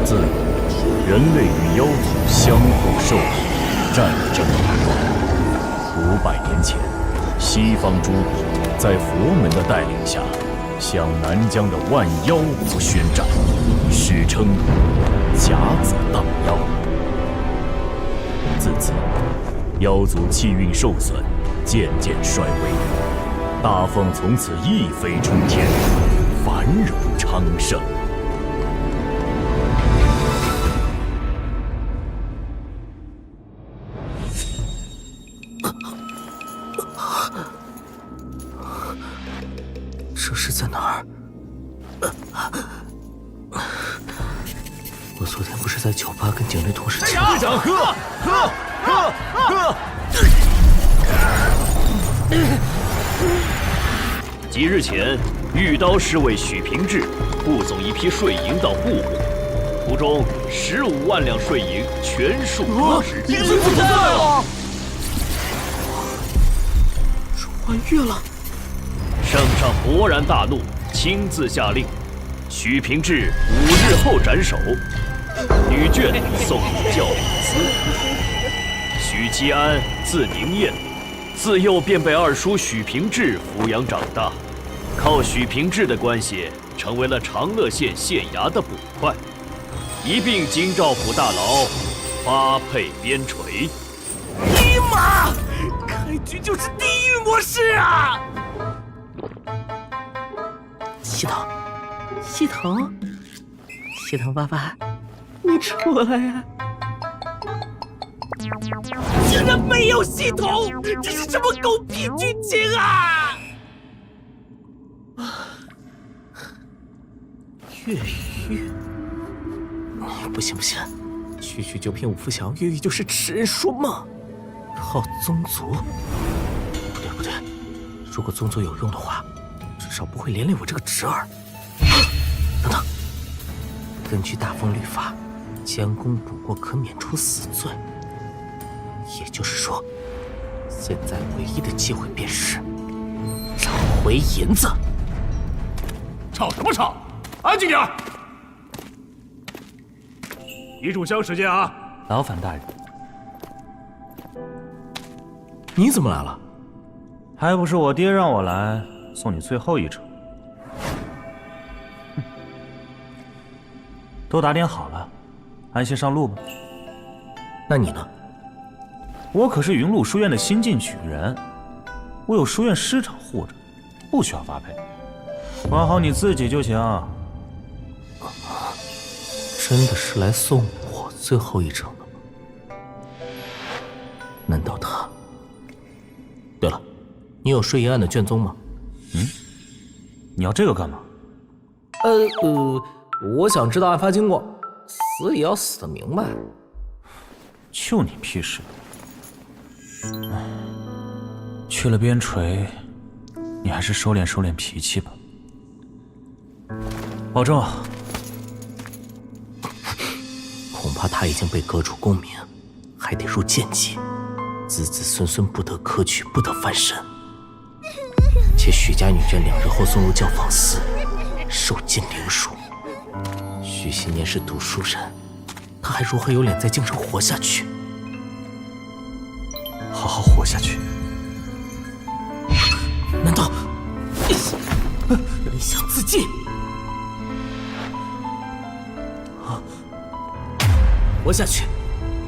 自人类与妖族相互受辱，战争而断。500年前，西方诸国在佛门的带领下，向南疆的万妖国宣战，史称甲子荡妖。自此，妖族气运受损，渐渐衰微。大凤从此一飞冲天，繁荣昌盛。这是在哪儿？我昨天不是在酒吧跟警队同时抢？队长，喝！几日前，玉刀侍卫许平志护送一批税银到户部，途中15万两税银全数丢失。已经不在了，穿越了。圣上勃然大怒，亲自下令，许平志5日后斩首，女眷送入教理司。许七安字宁燕，自幼便被二叔许平志抚养长大，靠许平志的关系，成为了长乐县县衙的捕快，一并京兆府大牢发配边陲。尼玛，开局就是地狱模式啊！西藤爸爸，你出来呀！竟然没有系统，这是什么狗屁剧情啊！越狱？不行，区就凭五福祥，越狱就是痴人说梦。靠宗族？不对，如果宗族有用的话，至少不会连累我这个侄儿。等等，根据大风律法，将功补过可免除死罪。也就是说，现在唯一的机会便是找回银子。吵什么吵？安静点儿！一炷香时间啊！劳烦大人。你怎么来了？还不是我爹让我来送你最后一程。都打点好了，安心上路吧。那你呢？我可是云麓书院的新进举人，我有书院师长护着，不需要发配，管好你自己就行。真的是来送我最后一程的吗？难道他……对了，你有税银案的卷宗吗？你要这个干嘛？我想知道案发经过，死也要死得明白。就你屁事！去了边陲，你还是收敛脾气吧。保重。恐怕他已经被革除功名，还得入贱籍，子子孙孙不得科举，不得翻身。且许家女眷2日后送入教坊司，受尽凌辱。许新年是读书人，他还如何有脸在京城活下去？好好活下去。难道人想自尽？活下去，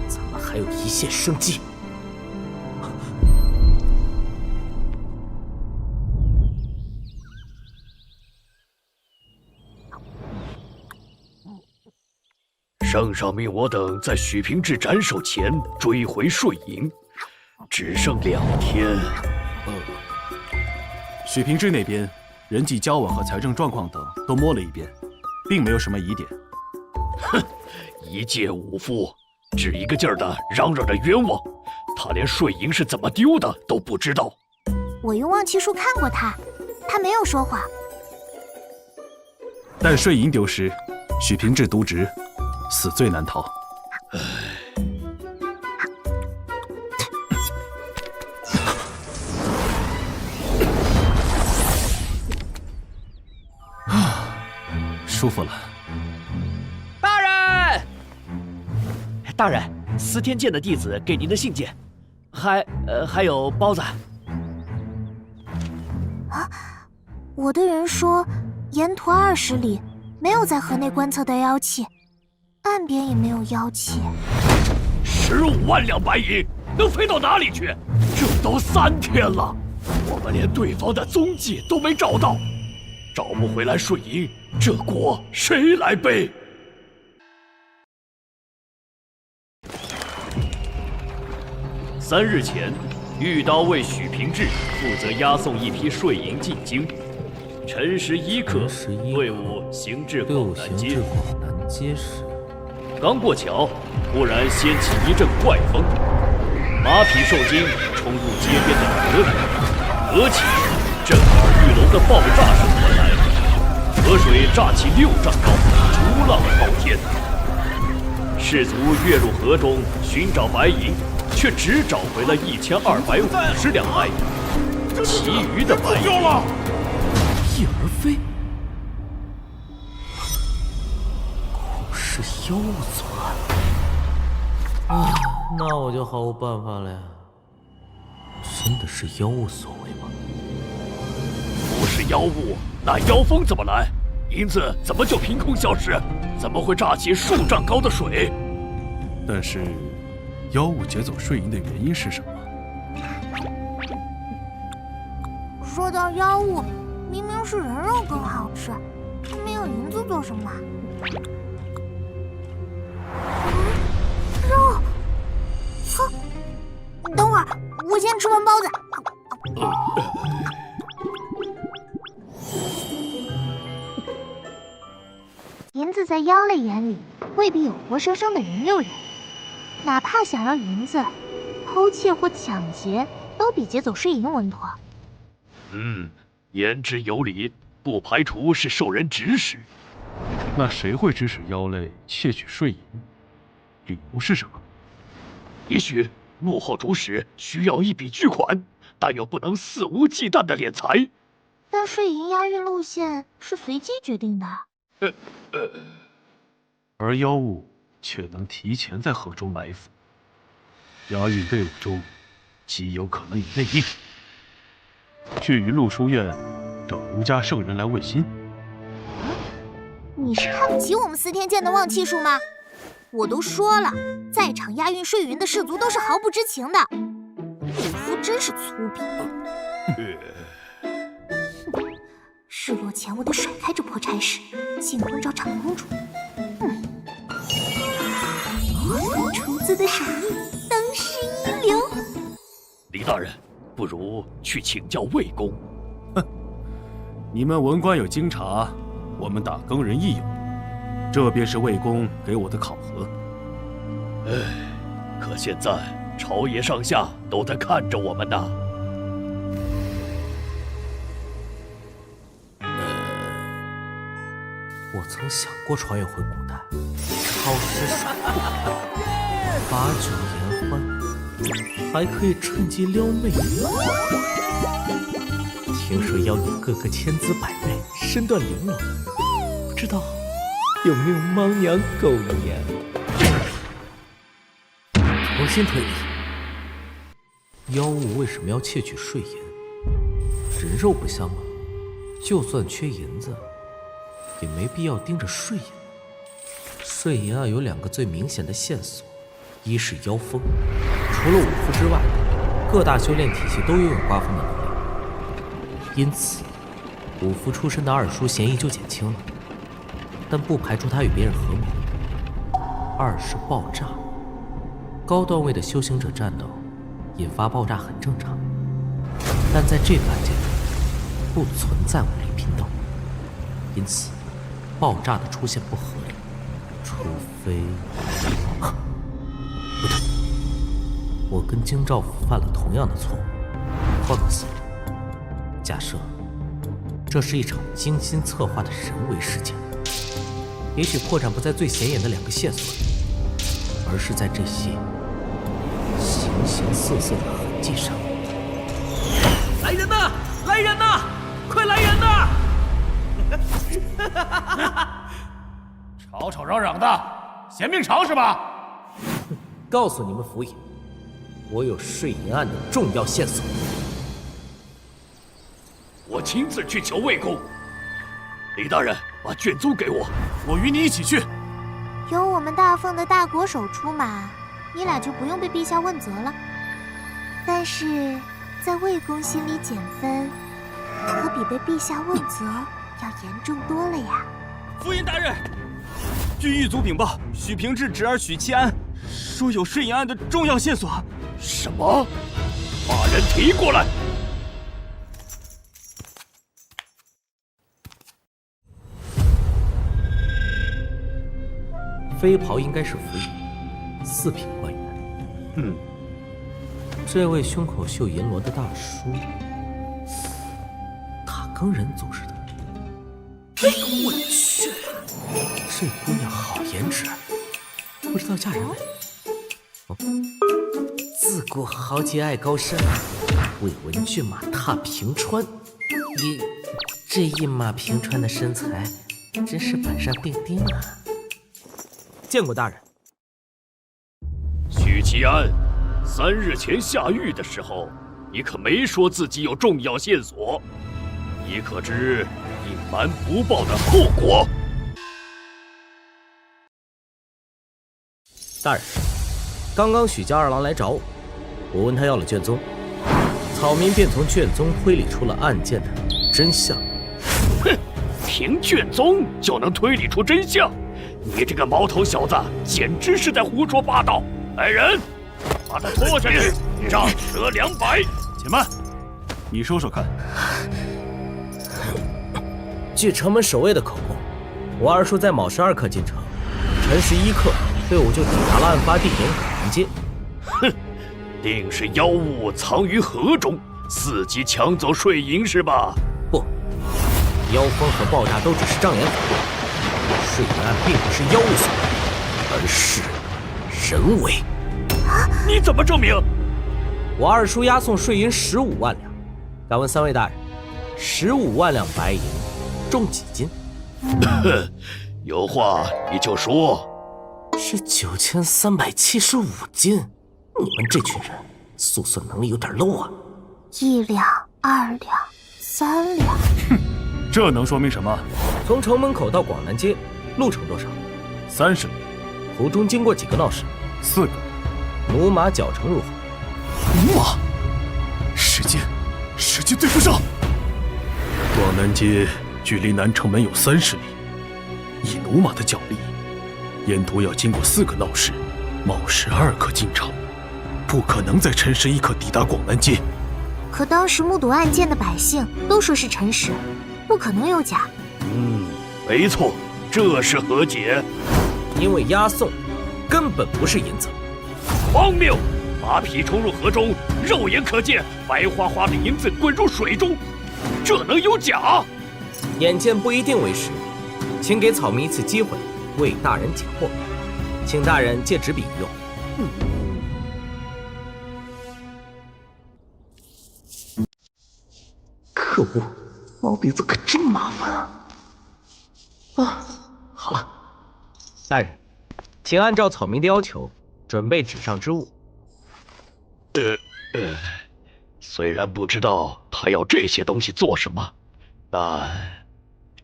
咱们还有一线生机。圣上命我等在许平志斩首前追回税银，只剩2天。许平志那边人际交往和财政状况等都摸了一遍，并没有什么疑点。哼，一介武夫，只一个劲儿的嚷嚷着冤枉，他连税银是怎么丢的都不知道。我用望气术看过他，他没有说谎。但税银丢失，许平志渎职，死罪难逃。舒服了。大人，大人，司天监的弟子给您的信件，还有包子。我的人说，沿途20里没有在河内观测的妖气，岸边也没有妖气。15万两白银能飞到哪里去？这都3天了，我们连对方的踪迹都没找到，找不回来税银，这锅谁来背？3日前，御刀尉许平志负责押送一批税银进京。辰时1刻，队伍行至广南街时，刚过桥，突然掀起一阵怪风，马匹受惊，冲入街边的河里，河起震耳欲聋的爆炸声传来，河水炸起6丈高，逐浪滔天。士卒跃入河中寻找白银，却只找回了1250两白银，其余的白银一而飞。恐是妖物作案。那我就毫无办法了呀。真的是妖物所为吗？不是妖物，那妖风怎么来？银子怎么就凭空消失？怎么会炸起数丈高的水？但是，妖物劫走税银的原因是什么？说到妖物，明明是人肉更好吃，没有银子做什么？肉。等会儿，我先吃完包子。银子在妖类眼里未必有活生生的人肉人，哪怕想要银子，偷窃或抢劫都比劫走税银稳妥。言之有理，不排除是受人指使。那谁会指使妖类窃取税银？理由是什么？也许幕后主使需要一笔巨款，但又不能肆无忌惮的敛财。但税银押运路线是随机决定的。而妖物却能提前在河中埋伏，押运队伍中极有可能有内应。去云麓书院找吴家圣人来问心。你是看不起我们司天监的望气术吗？我都说了，在场押运税银的士卒都是毫不知情的。武夫真是粗鄙。日落前我得甩开这破差事，进宫找长公主。我厨子的手艺当世一流。李大人，不如去请教魏公。你们文官有京察，我们打更人亦有，这便是魏公给我的考核。可现在朝野上下都在看着我们呢。我曾想过穿越回古代，抄诗甩裤，把酒言欢，还可以趁机撩妹。听说妖女个个千姿百媚，身段玲珑，不知道有没有猫娘狗娘？重新推理，妖物为什么要窃取税银？人肉不香吗？就算缺银子，也没必要盯着税银。税银有2个最明显的线索，一是妖风，除了武夫之外，各大修炼体系都拥有刮风的能力，因此武夫出身的二叔嫌疑就减轻了，但不排除他与别人合谋。2是爆炸，高段位的修行者战斗引发爆炸很正常，但在这个案件中不存在武力拼斗，因此爆炸的出现不合理，除非……不对，我跟京兆府犯了同样的错误。换个思路，假设这是一场精心策划的人为事件，也许破绽不在最显眼的2个线索里，而是在这些形形色色的痕迹上。来人呐！来人呐！快来人呐！吵吵嚷嚷的，嫌命长是吧？告诉你们府尹，我有税银案的重要线索。我亲自去求魏公。李大人，把卷宗给我，我与你一起去。有我们大奉的大国手出马，你俩就不用被陛下问责了。但是，在魏公心里减分，可比被陛下问责要严重多了呀。夫人大人，据狱卒禀报，许平志侄儿许七安说有税银案的重要线索。什么？把人提过来！飞袍应该是府尹，4品官员。这位胸口绣银罗的大叔，塔庚人族似的。哎呦我去！这姑娘好颜值，不知道嫁人没？哦，自古豪杰爱高山，未闻骏马踏平川。这一马平川的身材，真是板上钉钉啊！见过大人。许七安，3日前下狱的时候，你可没说自己有重要线索，你可知隐瞒不报的后果？大人，刚刚许家2郎来找我，我问他要了卷宗，草民便从卷宗推理出了案件的真相。哼，凭卷宗就能推理出真相？你这个毛头小子，简直是在胡说八道！来人，把他拖下去，杖折200。且慢，你说说看。据城门守卫的口供，我二叔在卯时2刻进城，辰时1刻，队伍就抵达了案发地点广南街。哼，定是妖物藏于河中，伺机抢走税银是吧？不，妖风和爆炸都只是障眼法。税银案并不是妖物所为，而是人为。你怎么证明？我二叔押送税银15万两，敢问3位大人，15万两白银重几斤？有话你就说。是9375斤。你们这群人速算能力有点 low 啊！1两、2两、3两。哼，这能说明什么？从城门口到广南街，路程多少？30里。途中经过几个闹市？4个。驽马绞城入伙。驽马？时间对不上。广南街距离南城门有30里，以驽马的脚力，沿途要经过4个闹市，卯时2刻进城，不可能在辰时1刻抵达广南街。可当时目睹案件的百姓都说是辰时，不可能有假。没错，这是何解？因为押送根本不是银子。荒谬！马匹冲入河中，肉眼可见白花花的银子滚入水中，这能有假？眼见不一定为实，请给草民一次机会，为大人解惑，请大人借纸笔一用。可恶，毛鼻子可真麻烦啊！好了，大人，请按照草民的要求准备纸上之物。虽然不知道他要这些东西做什么，但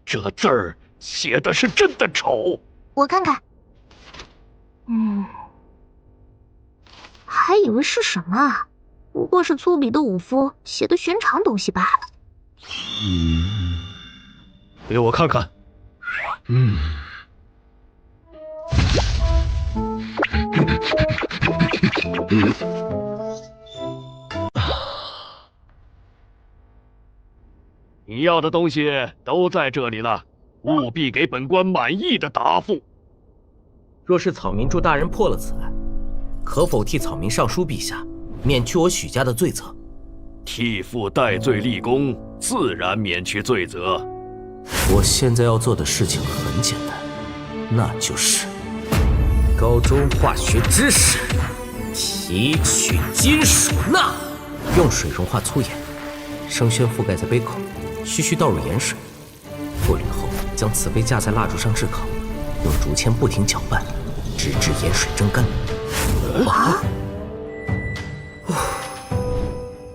这字儿写的是真的丑。我看看，还以为是什么啊，不过是粗鄙的武夫写的寻常东西罢了。给我看看。你要的东西都在这里了，务必给本官满意的答复。若是草民祝大人破了此案，可否替草民上书陛下，免去我许家的罪责？替父代罪立功，自然免去罪责。我现在要做的事情很简单，那就是高中化学知识，提取金属钠，用水融化粗盐，生宣覆盖在杯口，徐徐倒入盐水，过滤后将瓷杯架在蜡烛上炙烤，用竹签不停搅拌，直至盐水蒸干。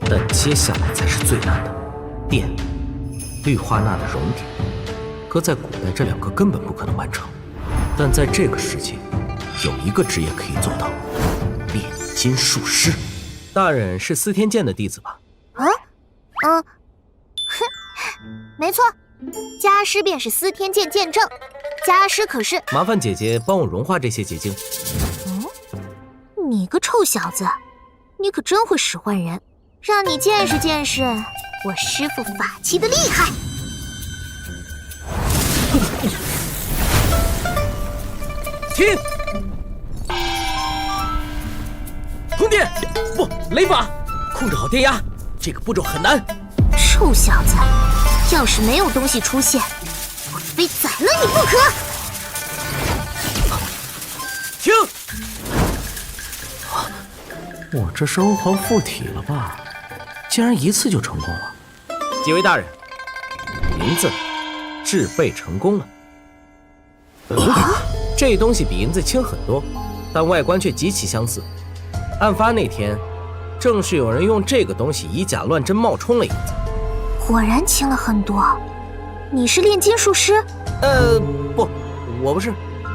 但接下来才是最难的，电、氯化钠的熔点。搁在古代，这两个根本不可能完成。但在这个世界，有一个职业可以做到——炼金术师。大人是司天监的弟子吧？没错，家师便是司天监监正。家师可是……麻烦姐姐帮我融化这些结晶。你个臭小子，你可真会使唤人，让你见识见识我师父法器的厉害。停！通电，不，雷法，控制好电压，这个步骤很难。臭小子，要是没有东西出现，我非宰了你不可！停！我这是欧皇附体了吧？竟然一次就成功了！几位大人，银子制备成功了。这东西比银子轻很多，但外观却极其相似。案发那天，正是有人用这个东西以假乱真冒充了银子。果然轻了很多。你是炼金术师？不，我不是，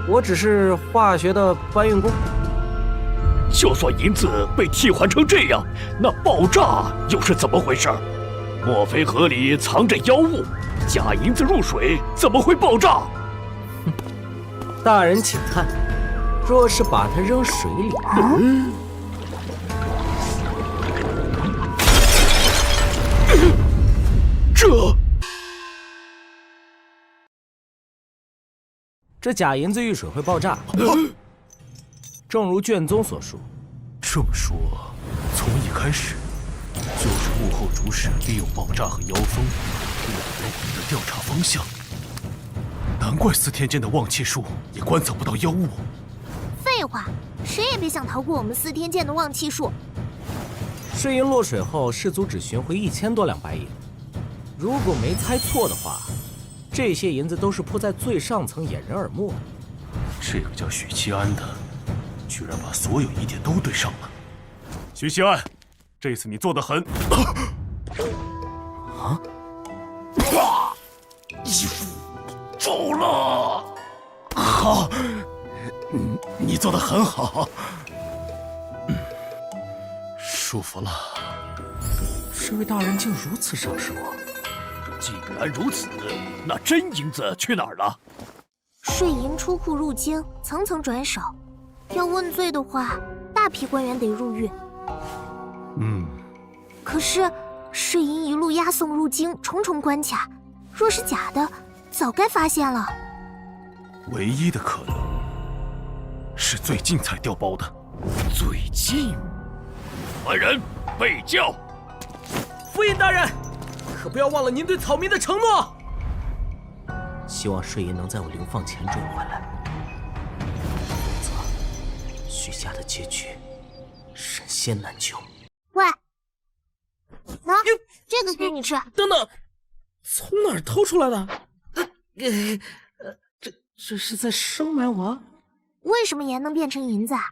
我只是化学的搬运工。就算银子被替换成这样，那爆炸又是怎么回事？莫非河里藏着妖物？假银子入水怎么会爆炸？大人请看，若是把它扔水里，这假银子遇水会爆炸。正如卷宗所述，这么说，从一开始就是幕后主使利用爆炸和妖风误导我们的调查方向。难怪司天监的望气术也观测不到妖物。废话，谁也别想逃过我们司天监的望气术。税银落水后，士族只寻回1000多两白银。如果没猜错的话，这些银子都是铺在最上层掩人耳目的。这个叫许七安的，居然把所有疑点都对上了。许七安，这次你做得很。衣服皱了。好，你做得很好。舒服了。这位大人竟如此赏识我。既然如此，那真银子去哪儿了？税银出库入京，层层转手。要问罪的话，大批官员得入狱。可是税银一路押送入京，重重关卡，若是假的，早该发现了。唯一的可能是最近才调包的。最近？来人，备轿！府尹大人，可不要忘了您对草民的承诺。希望税银能在我流放前追回来，否则许家的结局神仙难救。喂，喏，这个给你吃。等等，从哪儿偷出来的？这是在收买我？为什么盐能变成银子啊？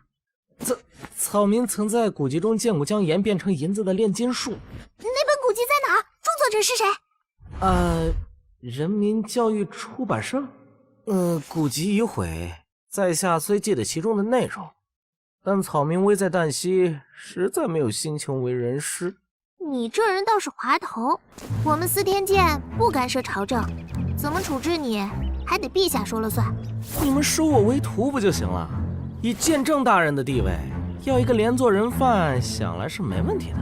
草民曾在古籍中见过将盐变成银子的炼金术。那本古籍在哪儿？著作者是谁？人民教育出版社。古籍已毁，在下虽记得其中的内容，但草民危在旦夕，实在没有心情为人师。你这人倒是滑头。我们司天监不干涉朝政，怎么处置你，还得陛下说了算。你们收我为徒不就行了？以鉴政大人的地位，要一个连坐人犯，想来是没问题的。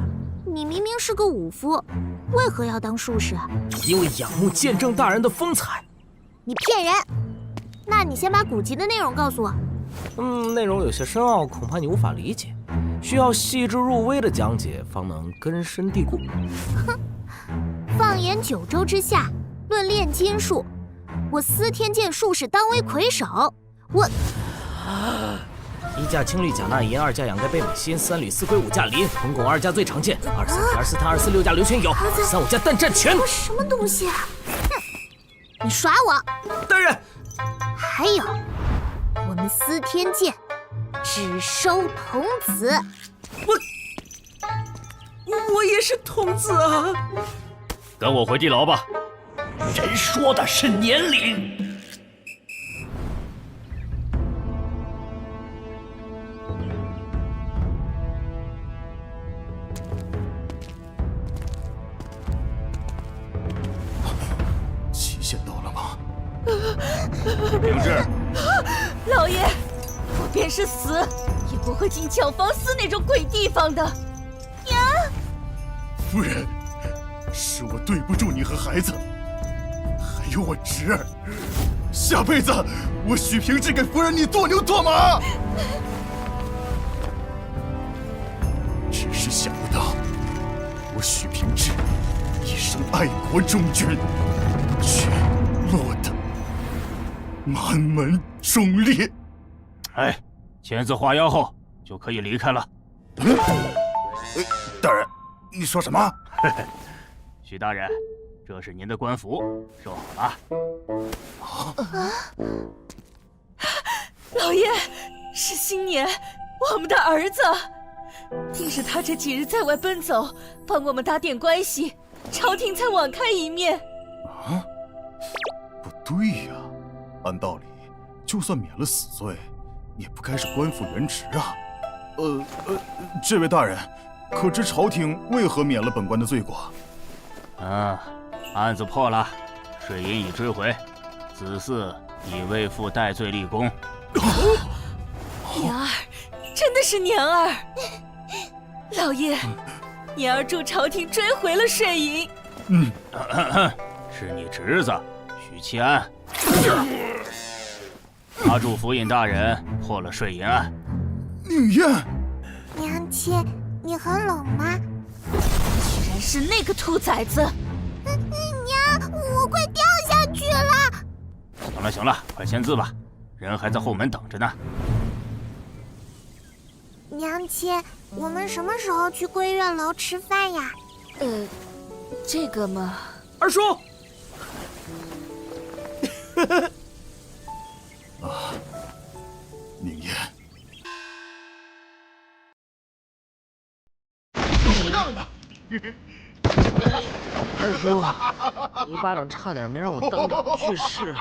你明明是个武夫，为何要当术士？因为仰慕鉴政大人的风采。你骗人！那你先把古籍的内容告诉我。内容有些深奥，恐怕你无法理解，需要细致入微的讲解，方能根深蒂固。哼，放眼九州之下，论炼金术，我司天监术士当为魁首，我一价氢氯钾钠盐，二价氧钙钡镁锌，三铝四硅，五价磷，铜汞二价最常见，二三铁二四碳二四六价硫醛铀，三五价氮占全。什么东西啊？哼，你耍我！大人，还有，我们司天监只收童子。我也是童子啊！跟我回地牢吧。人说的是年龄。期限到了吗？明智，老爷，我便是死，也不会进教坊司那种鬼地方的。娘，夫人，是我对不住你和孩子，还有我侄儿。下辈子我许平志给夫人你做牛做马。只是想不到，我许平志一生爱国忠君，却落得满门忠烈。哎，签字画押后就可以离开了。大人，你说什么？许大人，这是您的官服，收好了。老爷，是新年，我们的儿子，定是他这几日在外奔走，帮我们打点关系，朝廷才网开一面。啊，不对呀，按道理，就算免了死罪，也不该是官复原职啊。这位大人，可知朝廷为何免了本官的罪过？案子破了，税银已追回，子嗣已为父戴罪立功。年儿，真的是年儿。老爷，年儿助朝廷追回了税银。是你侄子许七安，他助府尹大人破了税银案。宁燕，娘亲，你很冷吗？居然是那个兔崽子！娘，我快掉下去了！行了行了，快签字吧，人还在后门等着呢。娘亲，我们什么时候去归院楼吃饭呀？这个嘛，二叔，宁燕，二叔，一巴掌差点没让我当场去世。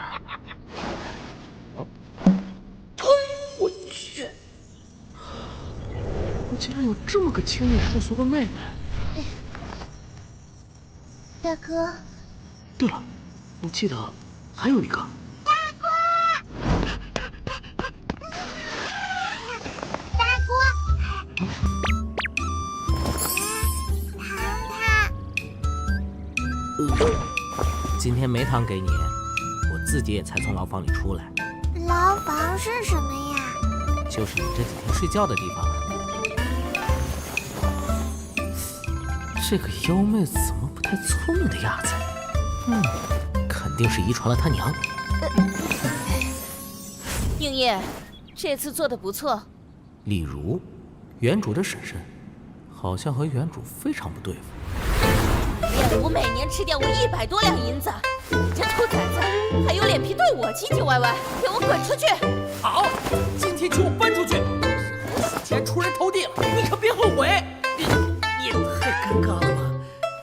我去！我竟然有这么个清丽脱俗的妹妹。大哥，对了，你记得还有一个。大哥，糖糖。今天没糖给你，我自己也才从牢房里出来。牢房是什么呀？就是你这几天睡觉的地方。这个幺妹怎么不太聪明的样子？肯定是遗传了她娘。宁烨，这次做的不错。例如，原主的婶婶，好像和原主非常不对付。练武每年吃掉我100多两银子，你这兔崽子还有脸皮对我唧唧歪歪，给我滚出去！好，今天就搬出去。我死前出人头地了，你可别后悔。也太尴尬了吧！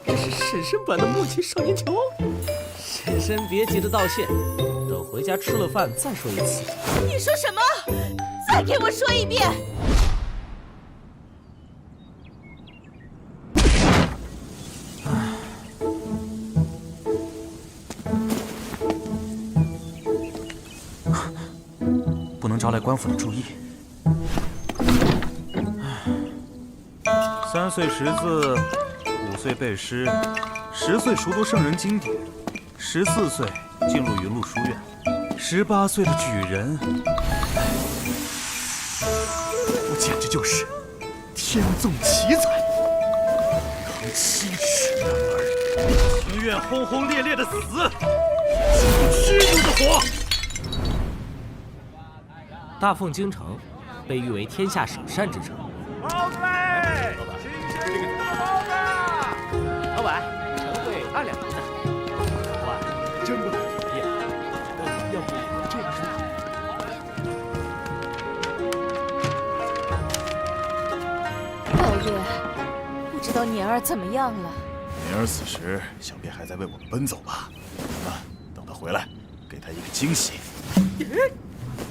这是婶婶版的默契少年球。婶婶别急着道歉，等回家吃了饭再说一次。你说什么？再给我说一遍！不能招来官府的注意。3岁识字，5岁背诗，10岁熟读圣人经典，14岁进入云麓书院，18岁的举人，我简直就是天纵奇才，当7尺男儿，情愿轰轰烈烈的死，虚度的活。大凤京城被誉为天下首善之城。包子嘞，新鲜的包子。老板，成贵2两银子。哇，真不便宜。要不这样说？老爷，不知道年儿怎么样了？年儿此时想必还在为我们奔走吧？等他回来，给他一个惊喜。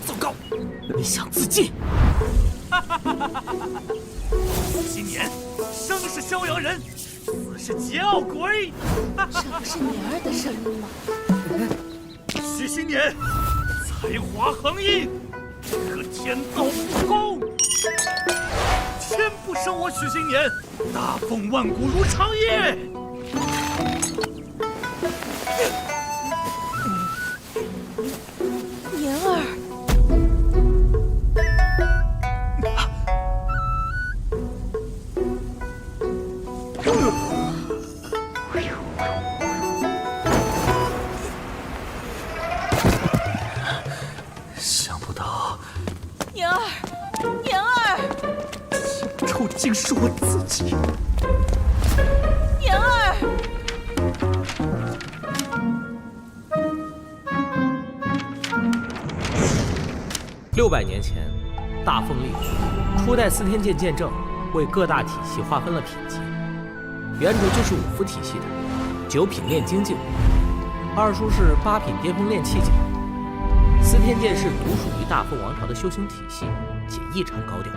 糟糕，你想自尽！新年生是逍遥人，死是桀骜鬼。这不是年儿的声音吗？许新年才华横溢，可天造不公。天不生我许新年，大凤万古如长夜。年儿，想不到年儿，年儿，臭的竟是我自己。年儿， 600年前，大凤立国，初代司天监鉴证为各大体系划分了品级，原主就是5服体系的9品炼精境，二叔是8品巅峰炼气境。司天监是独属于大凤王朝的修行体系，且异常高调，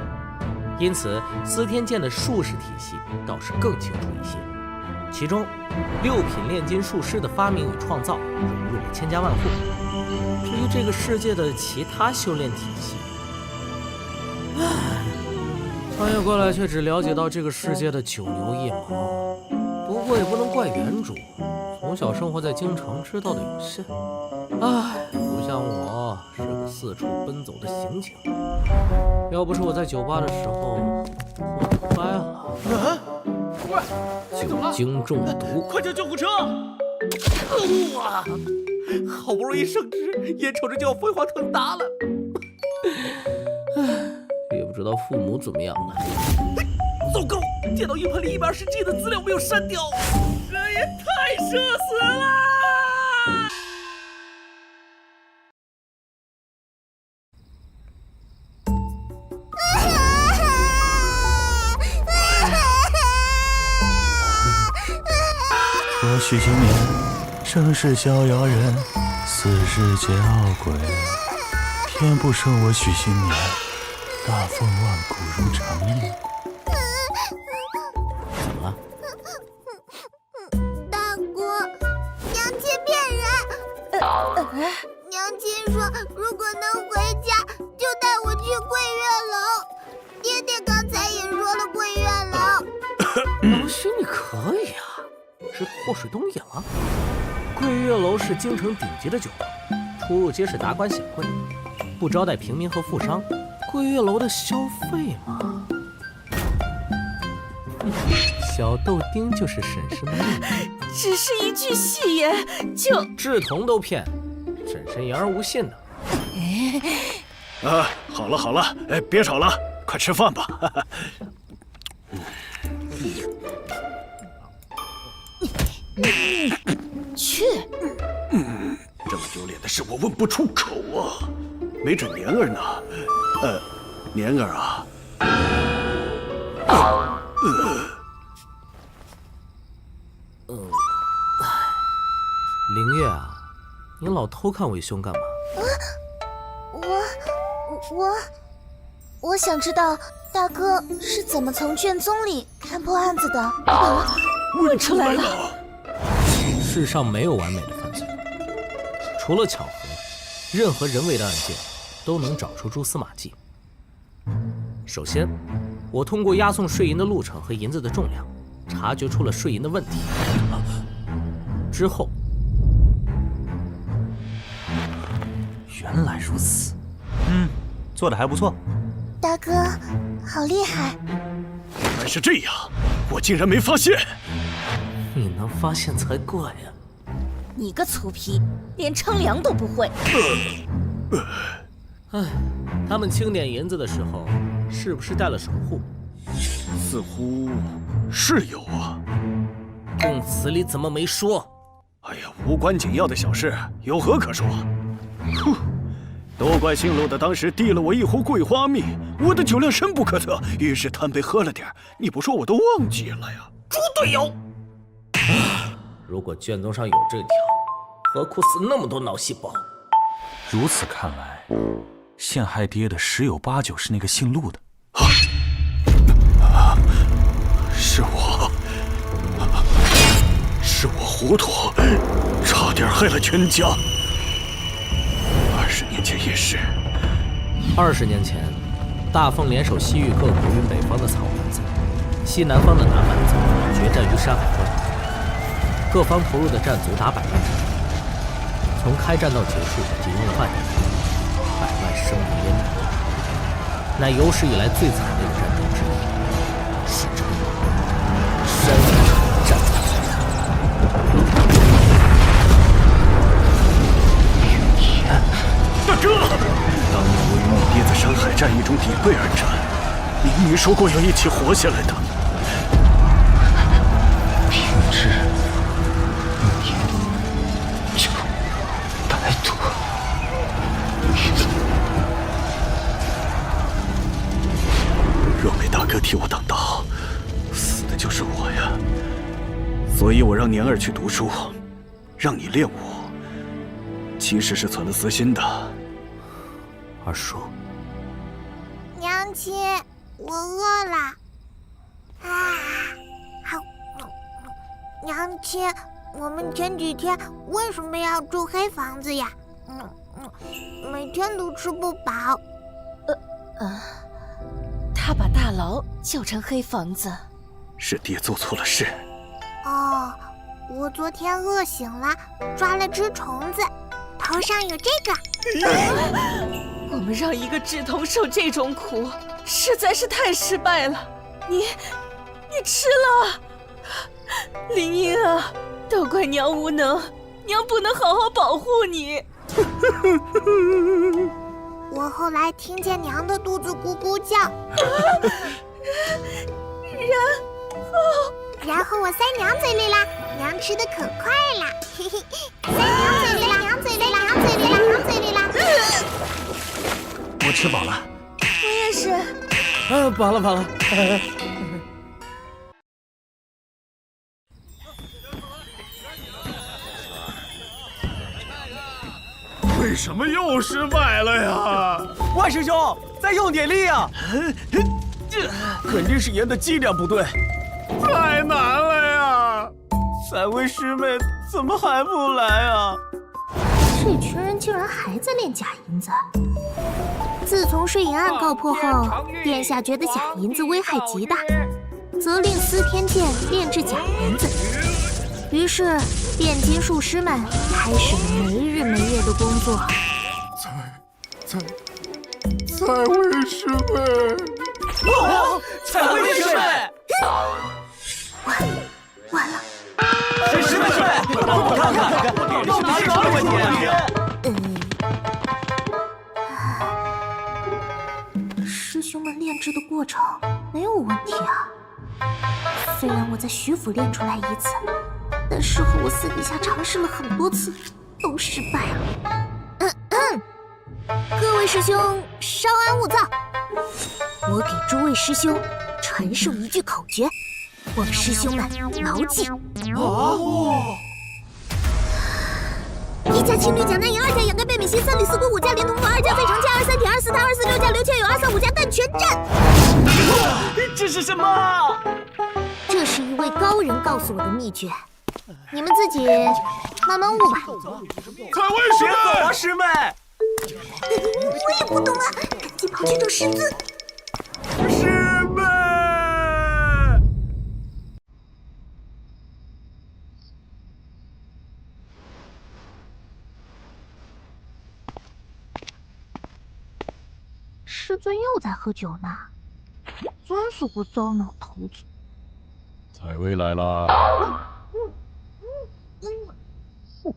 因此司天监的术士体系倒是更清楚一些。其中，6品炼金术师的发明与创造融入了千家万户。 至于这个世界的其他修炼体系，穿越过来却只了解到这个世界的9牛1毛。不过也不能怪原主，从小生活在京城，知道的有限。不像我是个四处奔走的刑警。要不是我在酒吧的时候喝嗨了，酒精中毒，快叫救护车！哇！ 好不容易升职，眼瞅着就要飞黄腾达了。也不知道父母怎么样了。糟糕！电脑硬盘里120G 的资料没有删掉，这也太社死了！我许新年，生是逍遥人，死是桀骜鬼。天不生我许新年，大凤万古如长夜。怎么了？大哥，娘亲骗人！娘亲说，如果能回家，就带我去桂月楼。爹爹刚才也说了桂月楼。老许，你可以啊。 是祸水东引了。桂月楼是京城顶级的酒楼，出入皆是达官显贵，不招待平民和富商。桂月楼的消费嘛，小豆丁就是婶婶的命。只是一句戏言就志同都骗，婶婶言而无信的。好了好了，别吵了，快吃饭吧。去，这么丢脸的事我问不出口啊，没准年儿呢？年儿啊，灵月啊，你老偷看伟兄干嘛？我想知道大哥是怎么从卷宗里看破案子的。问出来了。 世上没有完美的犯罪，除了巧合，任何人为的案件都能找出蛛丝马迹。首先，我通过押送税银的路程和银子的重量，察觉出了税银的问题。之后，原来如此，做的还不错。大哥，好厉害！原来是这样，我竟然没发现。 你能发现才怪呀！你个粗皮，连称量都不会。他们清点银子的时候，是不是带了守护？似乎是有啊。供词里怎么没说？哎呀，无关紧要的小事，有何可说？哼，都怪姓陆的当时递了我一壶桂花蜜，我的酒量深不可测，于是贪杯喝了点，你不说我都忘记了呀。猪队友！如果卷宗上有这条，何苦死那么多脑细胞？如此看来，陷害爹的十有八九是那个姓陆的。是我糊涂，差点害了全家。20年前也是。20年前，大凤联手西域各国与北方的草蛮子、西南方的南蛮子决战于山海关，各方投入的战卒达100万之多。从开战到结束，仅用了半年，100万生灵烟灭，乃有史以来最惨烈的战争之一，史称山海战。大哥，当年我与你爹在山海战役中抵背而战，你说过要一起活下来的。平之你就白兔。若没大哥替我挡道，死的就是我呀。所以我让年儿去读书，让你练武，其实是存了私心的。二叔，娘亲，我饿了。好，娘亲，我们前几天为什么要住黑房子呀？每天都吃不饱。他把大牢叫成黑房子，是爹做错了事。哦，我昨天饿醒了，抓了只虫子，头上有这个。我们让一个稚童受这种苦，实在是太失败了。你吃了，林英啊，都怪娘无能，娘不能好好保护你。我后来听见娘的肚子咕咕叫，然后我塞娘嘴里啦，娘吃的可快了，嘿嘿，塞娘嘴里啦，娘嘴里啦，娘嘴里啦，娘嘴里啦。我吃饱了。我也是。饱了。为什么又失败了呀？万师兄，再用点力啊！肯定是盐的剂量不对，太难了呀！三位师妹怎么还不来啊？这群人竟然还在练假银子。自从税银案告破后，殿下觉得假银子危害极大，责令司天监炼制假银子。于是炼金术师们开始了没日没夜的工作。蔡卫师妹，蔡卫师妹，完了！师妹，帮我看看，有哪里出问题？师兄们炼制的过程没有问题啊。虽然我在徐府炼出来一次，但事后我私底下尝试了很多次，都失败了。各位师兄稍安勿躁，我给诸位师兄传授一句口诀，望师兄们牢记。1加青绿甲南银，2加掩盖贝米烯，3铝四硅，5加连铜钼，2加费城加2三铁2四碳2四6加硫氰铀235加氮全战。这是什么？这是一位高人告诉我的秘诀，你们自己慢慢悟吧。蔡卫师妹，别走啊，师妹！我也不懂啊，赶紧跑去找师尊。师妹。师尊又在喝酒呢，真是个糟老头子。采薇来啦！师傅，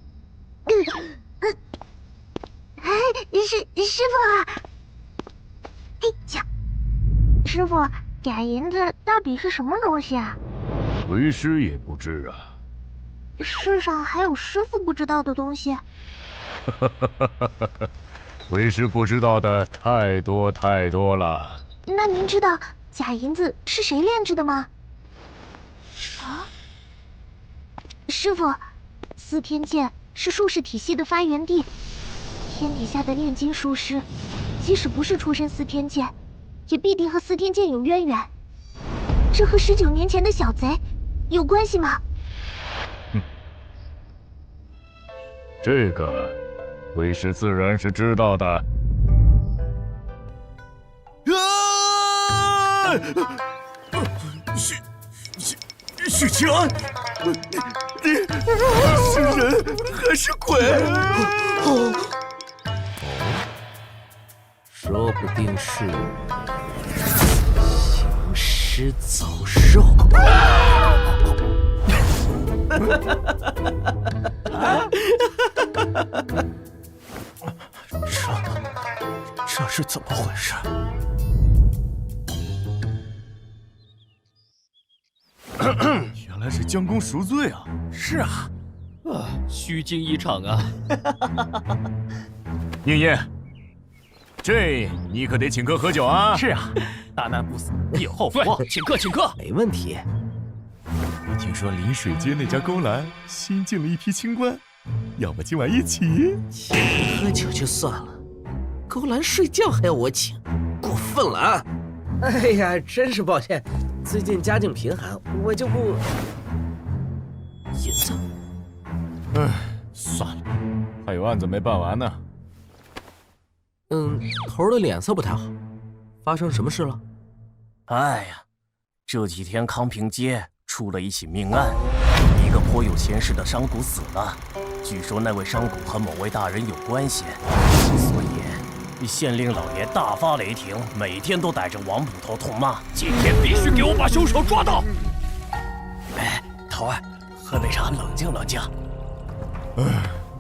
师傅，假银子到底是什么东西啊？为师也不知啊。世上还有师傅不知道的东西？为师不知道的太多太多了。那您知道假银子是谁炼制的吗？啊？师傅，司天剑是术士体系的发源地，天底下的炼金术师，即使不是出身司天剑，也必定和司天剑有渊源。这和19年前的小贼有关系吗？这个，为师自然是知道的。啊！许清安，你是人还是鬼？说不定是行尸走肉。这是怎么回事？原来是将功赎罪啊！是啊，虚惊一场啊！宁燕，这你可得请客喝酒啊！是啊，大难不死，必有后福。请客，请客，没问题。听说临水街那家勾栏新进了一批清官，要不今晚一起？喝酒就算了，勾栏睡觉还要我请，过分了啊！哎呀，真是抱歉，最近家境贫寒，我就不……银子，算了，还有案子没办完呢。头儿的脸色不太好，发生什么事了？哎呀，这几天康平街出了一起命案，一个颇有前世的商贾死了，据说那位商贾和某位大人有关系，所以县令老爷大发雷霆，每天都逮着王捕头痛骂。今天必须给我把凶手抓到！哎，头儿，喝杯茶冷静冷静。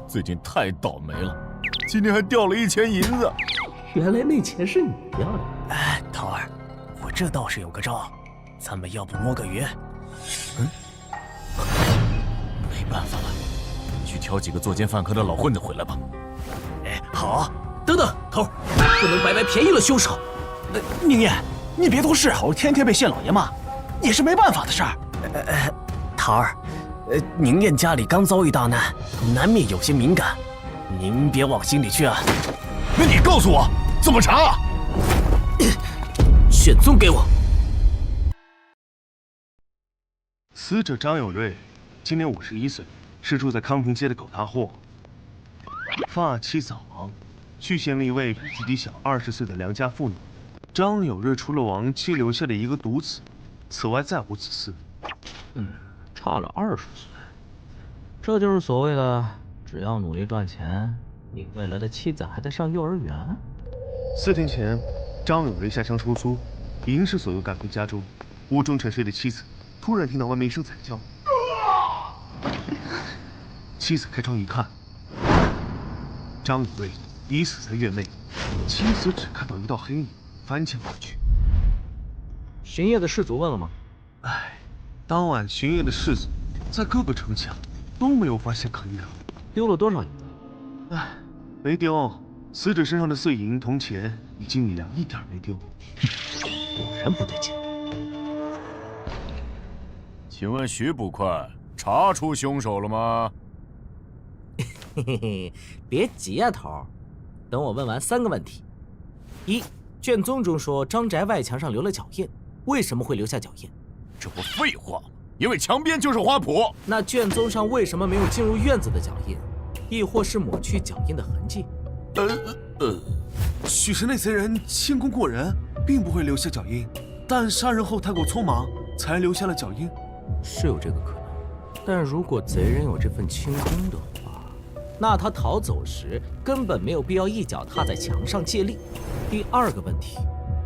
最近太倒霉了，今天还掉了1钱银子。原来那钱是你掉的。哎，头儿，我这倒是有个招，咱们要不摸个鱼？没办法了，去挑几个作奸犯科的老混子回来吧。哎，好。等等，头儿，不能白白便宜了凶手。宁燕，你别多事，头天天被县老爷骂，也是没办法的事儿。桃儿，宁燕家里刚遭遇大难，难免有些敏感，您别往心里去啊。那你告诉我怎么查？卷宗给我。死者张有瑞，今年51岁，是住在康平街的狗大货，发妻早亡，去县令一位比自己小20岁的良家妇女。张有瑞除了亡妻留下的一个独子，此外再无子嗣。差了20岁，这就是所谓的只要努力赚钱，你未来的妻子还得上幼儿园。4天前，张有瑞下乡出租，银饰所有赶回家中，屋中沉睡的妻子突然听到外面一声惨叫，妻子开窗一看，张有瑞已死在院内，妻子只看到一道黑影翻墙而去。巡夜的士卒问了吗？当晚巡夜的士卒在各个城墙都没有发现可疑人物。丢了多少银子？没丢，死者身上的碎银铜钱以及米粮一点没丢。果然不对劲。请问徐捕快查出凶手了吗？嘿嘿嘿，别急呀，头儿，等我问完3个问题。1，卷宗中说张宅外墙上留了脚印，为什么会留下脚印？这不废话吗？因为墙边就是花圃。那卷宗上为什么没有进入院子的脚印，亦或是抹去脚印的痕迹？许是那贼人轻功过人，并不会留下脚印，但杀人后太过匆忙，才留下了脚印。是有这个可能，但如果贼人有这份轻功的话，那他逃走时根本没有必要一脚踏在墙上借力。第2个问题，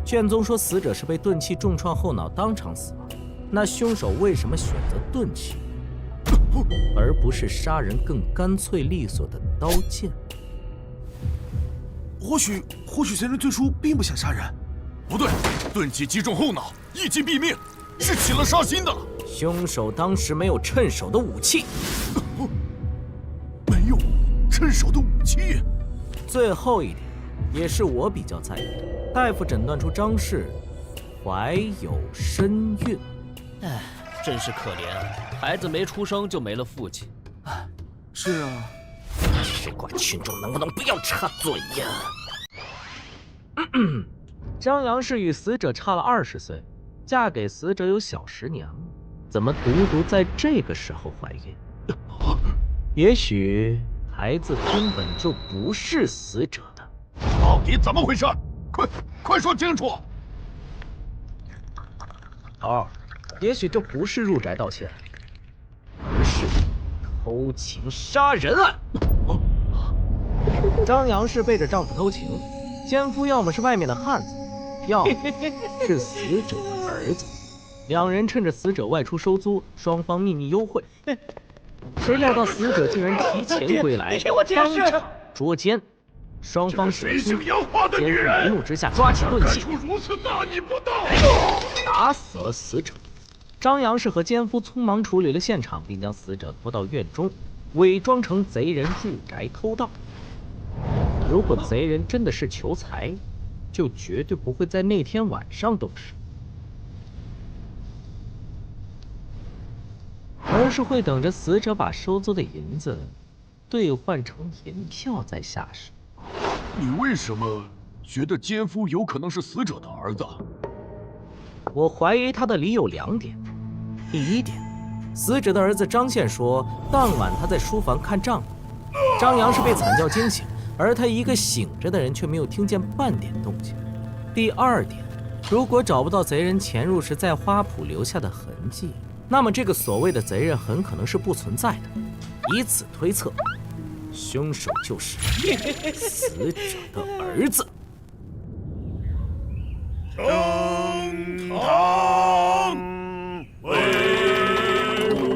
卷宗说死者是被钝器重创后脑当场死亡，那凶手为什么选择钝器，而不是杀人更干脆利索的刀剑？或许贼人最初并不想杀人，不对，钝器击中后脑，一击毙命，是起了杀心的。凶手当时没有趁手的武器，没有趁手的武器。最后一点，也是我比较在意的，大夫诊断出张氏怀有身孕。唉，真是可怜啊，孩子没出生就没了父亲。是啊，只管群众能不能不要插嘴呀？张杨氏与死者差了20岁，嫁给死者有小10年了，怎么独独在这个时候怀孕？也许孩子根本就不是死者的。到底怎么回事？快说清楚！也许这不是入宅盗窃，而是偷情杀人案。张杨氏背着丈夫偷情，奸夫要么是外面的汉子，要么是死者的儿子。两人趁着死者外出收租，双方秘密幽会。谁料到死者竟然提前归来，当场捉奸。双方使出，奸夫一怒之下抓起钝器，打死了死者。张杨氏和奸夫匆忙处理了现场，并将死者拖到院中，伪装成贼人入宅偷盗。如果贼人真的是求财，就绝对不会在那天晚上动手，而是会等着死者把收租的银子兑换成银票再下手。你为什么觉得奸夫有可能是死者的儿子？我怀疑他的理有2点。第一点，死者的儿子张宪说，当晚他在书房看账目，张杨是被惨叫惊醒，而他一个醒着的人却没有听见半点动静。第二点，如果找不到贼人潜入时在花圃留下的痕迹，那么这个所谓的贼人很可能是不存在的。以此推测，凶手就是死者的儿子。呈堂为伍。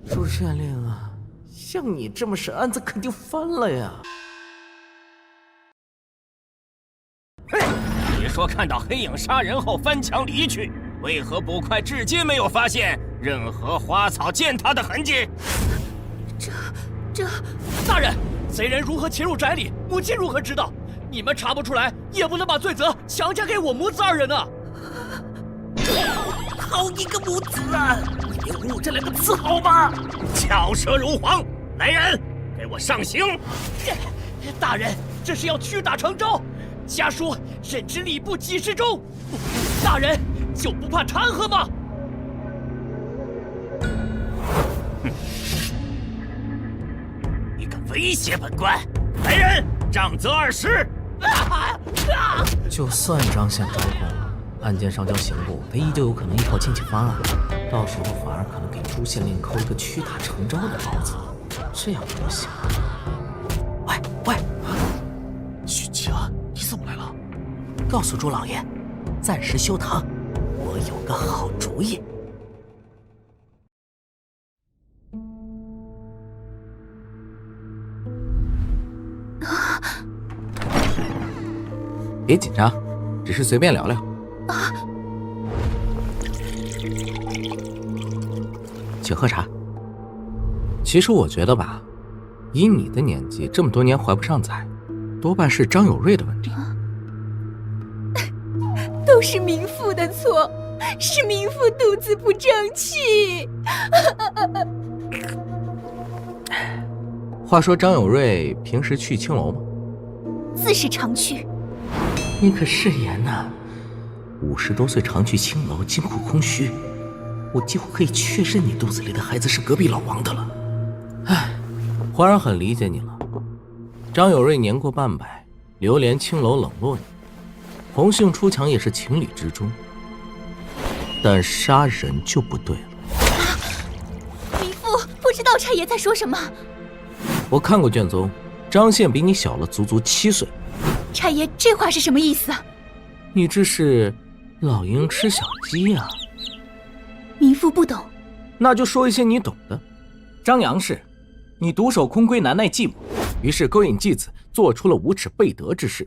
朱县令啊，像你这么审案子肯定翻了呀！你说看到黑影杀人后翻墙离去，为何捕快至今没有发现任何花草践踏的痕迹？这……大人，贼人如何潜入宅里？母亲如何知道？你们查不出来，也不能把罪责强加给我母子2人啊！好一个母子啊！你连“母”这2个字好吗？巧舌如簧，来人，给我上刑！大人，这是要屈打成招。家书任知礼部给事中，大人就不怕弹劾吗？你敢威胁本官？来人，杖责20！就算张宪招供了，案件上交刑部，他依旧有可能依靠亲戚翻案，到时候反而可能给朱县令扣一个屈打成招的帽子，这样不行。喂，许家，你怎么来了？告诉朱老爷，暂时休堂，我有个好主意。别紧张，只是随便聊聊。请喝茶。其实我觉得吧，以你的年纪，这么多年怀不上崽，多半是张有瑞的问题。都是民妇的错，是民妇肚子不争气。话说张有瑞平时去青楼吗？自是常去。你可慎言呐！50多岁常去青楼，金库空虚，我几乎可以确认你肚子里的孩子是隔壁老王的了。唉，皇上很理解你了。张有瑞年过半百，流连青楼冷落你，红杏出墙也是情理之中。但杀人就不对了。民妇不知道差爷在说什么。我看过卷宗，张宪比你小了足足7岁。差爷，这话是什么意思啊？你这是老鹰吃小鸡呀！民妇不懂。那就说一些你懂的。张杨氏，你独守空闺，难耐寂寞，于是勾引继子，做出了无耻背德之事。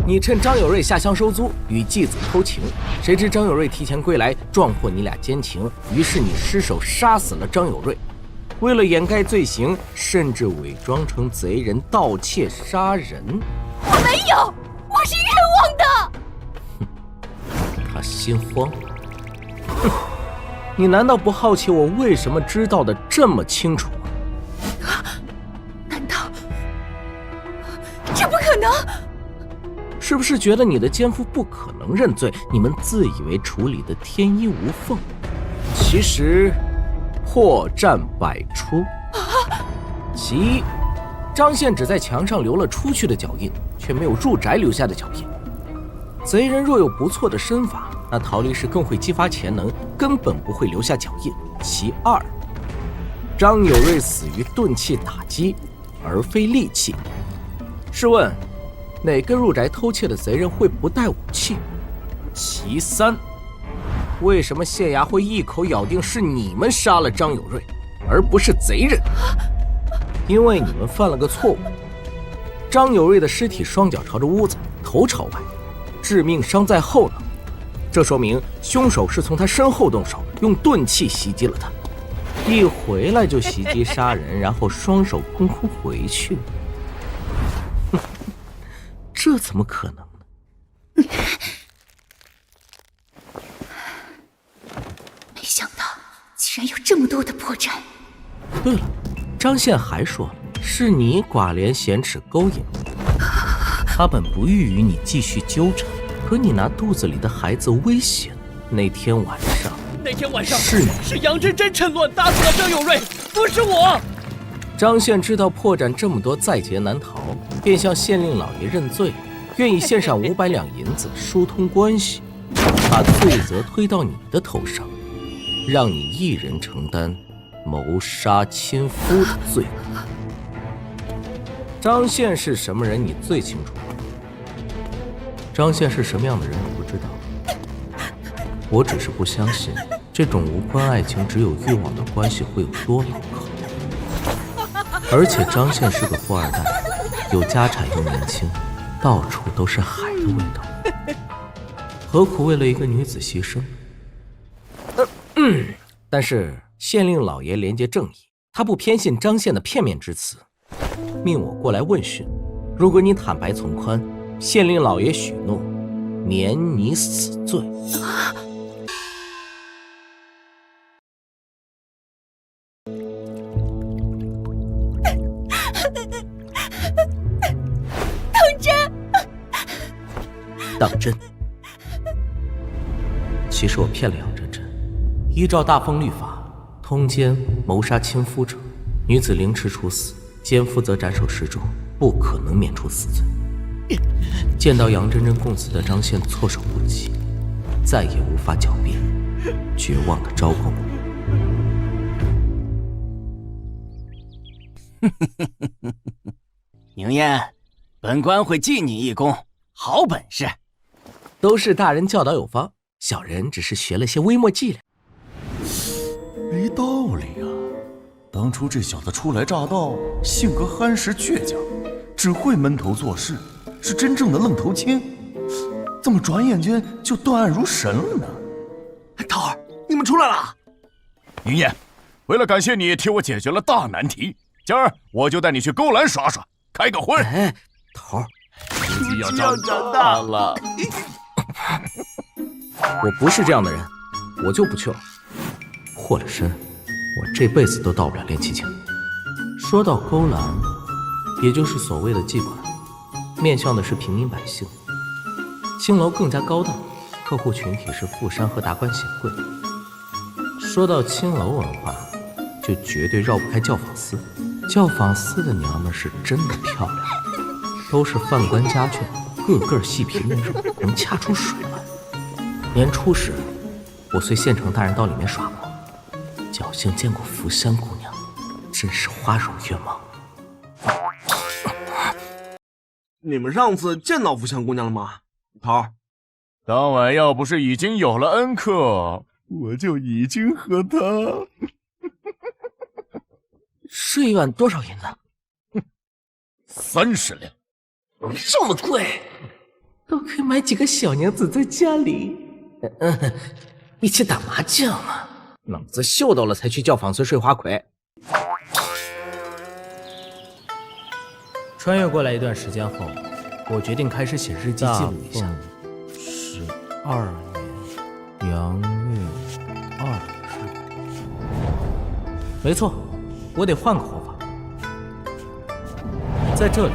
你趁张有瑞下乡收租，与继子偷情，谁知张有瑞提前归来，撞破你俩奸情，于是你失手杀死了张有瑞。为了掩盖罪行，甚至伪装成贼人盗窃杀人。我没有，我是冤枉的。他心慌了。哼，你难道不好奇我为什么知道的这么清楚吗？难道这不可能？是不是觉得你的奸夫不可能认罪？你们自以为处理的天衣无缝，其实破绽百出。其一，张宪只在墙上留了出去的脚印，却没有入宅留下的脚印。贼人若有不错的身法，那逃离时更会激发潜能，根本不会留下脚印。其二，张有瑞死于钝器打击，而非利器。试问，哪个入宅偷窃的贼人会不带武器？其三，为什么县衙会一口咬定是你们杀了张有瑞，而不是贼人？因为你们犯了个错误。张有瑞的尸体双脚朝着屋子，头朝外，致命伤在后脑，这说明凶手是从他身后动手，用钝器袭击了他，一回来就袭击杀人，然后双手空空回去。这怎么可能呢？没想到竟然有这么多的破绽。对了，张宪还说了，是你寡廉鲜耻勾引他本不欲与你继续纠缠，可你拿肚子里的孩子威胁那天晚上是杨真真趁乱打死了张有瑞，不是我。张宪知道破绽这么多在劫难逃，便向县令老爷认罪，愿意献上500两银子疏通关系，把罪责推到你的头上，让你一人承担谋杀亲夫的罪过。张宪是什么人，你最清楚。张宪是什么样的人，你不知道。我只是不相信，这种无关爱情、只有欲望的关系会有多牢靠。而且张宪是个富二代，有家产又年轻，到处都是海的味道，何苦为了一个女子牺牲？但是县令老爷廉洁正义，他不偏信张宪的片面之词，命我过来问讯。如果你坦白从宽，县令老爷许诺免你死罪。当真？其实我骗了杨真真。依照大风律法，通奸、谋杀亲夫者，女子凌迟处死，奸夫则斩首示众，不可能免除死罪。见到杨真真供词的张宪措手不及，再也无法狡辩，绝望地招供我。宁燕，本官会记你一功，好本事。都是大人教导有方，小人只是学了些微末伎俩。没道理啊！当初这小子初来乍到，性格憨实倔强，只会闷头做事，是真正的愣头青。怎么转眼间就断案如神了呢？桃儿，们出来了。云烟，为了感谢你替我解决了大难题，今儿我就带你去勾栏耍耍，开个荤。哎，头儿，自己要长大了。我不是这样的人，我就不去了。破了身，我这辈子都到不了练气境。说到勾栏，也就是所谓的妓馆，面向的是平民百姓。青楼更加高档，客户群体是富商和达官显贵。说到青楼文化，就绝对绕不开教坊司。教坊司的娘们是真的漂亮，都是宦官家眷，个个细皮嫩肉，能掐出水来。年初时，我随县城大人到里面耍过，侥幸见过福山姑娘，真是花容月貌。你们上次见到福香姑娘了吗？头儿，当晚要不是已经有了恩客，我就已经和他。睡一晚多少银子？30两。这么贵，都可以买几个小娘子在家里，一起打麻将啊！老子嗅到了才去教坊司睡花魁。穿越过来一段时间后，我决定开始写日记记录一下。12年阳月2日，没错，我得换个活法。在这里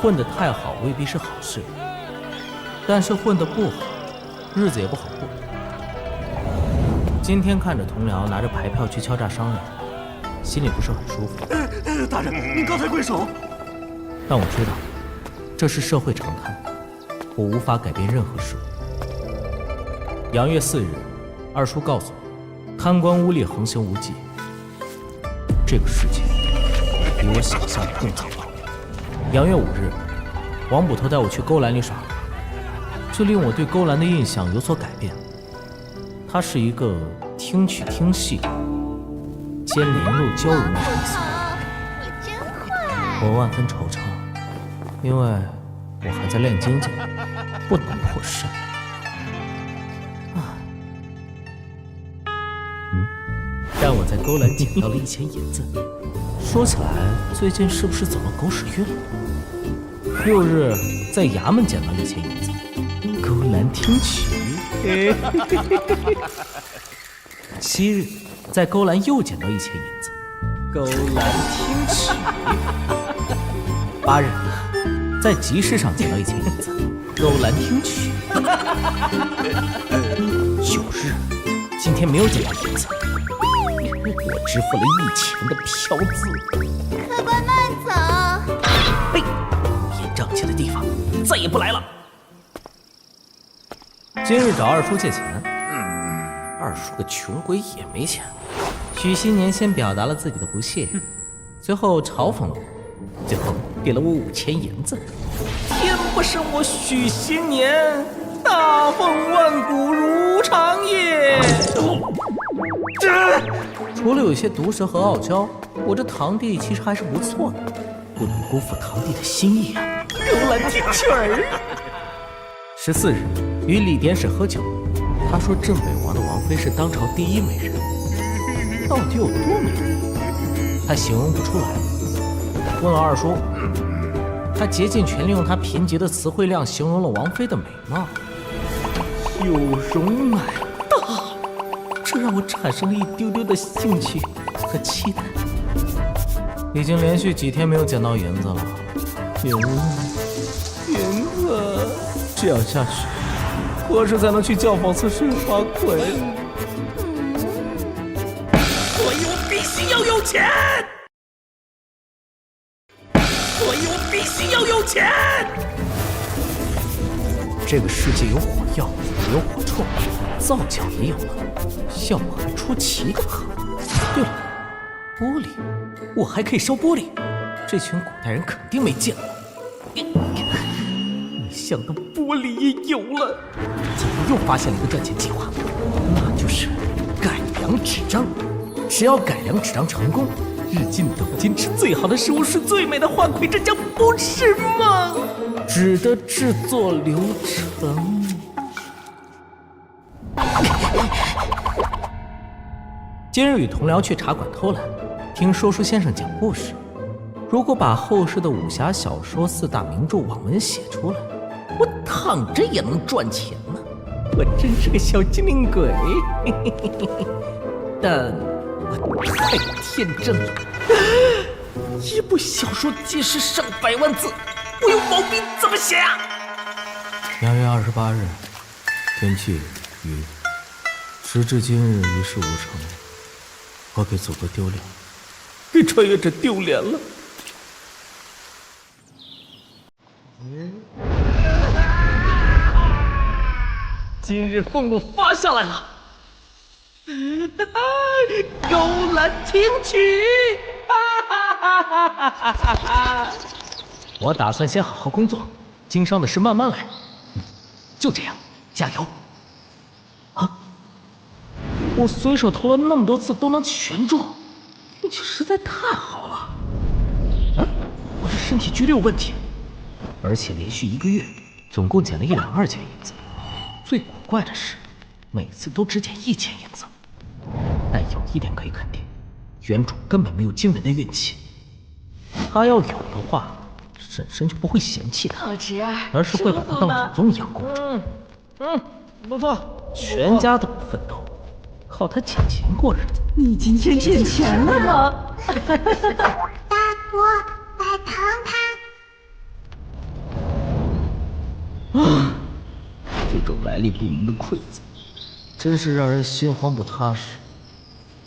混得太好未必是好事，但是混得不好，日子也不好过。今天看着同僚拿着牌票去敲诈商人，心里不是很舒服。大人，您高抬贵手。但我知道，这是社会常态，我无法改变任何事物。阳月4日，二叔告诉我，贪官污吏横行无忌，这个世界比我想象的更糟糕。阳月5日，王捕头带我去勾栏里耍，这令我对勾栏的印象有所改变。它是一个听曲听戏兼灵肉交融的场所。你真坏！我万分惆怅，因为我还在练精进，不能破身。但我在勾栏捡到了1钱银子。说起来，最近是不是走了狗屎运了？6日在衙门捡到1钱银子，勾栏听曲。7日在勾栏又捡到1钱银子，勾栏听曲。8日在集市上捡到1钱银子，勾栏听曲。9日今天没有捡到银子，我支付了1钱的嫖资。客官慢走。嘿，演账钱的地方再也不来了。今日找二叔借钱，二叔个穷鬼也没钱。许新年先表达了自己的不屑，随后嘲讽了我，最后给了我5钱银子。天不生我许新年，大凤万古如长夜。除了有些毒舌和傲娇，我这堂弟其实还是不错的，不能辜负堂弟的心意啊！勾栏听曲儿。14日与李典史喝酒，他说镇北王的王妃是当朝第1美人，到底有多美丽？他形容不出来。问了二叔，他竭尽全力用他贫瘠的词汇量形容了王妃的美貌，有容乃大，这让我产生了一丢丢的兴趣和期待。已经连续几天没有捡到银子了，银子，这样下去，何时才能去教坊司睡花魁？所以我必须要有钱！所以我必须要有钱！这个世界有火药，也有火铳，皂角也有了，效果还出奇的很。对了，玻璃，我还可以烧玻璃，这群古代人肯定没见过。异象的玻璃也有了，今天又发现了一个赚钱计划，那就是改良纸张。只要改良纸张成功，日进斗金，吃最好的食物，是最美的花魁，这将不是梦。纸的制作流程，今日与同僚去茶馆偷懒，听说书先生讲故事。如果把后世的武侠小说4大名著网文写出来，我躺着也能赚钱呢。我真是个小机灵鬼，但我太天真了。一部小说即使上100万字，我有毛病怎么写啊？2月28日，天气雨，时至今日一事无成，我给祖国丢脸，给穿越者丢脸了。今日俸禄发下来了，幽兰听曲，我打算先好好工作，经商的事慢慢来。就这样，加油！啊！我随手投了那么多次都能全中，运气实在太好了。啊！我这身体剧烈有问题，而且连续1个月，总共捡了1两2钱银子。最古怪的是，每次都只捡1钱银子。但有一点可以肯定，原主根本没有惊人的运气。他要有的话，婶婶就不会嫌弃他，而是会把他当祖宗一样供着。不错，全家都不奋斗，靠他捡钱过日子。你今天捡钱了吗？大伯，来糖糖。啊！这种来历不明的馈赠，真是让人心慌不踏实，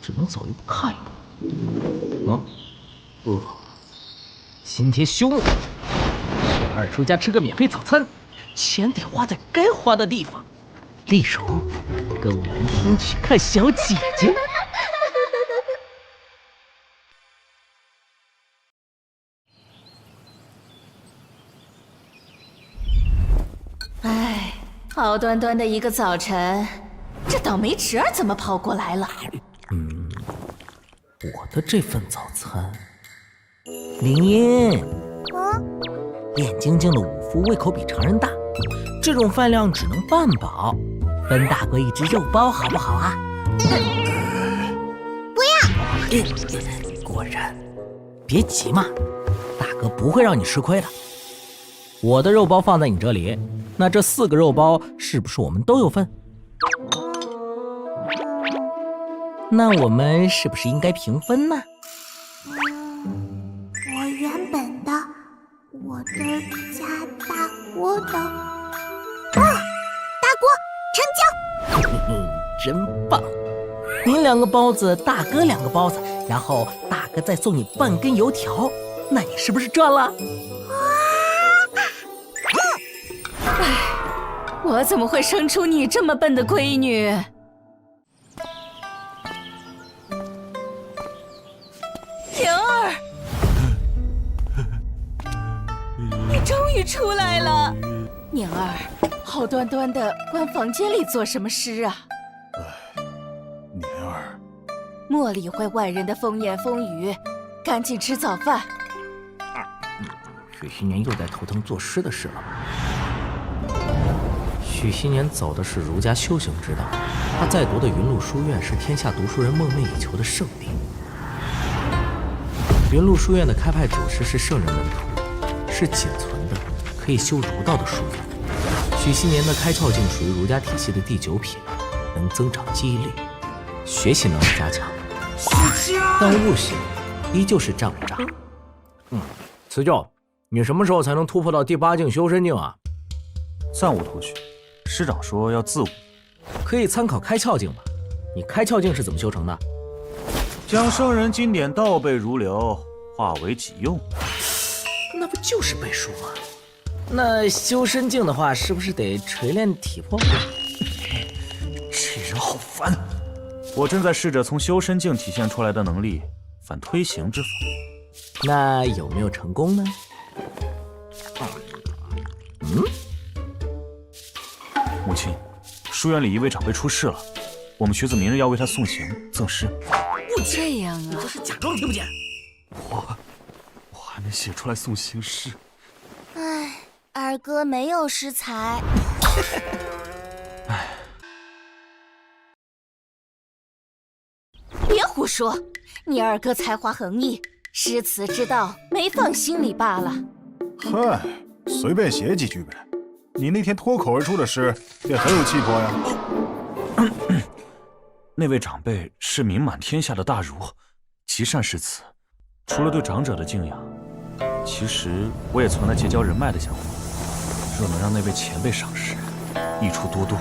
只能走一步看一步。今天休沐，去二叔家吃个免费早餐，钱得花在该花的地方。例如，跟我们听曲看小姐姐。哎，好端端的一个早晨，这倒霉侄儿怎么跑过来了？我的这份早餐，林音，眼睛睛的武夫胃口比常人大，这种饭量只能半饱，分大哥一只肉包好不好啊？不要！果然，别急嘛，大哥不会让你吃亏的。我的肉包放在你这里，那这4个肉包是不是我们都有份？那我们是不是应该平分呢？我原本的，我的加大锅的。大锅成交！真棒！你2个包子，大哥2个包子，然后大哥再送你半根油条，那你是不是赚了？我怎么会生出你这么笨的闺女？灵儿，你终于出来了。宁儿，好端端的关房间里做什么诗啊？年儿，莫理会外人的风言风语，赶紧吃早饭。许熙年又在头疼作诗的事了吧？许熙年走的是儒家修行之道，他在读的云路书院是天下读书人梦寐以求的圣地。云路书院的开派祖师是圣人门徒，是仅存的可以修儒道的书院。许熙年的开窍镜属于儒家体系的第9品，能增长记忆力，学习能力加强，但悟性依旧是障障。辞旧，你什么时候才能突破到第8境修身境啊？暂无头绪，师长说要自悟，可以参考开窍镜吗？你开窍镜是怎么修成的？将圣人经典倒背如流，化为己用。那不就是背书吗？那修身境的话，是不是得锤炼体魄？这人好烦！我正在试着从修身境体现出来的能力反推行之法。那有没有成功呢？母亲，书院里一位长辈出事了，我们学子明日要为他送行赠诗。不这样啊！就是假装听不见。我还没写出来送行诗。唉，二哥没有诗才。灵胡说！你二哥才华横溢，诗词之道没放心里罢了。嗨，随便写几句呗。你那天脱口而出的诗也很有气魄呀。那位长辈是名满天下的大儒，极善诗词。除了对长者的敬仰，其实我也存了结交人脉的想法。若能让那位前辈赏识，益处多多。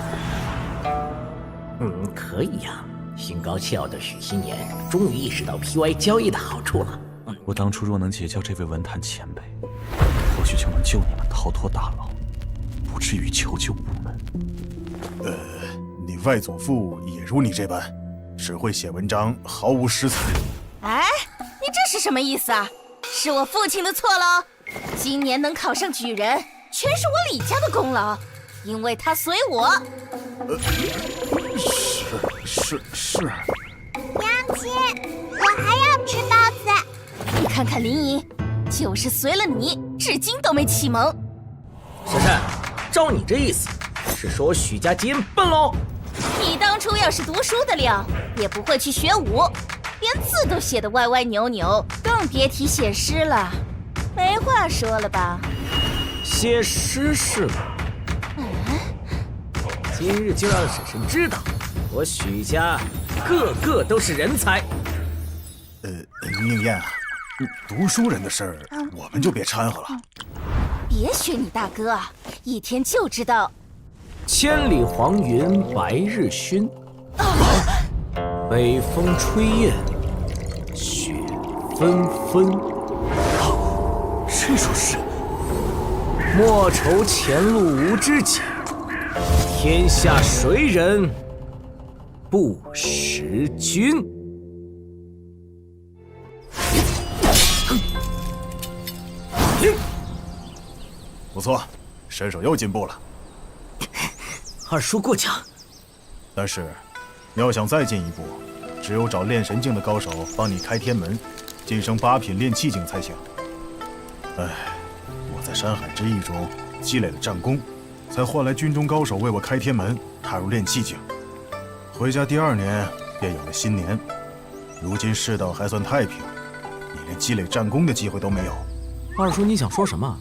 可以呀。心高气傲的许新年终于意识到 PY 交易的好处了。我当初若能结交这位文坛前辈，或许就能救你们逃脱大牢，不至于求救无门。你外祖父也如你这般，只会写文章，毫无诗才。哎，你这是什么意思啊？是我父亲的错喽！今年能考上举人，全是我李家的功劳，因为他随我。是。娘亲，我还要吃包子。你看看林莹，就是随了你，至今都没启蒙。珊珊，照你这意思，是说我许家基因笨喽？你当初要是读书的料，也不会去学武，连字都写得歪歪扭扭，更别提写诗了。没话说了吧？写诗是吗？今日就让婶婶知道，我许家个个都是人才。宁燕啊，读书人的事儿我们就别掺和了。别学你大哥啊，一天就知道千里黄云白日曛，北风吹雁雪纷纷。这首诗，莫愁前路无知己，天下谁人不识君。不错，身手又进步了。二叔过奖，但是要想再进一步，只有找炼神境的高手帮你开天门，晋升8品炼气境才行。哎，我在山海之役中积累了战功，才换来军中高手为我开天门，踏入炼气境。回家第2年便有了新年。如今世道还算太平，你连积累战功的机会都没有。二叔，你想说什么？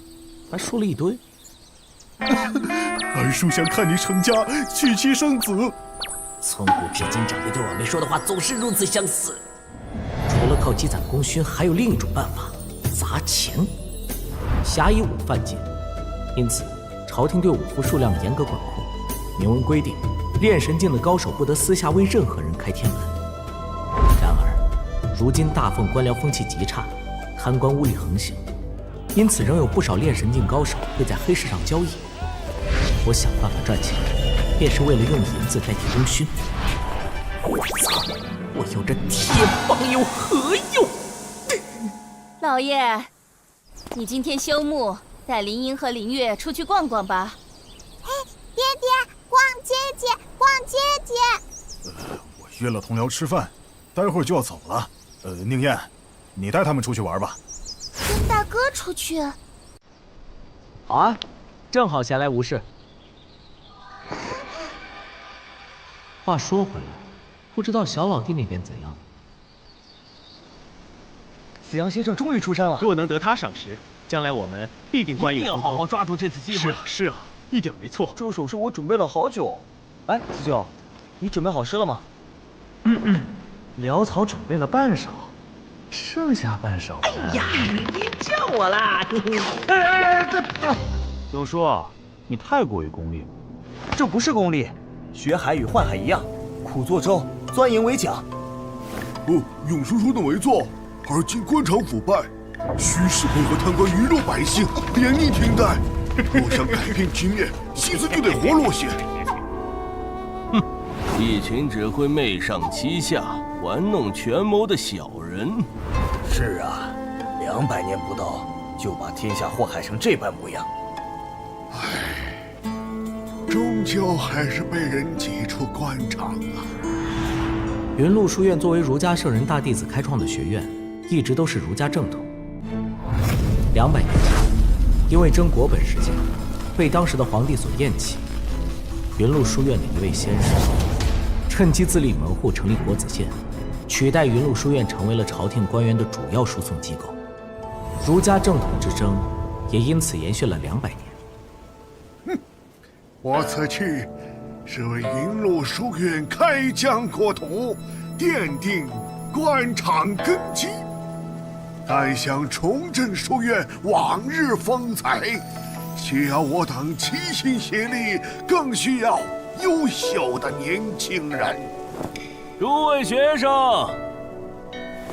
还说了一堆。二叔想看你成家，娶妻生子。从古至今，长辈对我们说的话总是如此相似。除了靠积攒功勋，还有另一种办法：砸钱。侠以武犯贱，因此朝廷对武夫数量严格管控，明文规定，炼神境的高手不得私下为任何人开天门。然而，如今大奉官僚风气极差，贪官污吏横行，因此仍有不少炼神境高手会在黑市上交易。我想办法赚钱，便是为了用银子代替功勋。操！我有这铁棒有何用？老爷，你今天休沐，带林莹和林月出去逛逛吧。爹爹，逛街街，逛街街。我约了同僚吃饭，待会儿就要走了。宁燕，你带他们出去玩吧。跟大哥出去。好啊，正好闲来无事。话说回来，不知道小老弟那边怎样？子阳先生终于出山了，若能得他赏识，将来我们必定官运亨通。一定要好好抓住这次机会。是啊，一点没错。这首诗我准备了好久。哎，子九，你准备好诗了吗？潦草准备了半首，剩下半首。哎呀，你叫我啦！永叔，你太过于功利了。这不是功利，学海与宦海一样，苦作舟，钻营为桨。永叔说的没错。而今官场腐败，虚实配合贪官鱼肉百姓，连逆停贷。若想改变局面，心思就得活络些。一群只会媚上欺下、玩弄权谋的小人。是啊，200年不到，就把天下祸害成这般模样。唉，终究还是被人挤出官场了。云麓书院作为儒家圣人大弟子开创的学院，一直都是儒家正统。200年前，因为争国本事件，被当时的皇帝所厌弃。云麓书院的一位先生，趁机自立门户，成立国子监，取代云麓书院成为了朝廷官员的主要输送机构。儒家正统之争也因此延续了200年。我此去是为云麓书院开疆扩土，奠定官场根基。但想重振书院往日风采，需要我等齐心协力，更需要优秀的年轻人。诸位学生，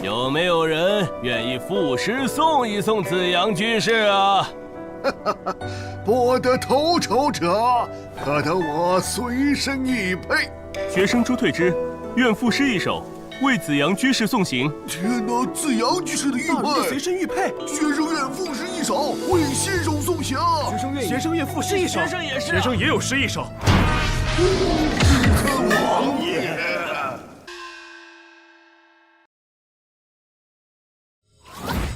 有没有人愿意赋诗送一送子阳居士啊？博得头筹者，可得我随身玉佩。学生朱退之，愿赋诗一首，为子阳居士送行。天哪，子阳居士的玉佩，随身玉佩。学生愿赋诗一首，为先生送行。学生愿赋诗一首，学生也是，学生也有诗一首。王爷。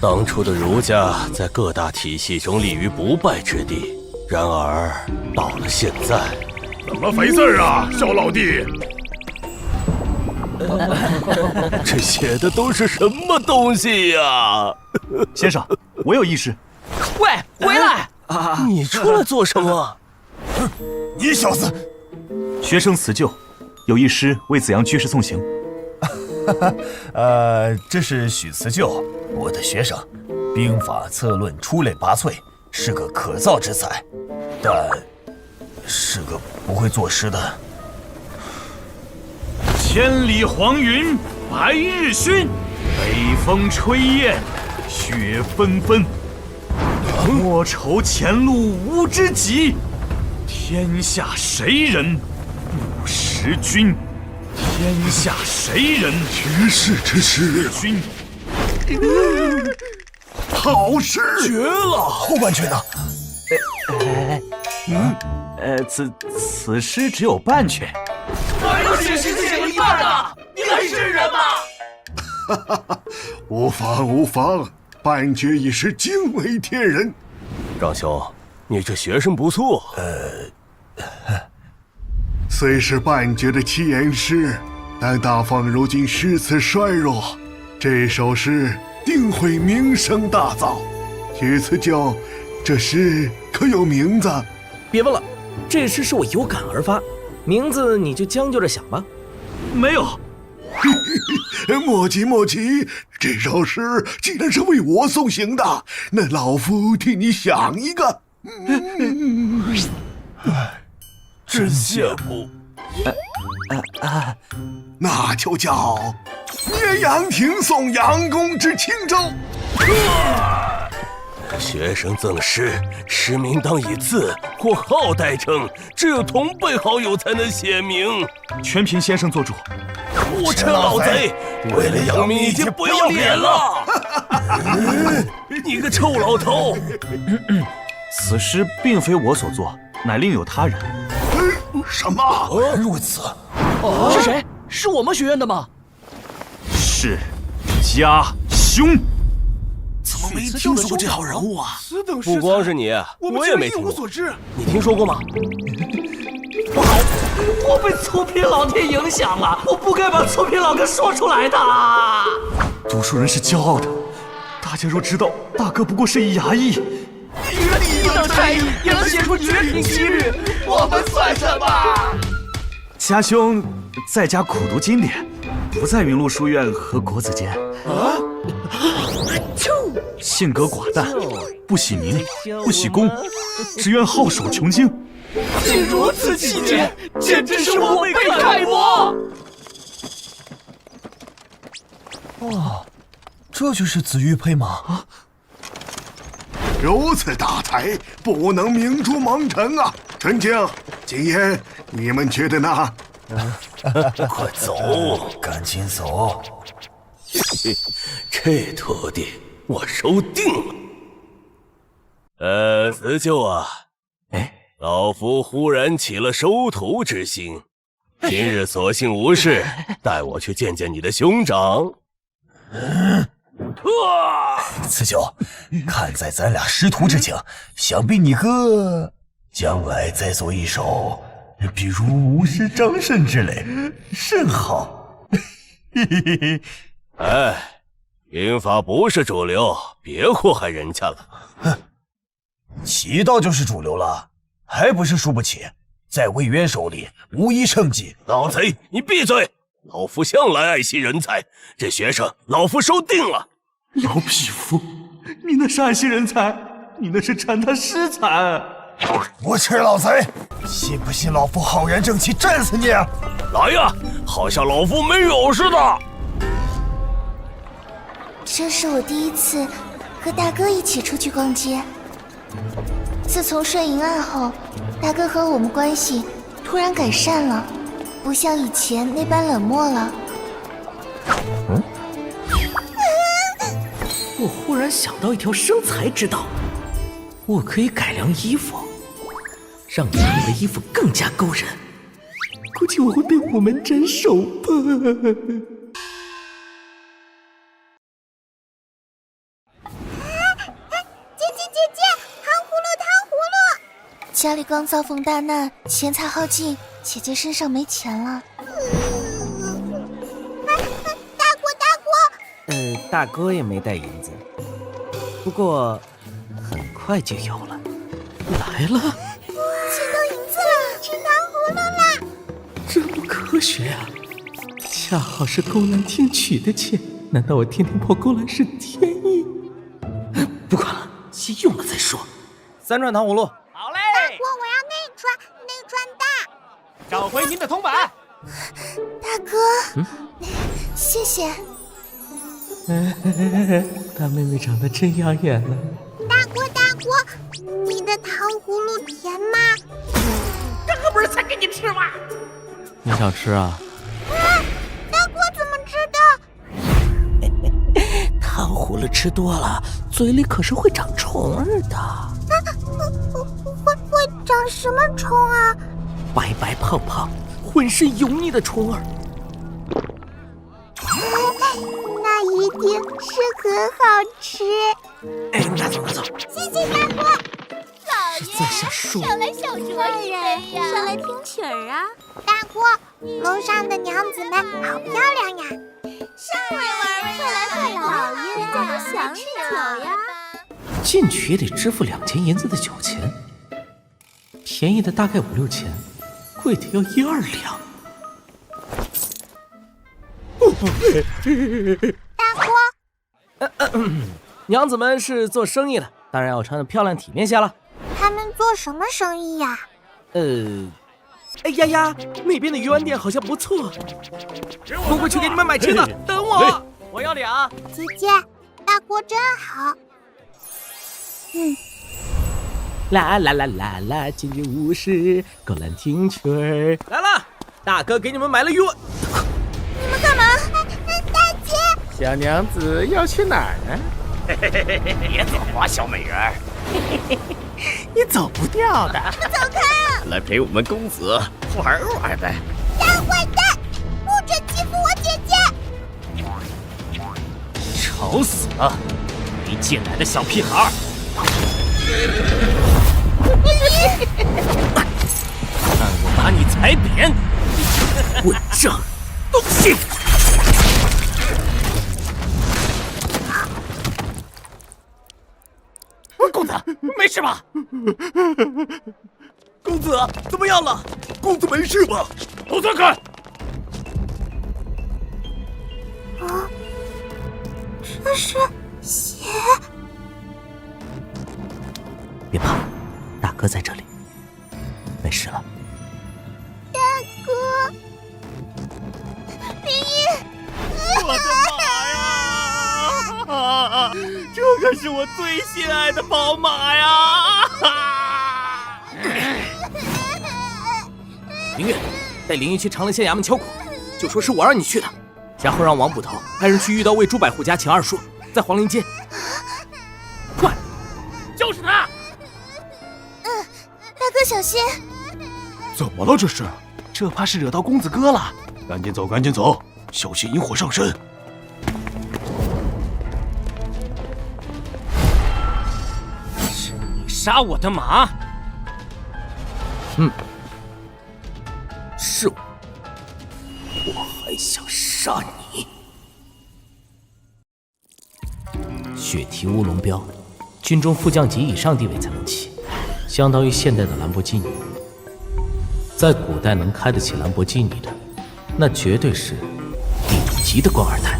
当初的儒家在各大体系中立于不败之地，然而到了现在，怎么回事啊，小老弟？这写的都是什么东西呀？先生，我有一诗。喂，回来！你出来做什么？你小子！学生辞旧，有一诗为子阳居士送行。这是许辞旧，我的学生，兵法策论出类拔萃，是个可造之才，但是个不会作诗的。千里黄云白日曛，北风吹雁雪纷纷。莫愁前路无知己，天下谁人不识君？天下谁人绝世之诗，君？好诗，绝了！后半阙呢？此诗只有半阙。哪有写诗写了一半的？你还是人吗？无妨无妨，半阙已是惊为天人。张兄，你这学生不错。虽是半阙的七言诗，但大放如今诗词衰弱，这首诗定会名声大噪。许辞旧，这诗可有名字？别问了，这诗是我有感而发，名字你就将就着想吧。没有。莫急莫急，这首诗既然是为我送行的，那老夫替你想一个。真羡慕。那就叫聂阳亭送杨公之轻舟。学生赠诗，诗名当以字或号代称，只有同辈好友才能写明。全凭先生做主。不成老贼，为了杨明已经不要脸了。你个臭老头！此诗并非我所作，乃另有他人。什么？如此？是谁？是我们学院的吗？是家兄。怎么没听说过这号人物啊？不光是你，我也没听过。你听说过吗？不好，我被粗皮老爹影响了，我不该把粗皮老哥说出来的。读书人是骄傲的，大家若知道大哥不过是一衙役，一等差役也能写出绝品西律，我们算什么？家兄在家苦读经典，不在云麓书院和国子监。性格寡淡，不喜名，不喜功，只愿好守穷经。竟如此气节，简直是我辈楷模！哇，这就是紫玉佩吗？如此大才，不能明珠蒙尘啊！陈静、景言，你们觉得呢？快走，赶紧走。这徒弟我收定了。辞旧啊，老夫忽然起了收徒之心，今日索性无事，带我去见见你的兄长。辞旧，看在咱俩师徒之情，想必你哥将来再做一首，比如无师张慎之类，甚好。哎，兵法不是主流，别祸害人家了。哼，棋道就是主流了，还不是输不起？在魏渊手里无一胜绩。老贼，你闭嘴！老夫向来爱惜人才，这学生老夫收定了。老匹夫，你那是爱惜人才，你那是铲他尸残。无耻老贼，信不信老夫浩然正气震死你？来呀，好像老夫没有似的。这是我第一次和大哥一起出去逛街。自从顺银案后，大哥和我们关系突然改善了，不像以前那般冷漠了。我忽然想到一条生财之道，我可以改良衣服，让你们的衣服更加勾人。估计我会被虎门斩首吧。家里刚遭逢大难，钱财耗尽，姐姐身上没钱了。大哥也没带银子，不过很快就有了。来了，捡到银子了，吃糖葫芦啦！这不科学啊！恰好是勾栏听曲的钱，难道我天天跑勾栏是天意？不管了，先用了再说。3串糖葫芦。好嘞！大哥，我要内串大。找回您的铜板。大哥，谢谢。大妹妹长得真养眼呢。大哥，你的糖葫芦甜吗？这可不是才给你吃吗？你想吃啊？大哥怎么知道？糖葫芦吃多了，嘴里可是会长虫儿的。会长什么虫啊？白白胖胖、浑身油腻的虫儿。那一定是很好吃。拿走。谢谢大哥。老爷，上来小酌一杯呀！上来听曲儿啊！大哥，楼上的娘子们好漂亮呀！上来玩快来，老爷人家都想吃酒呀。进去也得支付2钱银子的酒钱，便宜的大概5、6钱，贵的要1、2两。大哥，娘子们是做生意的，当然要穿得漂亮体面些了。他们做什么生意呀？哎呀，那边的鱼丸店好像不错，我过去给你们买吃的。等我，我要2。子健，大哥真好。啦，今日无事，勾栏听曲儿。来了，大哥给你们买了鱼丸。你们干嘛？大姐，小娘子要去哪儿呢？别走啊，小美人儿，你走不掉的。走开啊！来陪我们公子玩玩呗。大坏蛋，不准欺负我姐姐！吵死了，没进来的小屁孩儿！看我把你踩扁！混账东西！公子，没事吧？公子怎么样了？公子没事吧？都散开！啊，这是血！别怕，大哥在这里，没事了。大哥，林一，我的妈呀！这可是我最心爱的宝马呀！林月，带林一去长乐县衙门敲鼓，就说是我让你去的，然后让王捕头派人去遇到魏朱百户家请二叔，在皇陵街。快，就是他！大哥小心！怎么了这是？这怕是惹到公子哥了。赶紧走，小心引火上身。是你杀我的马？是我还想杀杀你！血蹄乌龙标，军中副将级以上地位才能骑，相当于现代的兰博基尼。在古代能开得起兰博基尼的，那绝对是顶级的官二代。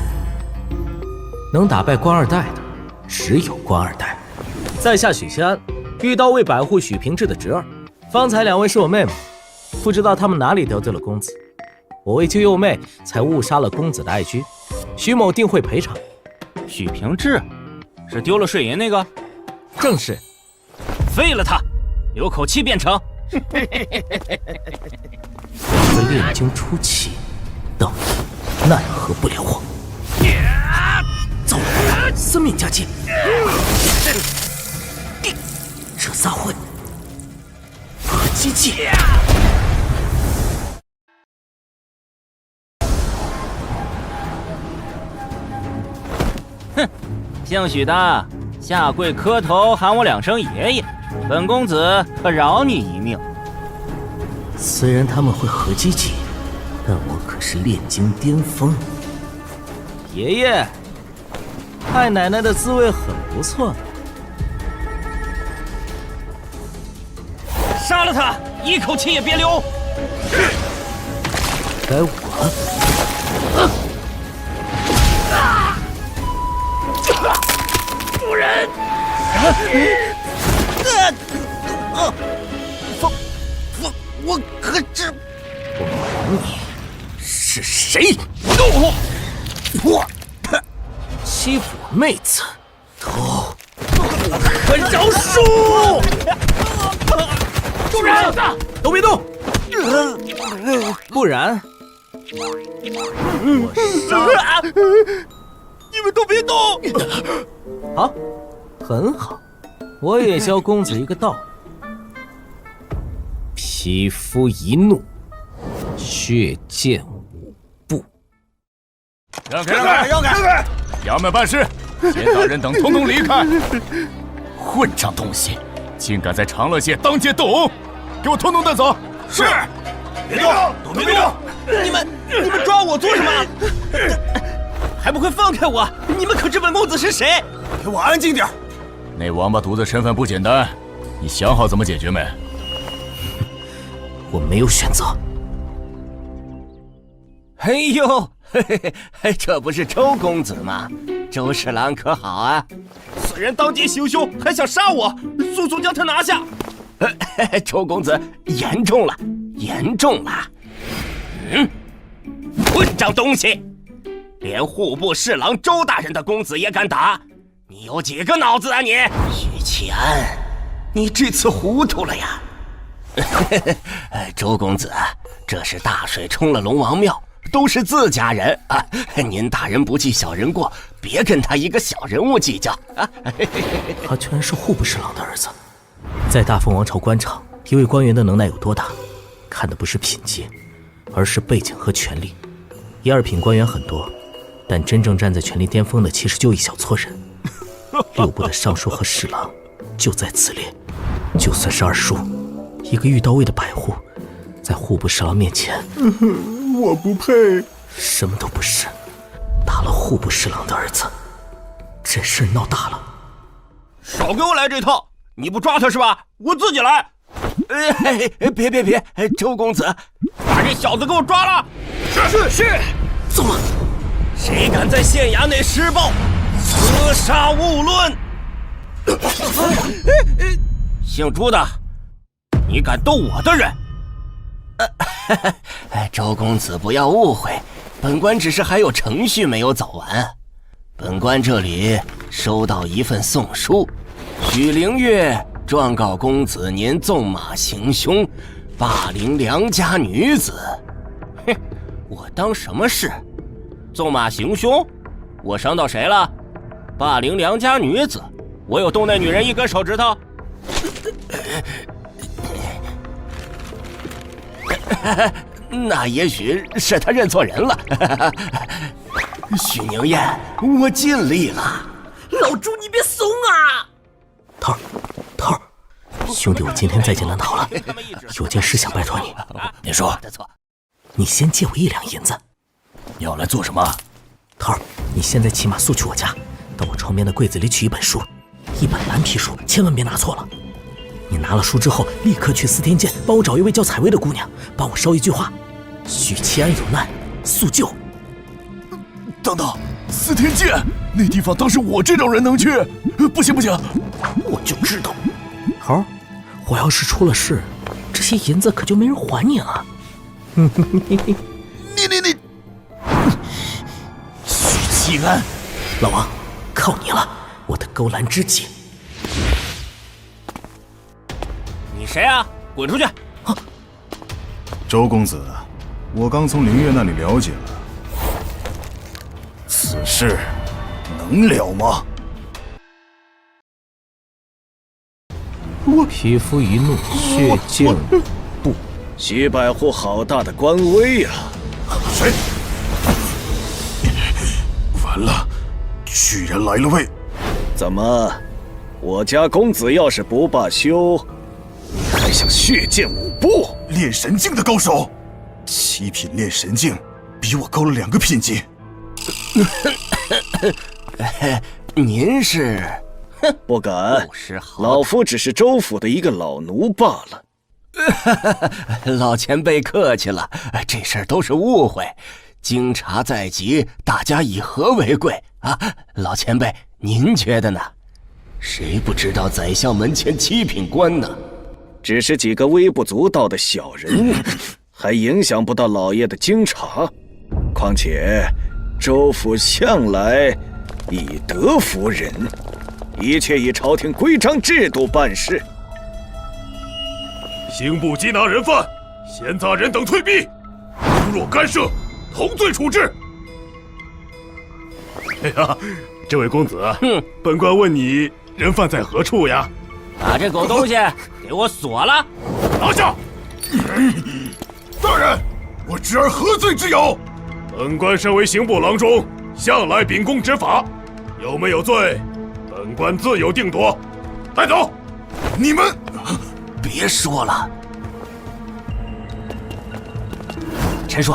能打败官二代的，只有官二代。在下许仙安，御刀为百户许平志的侄儿。方才两位是我妹妹，不知道他们哪里得罪了公子。我为救幼妹，才误杀了公子的爱驹，许某定会赔偿。许平志，是丢了睡银那个？正是。废了他，留口气便成。我炼精初期，道义奈何不了我。走，司命加急。这撒会，和机器。哼，姓许的，下跪磕头喊我2声爷爷，本公子可饶你一命。虽然他们会合击技，但我可是炼精巅峰。爷爷，太奶奶的滋味很不错。杀了他，一口气也别留。该我了。主人！我可知我管你是谁？我欺负我妹子，都不可饶恕！主人，都别动，不然我杀！你们都别动！好，很好，我也教公子一个道理。匹夫一怒，血溅五步。让开，让开，让开！衙门办事，监大人等统统离开！混账东西，竟敢在长乐县当街斗殴，给我统统带走！是。别动，都别动！你们抓我做什么？还不快放开我！你们可知本公子是谁？给我安静点！那王八犊子身份不简单，你想好怎么解决没？我没有选择。哎呦，嘿嘿，这不是周公子吗？周侍郎可好啊？此人当街行凶，还想杀我，速速将他拿下！周公子，严重了，严重了！混账东西，连户部侍郎周大人的公子也敢打，你有几个脑子啊你？许启安，你这次糊涂了呀！周公子，这是大水冲了龙王庙，都是自家人啊！您大人不计小人过，别跟他一个小人物计较啊！他居然是户部侍郎的儿子，在大凤王朝官场，一位官员的能耐有多大，看的不是品阶，而是背景和权力。1、2品官员很多，但真正站在权力巅峰的，其实就一小撮人。6部的尚书和侍郎就在此列，就算是二叔。一个御刀卫的百户，在户部侍郎面前，我不配，什么都不是。打了户部侍郎的儿子，这事闹大了。少给我来这套！你不抓他是吧？我自己来。别，周公子，把这小子给我抓了！是，走了。谁敢在县衙内施暴，格杀勿论。姓朱的，你敢斗我的人？周公子不要误会，本官只是还有程序没有走完。本官这里收到一份送书，许灵月状告公子您纵马行凶，霸凌良家女子。哼，我当什么是？纵马行凶？我伤到谁了？霸凌良家女子？我有动那女人1根手指头？那也许是他认错人了。许宁燕，我尽力了。老朱，你别怂啊！头儿，兄弟，我今天再见难逃了，有件事想拜托你。你说，你先借我1两银子，你要来做什么？头儿，你现在骑马速去我家，到我床边的柜子里取一本书，一本蓝皮书，千万别拿错了。你拿了书之后，立刻去司天监帮我找一位叫采薇的姑娘，帮我捎一句话：许七安有难，速救。等等，司天监那地方当是我这种人能去？不行不行，我就知道。头儿，我要是出了事，这些银子可就没人还你了。你，许七安，老王，靠你了，我的勾栏知己。你谁啊？滚出去！周公子，我刚从灵月那里了解了，此事能了吗？匹夫一怒，血溅不。徐百户好大的官威呀！谁？完了，居然来了位！怎么，我家公子要是不罢休，你还想血溅5步？练神境的高手，7品练神境，比我高了2个品级。您是？不敢，老夫只是州府的一个老奴罢了。老前辈客气了，这事儿都是误会。经察在即，大家以和为贵啊！老前辈，您觉得呢？谁不知道宰相门前7品官呢？只是几个微不足道的小人物，还影响不到老爷的经察。况且，州府向来以德服人，一切以朝廷规章制度办事。刑部缉拿人犯，闲杂人等退避，如若干涉，同罪处置。哎呀，这位公子，本官问你，人犯在何处呀？把这狗东西给我锁了！拿下！大人，我侄儿何罪之有？本官身为刑部郎中，向来秉公执法，有没有罪，本官自有定夺。带走！你们别说了，陈叔，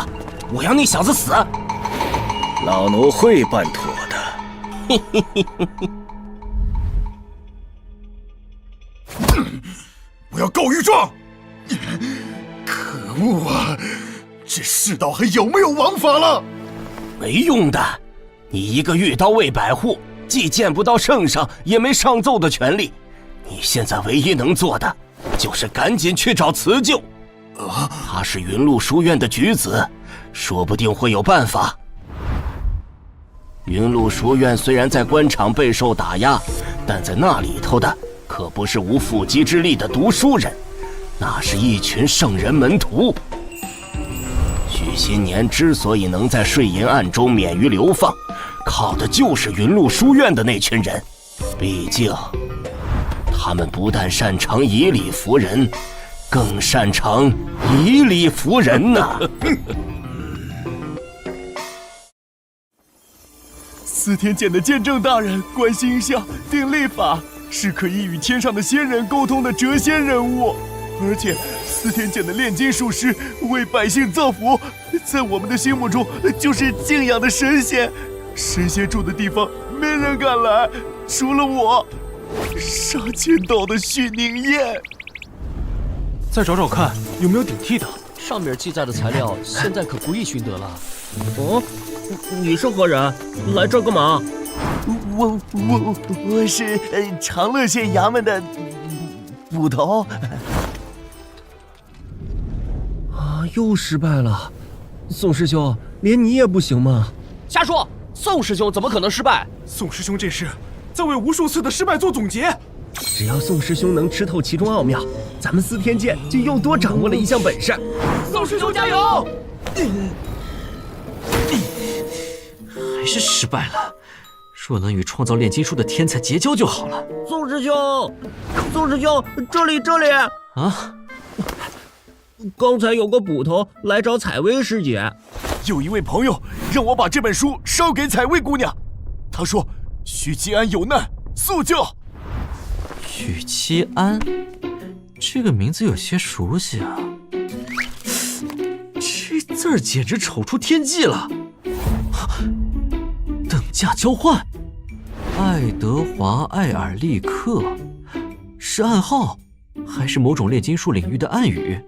我要那小子死！老奴会办妥的。我要告御状！可恶啊！这世道还有没有王法了？没用的，你一个御刀卫百户，既见不到圣上，也没上奏的权利。你现在唯一能做的，就是赶紧去找辞旧。他是云麓书院的举子，说不定会有办法。云麓书院虽然在官场备受打压，但在那里头的可不是无缚鸡之力的读书人，那是一群圣人门徒。许新年之所以能在税银案中免于流放，靠的就是云麓书院的那群人。毕竟，他们不但擅长以理服人，更擅长以理服人呐。司天监的监正大人观星象、定历法，是可以与天上的仙人沟通的谪仙人物。而且，司天监的炼金术师为百姓造福，在我们的心目中就是敬仰的神仙。神仙住的地方，没人敢来，除了我。杀千道的许宁燕。再找找看，有没有顶替的？上面记载的材料，现在可不易寻得了。哦，你是何人？来这儿干嘛？我是长乐县衙门的捕头。啊，又失败了。宋师兄，连你也不行吗？瞎说！宋师兄怎么可能失败？宋师兄这是在为无数次的失败做总结。只要宋师兄能吃透其中奥妙，咱们司天监就又多掌握了一项本事。宋师兄加油！还是失败了。若能与创造炼金术的天才结交就好了。宋师兄，宋师兄，这里！啊！刚才有个捕头来找采薇师姐，有一位朋友让我把这本书捎给采薇姑娘。他说许七安有难，速救。许七安，这个名字有些熟悉啊。这字儿简直丑出天际了。价交换，爱德华·艾尔利克，是暗号，还是某种炼金术领域的暗语？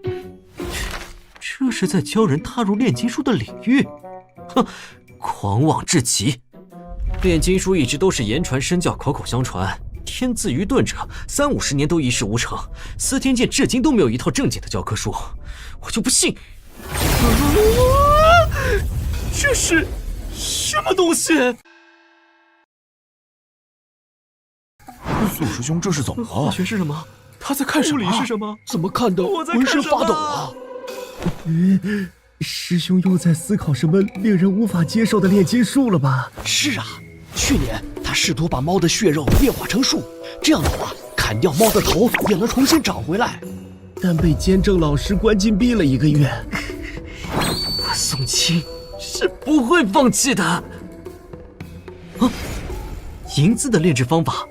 这是在教人踏入炼金术的领域？哼，狂妄至极！炼金术一直都是言传身教，口口相传，天资愚钝者30-50年都一事无成。司天剑至今都没有一套正经的教科书，我就不信。这是什么东西？宋师兄这是怎么了？化学是什么？他在看什么？物理是什么？怎么看得浑身发抖啊？师兄又在思考什么令人无法接受的炼金术了吧？是啊，去年他试图把猫的血肉炼化成术，这样的话砍掉猫的头也能重新长回来，但被监正老师关禁闭了1个月。宋清是不会放弃的。啊，银子的炼制方法，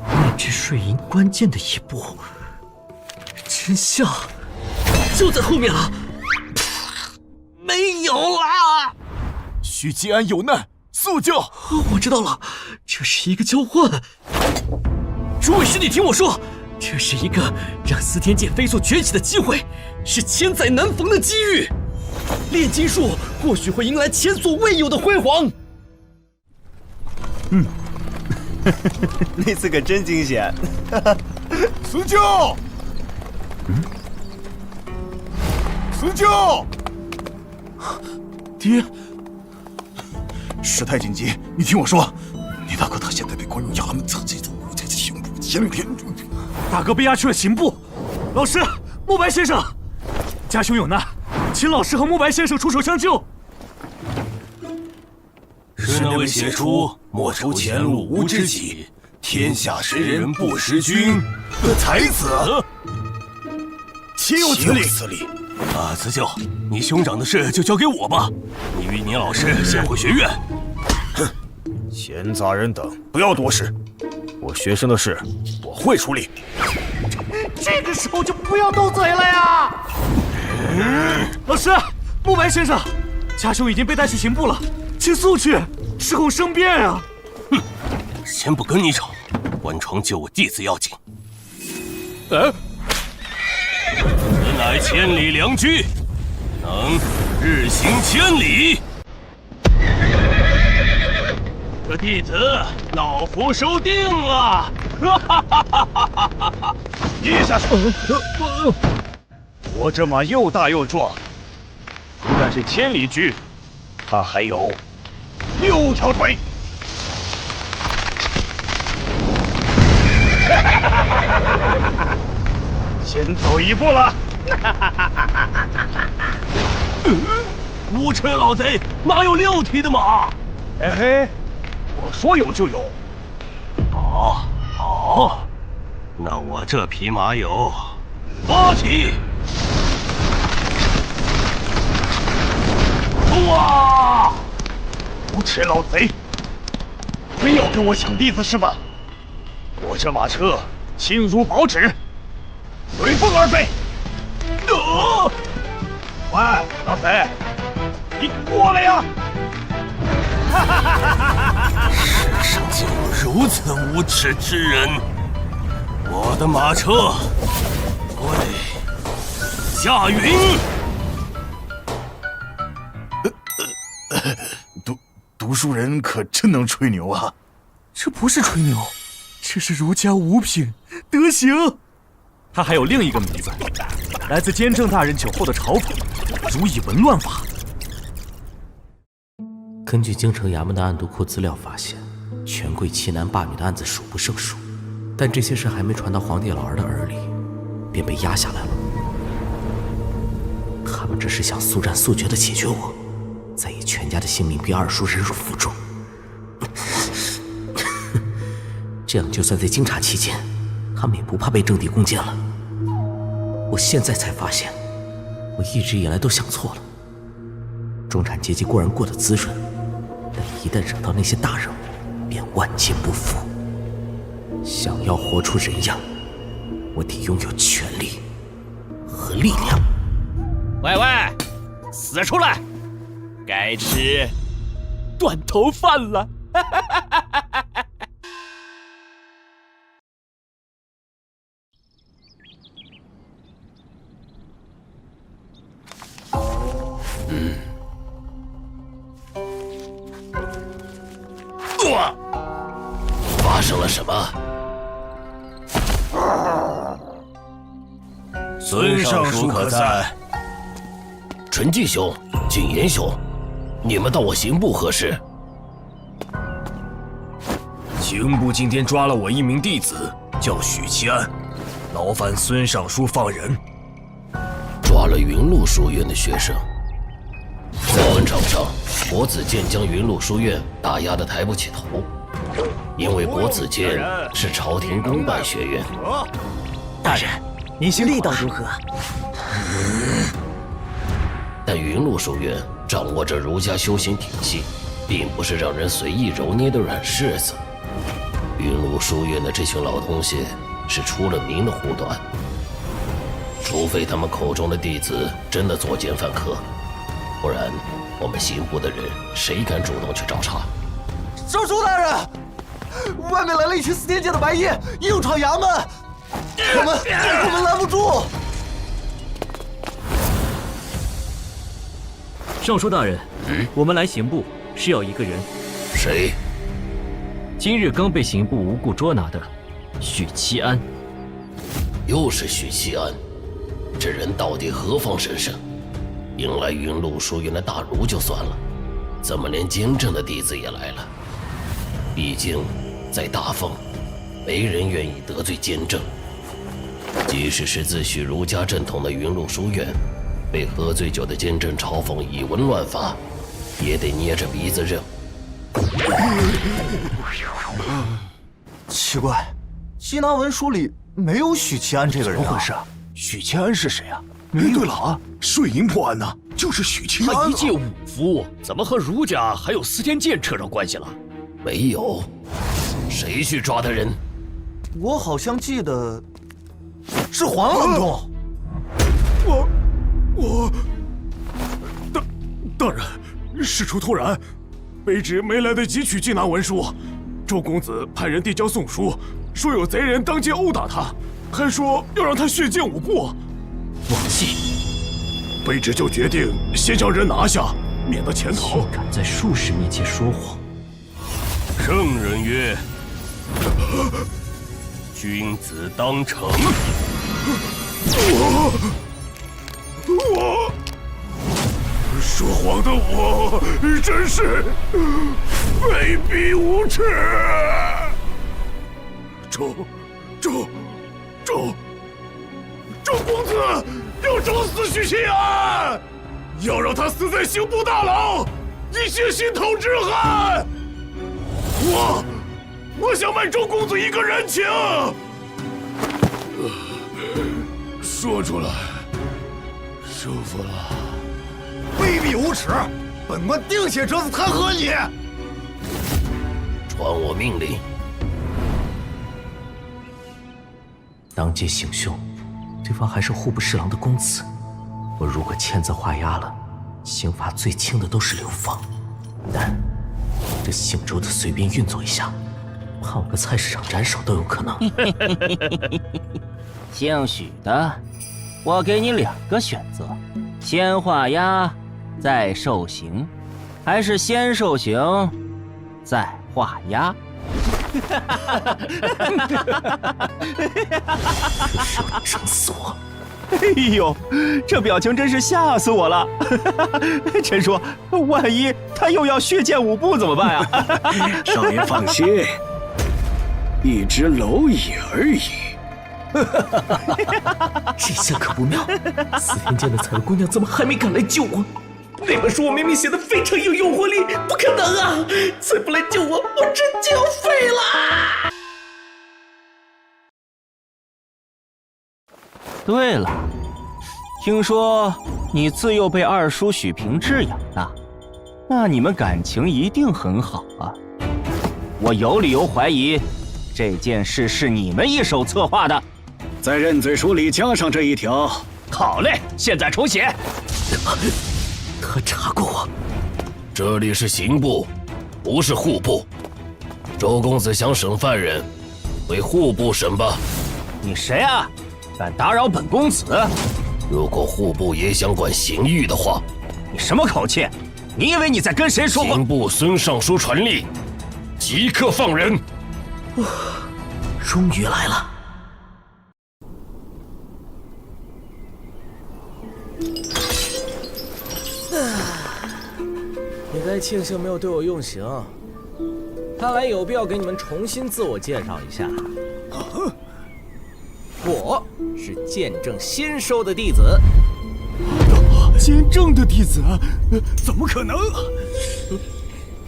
炼制水银关键的一步，真相就在后面了。没有啦！许吉安有难，速救！我知道了，这是一个交换。诸位师弟，听我说，这是一个让司天剑飞速崛起的机会，是千载难逢的机遇。炼金术或许会迎来前所未有的辉煌。那次可真惊险！死救！死救！爹，事态紧急，你听我说，你大哥他现在被关入衙门，这种这刑部前2天，大哥被押去了刑部。老师，慕白先生，家兄有难，请老师和慕白先生出手相救。是那位写出“莫愁前路无知己，天下识人不识君”的才子。岂有此理！慈舅，你兄长的事就交给我吧，你与你老师先回学院。哼，闲杂人等不要多事，我学生的事我会处理。这个时候就不要斗嘴了呀！老师，慕白先生，家兄已经被带去刑部了，请速去，事后生变啊！哼，先不跟你吵，关床救我弟子要紧。此乃千里良驹，能日行千里。这弟子老夫收定了。接下去！我这马又大又壮，不但是千里驹，它还有6条腿。先走一步了。无耻老贼，哪有6蹄的马？嘿嘿，我说有就有。好，那我这匹马有8蹄。哇！无耻老贼，非要跟我抢弟子是吗？我这马车轻如薄纸，随风而飞。喂，老贼，你过来呀！世上竟有如此无耻之人！我的马车会驾云。读书人可真能吹牛啊！这不是吹牛，这是儒家五品德行。他还有另一个名字，来自监正大人酒后的嘲讽，如以文乱法。根据京城衙门的案牍库资料发现，权贵欺男霸女的案子数不胜数，但这些事还没传到皇帝老儿的耳里，便被压下来了。他们只是想速战速决地解决我，再以全家的性命逼二叔忍辱负重。这样就算在京察期间，他们也不怕被政敌攻坚了。我现在才发现，我一直以来都想错了。中产阶级固然过得滋润，但一旦惹到那些大人物，便万劫不复。想要活出人样，我得拥有权力和力量。喂喂，死出来！该吃断头饭了。发生了什么？孙尚书可在？纯继兄、景言兄，你们到我刑部何事？刑部今天抓了我一名弟子，叫许其安，劳烦孙尚书放人。抓了云麓书院的学生。在官场上，国子监将云麓书院打压得抬不起头，因为国子监是朝廷公办学院。大人，您心力道如何？但云麓书院掌握着儒家修行体系，并不是让人随意揉捏的软柿子。云麓书院的这群老东西是出了名的护短，除非他们口中的弟子真的作奸犯科，不然我们刑部的人谁敢主动去找茬？尚书大人，外面来了一群4天监的白衣，硬闯衙门，我们拦不住。尚书大人，我们来刑部是要一个人。谁？今日刚被刑部无故捉拿的许其安。又是许其安，这人到底何方神圣？迎来云麓书院的大儒就算了，怎么连监正的弟子也来了？毕竟在大奉，没人愿意得罪监正。即使是自诩儒家正统的云麓书院，被喝醉酒的监正嘲讽以文乱法，也得捏着鼻子认。奇怪，缉拿文书里没有许其安这个人啊！怎么回事？许其安是谁啊？对了啊，税银破案呢，就是许其安。他一介武夫，怎么和儒家还有4天监扯上关系了？没有，谁去抓的人？我好像记得是黄郎中。大人，事出突然，卑职没来得及取缉拿文书。周公子派人递交送书，说有贼人当街殴打他，还说要让他血溅5步。忘记，卑职就决定先将人拿下，免得潜逃。竟敢在术士面前说谎！圣人曰：“君子当诚。”我说谎的我真是卑鄙无耻！周公子要整死许其安，要让他死在刑部大牢，以泄心头之恨。我想卖周公子一个人情，说出来舒服了。卑鄙无耻！本官定写折子弹劾你！传我命令。当街行凶，对方还是户部侍郎的公子。我如果签字画押了，刑罚最轻的都是流放。但这姓周的随便运作一下，判我个菜市场斩首都有可能。姓许的，我给你2个选择：先画押，再受刑，还是先受刑，再画押？整死我！哎呦，这表情真是吓死我了！陈叔，万一他又要血溅5步怎么办啊？少爷放心，一只蝼蚁而已。这下可不妙！4天监的彩薇姑娘怎么还没赶来救我？那本书我明明写的非常有诱惑力，不可能啊！再不来救我，我真就要废了！对了，听说你自幼被二叔许平志养大，那你们感情一定很好啊！我有理由怀疑，这件事是你们一手策划的。在认罪书里加上这一条。好嘞，现在重写。他查过我。这里是刑部，不是户部。周公子想审犯人，回户部审吧。你谁啊？敢打扰本公子？如果户部也想管刑狱的话，你什么口气？你以为你在跟谁说话？刑部孙尚书传令，即刻放人。终于来了。也该庆幸没有对我用刑，看来有必要给你们重新自我介绍一下。我是鉴证新收的弟子。监正的弟子？怎么可能？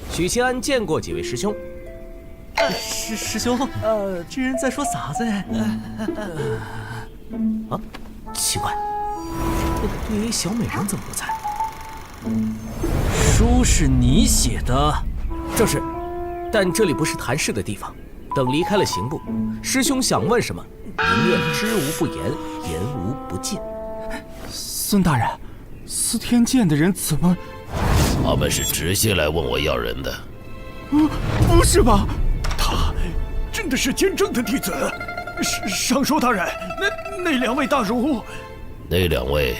许七安见过几位师兄？师兄，这人在说啥子？啊，奇怪，那个对 A 小美人怎么不在？书是你写的？正是，但这里不是谈事的地方。等离开了刑部，师兄想问什么，宁愿知无不言，言无不尽。孙大人，司天监的人怎么？他们是直接来问我要人的。不是吧？他真的是监正的弟子？尚书大人，那两位大儒？那两位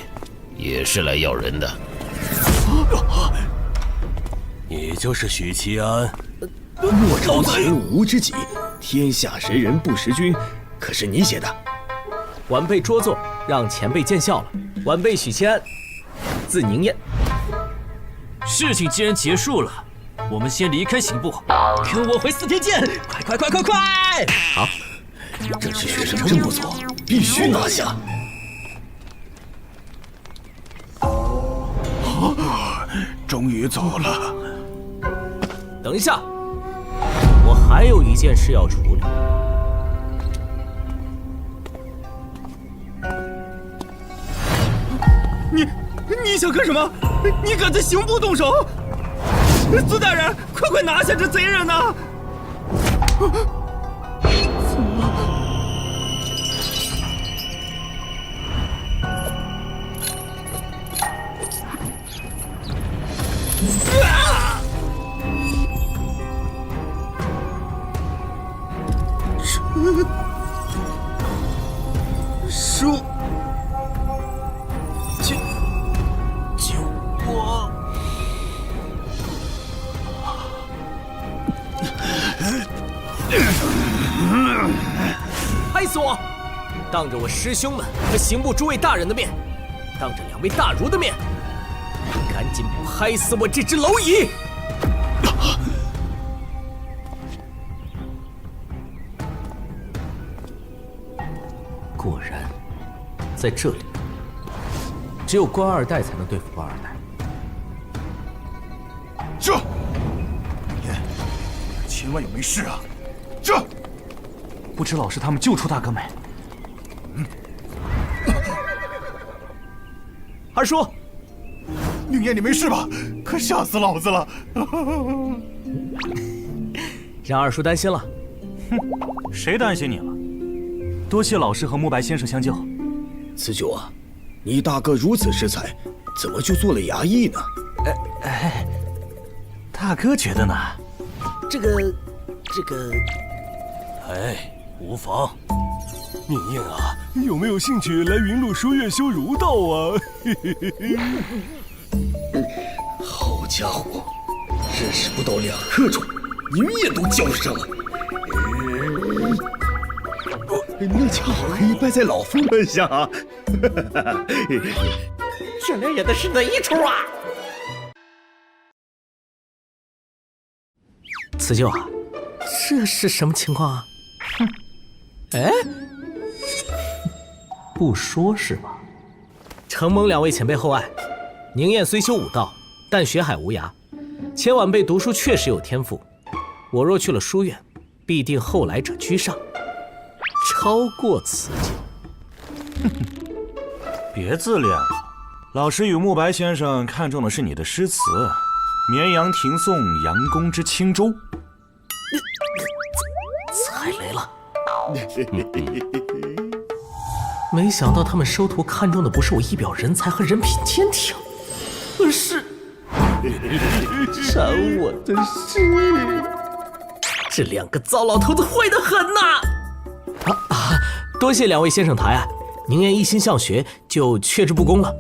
也是来要人的。你就是许七安？莫招贼无知己，天下谁人不识君？可是你写的。晚辈拙作，让前辈见笑了。晚辈许七安，字宁燕。事情既然结束了，我们先离开刑部，跟我回司天监！快！好，这期学生真不错，必须拿下。终于走了。等一下，我还有一件事要处理。你想干什么？你敢在刑部动手？孙大人，快拿下这贼人呐！书，救我！拍死我！当着我师兄们和刑部诸位大人的面，当着两位大儒的面，赶紧拍死我这只蝼蚁！果然，在这里，只有官二代才能对付官二代。这，千万有没事啊！这，不知老师他们救出大哥没？二叔，宁燕，你没事吧？可吓死老子了！让二叔担心了。哼，谁担心你了？多谢老师和慕白先生相救。慈九啊，你大哥如此识才，怎么就做了衙役呢？大哥觉得呢？这个，无妨。宁燕啊，有没有兴趣来云麓书院修儒道啊？好家伙，认识不到2刻钟，宁燕都叫上了。那恰好可以败在老夫门下。这俩演的是哪一出啊？慈舅啊，这是什么情况啊？哼，不说是吧？承蒙两位前辈厚爱，宁燕虽修武道，但学海无涯，前晚辈读书确实有天赋。我若去了书院，必定后来者居上，超过慈舅。别自恋了，老师与慕白先生看中的是你的诗词《绵阳亭颂杨公之轻舟》。踩雷了。没想到他们收徒看中的不是我一表人才和人品坚挺，而是斩我的诗。这2个糟老头子坏得很呐！多谢2位先生抬爱，宁愿一心向学，就却之不恭了。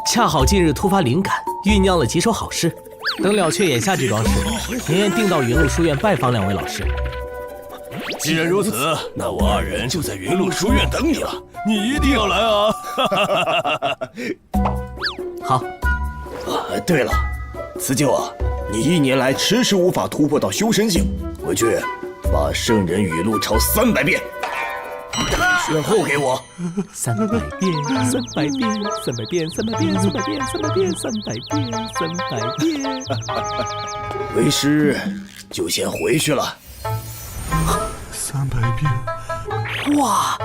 恰好近日突发灵感，酝酿了几首好诗，等了却眼下这桩事，宁愿定到云路书院拜访2位老师。既然如此，那我2人就在云路书院等你了，你一定要来啊！好。对了，辞旧啊，你1年来迟迟无法突破到修神境，回去把圣人语录抄300遍，选后给我。300遍，300遍，300遍，300遍，300遍，300遍，300遍，300遍。为师就先回去了。300遍。哇，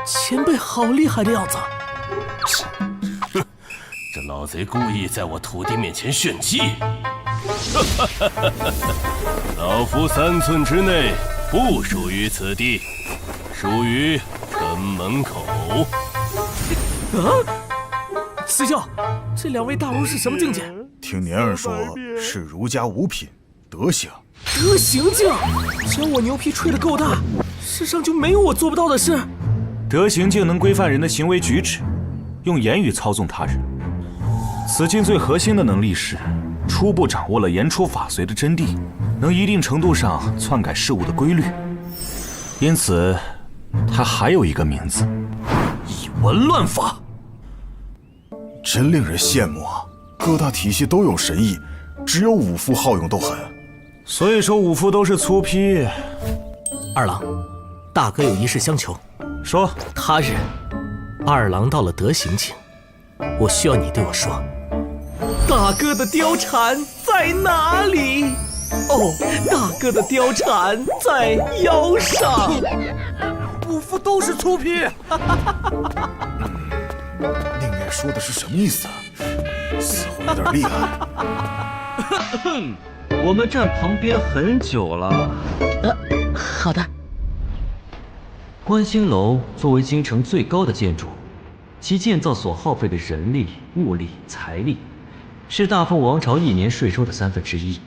前辈好厉害的样子。这老贼故意在我徒弟面前炫技。老夫3寸之内不属于此地，属于城门口。师兄，这2位大儒是什么境界？听年儿说是儒家5品德行。德行境，只要我牛皮吹得够大，世上就没有我做不到的事。德行境能规范人的行为举止，用言语操纵他人。此境最核心的能力是初步掌握了言出法随的真谛，能一定程度上篡改事物的规律。因此，它还有一个名字——以文乱法。真令人羡慕啊！各大体系都有神意，只有武夫好勇斗狠。所以说武夫都是粗坯。二郎，大哥有一事相求。说。他日，二郎到了德行境，我需要你对我说，大哥的貂蝉在哪里？哦，大哥的貂蝉在腰上。武夫都是粗坯。宁愿说的是什么意思？似乎有点厉害。我们站旁边很久了。好的。观星楼作为京城最高的建筑，其建造所耗费的人力、物力、财力，是大凤王朝1年税收的1/3。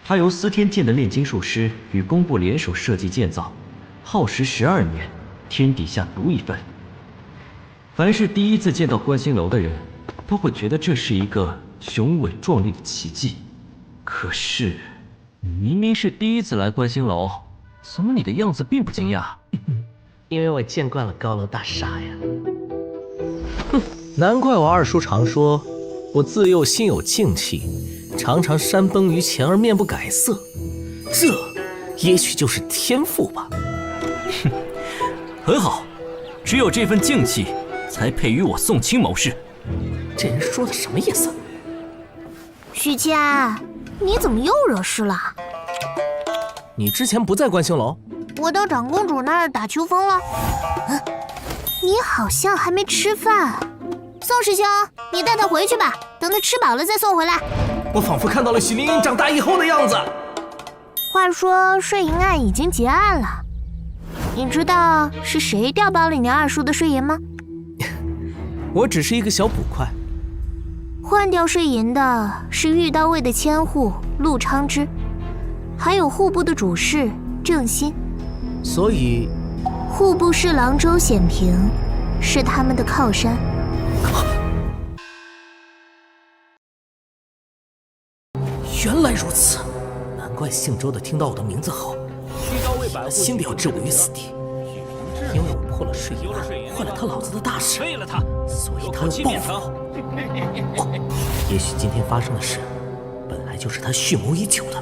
它由司天监的炼金术师与工部联手设计建造，耗时12年，天底下独一份。凡是第一次见到观星楼的人，都会觉得这是一个雄伟壮丽的奇迹。可是，你明明是第一次来观星楼，怎么你的样子并不惊讶？因为我见惯了高楼大厦呀。哼，难怪我二叔常说，我自幼心有静气，常常山崩于前而面不改色。这也许就是天赋吧。哼，很好，只有这份静气，才配与我宋清谋士。这人说的什么意思？许谦，你怎么又惹事了？你之前不在观星楼？我到长公主那儿打秋风了。你好像还没吃饭。宋师兄，你带他回去吧，等他吃饱了再送回来。我仿佛看到了许灵英长大以后的样子。话说税银案已经结案了，你知道是谁调包了你二叔的税银吗？我只是一个小捕快。换掉税银的是御刀卫的千户陆昌之，还有户部的主事郑欣。所以，户部侍郎周显平是他们的靠山。原来如此，难怪姓周的听到我的名字后，他心里要置我于死地。因为我破了税银案，坏了他老子的大事，所以他要报复我。也许今天发生的事，本来就是他蓄谋已久的。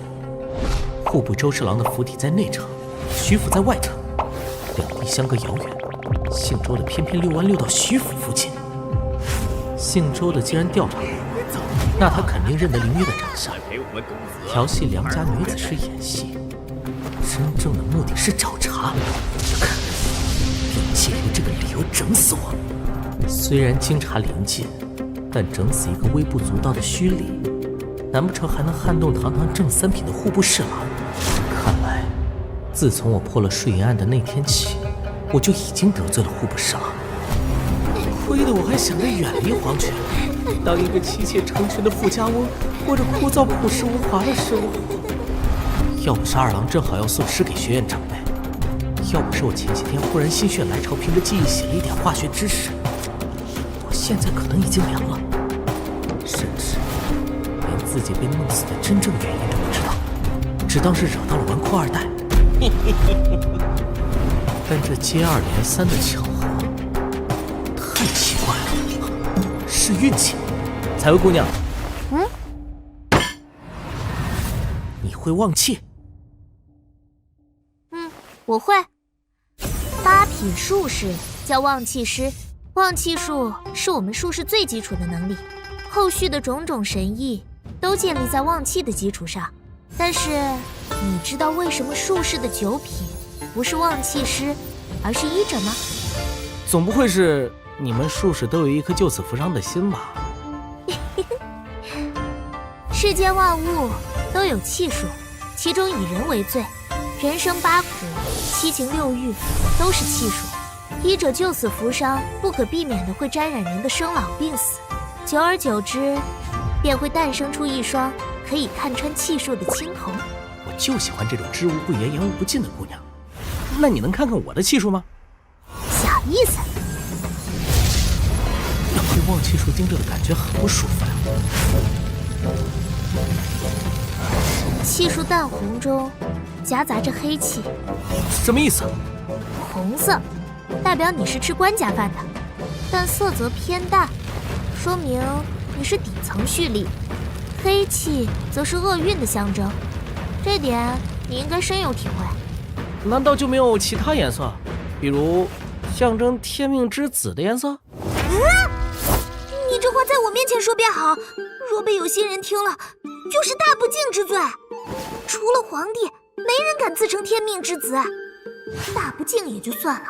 户部周侍郎的府邸在内城，徐府在外城，两地相隔遥远。姓周的偏偏溜弯溜到徐府附近。姓周的既然调查我，那他肯定认得林月的长相，调戏良家女子是演戏，真正的目的是找茬。并借由这个理由整死我。虽然经查临近，但整死一个微不足道的虚礼，难不成还能撼动堂堂正3品的户部侍郎？看来，自从我破了税银案的那天起，我就已经得罪了户部侍郎。亏得我还想着远离皇权，当一个妻妾成群的富家翁，过着枯燥朴实无华的生活。要不是二郎正好要送诗给学院长辈，要不是我前几天忽然心血来潮，凭着记忆写了一点化学知识，我现在可能已经凉了，甚至连自己被弄死的真正原因都不知道，只当是惹到了纨绔二代。但这接二连三的巧合太奇怪了，是运气。采薇姑娘，你会忘气？我会。八品术士叫忘气师，忘气术是我们术士最基础的能力，后续的种种神意都建立在忘气的基础上。但是你知道为什么术士的9品不是忘气师，而是医者吗？总不会是你们术士都有一颗救死扶伤的心吧？世间万物都有气数，其中以人为最，人生8苦、7情6欲都是气数。医者救死扶伤，不可避免的会沾染人的生老病死，久而久之，便会诞生出一双可以看穿气数的青瞳。我就喜欢这种知无不言、言无不尽的姑娘。那你能看看我的气数吗？小意思。被忘气术盯着的感觉很不舒服呀。气数淡红中夹杂着黑气。什么意思？红色代表你是吃官家饭的，但色泽偏淡，说明你是底层蓄力。黑气则是厄运的象征，这点你应该深有体会。难道就没有其他颜色，比如象征天命之子的颜色？你这话在我面前说便好，若被有心人听了，就是大不敬之罪。除了皇帝，没人敢自称天命之子。大不敬也就算了，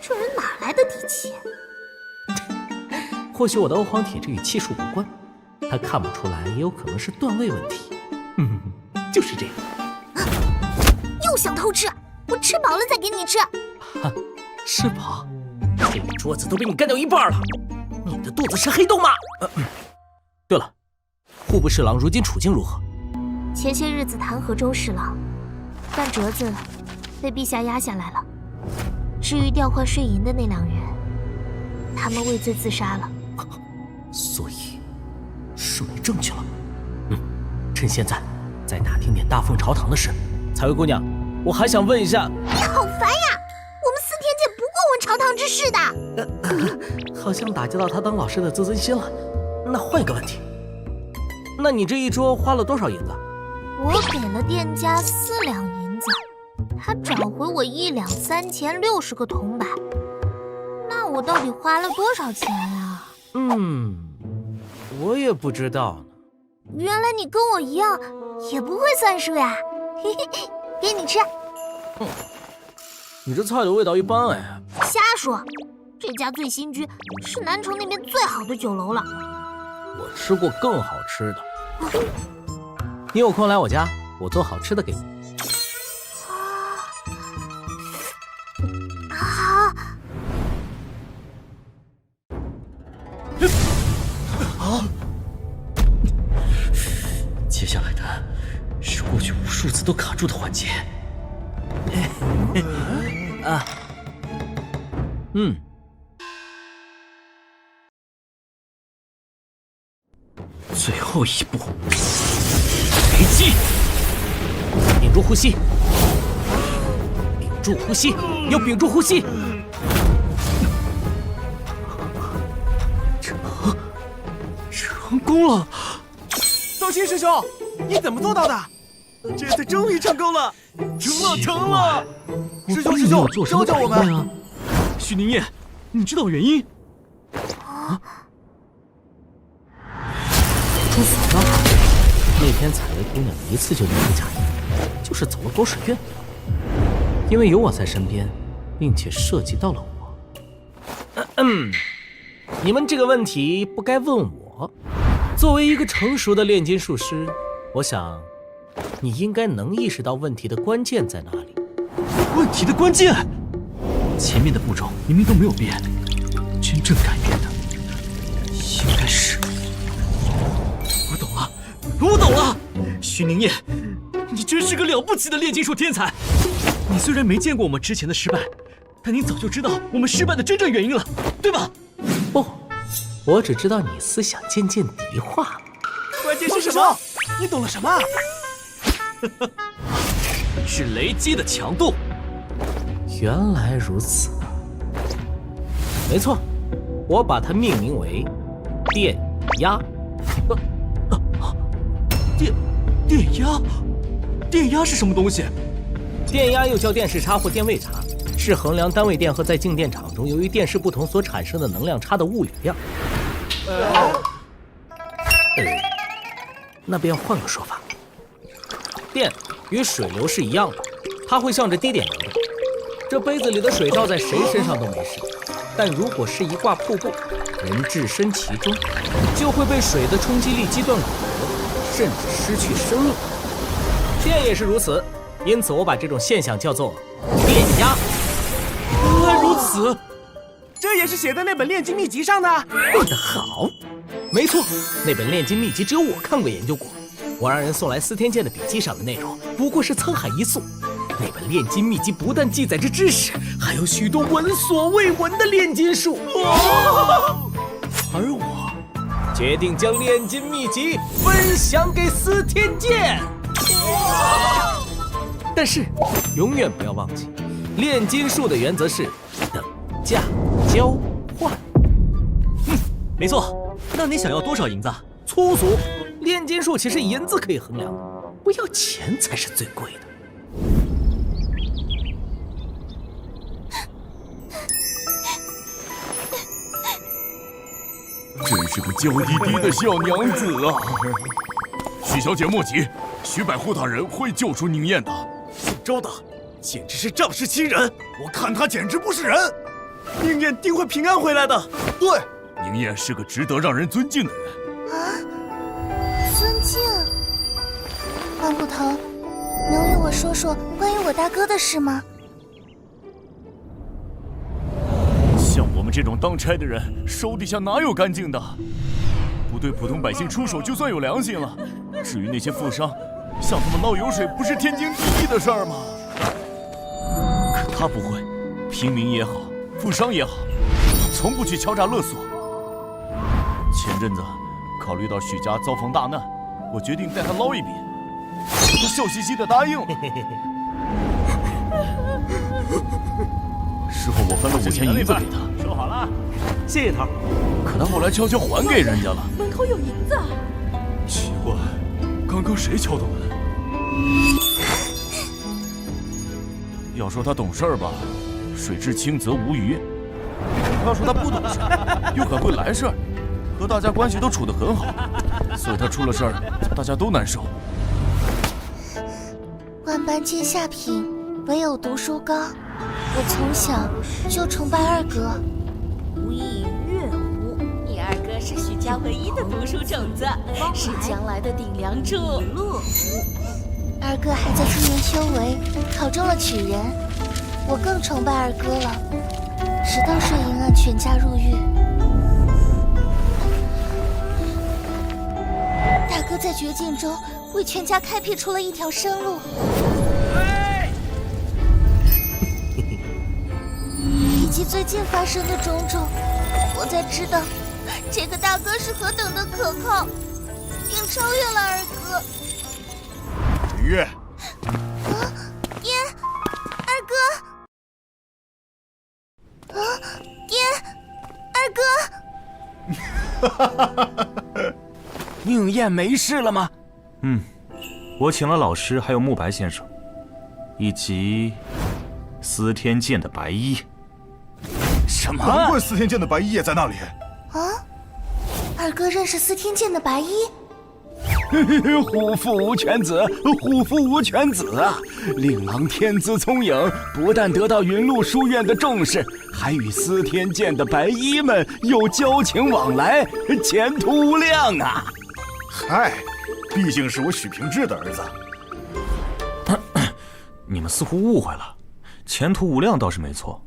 这人哪来的底气？或许我的欧皇铁这与气数无关，他看不出来，也有可能是段位问题。就是这样。又想偷吃，我吃饱了再给你吃。吃饱？这一桌子都被你干掉一半了，你的肚子是黑洞吗？对了，户部侍郎如今处境如何？前些日子弹劾周侍郎，但折子被陛下压下来了。至于调换税银的那2人，他们畏罪自杀了。所以是你证据了。趁现在再打听点大凤朝堂的事。采薇姑娘，我还想问一下。你好烦呀！我们司天监不过问朝堂之事的。好像打击到他当老师的自尊心了。那换一个问题，那你这一桌花了多少银子？我给了店家4两银子，他找回我1两3钱60个铜板。那我到底花了多少钱啊？我也不知道呢。原来你跟我一样，也不会算数呀。嘿嘿，给你吃。你这菜的味道一般哎。瞎说，这家醉心居是南城那边最好的酒楼了。我吃过更好吃的。你有空来我家，我做好吃的给你。接下来的是过去无数次都卡住的环节。最后一步，黑气，屏住呼吸，屏住呼吸，要屏住呼吸。成功了！道心师兄，你怎么做到的？这次终于成功了！成了！师兄，教教我们！许宁烨，你知道原因？出所了！那天采薇姑娘一次就离开家业，就是走了狗屎运。因为有我在身边，并且涉及到了我。你们这个问题不该问我。作为一个成熟的炼金术师，我想你应该能意识到问题的关键在哪里。问题的关键？前面的步骤明明都没有变，真正改变的应该是……我懂了！许宁烨，你真是个了不起的炼金术天才！你虽然没见过我们之前的失败，但你早就知道我们失败的真正原因了，对吧？不，我只知道你思想渐渐敌化。关键是什么？你懂了什么？是雷击的强度。原来如此。没错，我把它命名为电压。电压？电压是什么东西？电压又叫电势差或电位差，是衡量单位电荷在静电场中由于电势不同所产生的能量差的物理量。那便换个说法，电与水流是一样的，它会向着低点流动。这杯子里的水倒在谁身上都没事，但如果是一挂瀑布，人置身其中，就会被水的冲击力击断骨骼，甚至失去生命。电也是如此，因此我把这种现象叫做电压。原来如此，这也是写在那本炼金秘籍上的。问得好，没错，那本炼金秘籍只有我看过研究过。我让人送来司天剑的笔记上的内容不过是沧海一粟。那本炼金秘籍不但记载着知识，还有许多闻所未闻的炼金术。而我决定将炼金秘籍分享给司天剑。但是永远不要忘记，炼金术的原则是等价交换。没错。那你想要多少银子？粗俗，炼金术岂是银子可以衡量的？不要钱才是最贵的。真是个娇滴滴的小娘子啊！许小姐莫急，徐百户大人会救出宁燕的。姓周的简直是仗势欺人，我看他简直不是人。宁燕定会平安回来的。对，宁燕是个值得让人尊敬的人。尊敬？万不腾，能与我说说关于我大哥的事吗？像我们这种当差的人，手底下哪有干净的？不对普通百姓出手就算有良心了。至于那些富商，向他们捞油水不是天经地义的事儿吗？可他不会，平民也好，富商也好，他从不去敲诈勒索。前阵子考虑到许家遭逢大难，我决定带他捞一笔，他笑嘻嘻的答应了。事后我分了5000银子给他，收好了，谢谢头。可他后来悄悄还给人家了。门口有银子。奇怪，刚刚谁敲的门？要说他懂事儿吧，水至清则无鱼；要说他不懂事，又很会来事儿，和大家关系都处得很好，所以他出了事儿，大家都难受。万般皆下品，唯有读书高。我从小就崇拜二哥。无亦乐乎？你二哥是许家唯一的读书种子，是将来的顶梁柱。二哥还在今年修为，考中了举人，我更崇拜二哥了。直到水银案全家入狱，大哥在绝境中为全家开辟出了一条生路。以及最近发生的种种，我才知道这个大哥是何等的可靠，并超越了二哥。陈月，爹，二哥，爹，二哥。宁燕没事了吗？我请了老师，还有慕白先生，以及司天剑的白衣。什么？难怪司天剑的白衣也在那里。啊，二哥认识司天剑的白衣？虎父无犬子，虎父无犬子啊！令郎天资聪颖，不但得到云麓书院的重视，还与司天剑的白衣们有交情往来，前途无量啊！嗨，毕竟是我许平志的儿子。你们似乎误会了，前途无量倒是没错。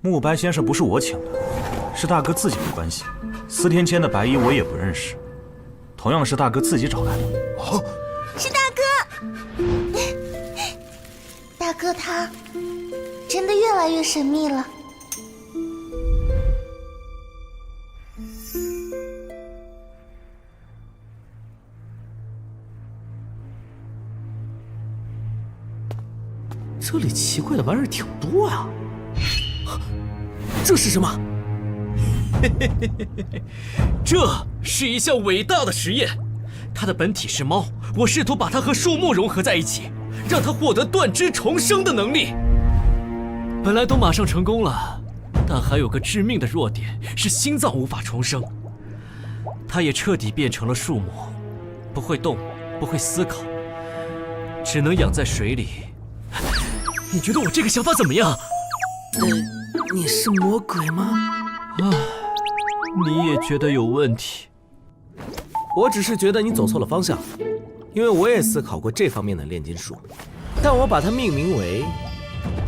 慕白先生不是我请的，是大哥自己的关系。司天监的白衣我也不认识，同样是大哥自己找来的。是大哥。哥他真的越来越神秘了。这里奇怪的玩意儿挺多呀，这是什么？这是一项伟大的实验，它的本体是猫，我试图把它和树木融合在一起，让它获得断肢重生的能力。本来都马上成功了，但还有个致命的弱点，是心脏无法重生。它也彻底变成了树木，不会动，不会思考，只能养在水里。你觉得我这个想法怎么样？你是魔鬼吗？你也觉得有问题？我只是觉得你走错了方向，因为我也思考过这方面的炼金术，但我把它命名为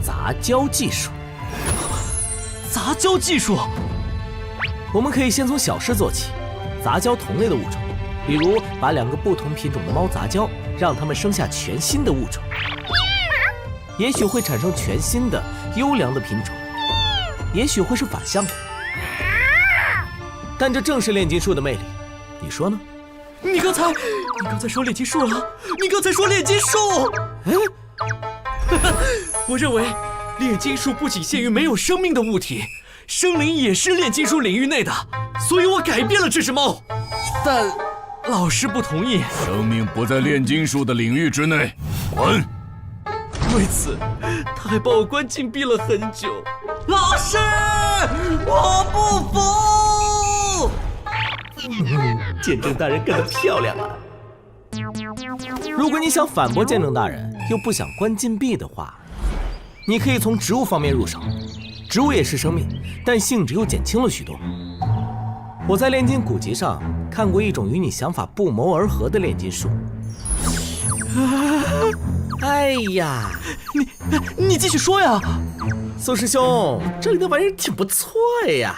杂交技术。杂交技术？我们可以先从小事做起，杂交同类的物种，比如把2个不同品种的猫杂交，让它们生下全新的物种。也许会产生全新的优良的品种，也许会是反向的，但这正是炼金术的魅力，你说呢？你刚才说炼金术了？你刚才说炼金术？我认为炼金术不仅限于没有生命的物体，生灵也是炼金术领域内的，所以我改变了这只猫。但老师不同意，生命不在炼金术的领域之内，滚！为此，他还把我关禁闭了很久。老师，我不服！见证大人干得漂亮啊！如果你想反驳见证大人，又不想关禁闭的话，你可以从植物方面入手。植物也是生命，但性质又减轻了许多。我在炼金古籍上看过一种与你想法不谋而合的炼金术。哎呀，你继续说呀，宋师兄，这里的玩意儿挺不错呀。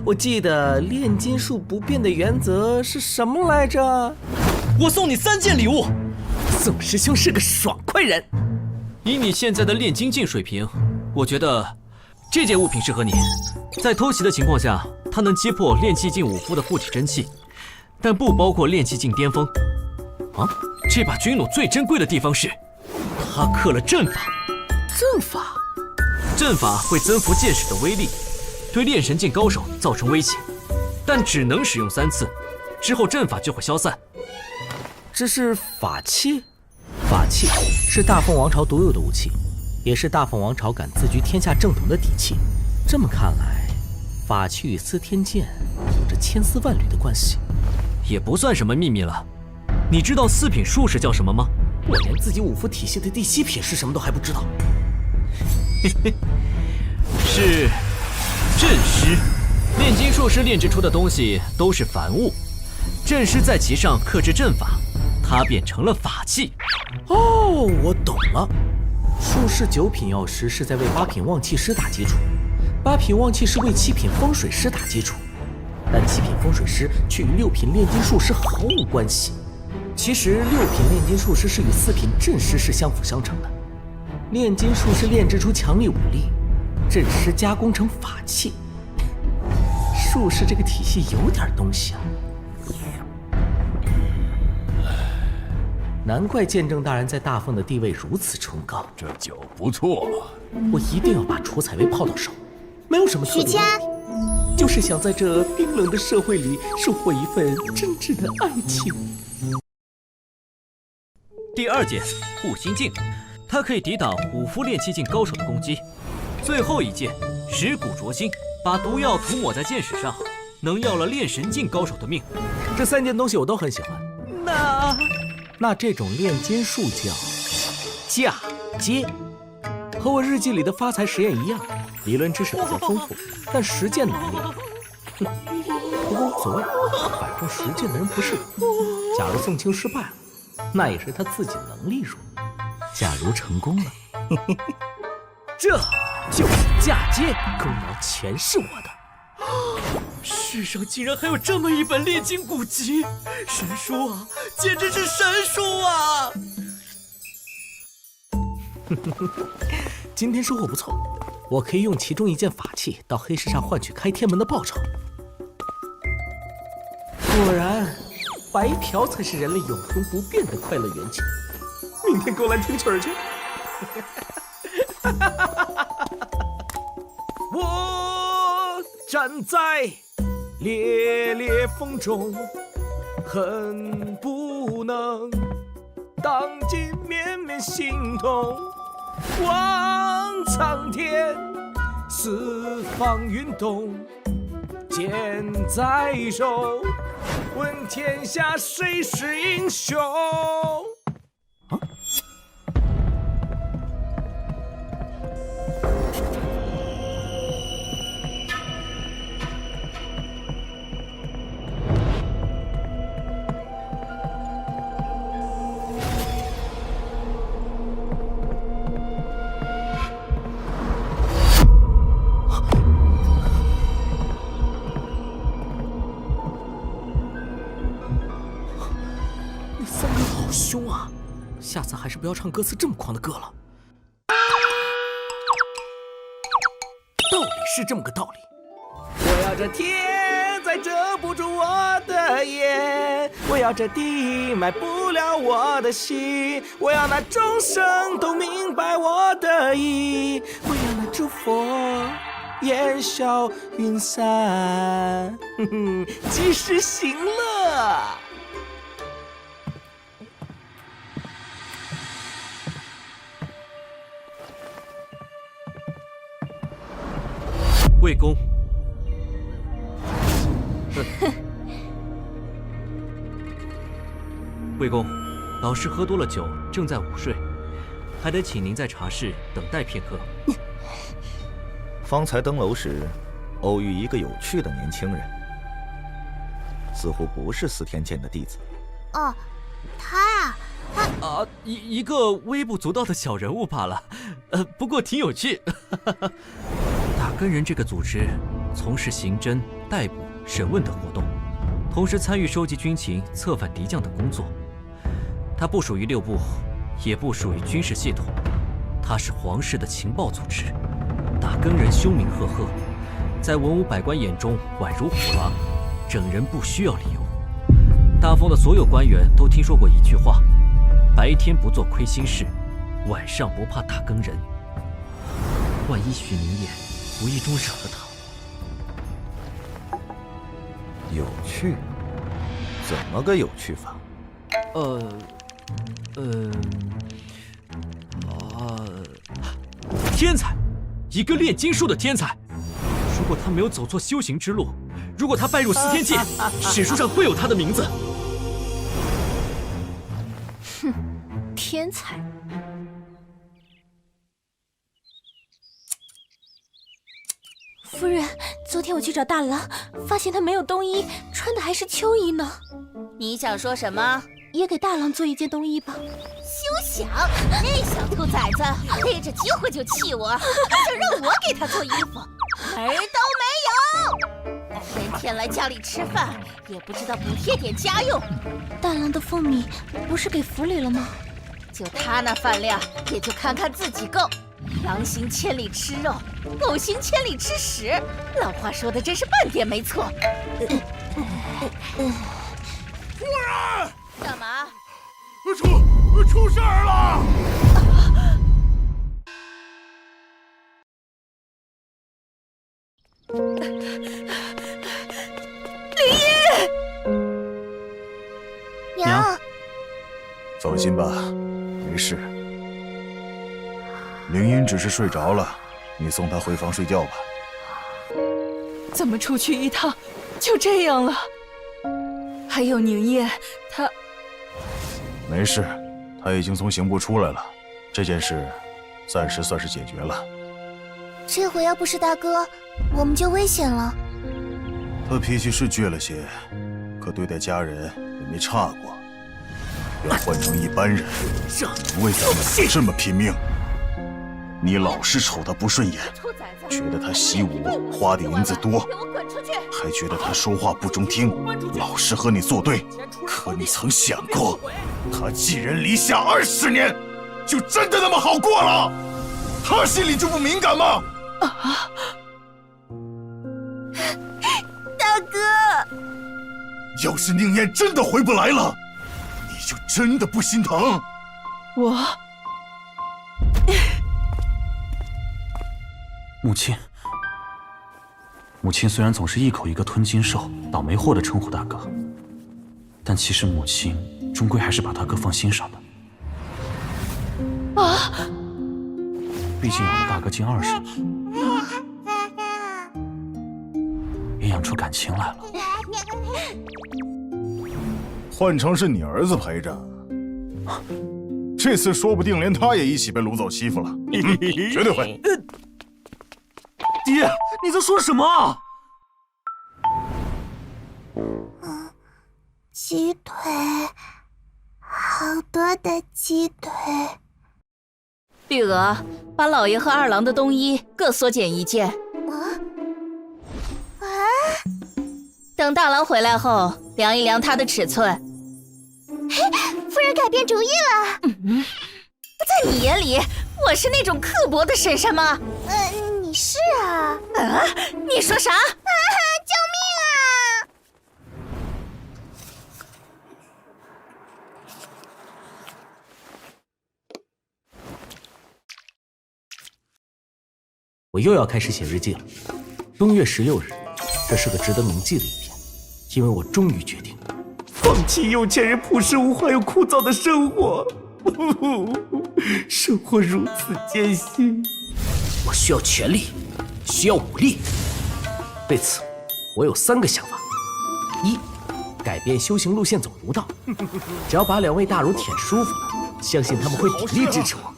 我记得炼金术不变的原则是什么来着？我送你3件礼物。宋师兄是个爽快人。以你现在的炼金境水平，我觉得这件物品适合你。在偷袭的情况下，它能击破炼气境武夫的附体真气，但不包括炼气境巅峰。这把军弩最珍贵的地方是，它刻了阵法。阵法？阵法会增幅箭矢的威力，对炼神境高手造成威胁，但只能使用3次，之后阵法就会消散。这是法器？法器是大凤王朝独有的武器，也是大凤王朝敢自居天下正统的底气。这么看来，法器与司天剑有着千丝万缕的关系。也不算什么秘密了。你知道4品术士叫什么吗？我连自己武夫体系的第7品是什么都还不知道。是阵师。炼金术师炼制出的东西都是凡物，阵师在其上刻制阵法，它变成了法器。哦，我懂了。术士9品药师是在为8品旺气师打基础，8品旺气师为7品风水师打基础，但7品风水师却与6品炼金术师毫无关系。其实6品炼金术师是与4品阵师是相辅相成的。炼金术师炼制出强力武力，阵师加工成法器。术士这个体系有点东西啊。难怪见证大人在大凤的地位如此崇高。这酒不错，我一定要把楚采薇泡到手。没有什么特别，就是想在这冰冷的社会里收获一份真挚的爱情。第2件护心镜，它可以抵挡武夫炼气境高手的攻击。最后一件蚀骨灼心，把毒药涂抹在剑矢上，能要了炼神境高手的命。这3件东西我都很喜欢。那这种炼金术叫嫁接，和我日记里的发财实验一样，理论知识比较丰富，但实践能力，不过无所谓，反正实践的人不是我。假如宋清失败了，那也是他自己能力弱；假如成功了，这就是嫁接，功劳全是我的。世上竟然还有这么一本炼金古籍，神书啊，简直是神书啊！今天收获不错，我可以用其中一件法器到黑石上换取开天门的报酬。果然，白嫖才是人类永恒不变的快乐源泉。明天给我来听曲儿去。我站在烈烈风中，恨不能荡尽绵绵心痛。望苍天，四方云动，剑在手，问天下谁是英雄？凶啊！下次还是不要唱歌词这么狂的歌了。道理是这么个道理。我要这天再遮不住我的眼，我要这地埋不了我的心，我要那众生都明白我的意，我要那诸佛烟消云散，及时行乐。魏公，魏公，老师喝多了酒，正在午睡，还得请您在茶室等待片刻。方才登楼时，偶遇一个有趣的年轻人，似乎不是司天剑的弟子。哦，他啊，一个微不足道的小人物罢了，不过挺有趣。打更人这个组织从事刑侦、逮捕、审问等活动，同时参与收集军情、策反敌将等工作。它不属于六部，也不属于军事系统，它是皇室的情报组织。打更人凶名赫赫，在文武百官眼中宛如虎狼，整人不需要理由。大封的所有官员都听说过一句话：白天不做亏心事，晚上不怕打更人。万一许明夜无意中惹了他，有趣？怎么个有趣法？天才，一个炼金术的天才。如果他没有走错修行之路，如果他拜入司天界，史书上会有他的名字。哼，天才。夫人，昨天我去找大郎，发现他没有冬衣，穿的还是秋衣呢。你想说什么？也给大郎做一件冬衣吧。休想！那小兔崽子逮着机会就气我，想让我给他做衣服，门儿都没有。连天来家里吃饭，也不知道补贴点家用。大郎的俸米不是给府里了吗？就他那饭量，也就看看自己够。狼行千里吃肉，狗行千里吃屎。老话说的真是半点没错。夫人，干嘛？出事儿了！林一，娘，放心吧，没事。凌音只是睡着了，你送她回房睡觉吧。怎么出去一趟就这样了？还有宁夜，他没事，他已经从刑部出来了，这件事暂时算是解决了。这回要不是大哥，我们就危险了。他脾气是倔了些，可对待家人也没差过。要换成一般人，能为咱们这么拼命？你老是瞅他不顺眼，觉得他习武花的银子多，还觉得他说话不中听，老是和你作对。可你曾想过，他寄人篱下20年，就真的那么好过了？他心里就不敏感吗？啊！大哥，要是宁燕真的回不来了，你就真的不心疼？我，母亲，母亲虽然总是一口一个吞金兽、倒霉货的称呼大哥，但其实母亲终归还是把大哥放心上的。啊！毕竟养了大哥近20年，也养出感情来了。换成是你儿子陪着，这次说不定连他也一起被掳走欺负了，绝对会。爹，你在说什么？鸡腿，好多的鸡腿。绿娥，把老爷和二郎的冬衣各缩减1件。等大郎回来后，量一量他的尺寸。嘿，夫人改变主意了。在你眼里，我是那种刻薄的婶婶吗？你是啊。啊？你说啥？救命啊！我又要开始写日记了。冬月16日，这是个值得铭记的一天，因为我终于决定放弃有钱人朴实无华又枯燥的生活。生活如此艰辛，我需要权力，需要武力。为此，我有3个想法：一，改变修行路线走儒道，只要把2位大儒舔舒服了，相信他们会鼎力支持我。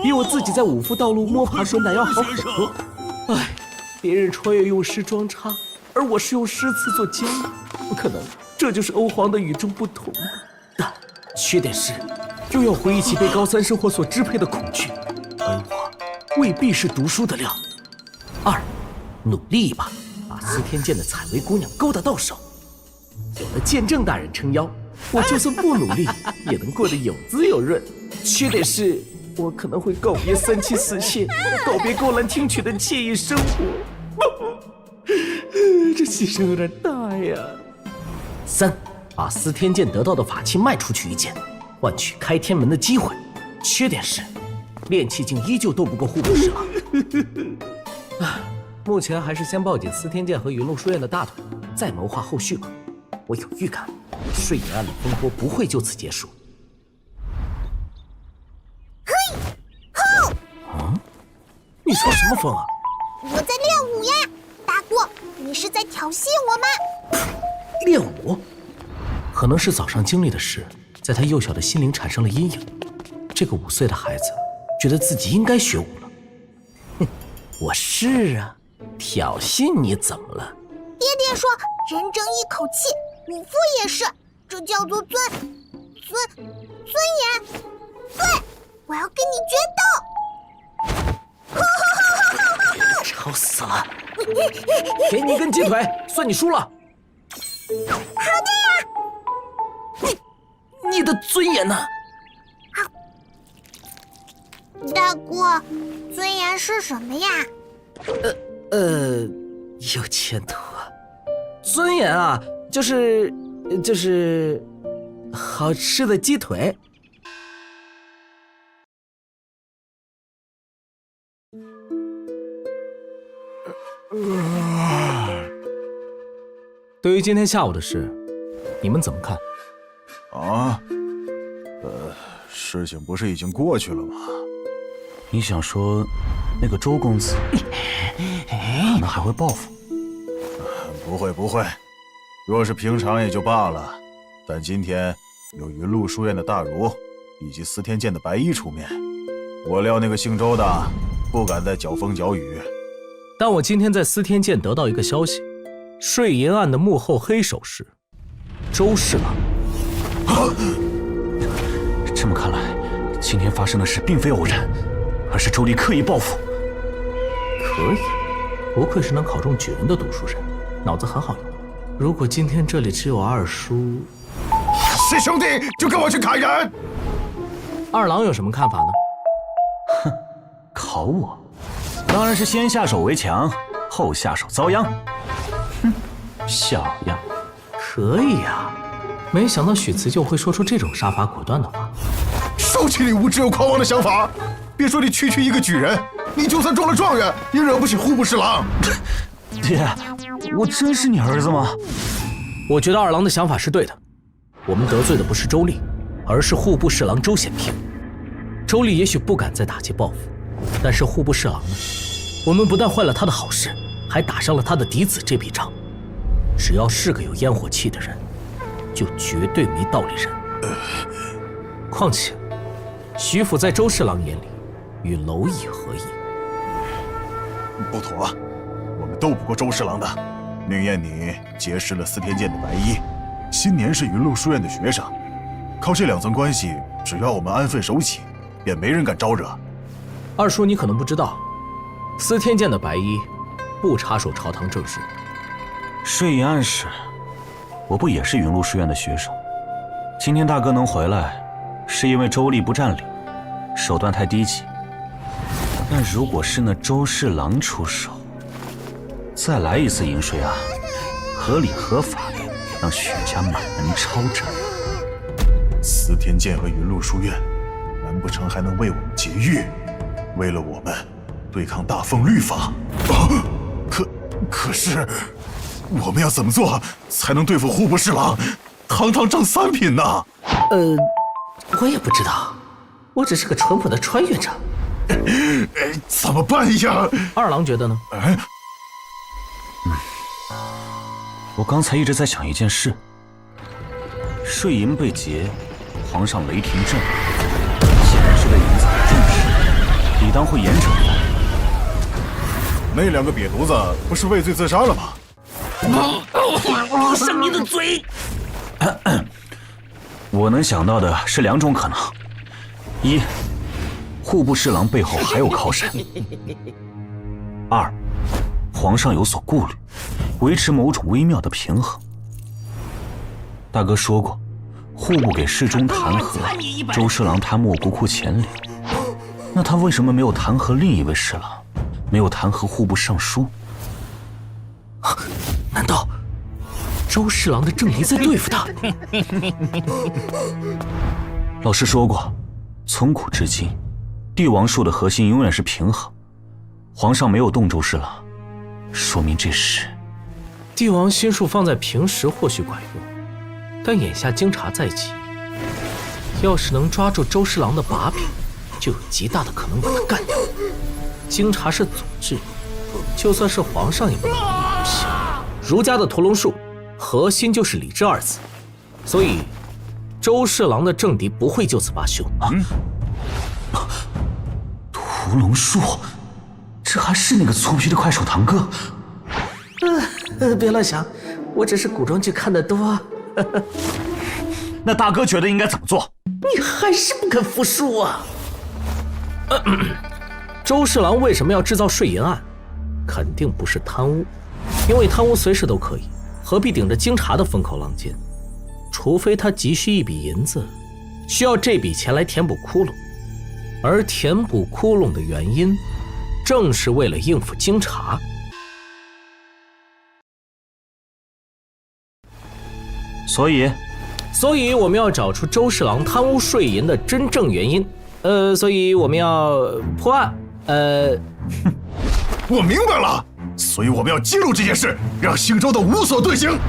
比我自己在武夫道路摸爬滚打要好很多。唉，别人穿越用诗装叉，而我是用诗词做浆，不可能，这就是欧皇的与众不同。但缺点是，又要回忆起被高3生活所支配的恐惧，而我未必是读书的料。2，努力一把，把司天监的采薇姑娘勾搭到手。有了鉴政大人撑腰，我就算不努力，也能过得有滋有润。缺点是，我可能会告别3妻4妾，告别勾栏听曲的惬意生活。这牺牲有点大呀。3，把司天监得到的法器卖出去1件，换取开天门的机会。缺点是，炼气境依旧斗不过护国使郎。目前还是先抱紧司天监和云露书院的大腿，再谋划后续吧。我有预感，睡眼案的风波不会就此结束。你说什么风啊？我在练武呀，大姑，你是在挑衅我吗？练武，可能是早上经历的事，在他幼小的心灵产生了阴影。这个5岁的孩子，觉得自己应该学武了。哼，我是啊，挑衅你怎么了？爹爹说人争一口气，武夫也是，这叫做尊严。对，我要跟你决斗。吵死了！给你一根鸡腿，算你输了。好的呀。你的尊严呢？大姑，尊严是什么呀？有前途。尊严啊，就是好吃的鸡腿。对于今天下午的事，你们怎么看？啊，事情不是已经过去了吗？你想说，那个周公子可能还会报复？不会，若是平常也就罢了，但今天有云露书院的大儒以及司天监的白衣出面，我料那个姓周的不敢再搅风搅雨。但我今天在司天监得到一个消息，睡银案的幕后黑手是周侍郎。这么看来，今天发生的事并非偶然，而是周立刻意报复。可以，不愧是能考中举人的读书人，脑子很好用。如果今天这里只有二叔，是兄弟就跟我去砍人。二郎有什么看法呢？讨我，当然是先下手为强，后下手遭殃。哼，小样。可以呀，没想到许辞就会说出这种杀伐果断的话。收起你无知又狂妄的想法！别说你区区一个举人，你就算中了状元，也惹不起户部侍郎。爹，我真是你儿子吗？我觉得二郎的想法是对的。我们得罪的不是周丽，而是户部侍郎周显平。周丽也许不敢再打击报复，但是户部侍郎呢？我们不但坏了他的好事，还打伤了他的嫡子这笔账。只要是个有烟火气的人，就绝对没道理忍。况且，徐府在周侍郎眼里，与蝼蚁何异？不妥，我们斗不过周侍郎的。宁愿你结识了司天监的白衣，新年是云麓书院的学生，靠这2层关系，只要我们安分守己，便没人敢招惹。二叔，你可能不知道，司天监的白衣不插手朝堂政事。睡眼暗示，我不也是云麓书院的学生？今天大哥能回来，是因为周丽不占理，手段太低级。但如果是那周侍郎出手，再来一次饮水案，合理合法的让许家满门抄斩。司天监和云麓书院，难不成还能为我们节狱，为了我们对抗大奉律法？可是，我们要怎么做才能对付户部侍郎？堂堂正三品呢？我也不知道，我只是个淳朴的穿越者。怎么办呀？二郎觉得呢？我刚才一直在想一件事：睡银被劫，皇上雷霆震怒，显然是被引起了重视，理当会严惩的。那2个瘪犊子不是畏罪自杀了吗？闭上你的嘴！我能想到的是2种可能：一，户部侍郎背后还有靠山；二，皇上有所顾虑，维持某种微妙的平衡。大哥说过，户部给侍中弹劾周侍郎贪墨国库钱粮，那他为什么没有弹劾另一位侍郎，没有弹劾户部尚书？难道周侍郎的政敌在对付他？老师说过，从古至今，帝王术的核心永远是平衡。皇上没有动周侍郎，说明这事。帝王心术放在平时或许管用，但眼下京察在即，要是能抓住周侍郎的把柄，就有极大的可能把他干掉。京察是组织，就算是皇上也不能一意孤行。儒家的屠龙术，核心就是理智2字，所以周侍郎的政敌不会就此罢休。屠龙术，这还是那个粗皮的快手堂哥？别乱想，我只是古装剧看得多。那大哥觉得应该怎么做？你还是不肯服输啊！周侍郎为什么要制造睡银案？肯定不是贪污，因为贪污随时都可以，何必顶着京察的风口浪尖？除非他急需一笔银子，需要这笔钱来填补窟窿，而填补窟窿的原因，正是为了应付京察。所以我们要找出周侍郎贪污税银的真正原因。所以我们要破案。我明白了，所以我们要揭露这件事，让姓周的无所遁形。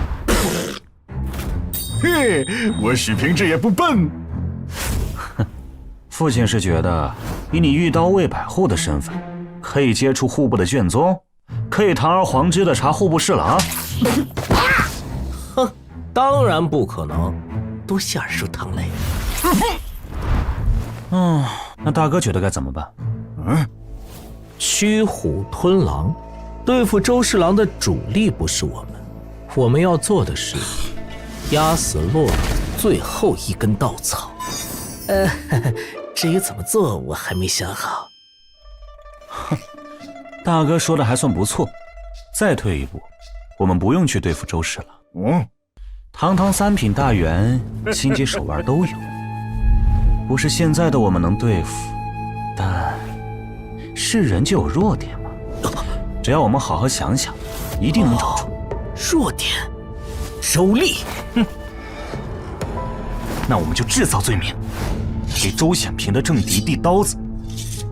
嘿，我许平志也不笨。父亲是觉得以你御刀卫百户的身份，可以接触户部的卷宗，可以堂而皇之的查户部侍郎。哼，当然不可能，多谢二叔疼嘞。那大哥觉得该怎么办？驱虎吞狼，对付周侍郎的主力不是我们要做的是压死骆驼最后一根稻草。至于怎么做，我还没想好。大哥说的还算不错。再退一步，我们不用去对付周氏了。堂堂3品大员，心机手腕都有，不是现在的我们能对付，但是人就有弱点吗？只要我们好好想想，一定能找出。弱点，周丽。那我们就制造罪名，给周显平的政敌递刀子，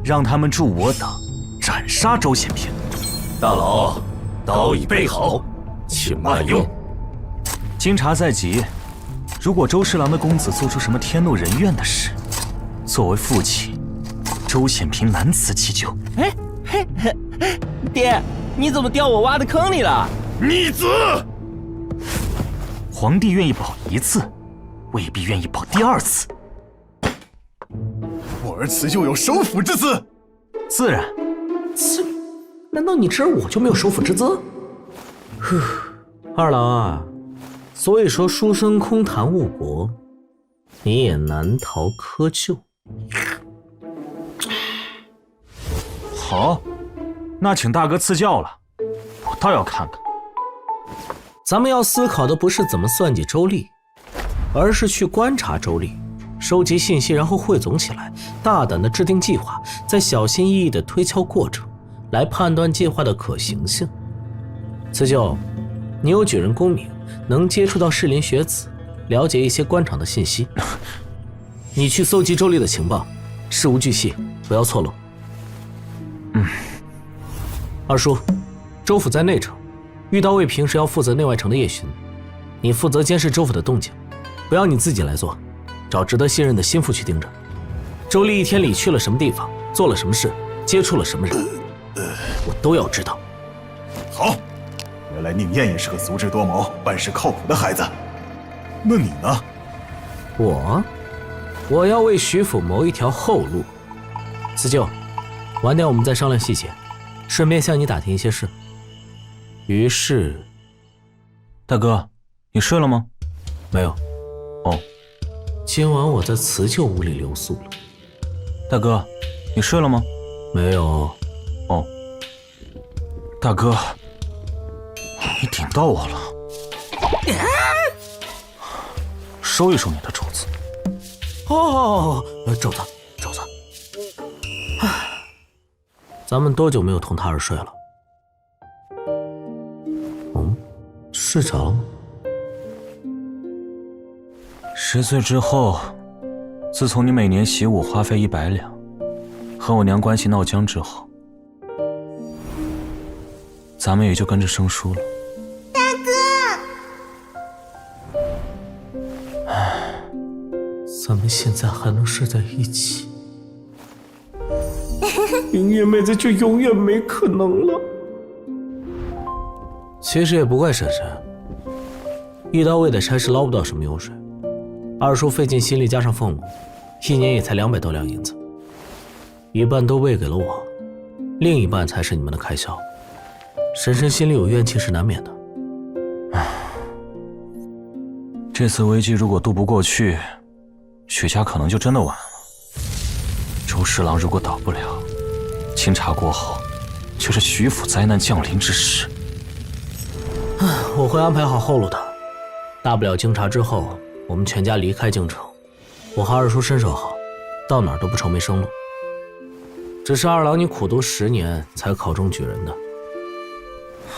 让他们助我党斩杀周显平。大佬，刀已备好，请慢用。经查在即，如果周侍郎的公子做出什么天怒人怨的事，作为父亲，周显平难辞其咎。哎嘿嘿，爹，你怎么掉我挖的坑里了？逆子！皇帝愿意保一次，未必愿意保第二次。我儿辞就有首辅之资。自然。难道你侄儿我就没有首辅之资？二郎啊，所以说书生空谈误国，你也难逃窠臼。好，那请大哥赐教了，我倒要看看。咱们要思考的不是怎么算计周丽，而是去观察周丽，收集信息，然后汇总起来，大胆的制定计划，再小心翼翼的推敲过程，来判断计划的可行性。辞旧，你有举人功名，能接触到适龄学子，了解一些官场的信息。你去搜集周丽的情报，事无巨细，不要错漏。二叔，周府在内城，遇到魏平时要负责内外城的夜巡，你负责监视周府的动静，不要你自己来做，找值得信任的心腹去盯着。周丽一天里去了什么地方，做了什么事，接触了什么人，我都要知道。好，原来宁燕也是个足智多谋、办事靠谱的孩子。那你呢？我要为徐府谋一条后路。辞旧，晚点我们再商量细节，顺便向你打听一些事。于是，大哥，你睡了吗？没有。哦，今晚我在辞旧屋里留宿了。大哥，你睡了吗？没有。哦，大哥，你顶到我了。收一收你的肘子。肘子。咱们多久没有同他而睡了？睡着了吗？10岁之后，自从你每年习武花费100两，和我娘关系闹僵之后，咱们也就跟着生疏了。大哥，咱们现在还能睡在一起，林叶妹子就永远没可能了。其实也不怪婶婶，一刀未的差事捞不到什么油水，二叔费尽心力加上俸禄，1年也才200多两银子，一半都喂给了我，另一半才是你们的开销。婶婶心里有怨气是难免的。这次危机如果渡不过去，许家可能就真的完了。周侍郎如果倒不了，清查过后，就是徐府灾难降临之时。我会安排好后路的，大不了经查之后，我们全家离开京城。我和二叔身手好，到哪儿都不愁没生路。只是二郎你苦读10年才考中举人的。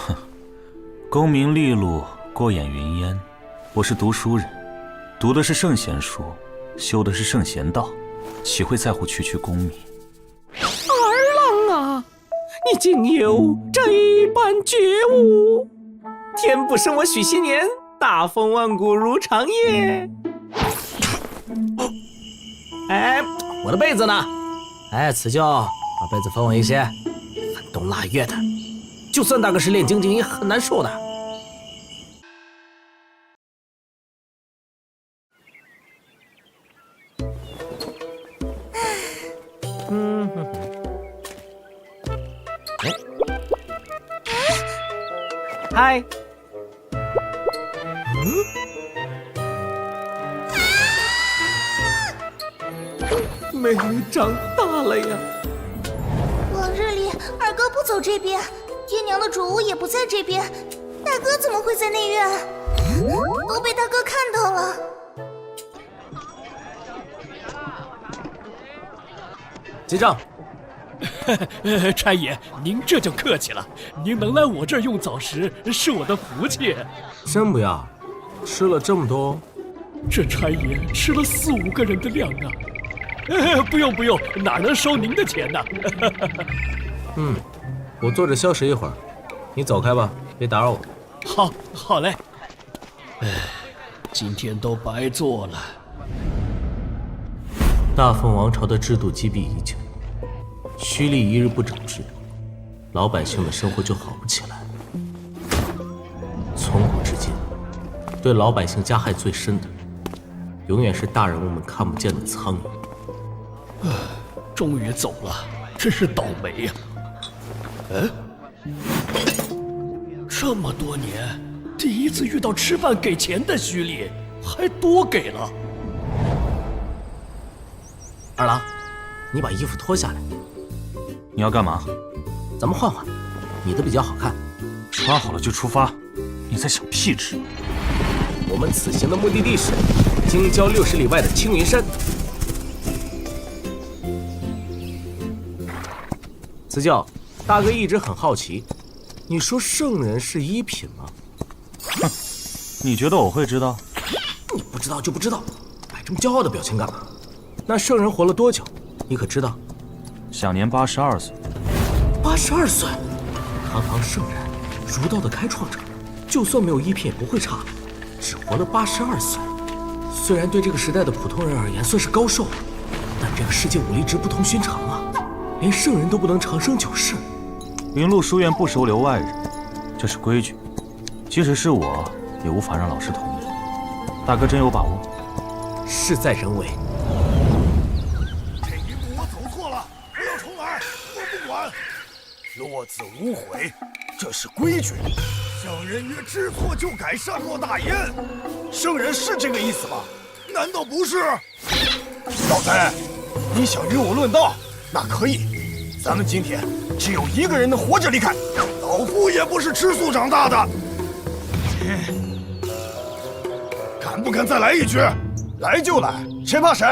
哼，功名利禄，过眼云烟。我是读书人，读的是圣贤书，修的是圣贤道，岂会在乎区区功名？二郎啊，你竟有这般觉悟！天不生我许新年，大风万古如长夜。哎，我的被子呢？哎，辞旧，把被子分我一些。寒冬腊月的，就算大哥是炼精精，也很难受的。嗨。妹妹长大了呀！往日里，二哥不走这边，爹娘的主屋也不在这边，大哥怎么会在内院？都被大哥看到了。结账。差爷，您这就客气了。您能来我这儿用早食，是我的福气。真不要，吃了这么多，这差爷吃了4、5个人的量啊！不用，哪能收您的钱呢？我坐着消食一会儿，你走开吧，别打扰我。好嘞。今天都白做了。大凤王朝的制度积弊已久，虚吏一日不整治，老百姓的生活就好不起来。从古至今，对老百姓加害最深的，永远是大人物们看不见的苍蝇。终于走了，真是倒霉呀！这么多年，第一次遇到吃饭给钱的虚吏，还多给了。二郎，你把衣服脱下来。你要干嘛？咱们换换，你的比较好看。穿好了就出发，你在想屁吃？我们此行的目的地是京郊60里外的青云山。辞教，大哥一直很好奇，你说圣人是一品吗？哼，你觉得我会知道？你不知道就不知道，摆这么骄傲的表情干嘛？那圣人活了多久？你可知道？享年82岁。82岁，堂堂圣人，儒道的开创者，就算没有一品也不会差，只活了82岁。虽然对这个时代的普通人而言算是高寿，但这个世界武力值不同寻常啊，连圣人都不能长生久世。云麓书院不收留外人，这是规矩，即使是我，也无法让老师同意。大哥真有把握？事在人为。这一步我走错了，我要重来，我不管。落子无悔，这是规矩。圣人曰：“知错就改，善莫大焉。”圣人是这个意思吗？难道不是？老贼，你想与我论道，那可以。咱们今天只有一个人能活着离开。老夫也不是吃素长大的。敢不敢再来一局？来就来，谁怕谁？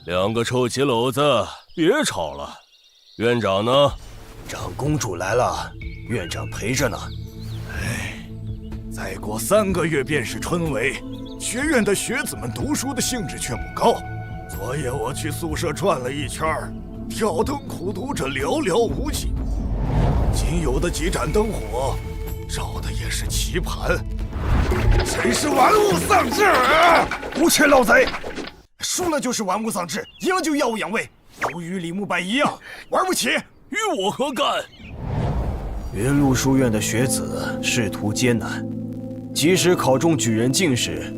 两个臭棋篓子，别吵了。院长呢？长公主来了，院长陪着呢。再过3个月便是春闱，学院的学子们读书的兴致却不高。昨夜我去宿舍转了一圈，挑灯苦读者寥寥无几，仅有的几盏灯火，照的也是棋盘，真是玩物丧志！无耻老贼，输了就是玩物丧志，赢了就耀武扬威，都与李慕白一样，玩不起，与我何干？云麓书院的学子仕途艰难，即使考中举人进士，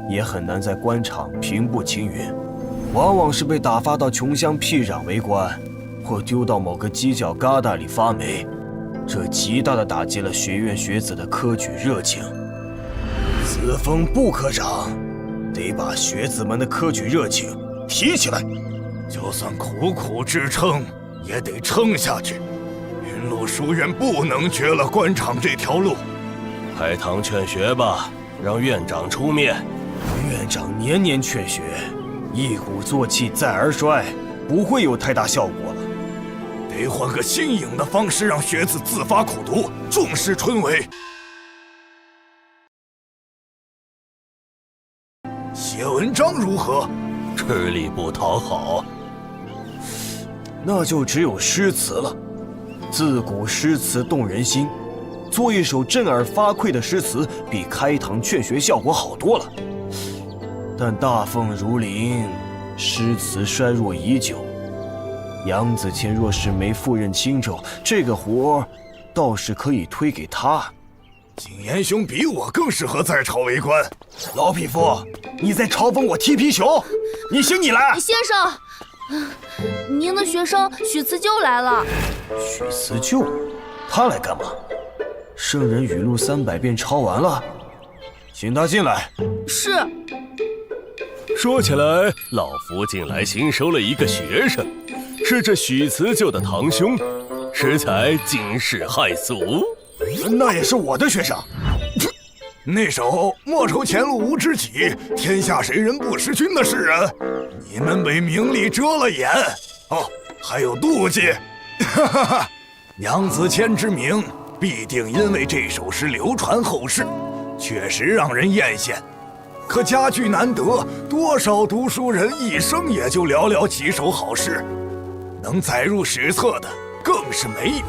也很难在官场平步青云，往往是被打发到穷乡僻壤为官，或丢到某个犄角旮旯里发霉，这极大地打击了学院学子的科举热情。此风不可长，得把学子们的科举热情提起来，就算苦苦支撑，也得撑下去。云麓书院不能绝了官场这条路。开堂劝学吧，让院长出面。院长年年劝学，一鼓作气再而衰，不会有太大效果了。得换个新颖的方式，让学子自发苦读，重视春闱。写文章如何？吃力不讨好。那就只有诗词了。自古诗词动人心，做一首震耳发聩的诗词，比开堂劝学效果好多了。但大凤如林，诗词衰弱已久。杨子谦若是没赴任青州，这个活儿倒是可以推给他。景言兄比我更适合在朝为官。老匹夫，你在嘲讽我踢皮球？你行你来。先生，您的学生许辞旧来了。许辞旧，他来干嘛？圣人语录300遍抄完了，请他进来。是。说起来，老夫近来新收了一个学生，是这许辞旧的堂兄，实才惊世骇俗。那也是我的学生。那首“莫愁前路无知己，天下谁人不识君”的诗人，你们为名利遮了眼。哦，还有妒忌。哈哈哈！娘子谦之名必定因为这首诗流传后世，确实让人艳羡。可佳句难得，多少读书人一生也就寥寥几首好诗，能载入史册的更是没有。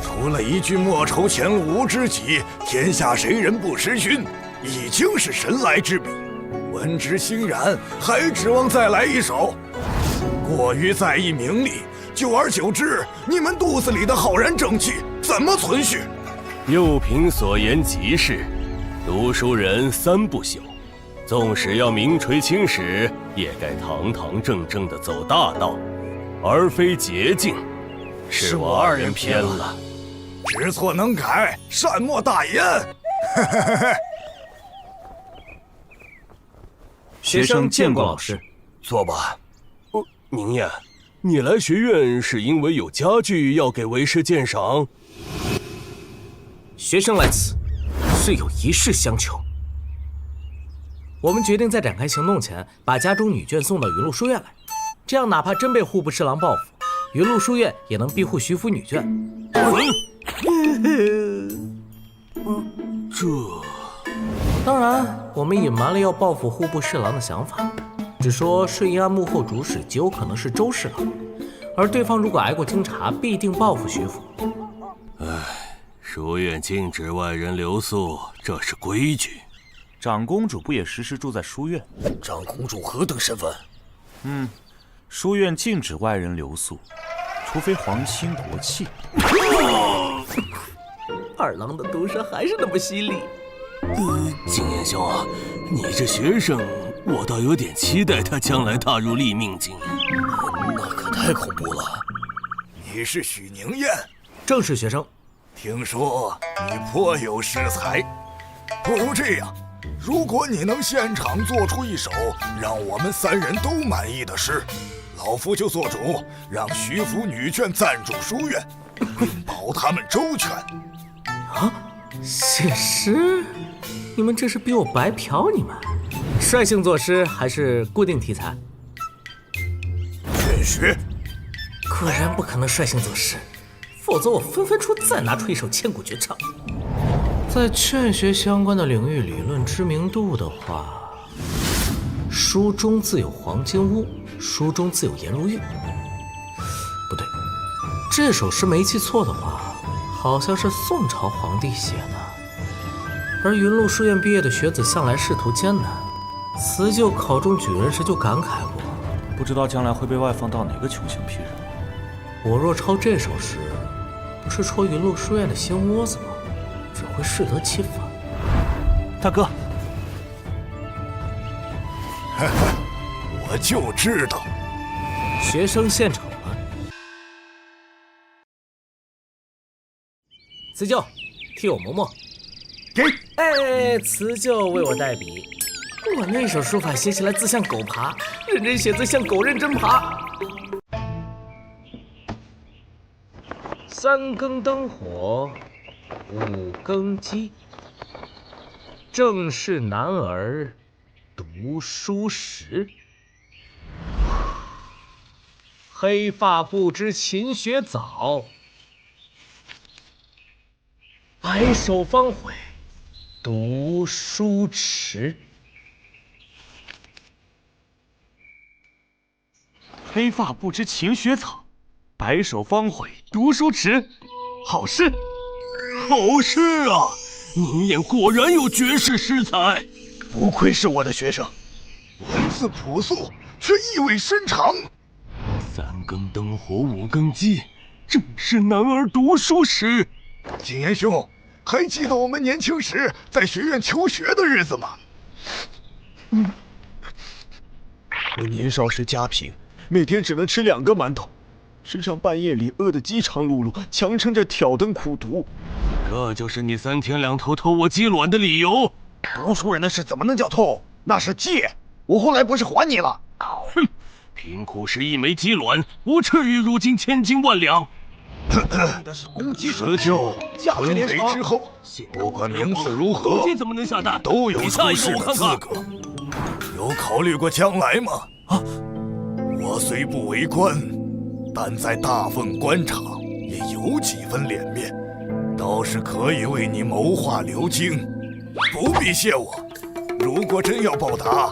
除了一句“莫愁前路无知己，天下谁人不识君”，已经是神来之笔。闻之欣然，还指望再来一首？过于在意名利，久而久之，你们肚子里的浩然正气怎么存续？幼嫔所言极是，读书人三不朽，纵使要名垂青史，也该堂堂正正的走大道，而非捷径。是我二人偏了。知错能改，善莫大焉。学生见过老师。坐吧。宁燕，你来学院是因为有佳句要给为师鉴赏？学生来此是有一事相求。我们决定在展开行动前，把家中女眷送到云露书院来，这样哪怕真被户部侍郎报复，云露书院也能庇护徐府女眷。当然，我们隐瞒了要报复户部侍郎的想法，只说税银案幕后主使极有可能是周侍郎，而对方如果挨过京察，必定报复徐府。书院禁止外人留宿，这是规矩。长公主不也时时住在书院？长公主何等身份？书院禁止外人留宿，除非皇亲国戚。二郎的毒舌还是那么犀利。景言兄啊，你这学生，我倒有点期待他将来踏入立命境。那可太恐怖了。你是许宁燕？正是学生。听说你颇有诗才，不如这样，如果你能现场做出一首让我们三人都满意的诗，老夫就做主，让徐府女眷暂住书院，并保他们周全。啊，写诗？你们这是逼我白嫖你们？率性作诗还是固定题材？劝学。果然不可能率性作诗，否则我分分钟再拿出一首千古绝唱。在劝学相关的领域理论知名度的话，书中自有黄金屋，书中自有颜如玉。不对，这首诗没记错的话，好像是宋朝皇帝写的。而云露书院毕业的学子向来仕途艰难，辞就考中举人时就感慨过，不知道将来会被外放到哪个穷乡僻壤。我若抄这首诗，不是戳云露书院的心窝子吗？只会适得其反。大哥，我就知道。学生献丑了。辞旧，替我磨墨。给。辞旧为我代笔。我那手书法写起来字像狗爬，认真写字像狗认真爬。三更灯火，五更鸡。正是男儿读书时。黑发不知勤学早，白首方悔读书迟。黑发不知勤学早，白首方悔读书迟。好诗，好诗啊！宁燕果然有绝世诗才，不愧是我的学生，文字朴素却意味深长。三更灯火五更鸡，正是男儿读书时。景言兄，还记得我们年轻时在学院求学的日子吗？我年少时家贫，每天只能吃2个馒头，时常半夜里饿得饥肠辘辘，强撑着挑灯苦读。这就是你3天2头偷我鸡卵的理由？读书人的事怎么能叫偷？那是借，我后来不是还你了？哼，贫苦时一枚鸡卵，不至于如今千斤万两。那是攻击辞旧，吞为之后，不管名次如何，怎么能下蛋？都有出仕的资格。有考虑过将来吗？我虽不为官，但在大凤官场也有几分脸面，倒是可以为你谋划流经，不必谢我。如果真要报答，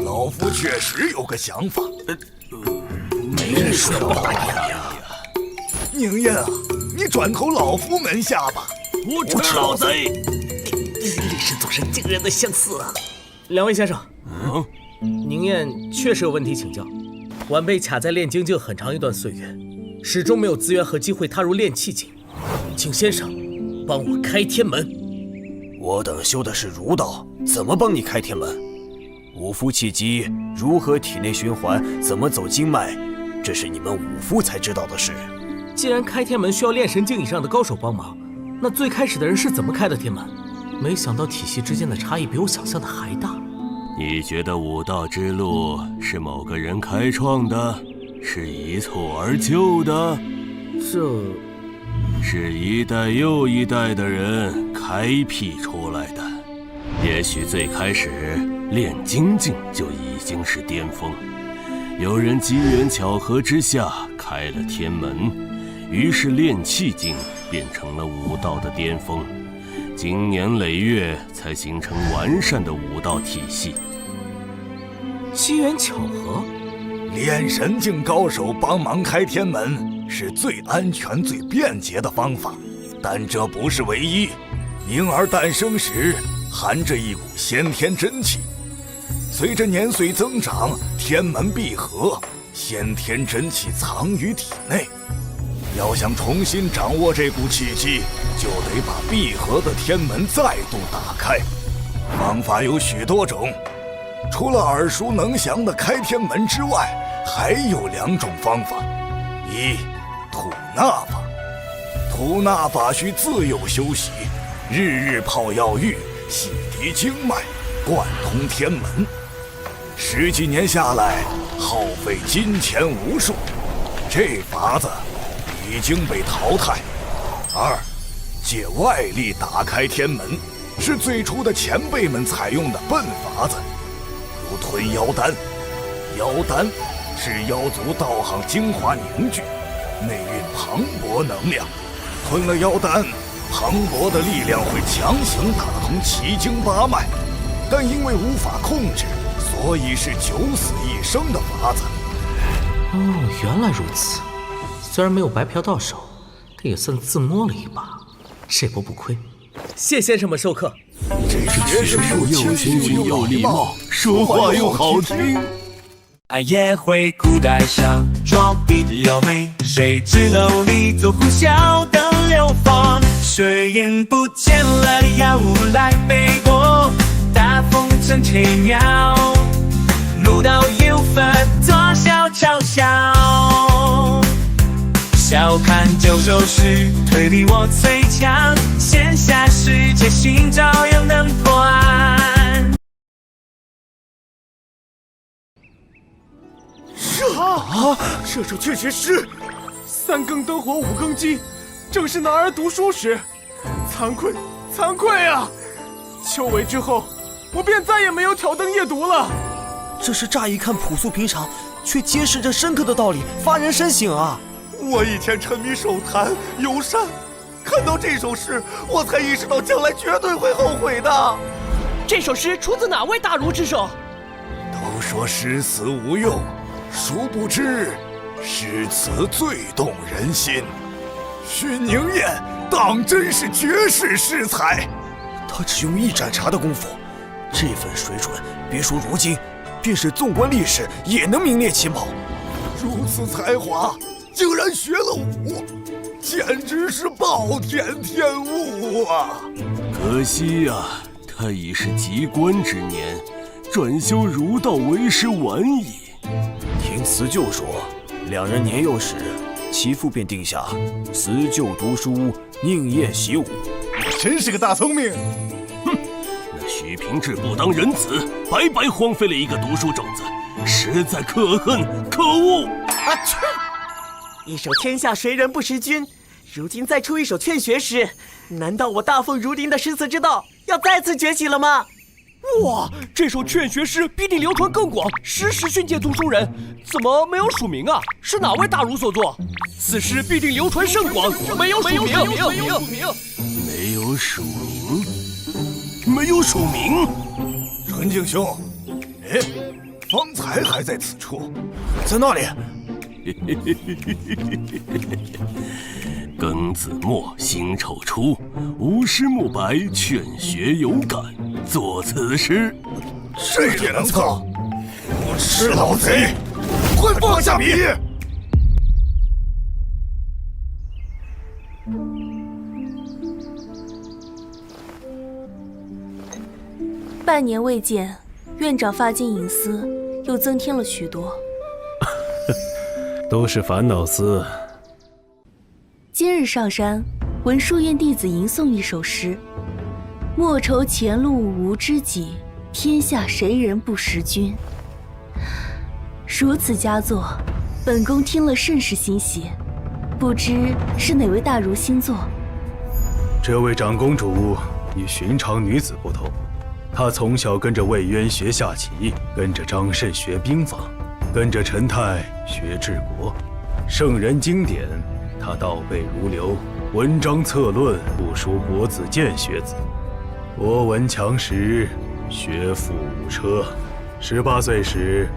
老夫确实有个想法。没人说报答呀。宁燕啊，你转投老夫门下吧。无耻老贼！历史总是惊人的相似啊！两位先生，宁燕确实有问题请教。晚辈卡在炼精境很长一段岁月，始终没有资源和机会踏入炼气境，请先生帮我开天门。我等修的是儒道，怎么帮你开天门？五夫气机如何体内循环，怎么走经脉，这是你们五夫才知道的事。既然开天门需要炼神境以上的高手帮忙，那最开始的人是怎么开的天门？没想到体系之间的差异比我想象的还大。你觉得武道之路是某个人开创的，是一蹴而就的？这是一代又一代的人开辟出来的。也许最开始炼精境就已经是巅峰，有人机缘巧合之下开了天门，于是炼气境变成了武道的巅峰。经年累月才形成完善的武道体系。机缘巧合，炼神境高手帮忙开天门是最安全、最便捷的方法，但这不是唯一。婴儿诞生时含着一股先天真气，随着年岁增长，天门闭合，先天真气藏于体内。要想重新掌握这股气机，就得把闭合的天门再度打开。方法有许多种，除了耳熟能详的开天门之外，还有2种方法：一、吐纳法。吐纳法需自幼修习，日日泡药浴，洗涤经脉，贯通天门。10几年下来，耗费金钱无数，这法子已经被淘汰。2、借外力打开天门，是最初的前辈们采用的笨法子，如吞妖丹。妖丹是妖族道行精华凝聚，内蕴磅礴能量，吞了妖丹，磅礴的力量会强行打通奇经八脉，但因为无法控制，所以是九死一生的法子。哦，原来如此。虽然没有白嫖到手，但也算自摸了一把，这波不亏。谢先生们授课。这学生又谦逊又礼貌，说话又好听。俺也会古代上装逼的妖媚，谁知道你做呼啸的流放，水眼不见了的妖物来背锅，大风成奇妙，儒道有分多少嘲笑，笑看九州时推理我最强，线下世界心照样能破案。射手确实是3更灯火5更鸡，正是男儿读书时。惭愧啊！秋闱之后，我便再也没有挑灯夜读了。这是乍一看朴素平常，却揭示着深刻的道理，发人深省啊！我以前沉迷手谈游山，看到这首诗，我才意识到将来绝对会后悔的。这首诗出自哪位大儒之手？都说诗词无用，殊不知诗词最动人心。许宁燕当真是绝世诗才，他只用1盏茶的功夫，这份水准，别说如今，便是纵观历史也能名列其宝。如此才华，竟然学了武，简直是暴殄天物啊！可惜呀，他已是及官之年，转修儒道为时晚矣。听辞旧说，2人年幼时，其父便定下辞旧读书，宁燕习武。真是个大聪明。哼，那许平志不当人子，白白荒废了一个读书种子，实在可恨可恶。啊去！一首天下谁人不识君，如今再出一首劝学诗，难道我大凤如林的诗词之道要再次崛起了吗？哇，这首劝学诗必定流传更广，时时训诫读书人。怎么没有署名啊？是哪位大儒所作？此诗必定流传甚广，没有署名。没有署名，没有署名。陈敬兄，哎，方才还在此处，在那里。庚子末，辛丑初，吾师慕白，劝学有感，作此诗。这也能操？无耻老贼，快放下笔！半年未见，院长发间隐私又增添了许多。都是烦恼丝。今日上山，闻书院弟子吟诵一首诗：莫愁前路无知己，天下谁人不识君。如此佳作，本宫听了甚是欣喜，不知是哪位大儒新作？这位长公主与寻常女子不同，她从小跟着魏渊学下棋，跟着张慎学兵法，跟着陈泰学治国，圣人经典她倒背如流，文章策论不输国子监学子。博闻强识，学富五车。18岁时，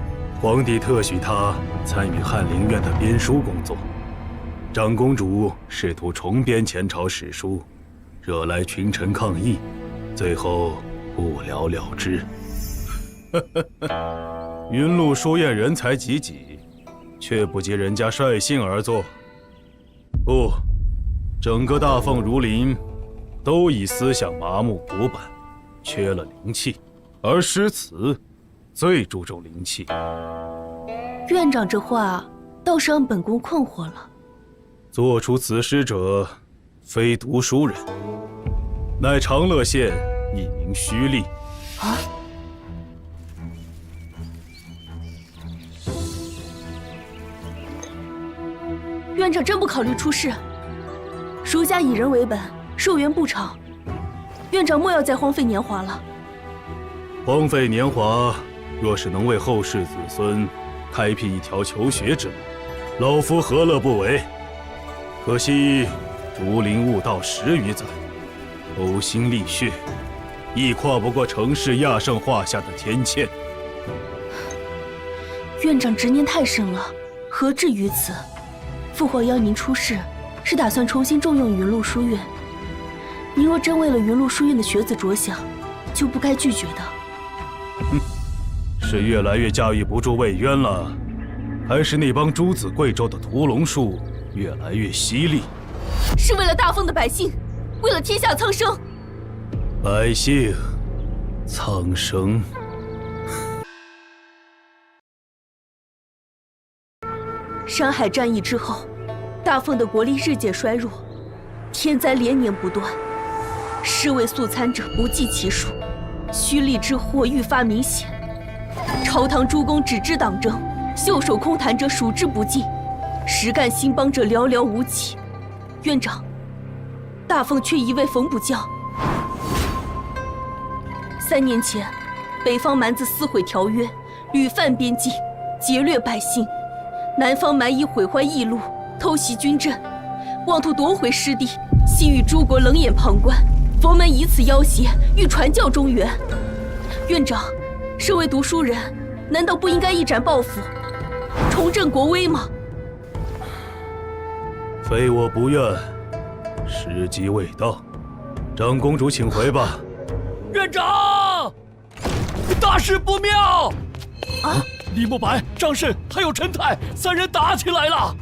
皇帝特许她参与翰林院的编书工作。长公主试图重编前朝史书，惹来群臣抗议，最后不了了之。云麓书院人才济济，却不及人家率性而作。不，整个大凤儒林都以思想麻木古板，缺了灵气，而诗词最注重灵气。院长这话倒是让本宫困惑了。做出此诗者，非读书人，乃长乐县一名虚吏。啊！院长真不考虑出仕？儒家以人为本，寿元不长，院长莫要再荒废年华了。荒废年华，若是能为后世子孙开辟一条求学之路，老夫何乐不为？可惜竹林悟道10余载，呕心沥血，亦跨不过城市亚圣画下的天堑。院长执念太深了，何至于此？父皇邀您出仕，是打算重新重用云麓书院。您若真为了云麓书院的学子着想，就不该拒绝的。是越来越驾驭不住魏渊了，还是那帮诸子贵胄的屠龙术越来越犀利？是为了大凤的百姓，为了天下苍生。百姓，苍生。山海战役之后，大凤的国力日渐衰弱，天灾连年不断，尸位素餐者不计其数，虚吏之祸愈发明显。朝堂诸公只知党争，袖手空谈者数之不尽，实干兴邦者寥寥无几。院长，大凤缺一位缝补匠。3年前，北方蛮子撕毁条约，屡犯边境，劫掠百姓；南方蛮夷毁坏驿路，偷袭军镇，妄图夺回失地，西域诸国冷眼旁观，佛门以此要挟，欲传教中原。院长，身为读书人，难道不应该一展抱负，重振国威吗？非我不愿，时机未到。长公主，请回吧。院长，大事不妙！啊！李慕白、张慎还有陈泰3人打起来了。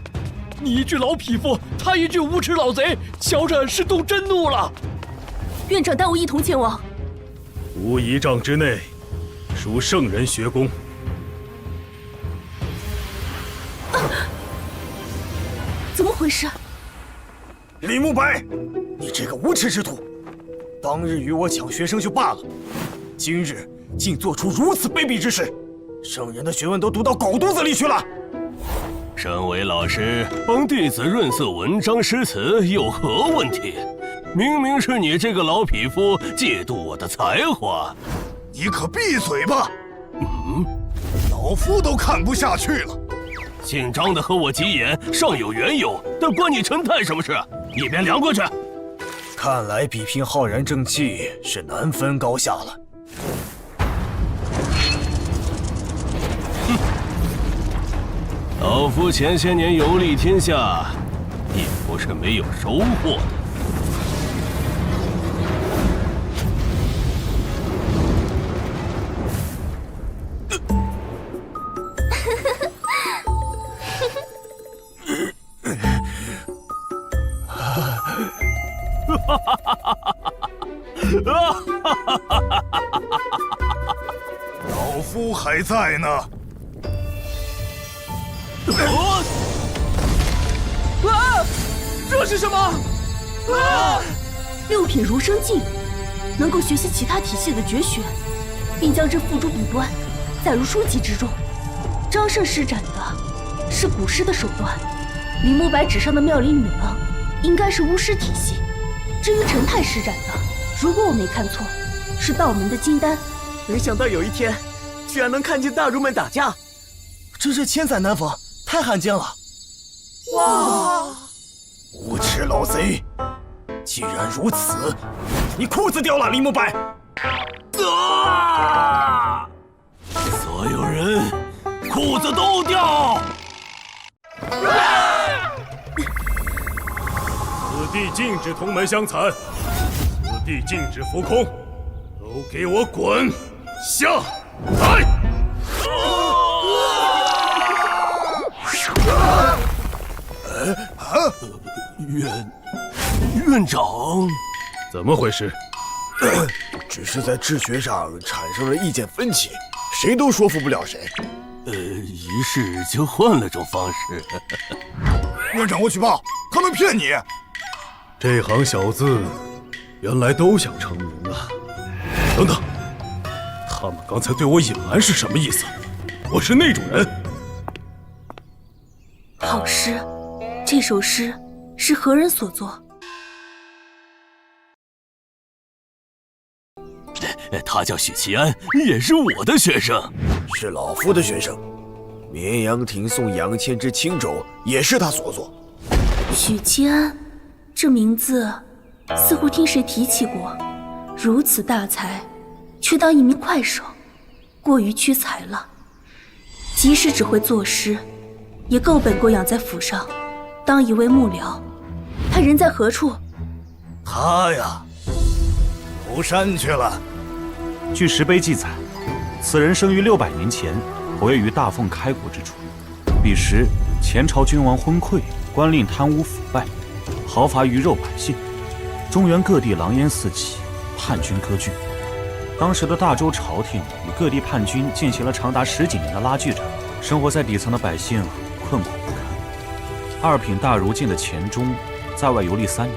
你一句老匹夫，他一句无耻老贼，瞧着是动真怒了。院长带我一同前往。无1丈之内，属圣人学宫。怎么回事？李慕白，你这个无耻之徒！当日与我抢学生就罢了，今日竟做出如此卑鄙之事，圣人的学问都读到狗肚子里去了。身为老师，帮弟子润色文章诗词有何问题？明明是你这个老匹夫嫉妒我的才华。你可闭嘴吧！老夫都看不下去了。姓张的和我急眼，尚有缘由，但关你陈太什么事？一边凉过去。看来比拼浩然正气是难分高下了。老夫前些年游历天下，也不是没有收获的。老夫还在呢。这是什么？六品儒生镜，能够学习其他体系的绝学，并将之付诸笔端，载入书籍之中。张胜施展的是古诗的手段，李慕白纸上的妙龄女郎应该是巫师体系。至于陈太施展的，如果我没看错，是道门的金丹。没想到有一天，居然能看见大儒们打架，真是千载难逢，太罕见了。哇！无耻老贼！既然如此，你裤子掉了，李慕白！所有人，裤子都掉！此地禁止同门相残，此地禁止浮空，都给我滚下来！院长，怎么回事？只是在治学上产生了意见分歧，谁都说服不了谁。于是就换了种方式。院长，我举报，他们骗你！这行小子原来都想成名啊！等等，他们刚才对我隐瞒是什么意思？我是那种人。好诗，这首诗是何人所作？他叫许其安，也是我的学生，是老夫的学生。绵阳亭送杨千之青帚也是他所作。许其安，这名字似乎听谁提起过。如此大才，却当一名快手，过于屈才了。即使只会作诗，也够本过养在府上，当一位幕僚。他人在何处？他呀，投山去了。据石碑记载，此人生于600年前，活跃于大凤开国之初。彼时，前朝君王昏聩，官令贪污腐败，豪伐鱼肉百姓，中原各地狼烟四起，叛军割据。当时的大周朝廷与各地叛军进行了长达10几年的拉锯战，生活在底层的百姓困苦不堪。2品大儒进的钱钟在外游历3年，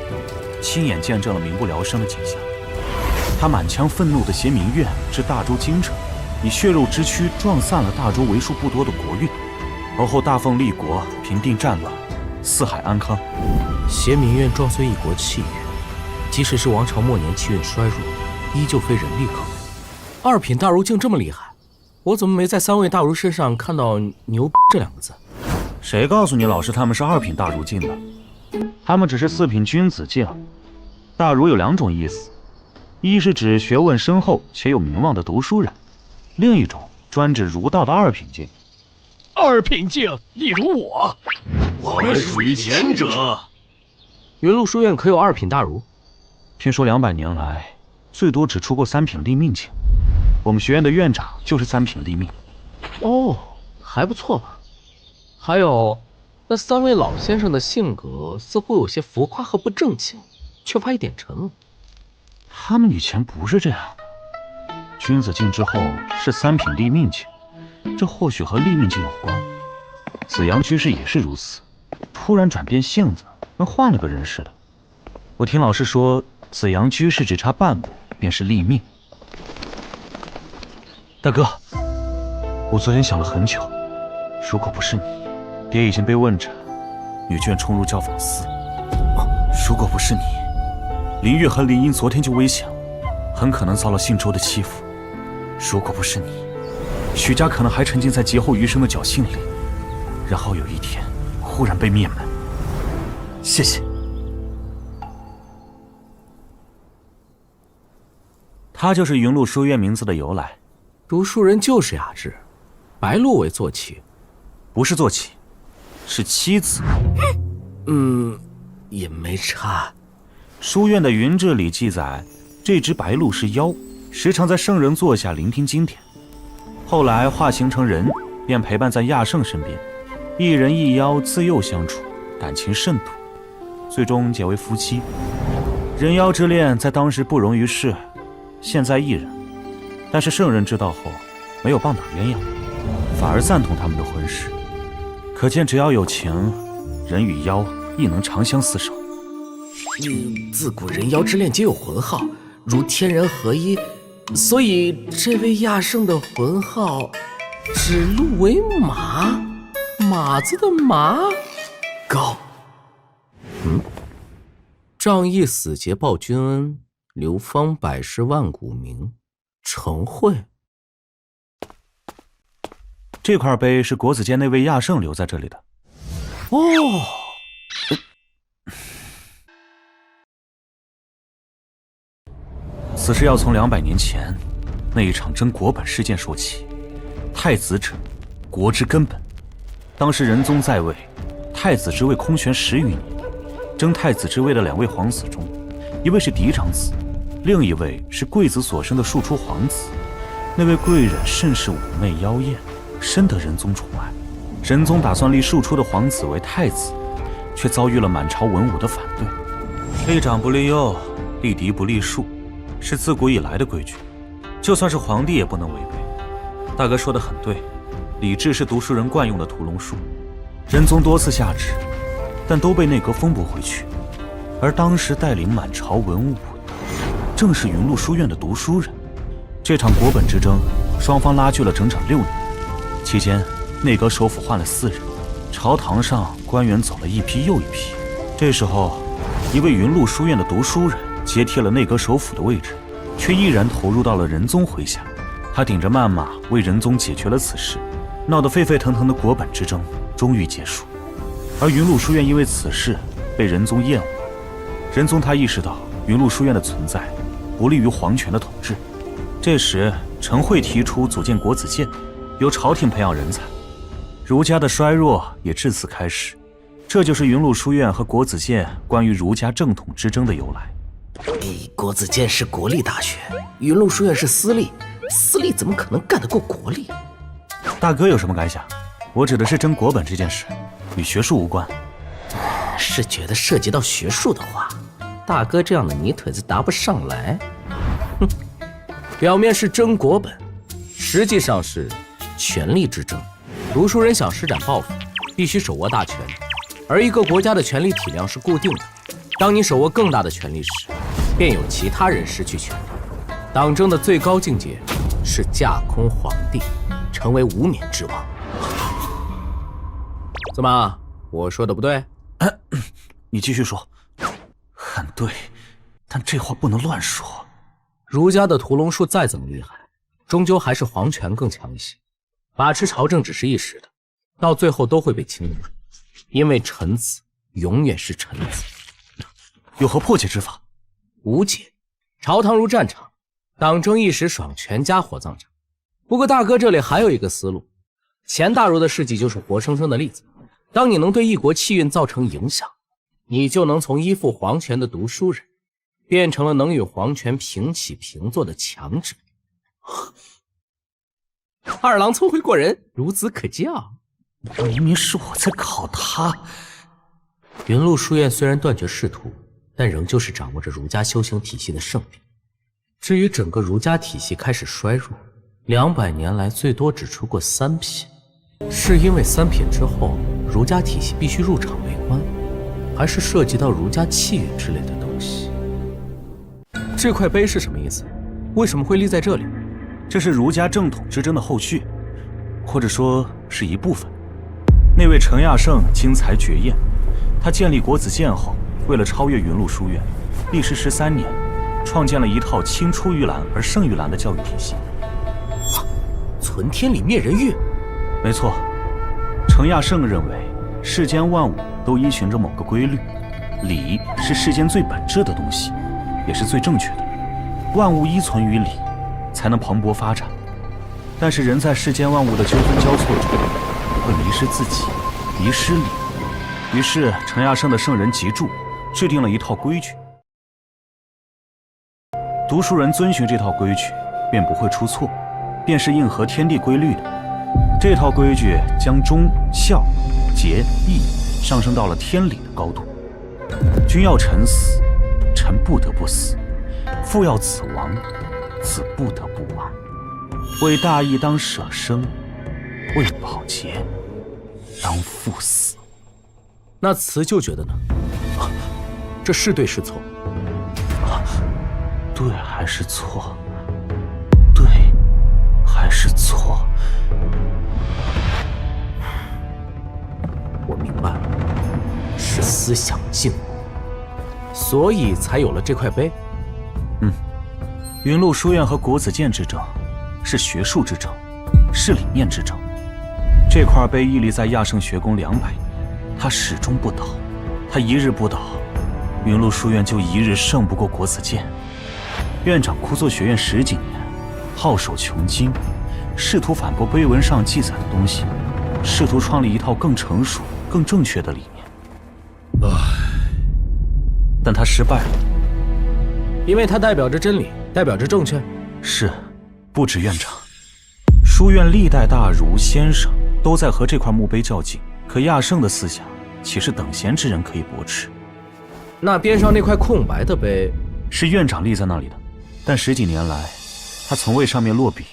亲眼见证了民不聊生的景象。他满腔愤怒的携民怨至大周京城，以血肉之躯撞散了大周为数不多的国运，而后大凤立国，平定战乱，四海安康。携民怨撞碎一国气运，即使是王朝末年气运衰弱，依旧非人力可为。2品大儒竟这么厉害，我怎么没在3位大儒身上看到“牛逼”这2个字？谁告诉你老师他们是2品大儒进的？他们只是4品君子进。大儒有2种意思，一是指学问深厚且有名望的读书人，另一种专指儒道的2品进。2品进，例如我们属于前者。云麓书院可有2品大儒？听说200年来，最多只出过3品立命进。我们学院的院长就是3品立命。哦，还不错吧？还有，那3位老先生的性格似乎有些浮夸和不正经，缺乏一点沉稳。他们以前不是这样的。君子进之后是3品立命进，这或许和立命进有关。子阳居士也是如此，突然转变性子，跟换了个人似的。我听老师说，子阳居士只差半步便是立命。大哥，我昨天想了很久，如果不是你，爹已经被问斩，女眷冲入教坊司。如果不是你，林月和林英昨天就危险了，很可能遭了信州的欺负。如果不是你，许家可能还沉浸在劫后余生的侥幸里，然后有一天忽然被灭门。谢谢。他就是云麓书院名字的由来。读书人就是雅致，白鹿为坐骑，不是坐骑，是妻子。也没差。书院的云志里记载，这只白鹿是妖，时常在圣人座下聆听经典。后来化形成人，便陪伴在亚圣身边，一人一妖自幼相处，感情甚笃，最终结为夫妻。人妖之恋在当时不容于世，现在亦然。但是圣人知道后，没有棒打鸳鸯，反而赞同他们的婚事。可见只要有情，人与妖亦能长相厮守。自古人妖之恋皆有魂号，如天人合一，所以这位亚圣的魂号指鹿为马，马子的马，高。仗义死节报君恩，流芳百世万古名。成慧。这块碑是国子监那位亚圣留在这里的。哦。此事要从200年前那一场争国本事件说起。太子者，国之根本。当时仁宗在位，太子之位空悬10余年。争太子之位的2位皇子中，一位是嫡长子，另一位是贵子所生的庶出皇子。那位贵人甚是妩媚妖艳，深得仁宗宠爱。仁宗打算立庶出的皇子为太子，却遭遇了满朝文武的反对。立长不立幼，立嫡不立庶，是自古以来的规矩，就算是皇帝也不能违背。大哥说得很对，礼制是读书人惯用的屠龙术。仁宗多次下旨，但都被内阁封驳回去。而当时带领满朝文武的，正是云麓书院的读书人。这场国本之争，双方拉锯了整整6年。期间，内阁首辅换了4人，朝堂上官员走了一批又一批。这时候，一位云麓书院的读书人接替了内阁首辅的位置，却毅然投入到了仁宗麾下。他顶着谩骂为仁宗解决了此事，闹得沸沸腾腾的国本之争终于结束。而云麓书院因为此事被仁宗厌恶。仁宗他意识到云麓书院的存在不利于皇权的统治。这时，陈慧提出组建国子监，由朝廷培养人才。儒家的衰弱也至此开始。这就是云麓书院和国子监关于儒家正统之争的由来。国子监是国立大学，云麓书院是私立，私立怎么可能干得过国立？大哥有什么感想？我指的是争国本这件事，与学术无关。是觉得涉及到学术的话，大哥这样的泥腿子答不上来。哼，表面是争国本，实际上是权力之争。读书人想施展抱负，必须手握大权，而一个国家的权力体量是固定的。当你手握更大的权力时，便有其他人失去权力。党争的最高境界是架空皇帝，成为无冕之王。怎么，我说的不对？你继续说。很对，但这话不能乱说。儒家的屠龙术再怎么厉害，终究还是皇权更强一些。把持朝政只是一时的，到最后都会被清理，因为臣子永远是臣子。有何破解之法？无解。朝堂如战场，党争一时爽，全家火葬场。不过大哥这里还有一个思路，钱大儒的事迹就是活生生的例子。当你能对一国气运造成影响，你就能从依附皇权的读书人，变成了能与皇权平起平坐的强者。二郎聪慧过人，孺子可教。明明是我在考他。云麓书院虽然断绝仕途，但仍旧是掌握着儒家修行体系的圣地。至于整个儒家体系开始衰弱，200年来最多只出过3品，是因为3品之后儒家体系必须入场为官，还是涉及到儒家气运之类的东西？这块碑是什么意思？为什么会立在这里？这是儒家正统之争的后续，或者说是一部分。那位陈亚圣经才绝艳，他建立国子监后，为了超越云麓书院，历时13年，创建了一套青出于蓝而胜于蓝的教育体系。存天理灭人欲。没错，程亚圣认为世间万物都依循着某个规律，理是世间最本质的东西，也是最正确的。万物依存于理，才能蓬勃发展。但是人在世间万物的纠纷交错中，会迷失自己，迷失理。于是程亚圣的圣人脊柱制定了一套规矩，读书人遵循这套规矩，便不会出错，便是应合天地规律的。这套规矩将忠、孝、节、义上升到了天理的高度。君要臣死，臣不得不死；父要子亡，子不得不亡。为大义当舍生，为保洁当赴死。那辞旧觉得呢？这是对是错？对还是错？对还是错？我明白了，是思想禁锢，所以才有了这块碑。云麓书院和国子监之争是学术之争，是理念之争。这块碑屹立在亚圣学宫200年，它始终不倒。它一日不倒，云麓书院就一日胜不过国子监。院长枯坐学院10几年，好守穷经，试图反驳碑文上记载的东西，试图创立一套更成熟、更正确的理念。但他失败了，因为它代表着真理，代表着正确。是，不止院长，书院历代大儒先生都在和这块墓碑较劲。可亚圣的思想岂是等闲之人可以驳斥？那边上那块空白的碑，是院长立在那里的，但10几年来，他从未上面落笔。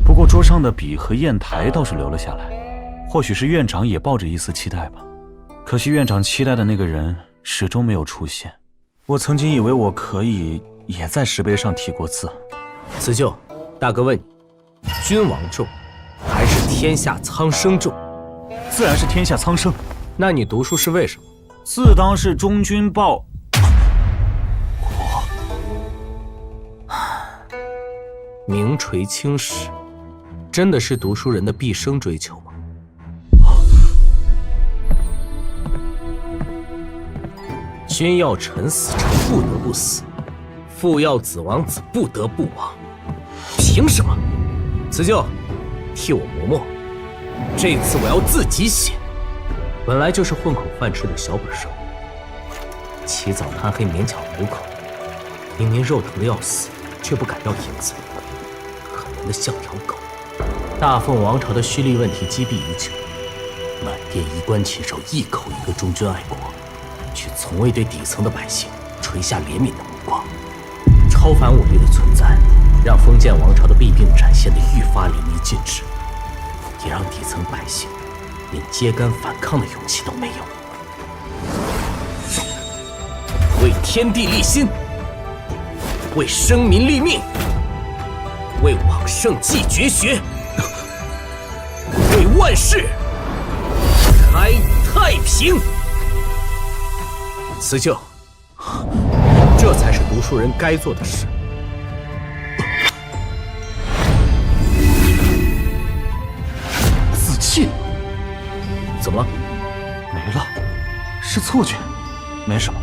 不过桌上的笔和砚台倒是留了下来，或许是院长也抱着一丝期待吧。可惜院长期待的那个人始终没有出现。我曾经以为我可以也在石碑上题过字。辞旧，大哥问你，君王重还是天下苍生重？自然是天下苍生。那你读书是为什么？自当是忠君报国。名垂青史，真的是读书人的毕生追求吗？君要臣死，臣不得不死；父要子亡，子不得不亡。凭什么？辞旧，替我磨墨。这次我要自己写。本来就是混口饭吃的小本生，起早贪黑勉强糊口，明明肉疼的要死，却不敢要银子，可怜的像条狗。大凤王朝的蓄力问题积弊已久，满殿衣冠禽兽，一口一个忠君爱国，却从未对底层的百姓垂下怜悯的目光。超凡武力的存在，让封建王朝的弊病展现得愈发淋漓尽致，也让底层百姓连揭竿反抗的勇气都没有。为天地立心，为生民立命，为往圣继绝学，为万世开太平。辞旧，这才是读书人该做的事。自弃？怎么了？没了，是错觉，没什么。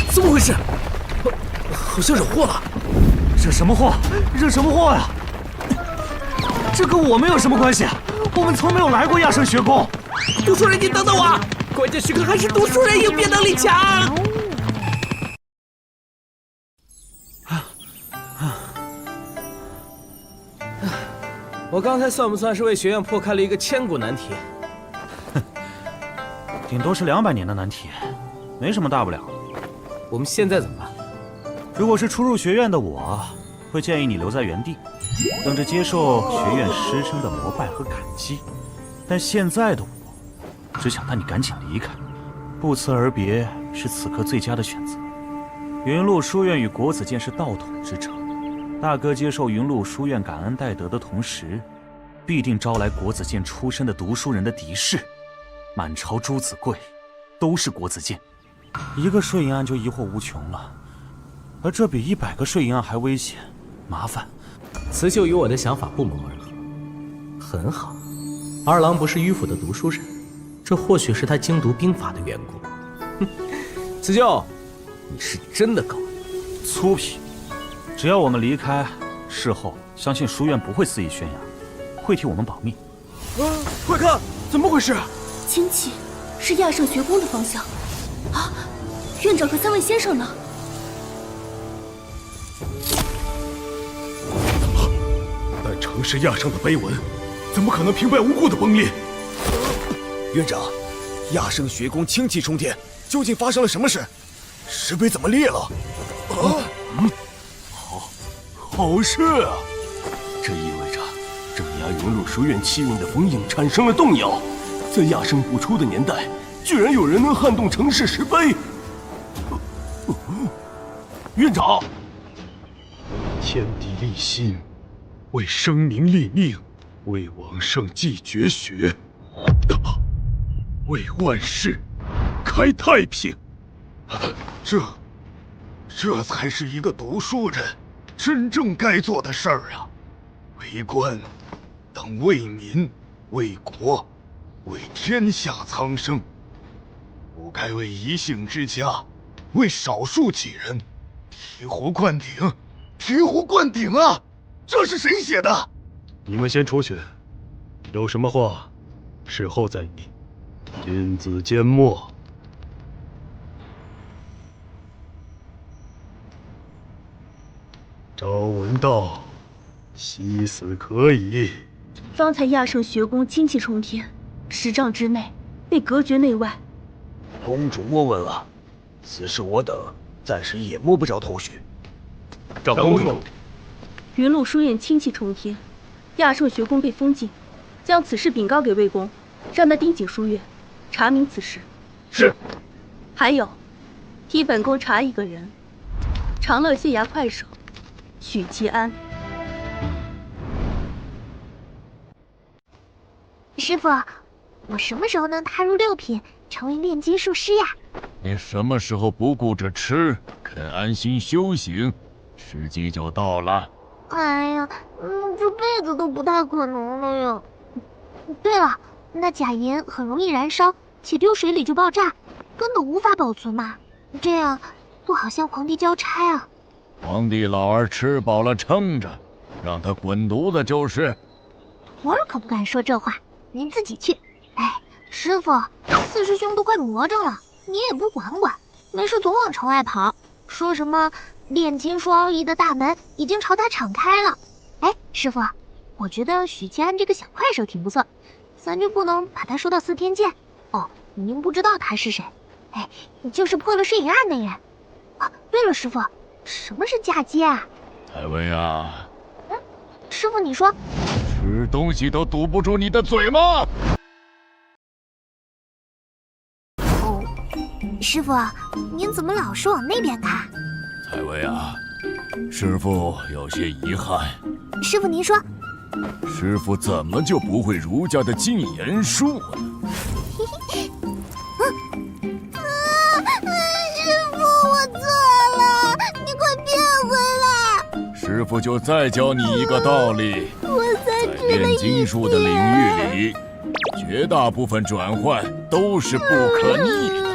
怎么回事？好像惹祸了。惹什么祸？惹什么祸呀？这跟我们有什么关系？我们从没有来过亚圣学宫。读书人，你等等我！关键时刻还是读书人应变能力强。我刚才算不算是为学院破开了一个千古难题？顶多是200年的难题，没什么大不了。我们现在怎么办？如果是初入学院的我，会建议你留在原地，等着接受学院师生的膜拜和感激。但现在的我，只想带你赶紧离开，不辞而别是此刻最佳的选择。云麓书院与国子监是道统之争，大哥接受云麓书院感恩戴德的同时，必定招来国子监出身的读书人的敌视。满朝朱子贵都是国子监，一个税银案就疑惑无穷了，而这比100个税银案还危险麻烦。辞旧与我的想法不谋而合，很好。二郎不是迂腐的读书人，这或许是他精读兵法的缘故。辞旧，你是真的够粗鄙！只要我们离开，事后相信书院不会肆意宣扬，会替我们保密。快看，怎么回事？亲戚是亚圣学宫的方向啊！院长和3位先生呢？但城市亚圣的碑文，怎么可能平白无故的崩裂？院长，亚圣学宫清气冲天，究竟发生了什么事？石碑怎么裂了？好事啊！这意味着镇压云麓书院气运的封印产生了动摇。在亚圣不出的年代，居然有人能撼动城市石碑。院长，天地立心，为生民立命，为往圣继绝学，为万世开太平。这才是一个读书人真正该做的事儿啊！为官当为民、为国、为天下苍生，不该为一姓之家、为少数几人醍醐灌顶。醍醐灌顶啊！这是谁写的？你们先出去，有什么话事后再议。君子缄默。朝闻道，夕死可矣。方才亚圣学宫精气冲天，10丈之内被隔绝内外。公主莫问了，此事我等暂时也摸不着头绪。长公主，云麓书院清气冲天，亚圣学宫被封禁，将此事禀告给魏公，让他盯紧书院，查明此事。是。还有，替本宫查一个人，长乐县衙快手许继安。师傅，我什么时候能踏入6品，成为炼金术师呀？你什么时候不顾着吃，肯安心修行，时机就到了。哎呀，这辈子都不太可能了呀。对了，那假银很容易燃烧，且丢水里就爆炸，根本无法保存嘛。这样不好向皇帝交差啊。皇帝老儿吃饱了撑着，让他滚犊子就是。徒儿可不敢说这话，您自己去。哎，师傅，4师兄都快魔怔了，你也不管管，没事总往城外跑，说什么炼金术奥义的大门已经朝他敞开了。哎，师傅，我觉得许继安这个小快手挺不错，咱就不能把他收到4天剑？哦，您不知道他是谁？哎，就是破了税银案的人。啊，对了，师傅，什么是嫁接啊？太尉啊，师傅你说，吃东西都堵不住你的嘴吗？哦，师傅，您怎么老是往那边看？太尉啊，师父有些遗憾。师傅您说，师父怎么就不会儒家的禁言术呢？师傅，我错了，你快变回来！师父就再教你一个道理，在炼金术的领域里，绝大部分转换都是不可逆的。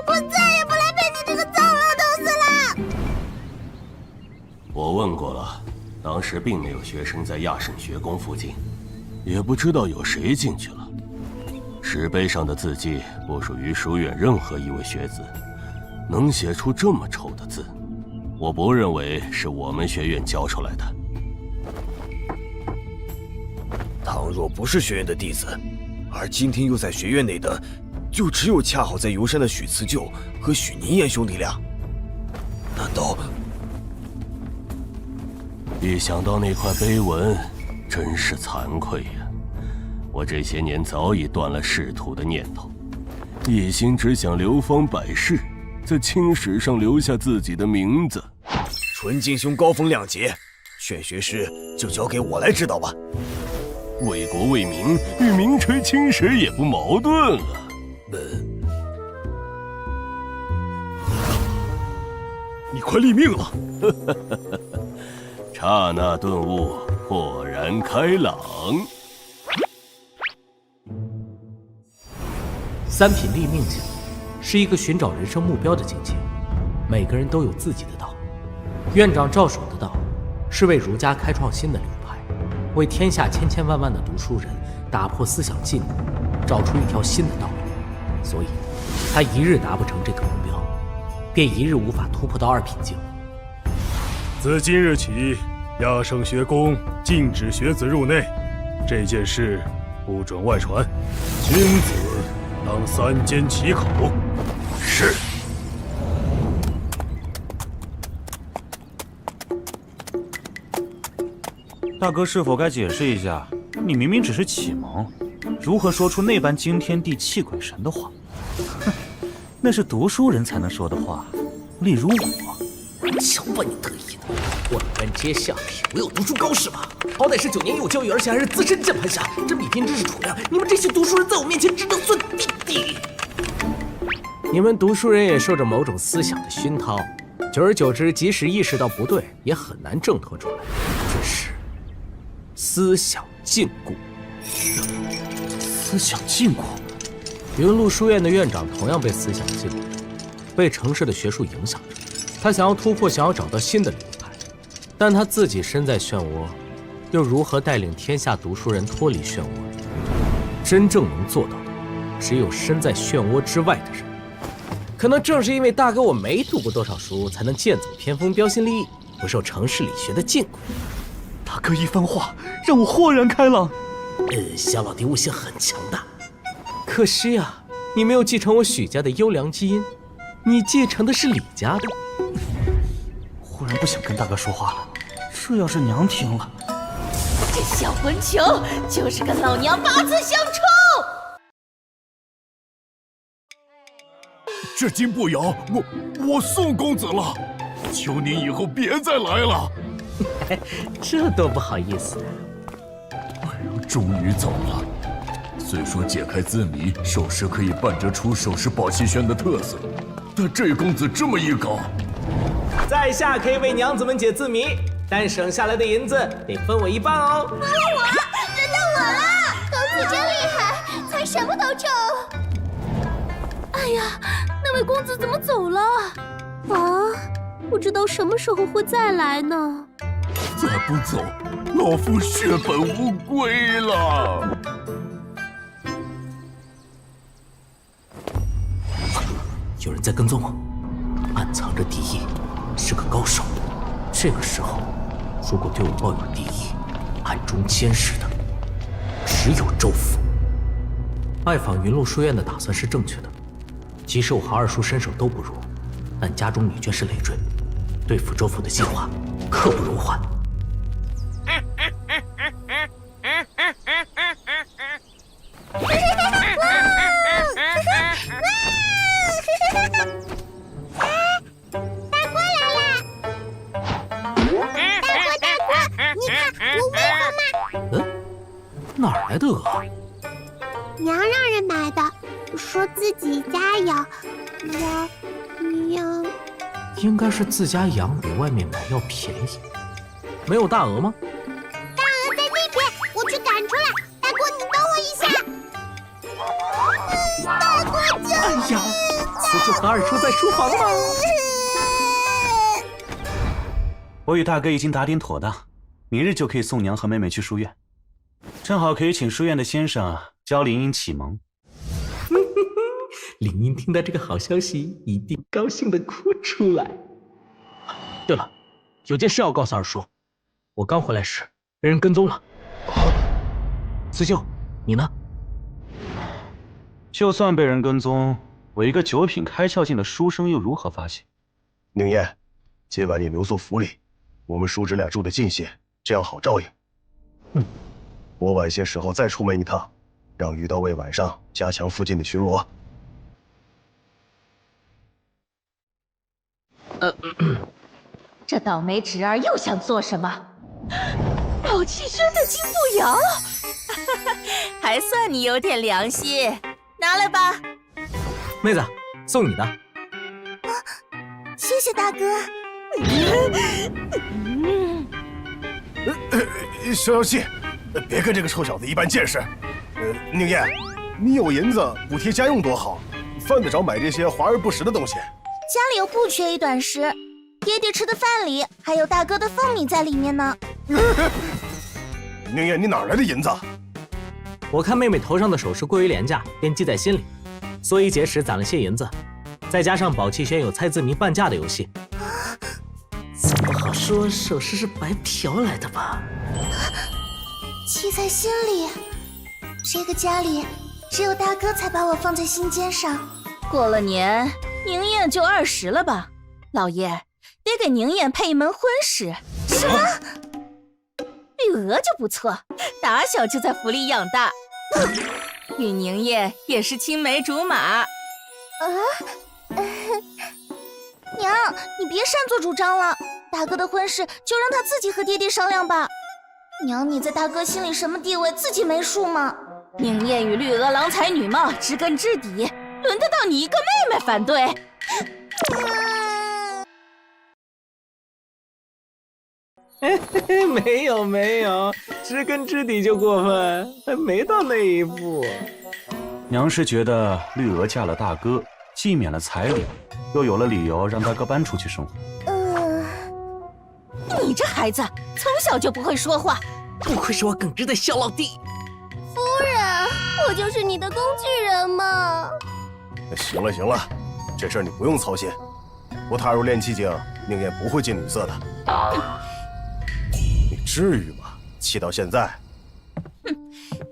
我再也不来陪你这个糟老头子了。我问过了，当时并没有学生在亚圣学宫附近，也不知道有谁进去了。石碑上的字迹不属于书院任何一位学子，能写出这么丑的字，我不认为是我们学院教出来的。倘若不是学院的弟子，而今天又在学院内的，就只有恰好在游山的许辞旧和许凝言兄弟俩。难道？一想到那块碑文，真是惭愧呀！我这些年早已断了仕途的念头，一心只想流芳百世，在青史上留下自己的名字。纯净兄高风亮节，玄学师就交给我来指导吧。为国为民，与名垂青史也不矛盾啊。你快立命了！刹那顿悟，豁然开朗。三品立命境是一个寻找人生目标的境界，每个人都有自己的道。院长赵守的道是为儒家开创新的流派，为天下千千万万的读书人打破思想禁锢，找出一条新的道路。所以，他一日达不成这个目标，便一日无法突破到2品境。自今日起，亚圣学宫禁止学子入内，这件事不准外传。君子当3缄其口。是。大哥，是否该解释一下？你明明只是启蒙，如何说出那般惊天地泣鬼神的话？哼，那是读书人才能说的话。例如我，瞧把你得意的！万般皆下品，唯有读书高是吧？好歹是9年义务教育，而且还是资深键盘侠，真比偏知识储量。你们这些读书人在我面前只能算弟弟。你们读书人也受着某种思想的熏陶，久而久之，即使意识到不对，也很难挣脱出来。这是思想禁锢。思想禁锢。云麓书院的院长同样被思想禁锢，被城市的学术影响着。他想要突破，想要找到新的流派，但他自己身在漩涡，又如何带领天下读书人脱离漩涡？真正能做到的，只有身在漩涡之外的人。可能正是因为大哥我没读过多少书，才能剑走偏锋，标新立异，不受城市理学的禁锢。大哥一番话让我豁然开朗。小老弟悟性很强大，可惜啊，你没有继承我许家的优良基因，你继承的是李家的。忽然不想跟大哥说话了，这要是娘听了，这小混球就是跟老娘八字相冲。这金步摇，我送公子了，求您以后别再来了。这多不好意思啊！终于走了。虽说解开字谜，首饰可以半折出首饰宝气轩的特色，但这公子这么一搞，在下可以为娘子们解字谜，但省下来的银子得分我一半哦。轮到我了！公子真厉害，猜什么都中。哎呀，那位公子怎么走了？啊，不知道什么时候会再来呢。再不走，老夫血本无归了。有人在跟踪我，暗藏着敌意，是个高手。这个时候，如果对我抱有敌意，暗中监视的只有周府。拜访云麓书院的打算是正确的，即使我和二叔身手都不如，但家中女眷是累赘，对付周府的计划刻不容缓。哪儿来的鹅？娘让人买的，说自己家养，羊。应该是自家养比外面买要便宜。没有大鹅吗？大鹅在那边，我去赶出来。大哥，你等我一下。大哥救命！哎呀，此就和二叔在书房吗？我与大哥已经打点妥当，明日就可以送娘和妹妹去书院，正好可以请书院的先生教林英启蒙。林英听到这个好消息，一定高兴的哭出来。对了，有件事要告诉二叔，我刚回来时被人跟踪了。思秀，你呢？就算被人跟踪，我一个9品开窍境的书生又如何发现？宁燕，今晚你留宿府里，我们叔侄俩住得近些，这样好照应。我晚些时候再出门一趟，让于道尉晚上加强附近的巡逻。这倒霉侄儿又想做什么？宝气轩的金步摇，还算你有点良心，拿来吧。妹子，送你的。谢谢大哥。消消气，别跟这个臭小子一般见识。宁燕，你有银子补贴家用多好，犯得着买这些华而不实的东西？家里又不缺一短食，爹爹吃的饭里还有大哥的凤米在里面呢。宁燕，你哪来的银子？我看妹妹头上的首饰过于廉价，便记在心里，所以节时攒了些银子，再加上宝气轩有猜字谜半价的游戏，总不好说首饰是白嫖来的吧？记在心里，这个家里只有大哥才把我放在心尖上。过了年，宁燕就20了吧？老爷得给宁燕配一门婚事。什么？绿娥就不错，打小就在府里养大，与宁燕也是青梅竹马。娘，你别擅作主张了，大哥的婚事就让他自己和爹爹商量吧。娘，你在大哥心里什么地位，自己没数吗？宁燕与绿娥郎才女貌，知根知底，轮得到你一个妹妹反对？没有，知根知底就过分，还没到那一步。娘是觉得绿娥嫁了大哥，既免了彩礼，又有了理由让大哥搬出去生活。你这孩子从小就不会说话，不愧是我耿直的小老弟。夫人，我就是你的工具人嘛。行了，这事儿你不用操心。不踏入炼气境，宁燕不会近女色的。你至于吗？气到现在。哼，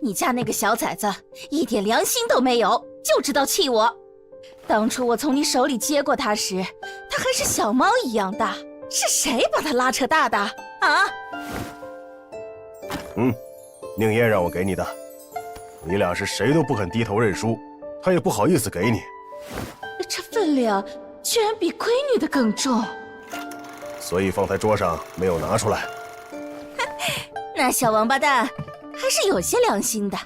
你家那个小崽子一点良心都没有，就知道气我。当初我从你手里接过他时，他还是小猫一样大，是谁把他拉扯大的啊？宁燕让我给你的，你俩是谁都不肯低头认输，他也不好意思给你。这分量居然比闺女的更重，所以放在桌上没有拿出来。那小王八蛋还是有些良心的。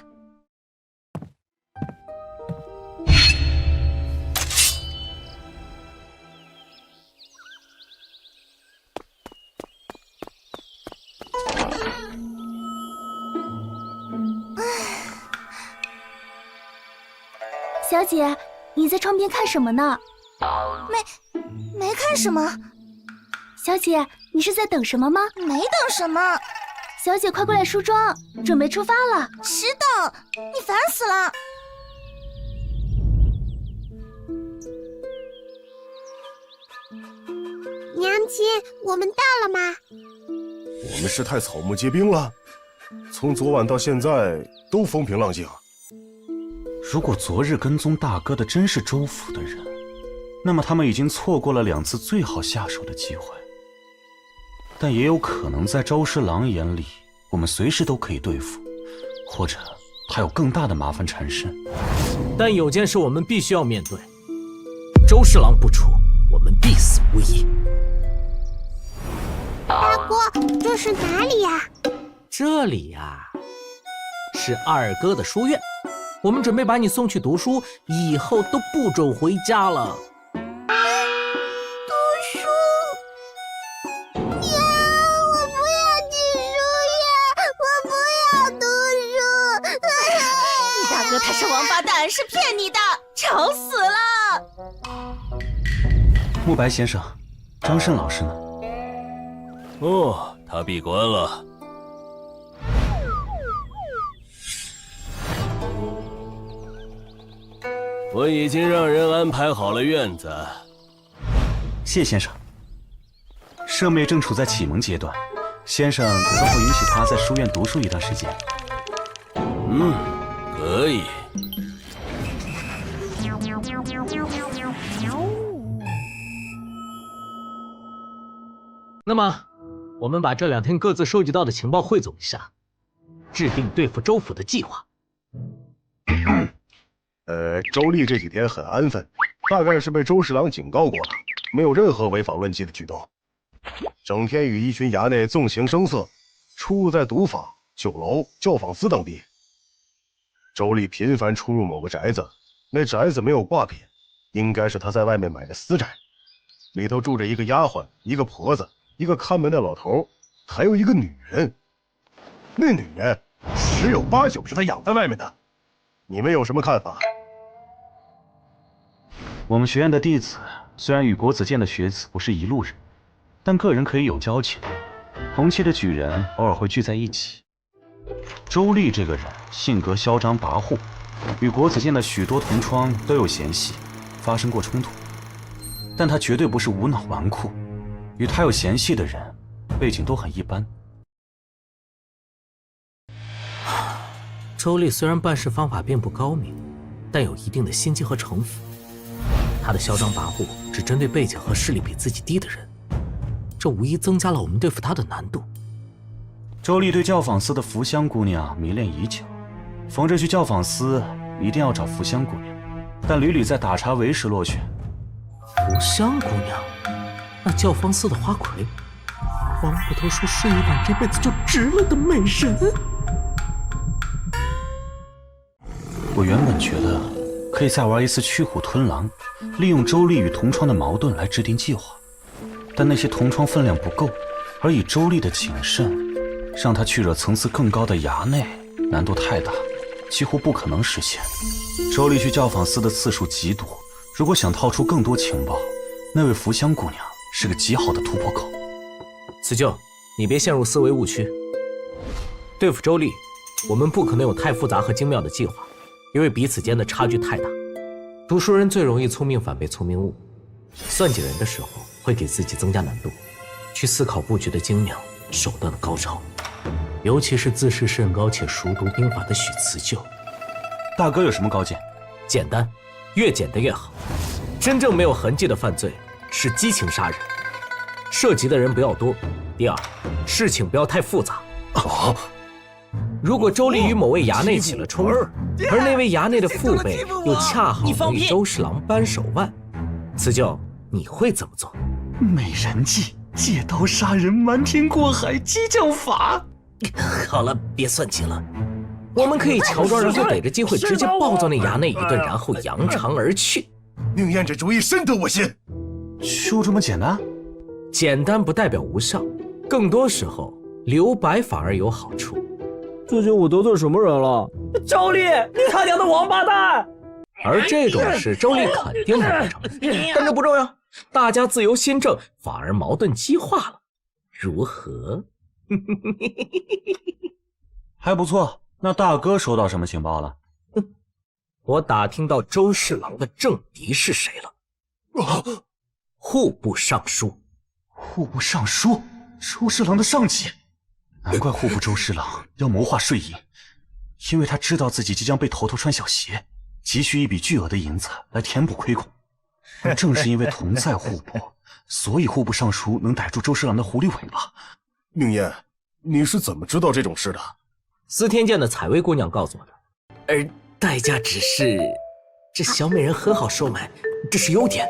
小姐，你在窗边看什么呢？没看什么。小姐，你是在等什么吗？没等什么。小姐，快过来梳妆，准备出发了。迟等，你烦死了。娘亲，我们到了吗？我们是太草木皆兵了，从昨晚到现在都风平浪静。如果昨日跟踪大哥的真是周府的人，那么他们已经错过了2次最好下手的机会。但也有可能在周侍郎眼里，我们随时都可以对付，或者还有更大的麻烦缠身。但有件事我们必须要面对，周侍郎不出，我们必死无疑。大哥，这是哪里呀？这里呀，是二哥的书院。我们准备把你送去读书，以后都不准回家了。读书？呀，我不要去书院，我不要读书。你大哥他是王八蛋，是骗你的，吵死了！慕白先生，张胜老师呢？哦，他闭关了。我已经让人安排好了院子。谢先生。舍妹正处在启蒙阶段，先生可否允许她在书院读书一段时间？可以。那么，我们把这2天各自收集到的情报汇总一下，制定对付周府的计划。周丽这几天很安分，大概是被周侍郎警告过了。没有任何违法乱纪的举动，整天与一群衙内纵情声色，出入在赌坊、酒楼、教坊司等地。周丽频繁出入某个宅子，那宅子没有挂匾，应该是他在外面买的私宅，里头住着一个丫鬟、一个婆子、一个看门的老头，还有一个女人。那女人10有8九是他养在外面的。你们有什么看法？我们学院的弟子虽然与国子监的学子不是一路人，但个人可以有交情。同期的举人偶尔会聚在一起。周丽这个人性格嚣张跋扈，与国子监的许多同窗都有嫌隙，发生过冲突。但他绝对不是无脑纨绔，与他有嫌隙的人背景都很一般。周丽虽然办事方法并不高明，但有一定的心机和城府。他的嚣张跋扈只针对背景和势力比自己低的人，这无疑增加了我们对付他的难度。周丽对教坊司的福香姑娘迷恋已久，逢着去教坊司一定要找福香姑娘，但屡屡在打茶围时落选。福香姑娘，那教坊司的花魁，王捕头说睡一晚这辈子就值了的美人。我原本觉得可以再玩一次驱虎吞狼，利用周丽与同窗的矛盾来制定计划，但那些同窗分量不够，而以周丽的谨慎，让他去惹层次更高的衙内，难度太大，几乎不可能实现。周丽去教坊司的次数极多，如果想套出更多情报，那位福香姑娘是个极好的突破口。辞旧，你别陷入思维误区。对付周丽，我们不可能有太复杂和精妙的计划，因为彼此间的差距太大。读书人最容易聪明反被聪明误，算计人的时候会给自己增加难度，去思考布局的精妙，手段的高超，尤其是自视甚高且熟读兵法的许辞旧。大哥有什么高见？简单，越简单越好。真正没有痕迹的犯罪是激情杀人，涉及的人不要多。第二，事情不要太复杂。如果周丽与某位衙内起了冲突，而那位衙内的父辈又恰好能与周侍郎扳手腕，辞旧，你会怎么做？美人计，借刀杀人，瞒天过海，激将法。好了，别算计了。我们可以乔装，然后逮着机会直接暴揍那衙内一顿，然后扬长而去。宁燕这主意深得我心。就这么简单？简单不代表无效，更多时候留白反而有好处。最近我得罪什么人了？周丽，你他娘的王八蛋！而这种事，周丽肯定不会成，但这不重要，大家自由心证，反而矛盾激化了，如何？还不错。那大哥收到什么情报了？我打听到周侍郎的政敌是谁了。户部尚书。户部尚书，周侍郎的上级。难怪户部周侍郎要谋划税银，因为他知道自己即将被头头穿小鞋，急需一笔巨额的银子来填补亏空。而正是因为同在户部，所以户部尚书能逮住周侍郎的狐狸尾巴。宁燕，你是怎么知道这种事的？司天监的采薇姑娘告诉我的，而代价只是这小美人很好收买，这是优点。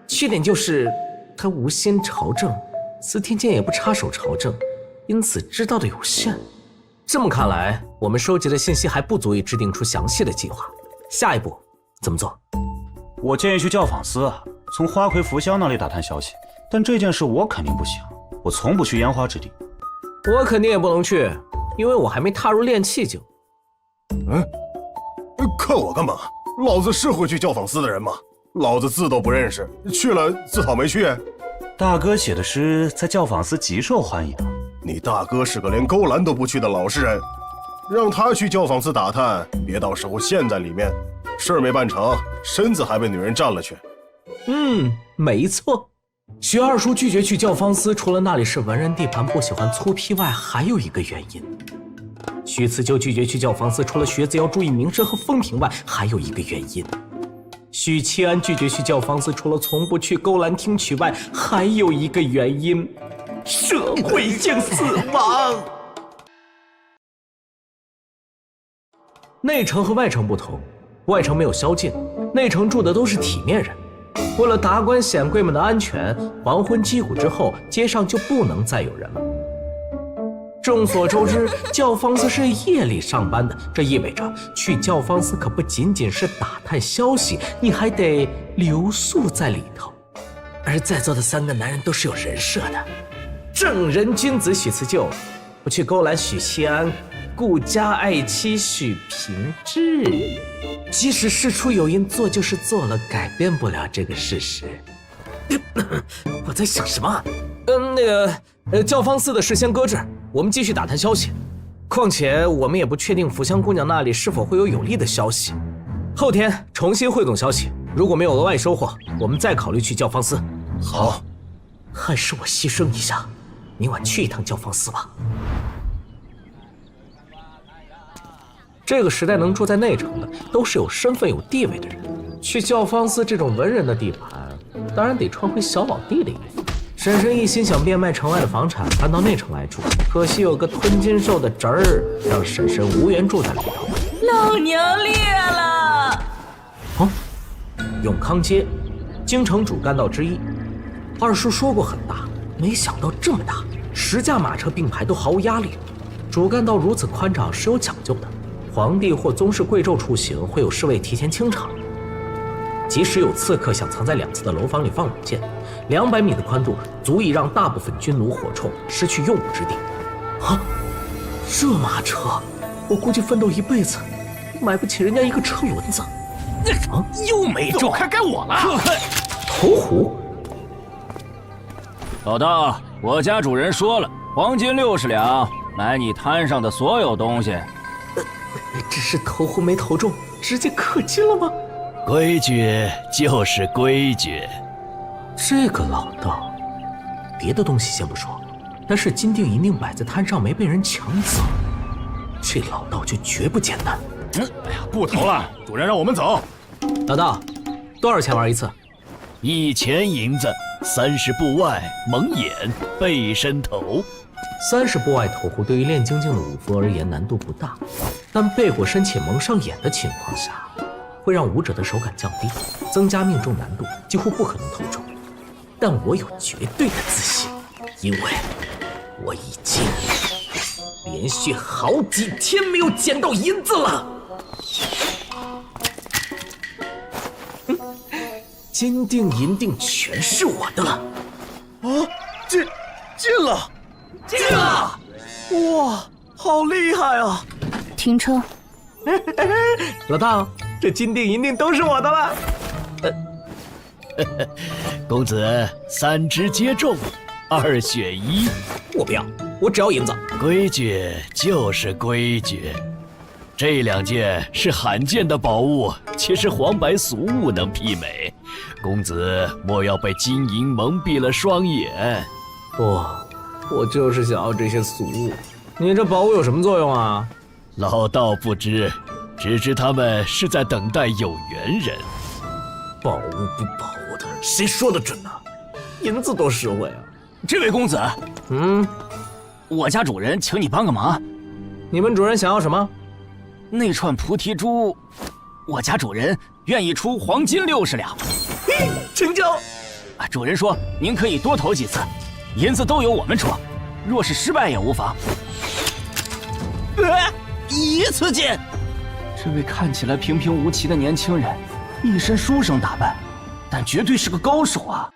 缺点就是她无心朝政，司天监也不插手朝政，因此知道的有限。这么看来，我们收集的信息还不足以制定出详细的计划。下一步怎么做？我建议去教坊司，从花魁福香那里打探消息。但这件事我肯定不行，我从不去烟花之地。我肯定也不能去，因为我还没踏入炼气境。看我干嘛？老子是会去教坊司的人吗？老子字都不认识，去了自讨没趣。大哥写的诗在教坊司极受欢迎。你大哥是个连勾栏都不去的老实人，让他去教坊司打探，别到时候陷在里面，事儿没办成，身子还被女人占了去。没错。徐二叔拒绝去教坊司，除了那里是文人地盘，不喜欢粗坯外，还有一个原因。徐辞旧拒绝去教坊司，除了学子要注意名声和风评外，还有一个原因。许七安拒绝去教坊司，除了从不去勾栏听曲外，还有一个原因：社会性死亡。内城和外城不同，外城没有宵禁，内城住的都是体面人。为了达官显贵们的安全，黄昏击鼓之后，街上就不能再有人了。众所周知，教坊司是夜里上班的，这意味着去教坊司可不仅仅是打探消息，你还得留宿在里头。而在座的3个男人都是有人设的，正人君子许辞旧，不去勾揽许西安，顾家爱妻许平之。即使事出有因，做就是做了，改变不了这个事实。我在想什么？教坊司的事先搁置，我们继续打探消息。况且我们也不确定福香姑娘那里是否会有有利的消息。后天重新汇总消息，如果没有额外收获，我们再考虑去教坊司。好，还是我牺牲一下，明晚去一趟教坊司吧。这个时代能住在内城的，都是有身份有地位的人。去教坊司这种文人的地盘，当然得穿回小老弟的衣服。婶婶一心想变卖城外的房产，搬到内城来住，可惜有个吞金兽的侄儿，让婶婶无缘住在里头。老娘裂了！哦，永康街，京城主干道之一。二叔说过很大，没想到这么大，10架马车并排都毫无压力。主干道如此宽敞是有讲究的，皇帝或宗室贵胄出行会有侍卫提前清场。即使有刺客想藏在2侧的楼房里放冷箭，200米的宽度足以让大部分军奴火铳失去用武之地。啊，这马车，我估计奋斗一辈子买不起人家一个车轮子。啊，又没中，看该我了。头壶。老大，我家主人说了，黄金60两，买你摊上的所有东西。只是头壶没投中，直接氪金了吗？规矩就是规矩。这个老道，别的东西先不说，但是金锭银锭摆在摊上没被人抢走，这老道就绝不简单。哎呀，不投了，主人让我们走。老道，多少钱玩一次？1000银子，30步外蒙眼背身投。30步外投壶对于练精进的武夫而言难度不大，但背过身且蒙上眼的情况下，会让武者的手感降低，增加命中难度，几乎不可能投中。但我有绝对的自信，因为我已经连续好几天没有捡到银子了。金锭银锭全是我的了。啊，进了！进了！哇，好厉害啊！停车。老大，这金锭银锭都是我的了。公子3只皆中，2选1。我不要，我只要银子。规矩就是规矩。这2件是罕见的宝物，且是黄白俗物能媲美。公子莫要被金银蒙蔽了双眼。不，我就是想要这些俗物。你这宝物有什么作用啊？老道不知，只知他们是在等待有缘人。宝物不宝物的，谁说的准呢？银子多实惠啊！这位公子，我家主人请你帮个忙。你们主人想要什么？那串菩提珠，我家主人愿意出黄金60两。成交！主人说您可以多投几次，银子都由我们出，若是失败也无妨。一次见！这位看起来平平无奇的年轻人，一身书生打扮，但绝对是个高手啊！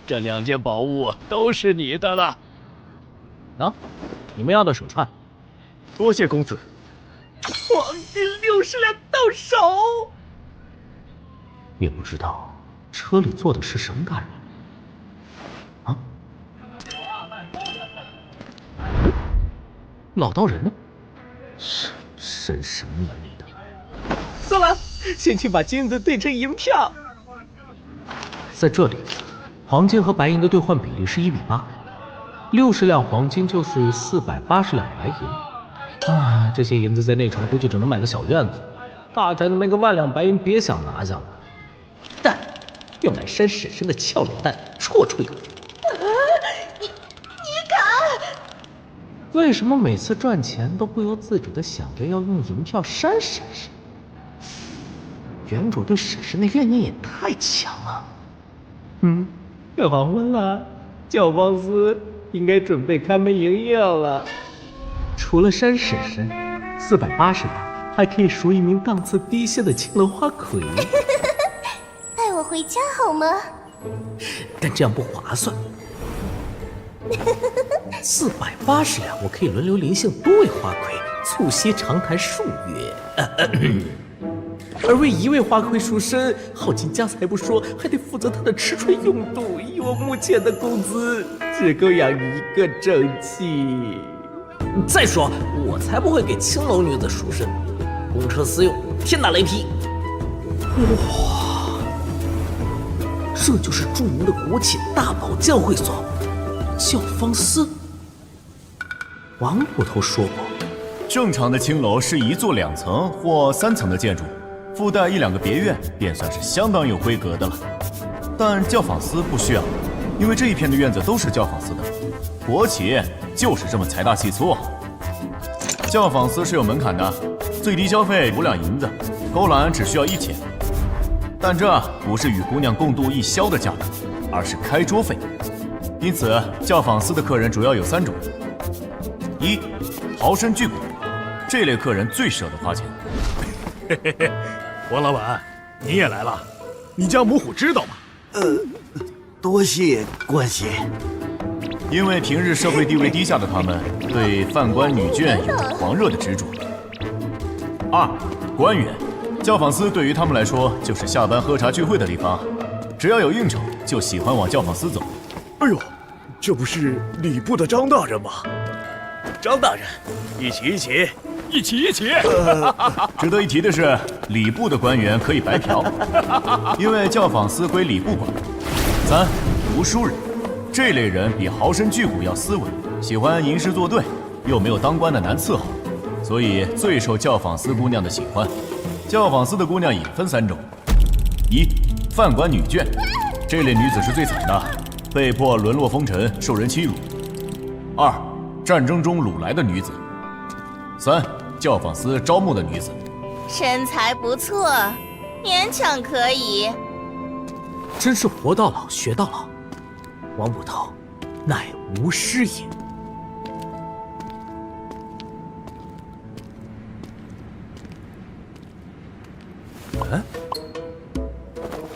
这2件宝物都是你的了。啊，你们要的手串，多谢公子。黄金60两到手。也不知道车里坐的是什么大人啊？老道人呢？神神秘秘的。算了，先去把金子兑成银票。在这里，黄金和白银的兑换比例是1比8，60两黄金就是480两白银。啊，这些银子在内城估计只能买个小院子，大宅的那个1万两白银别想拿下了。蛋，用来扇婶婶的俏脸蛋，绰绰有余。你敢！为什么每次赚钱都不由自主的想着要用银票扇婶婶？原主对婶婶的怨念也太强了。快黄昏了，教坊司应该准备开门营业了。除了扇婶婶，480两还可以赎一名档次低些的青楼花魁。带我回家好吗？但这样不划算。480两，我可以轮流临幸多位花魁，促膝长谈数月。而为一位花魁赎身，耗尽家财不说，还得负责他的吃穿用度。以我目前的工资，只够养一个正妻。再说，我才不会给青楼女子赎身，公车私用，天打雷劈。哇，这就是著名的国企大宝教会所，教坊司。王捕头说过，正常的青楼是1座2层或3层的建筑，附带1、2个别院，便算是相当有规格的了。但教坊司不需要，因为这一片的院子都是教坊司的。国企就是这么财大气粗。教坊司是有门槛的，最低消费5两银子，勾栏只需要1000。但这不是与姑娘共度一宵的价格，而是开桌费。因此，教坊司的客人主要有3种：一、豪绅巨贾，这类客人最舍得花钱。嘿嘿嘿，王老板，你也来了，你家母虎知道吗？多谢关心。因为平日社会地位低下的他们，对犯官女眷有狂热的执着。2、官员，教坊司对于他们来说就是下班喝茶聚会的地方，只要有应酬就喜欢往教坊司走。哎呦，这不是礼部的张大人吗？张大人，一起。值得一提的是，礼部的官员可以白嫖，因为教坊司归礼部管。3、读书人，这类人比豪绅巨贾要斯文，喜欢吟诗作对，又没有当官的难伺候，所以最受教坊司姑娘的喜欢。教坊司的姑娘也分3种：一、犯官女眷，这类女子是最惨的，被迫沦落风尘，受人欺辱； 2、战争中掳来的女子； 3、教坊司招募的女子。身材不错，勉强可以。真是活到老学到老，王捕头乃无师也。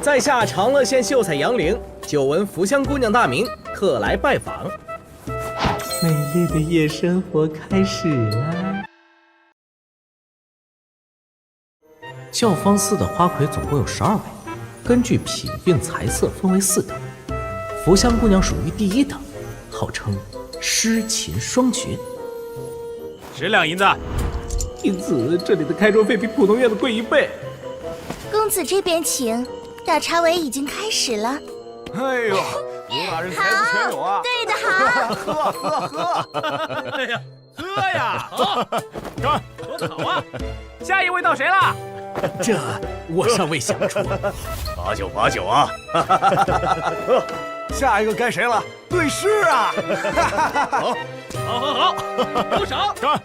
在下长乐县秀才杨凌，久闻福香姑娘大名，特来拜访。美丽的夜生活开始啦！教坊司的花魁总共有12位，根据品运财色分为4等，福香姑娘属于第1等，号称诗琴双绝。10两银子。因此，这里的开桌费比普通院子贵1倍。公子这边请，大茶尾已经开始了。哎呦，吴大人财富全有啊！对的好，喝！哎呀，喝呀！好，干，喝得好啊！下一位到谁了？这我尚未想出。把酒啊！下一个该谁了？对诗啊！好，有赏！干！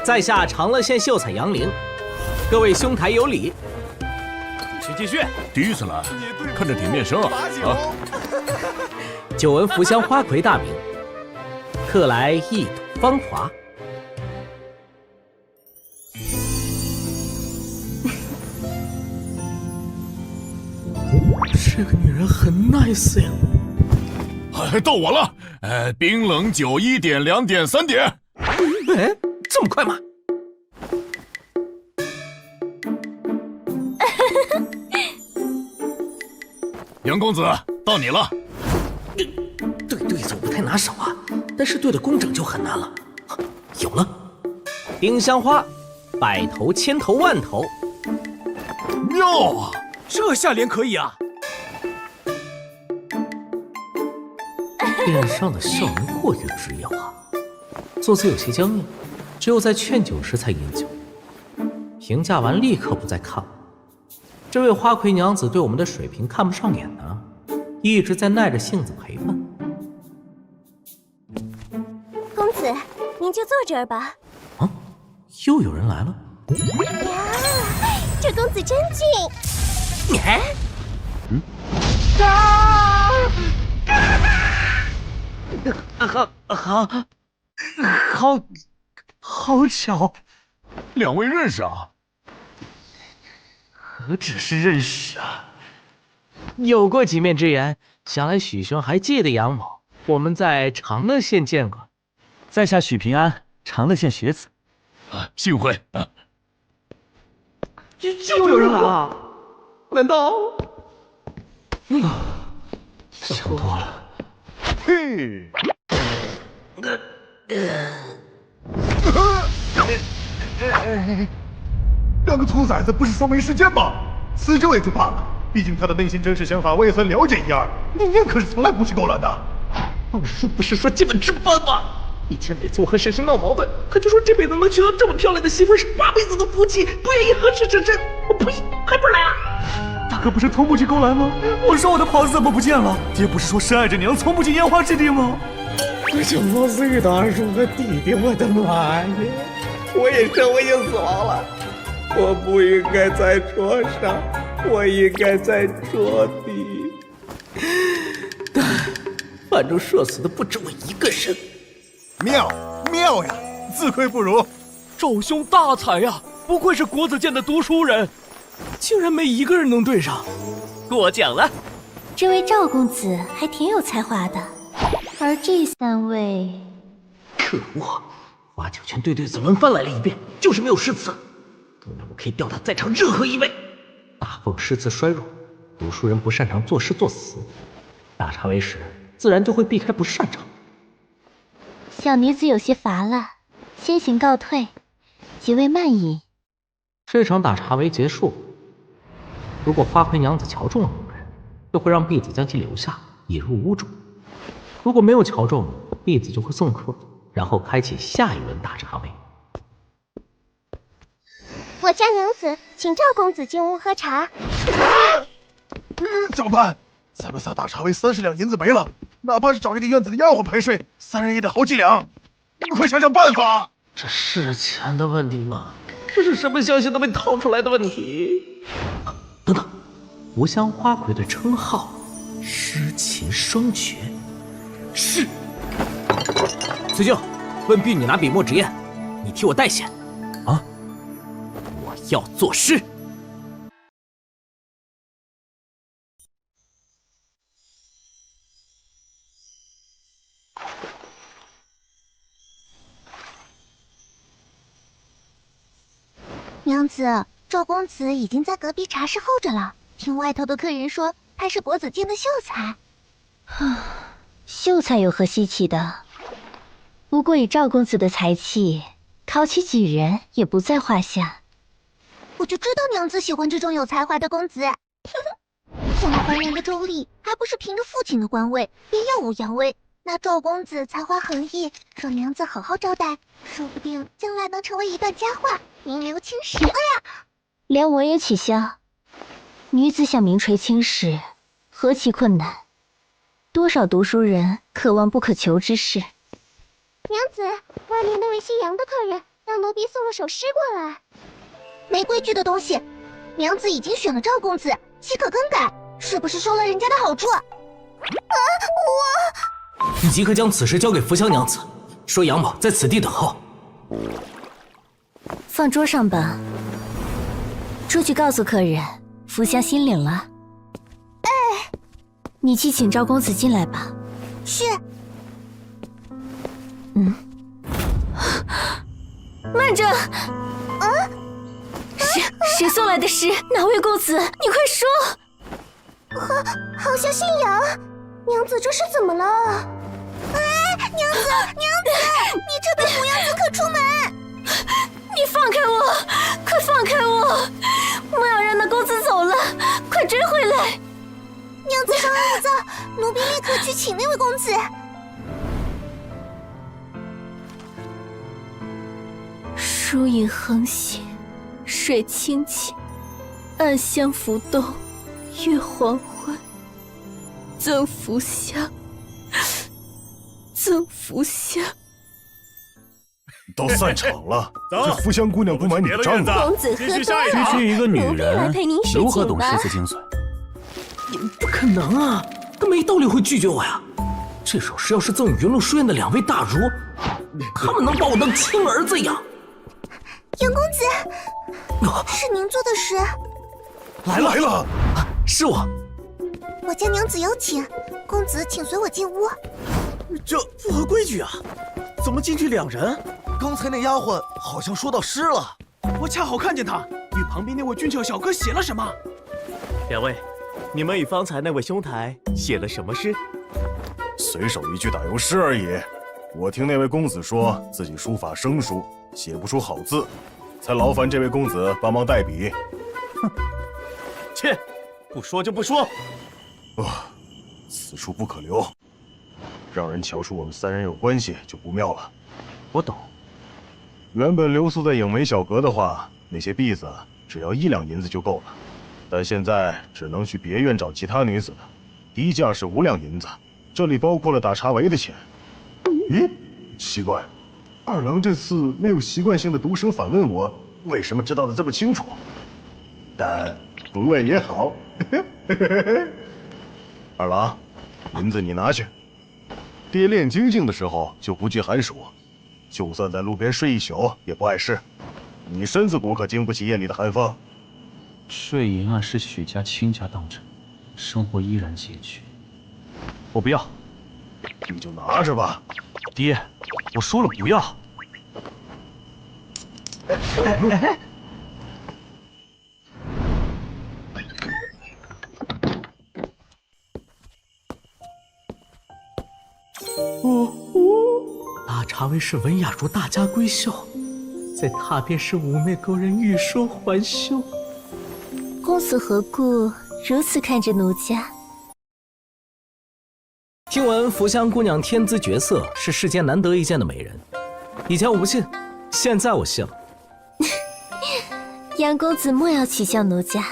在下长乐县秀才杨凌，各位兄台有礼。继续。第一次来，看着挺面生啊！久闻福香花魁大名，特来一睹芳华。这个女人很 nice 呀！到我了，冰冷酒1点、2点、3点。哎，这么快吗？杨公子，到你了。对对子我不太拿手啊，但是对的工整就很难了。有了，丁香花，100头、1000头、10000头。妙啊！这下联可以啊。脸上的笑容过于直要啊，坐姿有些僵硬，只有在劝酒时才饮酒。评价完立刻不再看了。这位花魁娘子对我们的水平看不上眼呢，一直在耐着性子陪伴。公子，您就坐这儿吧。啊，又有人来了。呀，这公子真俊。好巧，两位认识啊？何止是认识啊，有过几面之缘。想来许兄还记得杨某，我们在长乐县见过。在下许平安，长乐县学子。幸会啊！又有人来了？难道？想多了。嘿。让个兔崽子不是说没时间吗？死救也就罢了，毕竟他的内心真实想法我也算了解一二。你可是从来不去勾拦的。二叔不是说基本吃不饭吗？以前每次我和婶婶闹矛盾，他就说这辈子能娶到这么漂亮的媳妇是8辈子的福气，不愿意和吃婶婶。我呸，还不是来啊！大哥不是从不去勾拦吗？我说我的袍子怎么不见了？爹不是说深爱着娘，从不进烟花之地吗？这9岁遇到二叔和弟弟，我的妈呀！我也死亡了。我不应该在桌上，我应该在桌底。但反正射死的不止我一个人。妙呀，自愧不如。赵兄大才呀，不愧是国子监的读书人，竟然没一个人能对上，过奖了。这位赵公子还挺有才华的，而这3位，可恶！花九泉对对子轮番来了一遍，就是没有诗词。本来我可以吊打在场任何一位。大凤诗词衰弱，读书人不擅长作诗作词，大茶为时自然就会避开不擅长。小女子有些乏了，先行告退，几位慢饮。这场打茶为结束，如果花魁娘子瞧中了某人，就会让婢子将其留下，引入屋中；如果没有瞧中，婢子就会送客，然后开启下一轮打茶为。我家娘子请赵公子进屋喝茶。怎么办？咱们仨打茶为30两银子没了，哪怕是找一个院子的丫鬟陪睡，3人也得好几两。你快想想办法！这是钱的问题吗？这是什么消息都被掏出来的问题。等等，无香花魁的称号，诗琴双绝。是。崔舅，问婢女拿笔墨纸砚，你替我代写。啊？我要作诗。娘子，赵公子已经在隔壁茶室候着了。听外头的客人说，他是国子监的秀才。秀才有何稀奇的？不过以赵公子的才气，考取举人也不在话下。我就知道娘子喜欢这种有才华的公子。这么还原的周丽，还不是凭着父亲的官位，便耀武扬威。那赵公子才华横溢，若娘子好好招待，说不定将来能成为一段佳话，名留青史。哎呀，连我也取笑。女子想名垂青史，何其困难！多少读书人渴望不可求之事。娘子，外面那位姓杨的客人让奴婢送了首诗过来。没规矩的东西！娘子已经选了赵公子，岂可更改？是不是收了人家的好处？你即刻将此事交给福香娘子，说杨某在此地等候。放桌上吧。出去告诉客人，福香心领了。哎，你去请赵公子进来吧。是。慢着！谁送来的诗？哪位公子？你快说！好像姓杨。娘子这是怎么了？哎，娘子，你这个母羊子可出门！你放开我！快放开我！莫要让那公子走了！快追回来！娘子上案子，奴婢立刻去请那位公子。疏影横斜，水清清，暗香浮动，月黄昏。赠福香，赠福香。都散场了，走这福香姑娘不买你的账啊！公子喝多了，区区一个女奴婢来人陪您侍如何懂寝吧诗词精髓？不可能啊，他没道理会拒绝我呀。这首诗要是赠与云麓书院的2位大儒，他们能把我当亲儿子养。杨公子，是您做的诗。来了，是我。我家娘子有请，公子请随我进屋。这不合规矩啊！怎么进去2人？刚才那丫鬟好像说到诗了，我恰好看见她与旁边那位俊俏小哥写了什么。2位，你们与方才那位兄台写了什么诗？随手一句打油诗而已。我听那位公子说自己书法生疏，写不出好字，才劳烦这位公子帮忙代笔。哼，切，不说就不说。此处不可留，让人瞧出我们3人有关系就不妙了。我懂。原本留宿在影梅小阁的话，那些婢子只要1两银子就够了，但现在只能去别院找其他女子，低价是5两银子，这里包括了打茶围的钱。咦，奇怪，二郎这次没有习惯性的独声反问我为什么知道的这么清楚，但不问也好。二郎，银子你拿去。爹练精进的时候就不惧寒暑，就算在路边睡一宿也不碍事。你身子骨可经不起夜里的寒风。这银案是许家倾家荡产，生活依然拮据。我不要。你就拿着吧。爹，我说了不要。大茶围是文雅如大家闺秀，在踏边是妩媚勾人欲说还休。公子何故如此看着奴家？听闻福香姑娘天姿绝色，是世间难得一见的美人。以前我不信，现在我信了。杨公子莫要取笑奴家。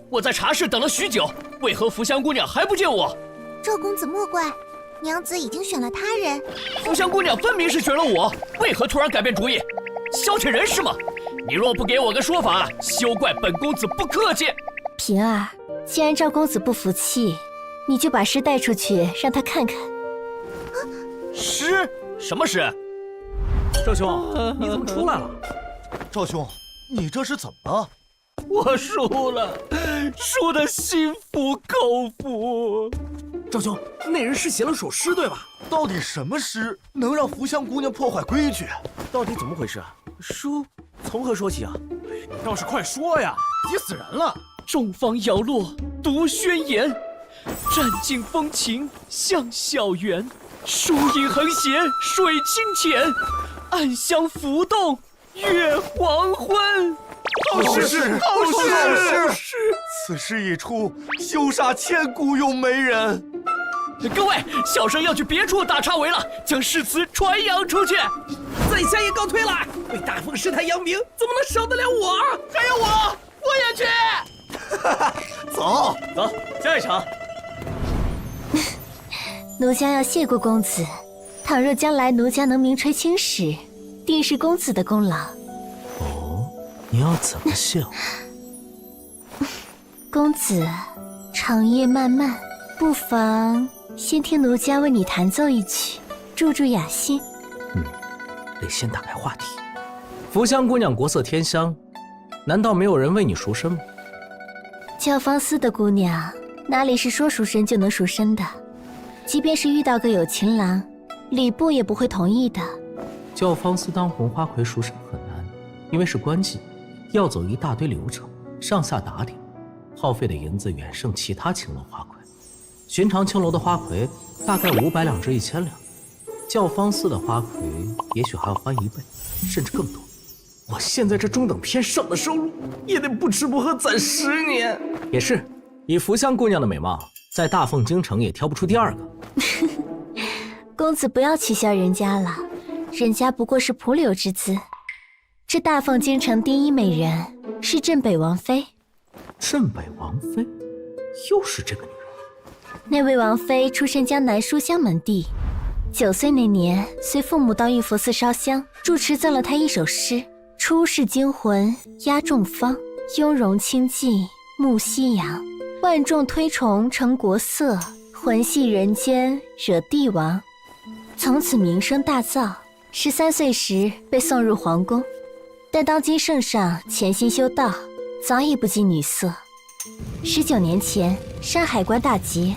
我在茶室等了许久，为何福香姑娘还不见我？赵公子莫怪，娘子已经选了他人。福香姑娘分明是选了我，为何突然改变主意？消遣人是吗？你若不给我个说法，休怪本公子不客气。平儿，既然赵公子不服气，你就把诗带出去，让他看看。诗？什么诗？赵兄，你怎么出来了？赵兄，你这是怎么了？我输了，输得心服口服。赵兄，那人是写了首诗，对吧？到底什么诗能让福香姑娘破坏规矩？到底怎么回事啊？书从何说起啊？你倒是快说呀，急死人了！众芳摇落读宣言，占尽风情向小园。树影横斜水清浅，暗香浮动月黄昏。好诗，好诗！此诗一出，休杀千古咏梅人。各位，小生要去别处打茶围了，将诗词传扬出去。在下也告退了，为大凤诗坛扬名，怎么能少得了我？还有我也去。走，下一场。奴家要谢过公子，倘若将来奴家能名垂青史，定是公子的功劳。哦，你要怎么谢我？公子，长夜漫漫，不妨先听奴家为你弹奏一曲，助助雅兴。得先打开话题。福香姑娘国色天香，难道没有人为你赎身吗？教坊司的姑娘，哪里是说赎身就能赎身的？即便是遇到个有情郎，礼部也不会同意的。教坊司当红花魁赎身很难，因为是官妓，要走一大堆流程，上下打点，耗费的银子远胜其他青楼花魁。寻常青楼的花魁大概500两至1000两，教坊司的花魁也许还要翻1倍，甚至更多。我现在这中等偏上的收入，也得不吃不喝攒10年。也是，以福香姑娘的美貌，在大凤京城也挑不出第2个。公子不要取笑人家了，人家不过是蒲柳之姿。这大凤京城第1美人是镇北王妃。镇北王妃，又是这个女人。那位王妃出身江南书香门第， 9岁那年，随父母到玉佛寺烧香，住持赠了他一首诗：出世惊魂压众方，雍容清寂沐夕阳。万众推崇成国色，魂系人间惹帝王。从此名声大噪。13岁时被送入皇宫，但当今圣上潜心修道，早已不近女色。19年前，山海关大捷，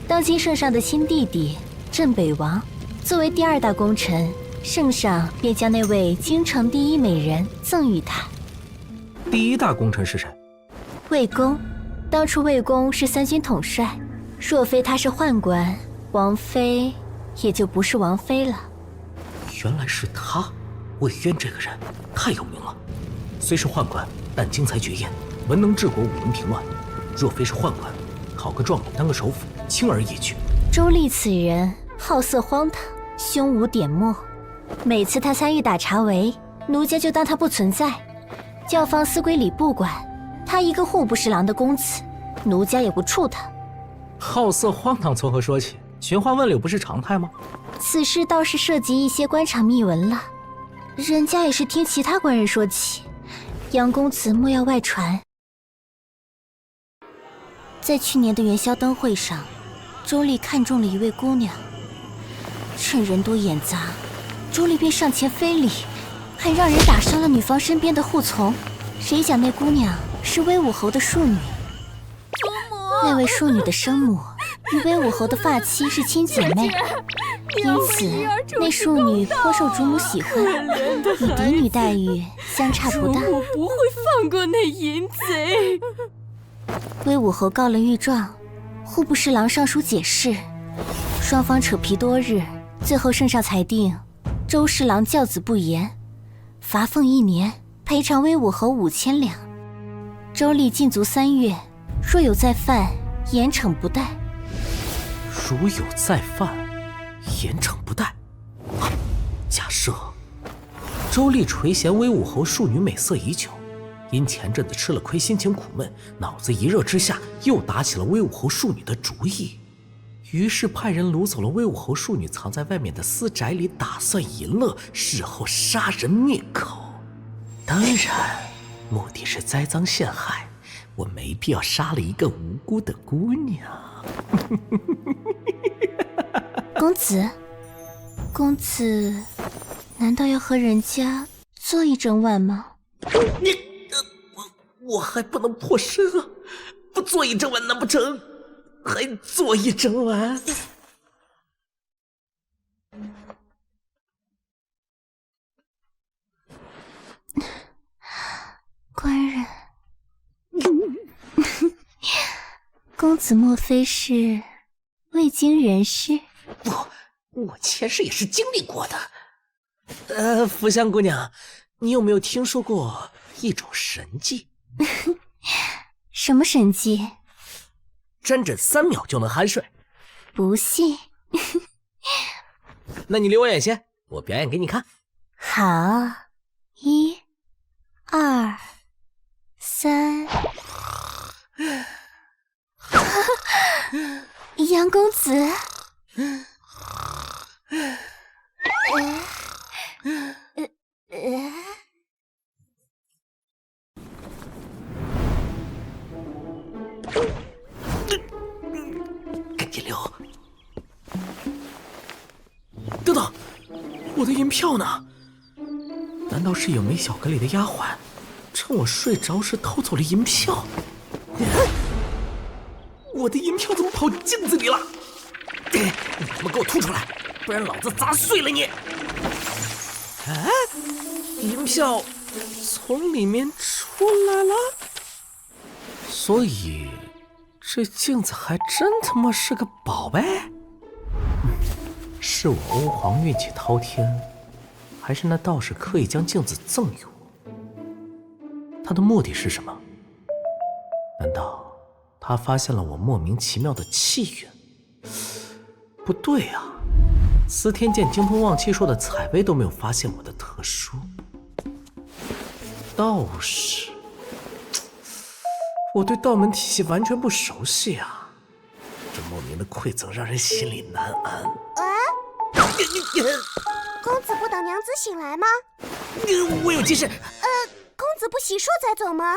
当今圣上的亲弟弟镇北王作为第2大功臣，圣上便将那位京城第一美人赠予他。第1大功臣是谁？魏公。当初魏公是3军统帅，若非他是宦官，王妃也就不是王妃了。原来是他，魏渊这个人太有名了。虽是宦官，但经才绝艳，文能治国，武能平乱。若非是宦官，考个状元当个首辅，轻而易举。周立此人好色荒唐，胸无点墨。每次他参与打茶围，奴家就当他不存在。教坊司归礼部管，他一个户部侍郎的公子，奴家也不怵他。好色荒唐从何说起？寻花问柳不是常态吗？此事倒是涉及一些官场秘闻了，人家也是听其他官人说起。杨公子莫要外传。在去年的元宵灯会上，周丽看中了一位姑娘，趁人多眼杂，周丽便上前非礼，还让人打伤了女方身边的护从。谁讲那姑娘是威武侯的庶女，那位庶女的生母与威武侯的发妻是亲姐妹，因此那庶女颇受主母喜欢，与嫡女待遇相差不大。主母不会放过那淫贼。威武侯告了御状，户部侍郎上书解释，双方扯皮多日，最后圣上裁定周侍郎教子不严，罚俸1年，赔偿威武侯5000两。周立禁足3月，若有再犯，严惩不贷。如有再犯，严惩不贷。假设周立垂涎威武侯庶女美色已久，因前阵子吃了亏，心情苦闷，脑子一热之下，又打起了威武侯庶女的主意。于是派人掳走了威武侯庶女藏在外面的私宅里，打算淫乐，事后杀人灭口。当然，目的是栽赃陷害，我没必要杀了一个无辜的姑娘。公子，难道要和人家做一整晚吗？我还不能破身啊！不做一整晚难不成还做一整晚？官人，公子莫非是未经人事？不，我前世也是经历过的。福香姑娘，你有没有听说过一种神技？什么神技？沾枕3秒就能酣睡。不信。那你离我远些，我表演给你看。好，1、2、3。杨公子。赶紧溜！等等，我的银票呢？难道是有没小阁里的丫鬟趁我睡着时偷走了银票？我的银票怎么跑镜子里了？你他妈给我吐出来，不然老子砸碎了你！银票从里面出来了，所以这镜子还真他妈是个宝贝。是我欧皇运气滔天，还是那道士刻意将镜子赠予我？他的目的是什么？难道他发现了我莫名其妙的气运？不对啊，司天监精通旺气术的采薇都没有发现我的特殊。道士，我对道门体系完全不熟悉啊，这莫名的馈赠让人心里难安。公子不等娘子醒来吗？我有急事。公子不洗漱再走吗？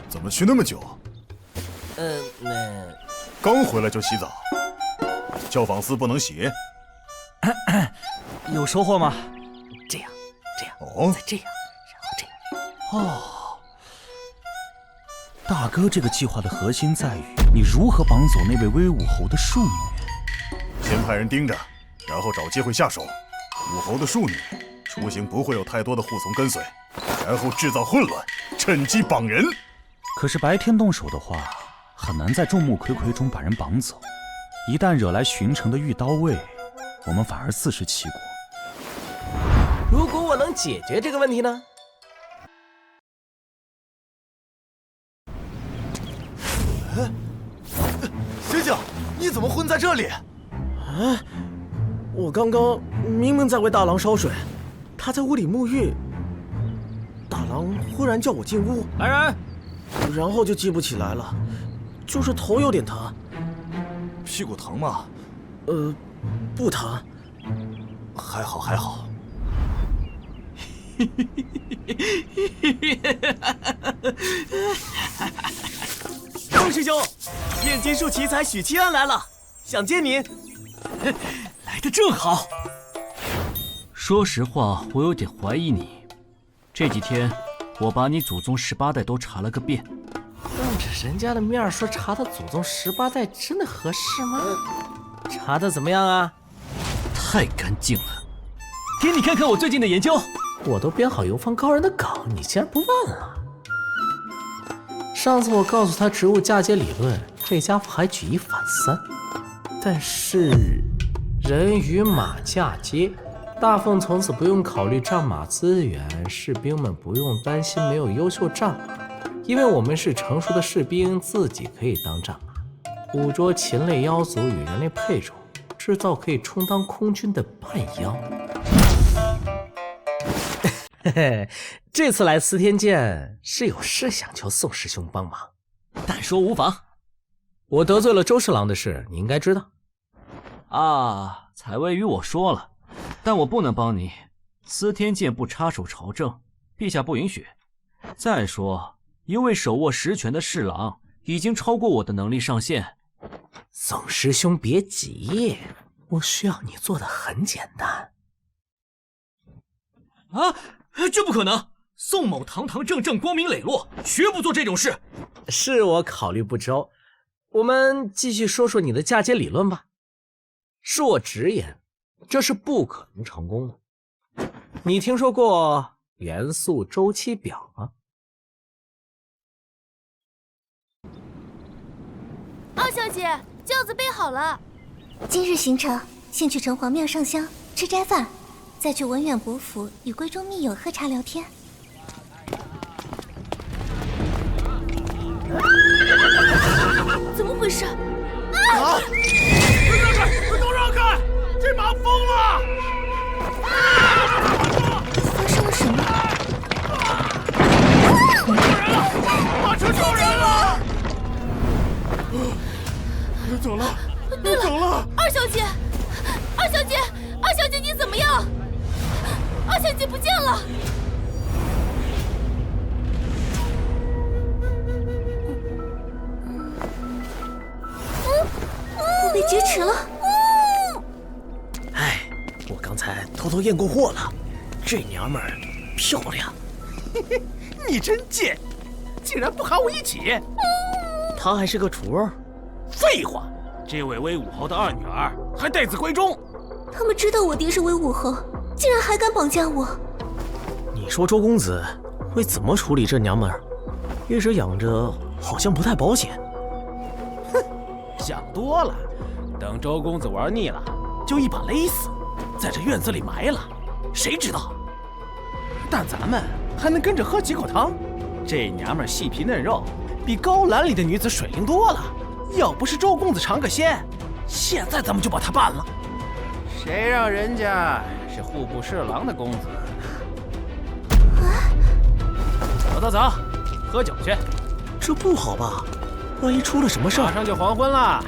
怎么去那么久？刚回来就洗澡，教坊司不能洗。有收获吗？这样，哦，再这样，然后这样。哦，大哥，这个计划的核心在于你如何绑走那位威武侯的庶女。先派人盯着，然后找机会下手。武侯的庶女出行不会有太多的护从跟随，然后制造混乱，趁机绑人。可是白天动手的话，很难在众目睽睽中把人绑走。一旦惹来巡城的御刀卫，我们反而自食其果。如果我能解决这个问题呢？醒醒！你怎么混在这里？我刚刚明明在为大郎烧水，他在屋里沐浴。大郎忽然叫我进屋，来人！然后就记不起来了，就是头有点疼。屁股疼吗？不疼。还好还好。钟师兄，炼金术奇才许七安来了，想见您。来得正好。说实话，我有点怀疑你。这几天，我把你祖宗18代都查了个遍。当着人家的面说查他祖宗18代，真的合适吗？查的怎么样啊？太干净了。给你看看我最近的研究。我都编好游方高人的稿，你竟然不问了？上次我告诉他植物嫁接理论，这家伙还举一反三。但是人与马嫁接，大凤从此不用考虑战马资源，士兵们不用担心没有优秀战马，因为我们是成熟的士兵，自己可以当战马，捕捉禽类妖族与人类配种，制造可以充当空军的半妖。嘿嘿，这次来司天监是有事想求宋师兄帮忙，但说无妨。我得罪了周侍郎的事，你应该知道。啊，采薇与我说了，但我不能帮你。司天监不插手朝政，陛下不允许。再说，一位手握实权的侍郎已经超过我的能力上限。宋师兄别急，我需要你做的很简单。啊，这不可能！宋某堂堂正正、光明磊落，绝不做这种事。是我考虑不周。我们继续说说你的嫁接理论吧。恕我直言，这是不可能成功的。你听说过元素周期表吗？二小姐，轿子备好了。今日行程，先去城隍庙上香吃斋饭，再去文远伯府与闺中密友喝茶聊天。怎么回事？啊！快让开！快都让开！这马疯了！发生了什么？马车撞人了！走了，走了！二小姐，二小姐，二小姐，你怎么样？二小姐不见了！我被劫持了。哎，我刚才偷偷验过货了，这娘们儿漂亮。你真贱，竟然不喊我一起！她还是个雏。废话，这位威武侯的二女儿还待字闺中。他们知道我爹是威武侯，竟然还敢绑架我。你说周公子会怎么处理这娘们儿？一直养着好像不太保险。哼，想多了。等周公子玩腻了，就一把勒死，在这院子里埋了，谁知道？但咱们还能跟着喝几口汤。这娘们细皮嫩肉，比高栏里的女子水灵多了。要不是周公子尝个鲜，现在咱们就把她办了。谁让人家是户部侍郎的公子？走走走，喝酒去。这不好吧？万一出了什么事儿？马上就黄昏了，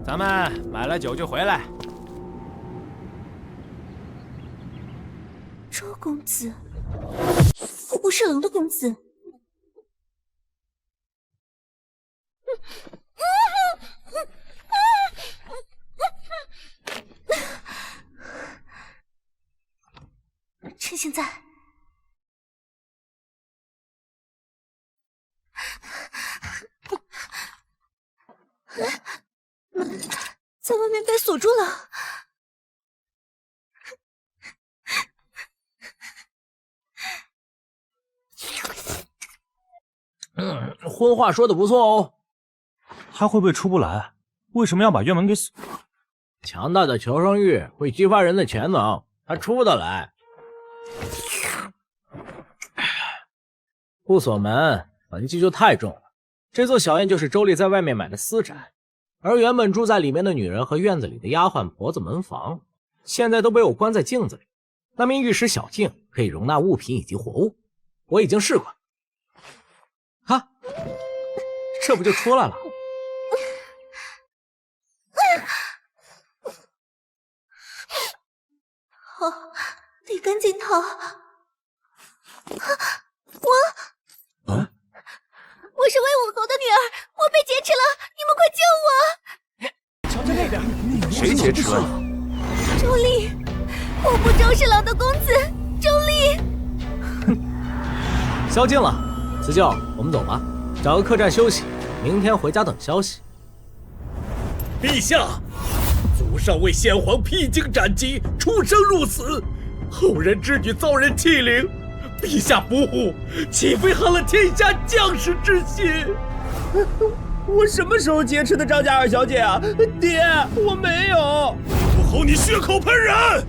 咱们买了酒就回来。周公子，富不是冷的公子。趁现在，门在外面被锁住了。荤话说的不错哦。他会不会出不来？为什么要把院门给锁？强大的求生欲会激发人的潜能，他出得来。不锁门，痕迹就太重了。这座小院就是周丽在外面买的私宅，而原本住在里面的女人和院子里的丫鬟婆子门房，现在都被我关在镜子里。那面玉石小镜可以容纳物品以及活物，我已经试过。哈，这不就出来了？好，得赶紧逃！我是魏武侯的女儿，我被劫持了，你们快救我！瞧瞧那边，谁劫持了你？周丽，我不周侍郎的公子周丽。宵禁了，辞旧，我们走吧，找个客栈休息，明天回家等消息。陛下，祖上为先皇披荆斩棘，出生入死，后人之举遭人欺凌，陛下不护，岂非寒了天下将士之心？我什么时候劫持的张家二小姐啊？爹，我没有。武侯，你血口喷人！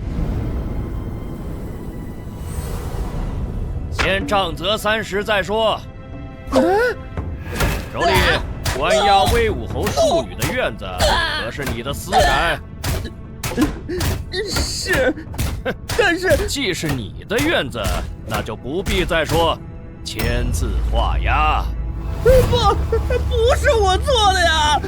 先杖责30再说。周丽，关押魏武侯庶女的院子可是你的私宅。是，但是既是你的院子，那就不必再说，签字画押。不是我做的呀！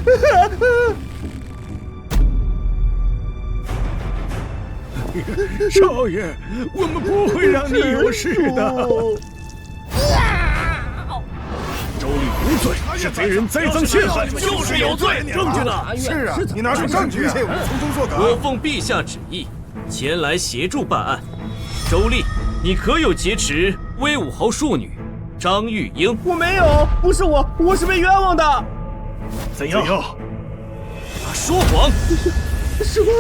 少爷，我们不会让你有事的。周丽无罪，是贼人栽赃陷害，就是有罪。证据呢？是啊，你拿出证据啊！我从中作梗。我奉陛下旨意，前来协助办案。周丽，你可有劫持魏武侯庶女张玉英？我没有，不是我是被冤枉的。怎样？他说谎。什么？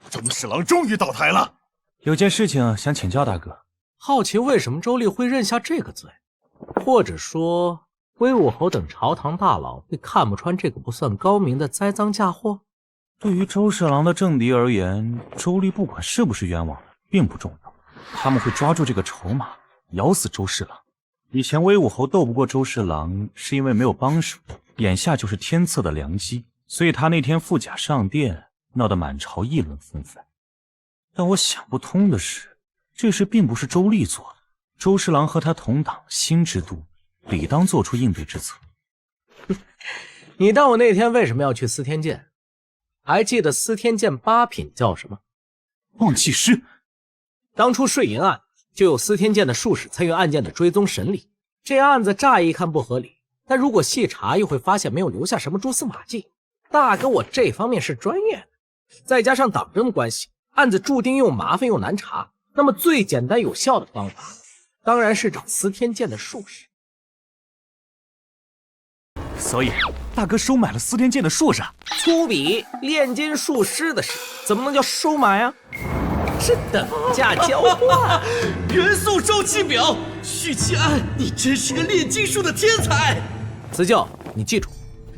宗侍郎终于倒台了。有件事情想请教大哥。好奇为什么周丽会认下这个罪，或者说魏武侯等朝堂大佬会看不穿这个不算高明的栽赃嫁祸？对于周侍郎的政敌而言，周丽不管是不是冤枉的，并不重要，他们会抓住这个筹码，咬死周侍郎。以前魏武侯斗不过周侍郎，是因为没有帮手，眼下就是天赐的良机，所以他那天负甲上殿，闹得满朝议论纷纷。但我想不通的是，这事并不是周丽做的，周侍郎和他同党，心知肚明，理当做出应对之策。你当我那天为什么要去司天监？还记得司天监8品叫什么？忘记师。当初税银案就有司天监的术士参与案件的追踪审理，这案子乍一看不合理，但如果细查又会发现没有留下什么蛛丝马迹。大哥我这方面是专业的，再加上党争的关系，案子注定又麻烦又难查，那么最简单有效的方法当然是找司天监的术士。所以大哥收买了司天监的术士。粗鄙，炼金术师的事怎么能叫收买啊？是等价交换。元素周期表，许其安，你真是个炼金术的天才。辞旧，你记住，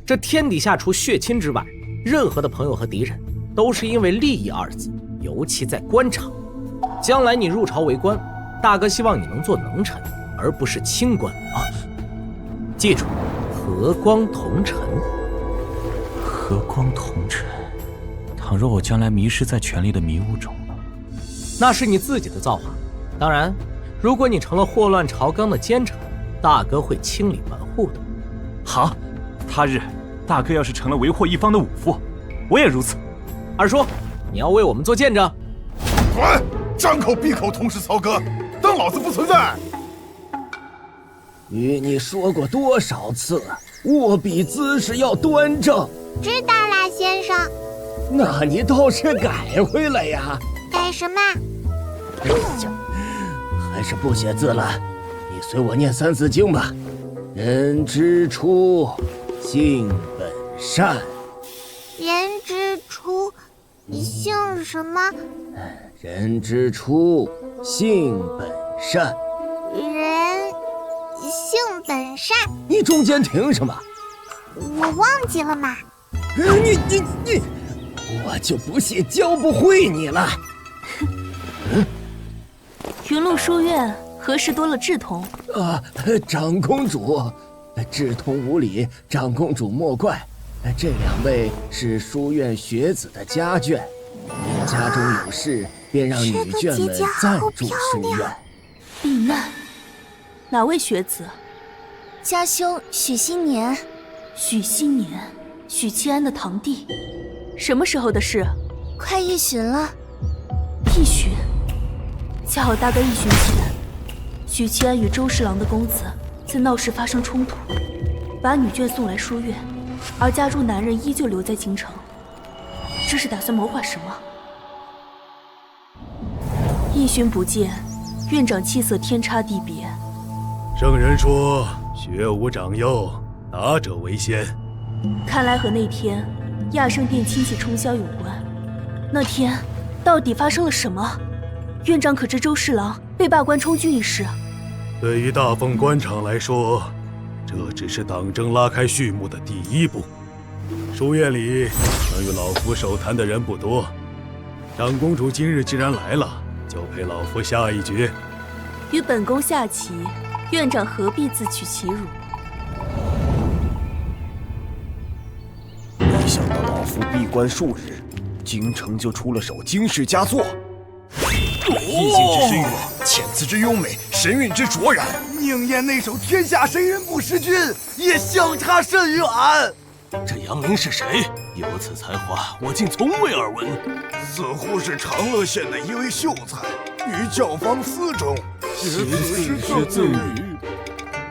这天底下除血亲之外，任何的朋友和敌人都是因为利益2字，尤其在官场。将来你入朝为官，大哥希望你能做能臣，而不是清官啊！记住，和光同尘。和光同尘。倘若我将来迷失在权力的迷雾中，那是你自己的造化。当然，如果你成了祸乱朝纲的奸臣，大哥会清理门户的。好，他日大哥要是成了为祸一方的武夫，我也如此。二叔，你要为我们做见证。滚！张口闭口同是曹哥，当老子不存在！与你说过多少次，握笔姿势要端正。知道啦，先生。那你倒是改回来呀！改什么？哎呀，还是不写字了。你随我念三字经吧。人之初，性本善。人之初，性什么？人之初，性本善。人性本善。你中间停什么？我忘记了嘛。你，我就不信教不会你了。云麓书院何时多了稚童？长公主，稚童无礼，长公主莫怪。这2位是书院学子的家眷，因家中有事，便让女眷们暂住书院。避难？哪位学子？家兄许新年。许新年，许七安的堂弟。什么时候的事？快1旬了。1旬？恰好大概1旬前，许七安与周侍郎的公子在闹市发生冲突，把女眷送来书院，而家中男人依旧留在京城。这是打算谋划什么？1旬不见，院长气色天差地别。圣人说：“学无长幼，达者为先。”看来和那天亚圣殿亲戚冲销有关。那天到底发生了什么？院长可知周侍郎被罢官充军一事？对于大凤官场来说，这只是党争拉开序幕的第1步。书院里能与老夫手谈的人不多，长公主今日既然来了，就陪老夫下一局。与本宫下棋，院长何必自取其辱？没想到老夫闭关数日，京城就出了首惊世佳作。意境之深远，遣词之优美，神韵之卓然。宁燕那首《天下谁人不识君》也相差甚远。这杨凌是谁？有此才华，我竟从未耳闻。似乎是长乐县的一位秀才，于教坊司中写字赠予，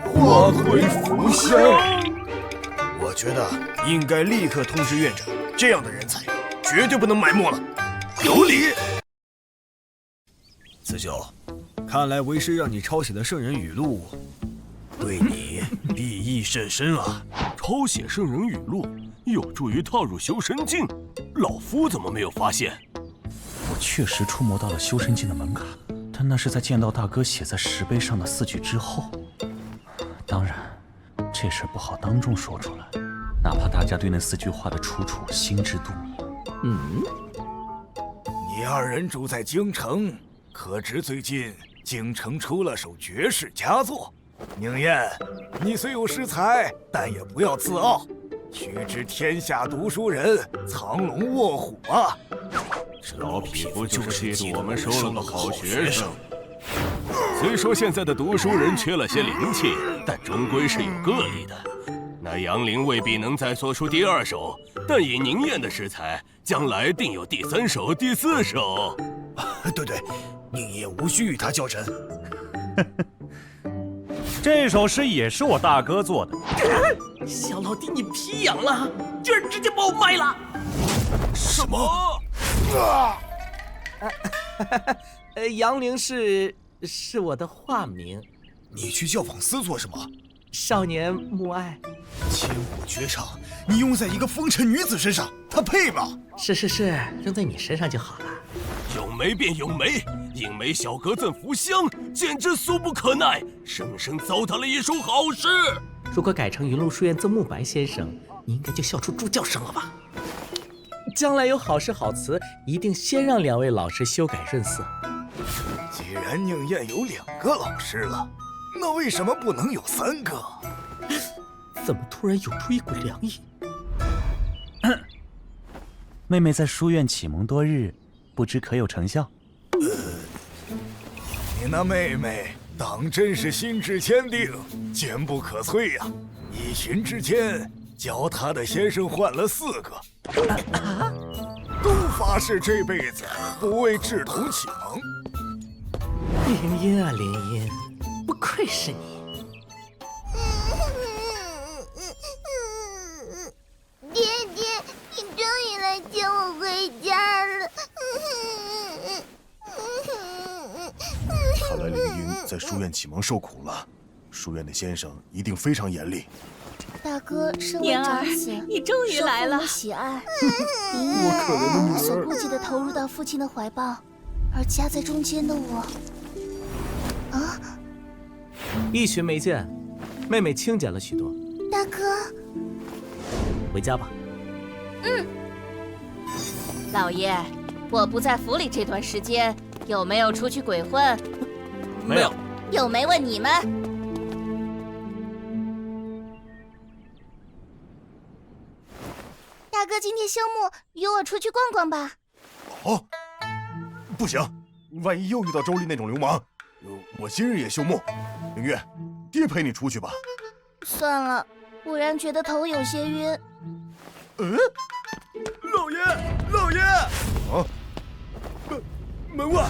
花魁福香。我觉得应该立刻通知院长，这样的人才绝对不能埋没了。有理。子修，看来为师让你抄写的圣人语录，对你裨益甚深啊！抄写圣人语录有助于踏入修身境，老夫怎么没有发现？我确实触摸到了修身境的门槛，但那是在见到大哥写在石碑上的4句之后。当然，这事不好当众说出来，哪怕大家对那4句话的出处心知肚明。你2人住在京城，可知最近京城出了首绝世佳作？宁燕，你虽有诗才，但也不要自傲。须知天下读书人，藏龙卧虎啊！老匹夫就是嫉妒我们收了个好学生。虽说现在的读书人缺了些灵气，但终归是有个例的。那杨凌未必能再做出第2首，但以宁燕的诗才，将来定有第3首、第4首。对，宁燕无需与他较真。这首诗也是我大哥做的。小老弟，你皮痒了，今儿直接把我卖了。什么？杨凌是我的化名。你去教坊司做什么？少年慕爱。千古绝唱，你用在一个风尘女子身上，她配吗？是，用在你身上就好了。咏梅便咏梅，应梅小阁赠福香，简直俗不可耐，生生糟蹋了一首好诗。如果改成云麓书院赠慕白先生，你应该就笑出猪叫声了吧？将来有好诗好词，一定先让2位老师修改润色。既然宁燕有2个老师了，那为什么不能有3个？怎么突然涌出一股凉意？妹妹在书院启蒙多日，不知可有成效？你那妹妹当真是心智坚定，坚不可摧呀！1旬之间，教他的先生换了4个，都发誓这辈子不为志同启蒙。林音啊，林音，不愧是你。爹爹，你终于来接我回家了。看来林音在书院启蒙受苦了，书院的先生一定非常严厉。大哥身为长子，你终于来了，受父母喜爱，林音无所顾忌地投入到父亲的怀抱，而夹在中间的我，啊！一旬没见，妹妹清简了许多。大哥，回家吧。老爷，我不在府里这段时间，有没有出去鬼混？没有。又没问你们。大哥今天休沐，约我出去逛逛吧。哦，不行，万一又遇到周丽那种流氓，我今日也休沐。明月，爹陪你出去吧。算了，不然觉得头有些晕。老爷，老爷！啊！门外，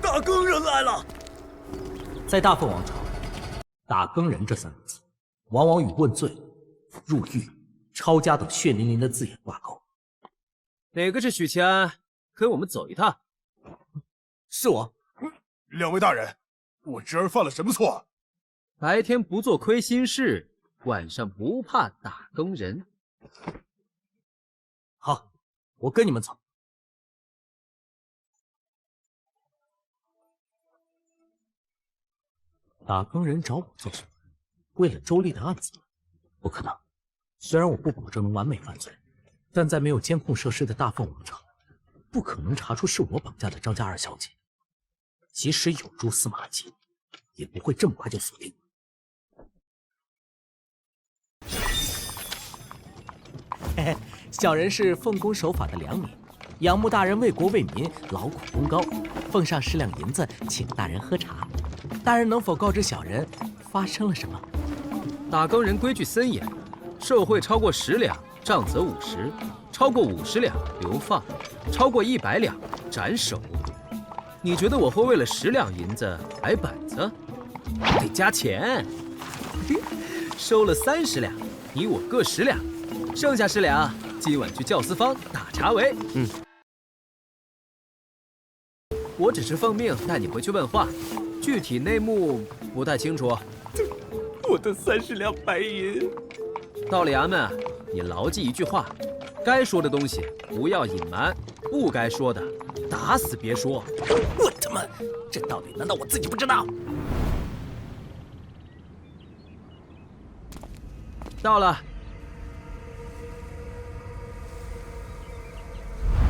打更人来了。在大凤王朝，打更人这3个字，往往与问罪、入狱、抄家等血淋淋的字眼挂钩。哪个是许七安？跟我们走一趟。是我。2位大人，我侄儿犯了什么错？白天不做亏心事，晚上不怕打更人。好，我跟你们走。打更人找我做什么？为了周丽的案子吗？不可能。虽然我不保证能完美犯罪，但在没有监控设施的大凤王朝，不可能查出是我绑架的张家2小姐。即使有蛛丝马迹，也不会这么快就锁定。嘿嘿，小人是奉公守法的良民，仰慕大人为国为民，劳苦功高，奉上10两银子，请大人喝茶。大人能否告知小人发生了什么？打更人规矩森严，受贿超过10两，杖责50；超过50两，流放；超过100两，斩首。你觉得我会为了10两银子挨板子？得加钱。收了30两，你我各10两，剩下10两，今晚去教思坊打茶围。我只是奉命带你回去问话，具体内幕不太清楚。我的30两白银。到了衙门，你牢记一句话：该说的东西不要隐瞒，不该说的打死别说。我他妈，这道理难道我自己不知道？到了。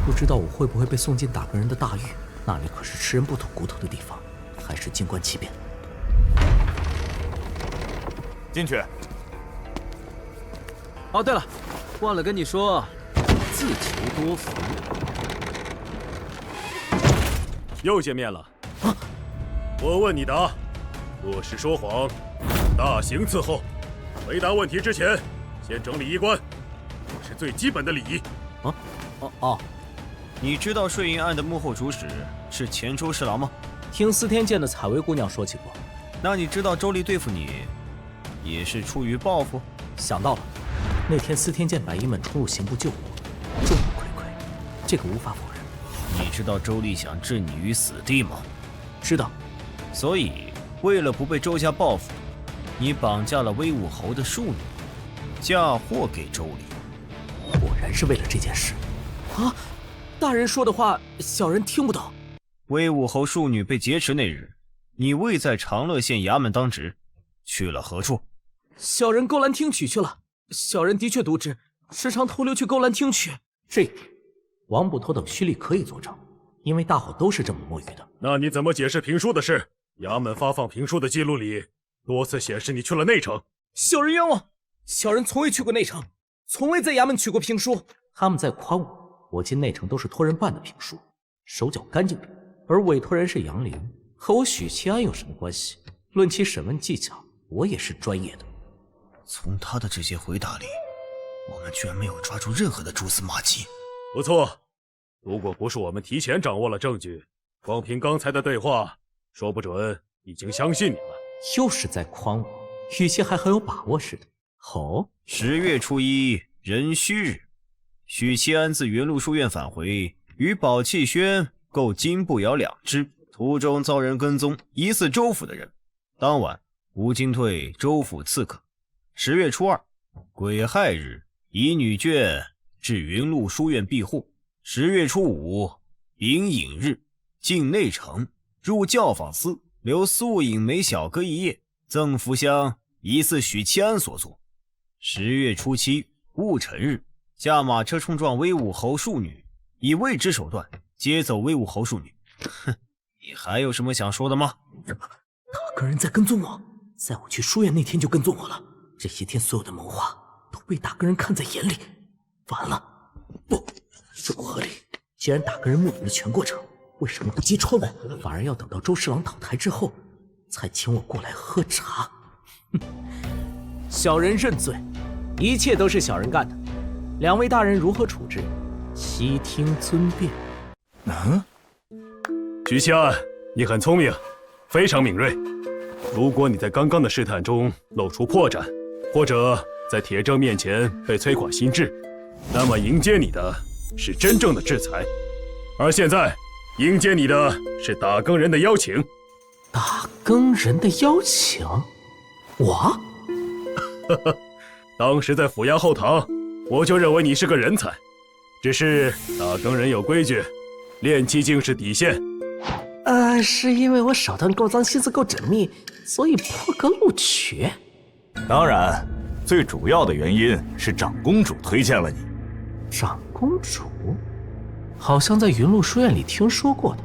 不知道我会不会被送进打更人的大狱？那里可是吃人不吐骨头的地方，还是静观其变。进去。哦，对了，忘了跟你说，自求多福。又见面了。我问你答，若是说谎，大刑伺候。回答问题之前，先整理衣冠，这是最基本的礼仪。你知道税银案的幕后主使是前周侍郎吗？听司天监的采薇姑娘说起过。那你知道周丽对付你，也是出于报复？想到了，那天司天监白衣们冲入刑部救我，众目睽睽，这个无法否认。你知道周丽想置你于死地吗？知道。所以，为了不被周家报复，你绑架了威武侯的庶女，嫁祸给周丽。果然是为了这件事。啊！大人说的话，小人听不懂。威武侯庶女被劫持那日，你未在长乐县衙门当值，去了何处？小人勾栏听曲去了。小人的确渎职，时常偷溜去勾栏听曲。这一点，王捕头等虚力可以作证，因为大伙都是这么摸鱼的。那你怎么解释评书的事？衙门发放评书的记录里，多次显示你去了内城。小人冤枉，小人从未去过内城，从未在衙门取过评书。他们在夸我进内城都是托人办的评书，手脚干净着，而委托人是杨凌，和我许七安有什么关系？论其审问技巧，我也是专业的。从他的这些回答里，我们居然没有抓住任何的蛛丝马迹。不错，如果不是我们提前掌握了证据，光凭刚才的对话，说不准已经相信你了。又是在诓我，语气还很有把握似的。哦，10月初1壬戌日，许七安自云麓书院返回，与宝气轩购金步摇2只，途中遭人跟踪，疑似州府的人。当晚，吴金退州府刺客。10月初2，癸亥日，以女眷至云麓书院庇护。10月初5，丙寅日，进内城，入教坊司，留素隐梅小阁一夜，赠福香，疑似许七安所作。10月初7，戊辰日，驾马车冲撞威武侯庶女，以未知手段接走威武侯庶女。哼，你还有什么想说的吗？大个人在跟踪我，在我去书院那天就跟踪我了。这些天所有的谋划都被大个人看在眼里。完了，不合理。既然大个人目睹了全过程，为什么不揭穿我，反而要等到周侍郎倒台之后才请我过来喝茶？小人认罪，一切都是小人干的。两位大人如何处置？悉听尊便。许七安，你很聪明，非常敏锐。如果你在刚刚的试探中露出破绽，或者在铁证面前被摧垮心智，那么迎接你的是真正的制裁。而现在，迎接你的是打更人的邀请。打更人的邀请？我？当时在府衙后堂，我就认为你是个人才。只是打更人有规矩，练气境是底线。是因为我手段够脏，心思够缜密，所以破格录取。当然，最主要的原因是长公主推荐了你。长公主？好像在云麓书院里听说过的，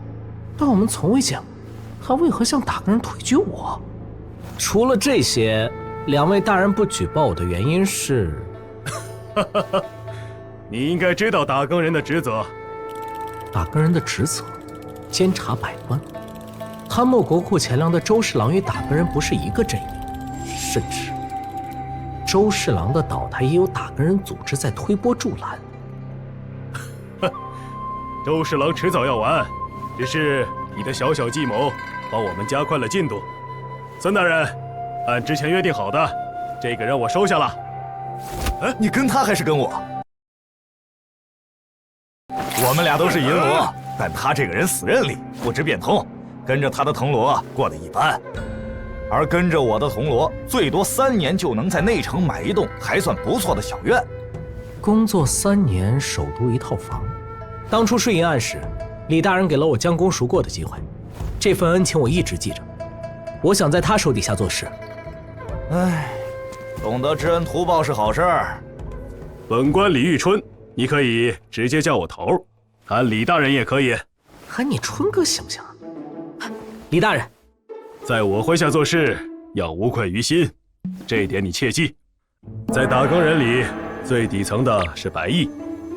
但我们从未见过。她为何向打更人推举我？除了这些，两位大人不举报我的原因是……你应该知道打更人的职责。打更人的职责，监察百官。参谋国库钱粮的周侍郎与打更人不是一个阵营，甚至周侍郎的倒台也有打更人组织在推波助澜。周侍郎迟早要完，只是你的小小计谋帮我们加快了进度。孙大人，按之前约定好的，这个人我收下了。你跟他还是跟我？我们俩都是银罗，但他这个人死认理，不知变通，跟着他的铜锣过得一般，而跟着我的铜锣，最多3年就能在内城买一栋还算不错的小院。工作3年，首都一套房。当初税银案时，李大人给了我将功赎过的机会，这份恩情我一直记着。我想在他手底下做事。懂得知恩图报是好事儿。本官李玉春，你可以直接叫我头，喊李大人也可以。喊你春哥行不行？李大人，在我麾下做事要无愧于心，这一点你切记。在打更人里，最底层的是白翼，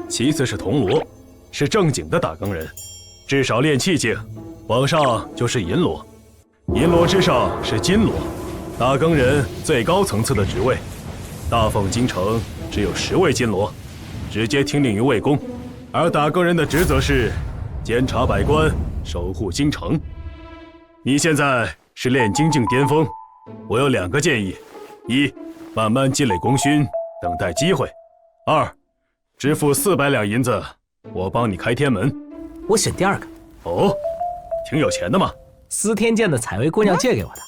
其次是铜锣，是正经的打更人，至少练气境，往上就是银锣，银锣之上是金锣。打更人最高层次的职位，大凤京城只有10位金锣，直接听令于魏公，而打更人的职责是监察百官，守护京城。你现在是炼金境巅峰，我有2个建议：一，慢慢积累功勋，等待机会；二，支付400两银子，我帮你开天门。我选第2个。哦，挺有钱的嘛。司天监的采薇姑娘借给我的。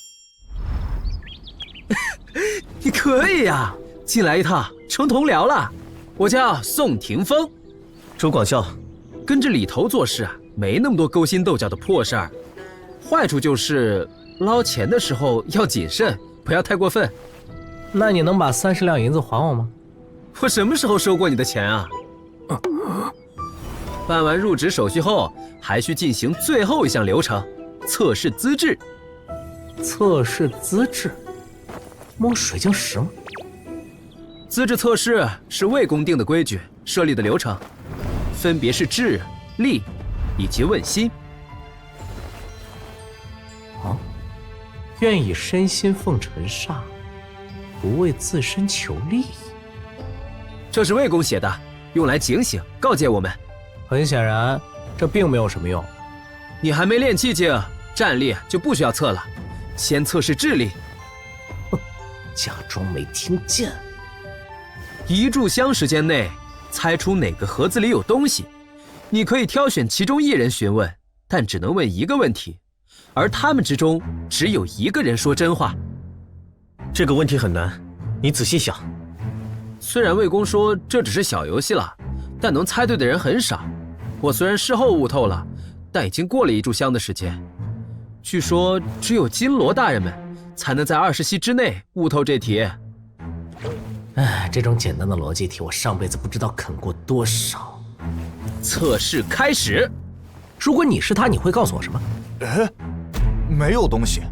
你可以呀，进来一趟成同僚了。我叫宋霆锋。周广孝，跟着李头做事啊，没那么多勾心斗角的破事儿。坏处就是捞钱的时候要谨慎，不要太过分。那你能把30两银子还我吗？我什么时候收过你的钱啊？办完入职手续后，还需进行最后一项流程——测试资质。测试资质？摸水晶石吗？资质测试是魏公定的规矩，设立的流程，分别是智、力以及问心。愿以身心奉尘煞，不为自身求利益。这是魏公写的，用来警醒告诫我们。很显然，这并没有什么用。你还没练寂静，战力就不需要测了，先测试智力。哼，假装没听见。1炷香时间内猜出哪个盒子里有东西，你可以挑选其中1人询问，但只能问1个问题，而他们之中只有1个人说真话。这个问题很难，你仔细想。虽然魏公说这只是小游戏了，但能猜对的人很少。我虽然事后悟透了，但已经过了1炷香的时间。据说只有金罗大人们才能在20息之内悟透这题。哎，这种简单的逻辑题，我上辈子不知道啃过多少。测试开始。如果你是他，你会告诉我什么？没有东西。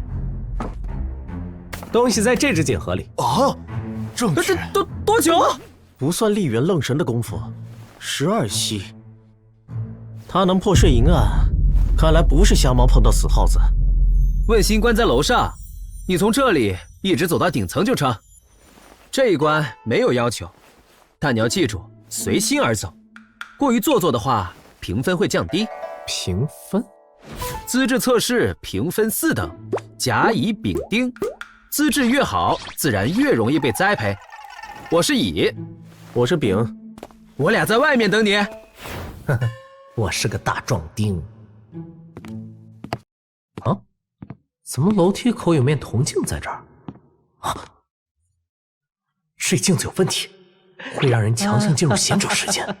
东西在这只锦盒里。啊，正确。多久？不算丽媛愣神的功夫，12息。他能破睡银案，看来不是瞎猫碰到死耗子。问心关在楼上，你从这里一直走到顶层就成。这一关没有要求，但你要记住随心而走。过于做作的话，评分会降低。评分？资质测试评分4等，甲乙丙丁，资质越好，自然越容易被栽培。我是乙，我是丙，我俩在外面等你。呵呵，我是个大壮丁。啊？怎么楼梯口有面铜镜在这儿？啊！这镜子有问题，会让人强行进入贤者时间。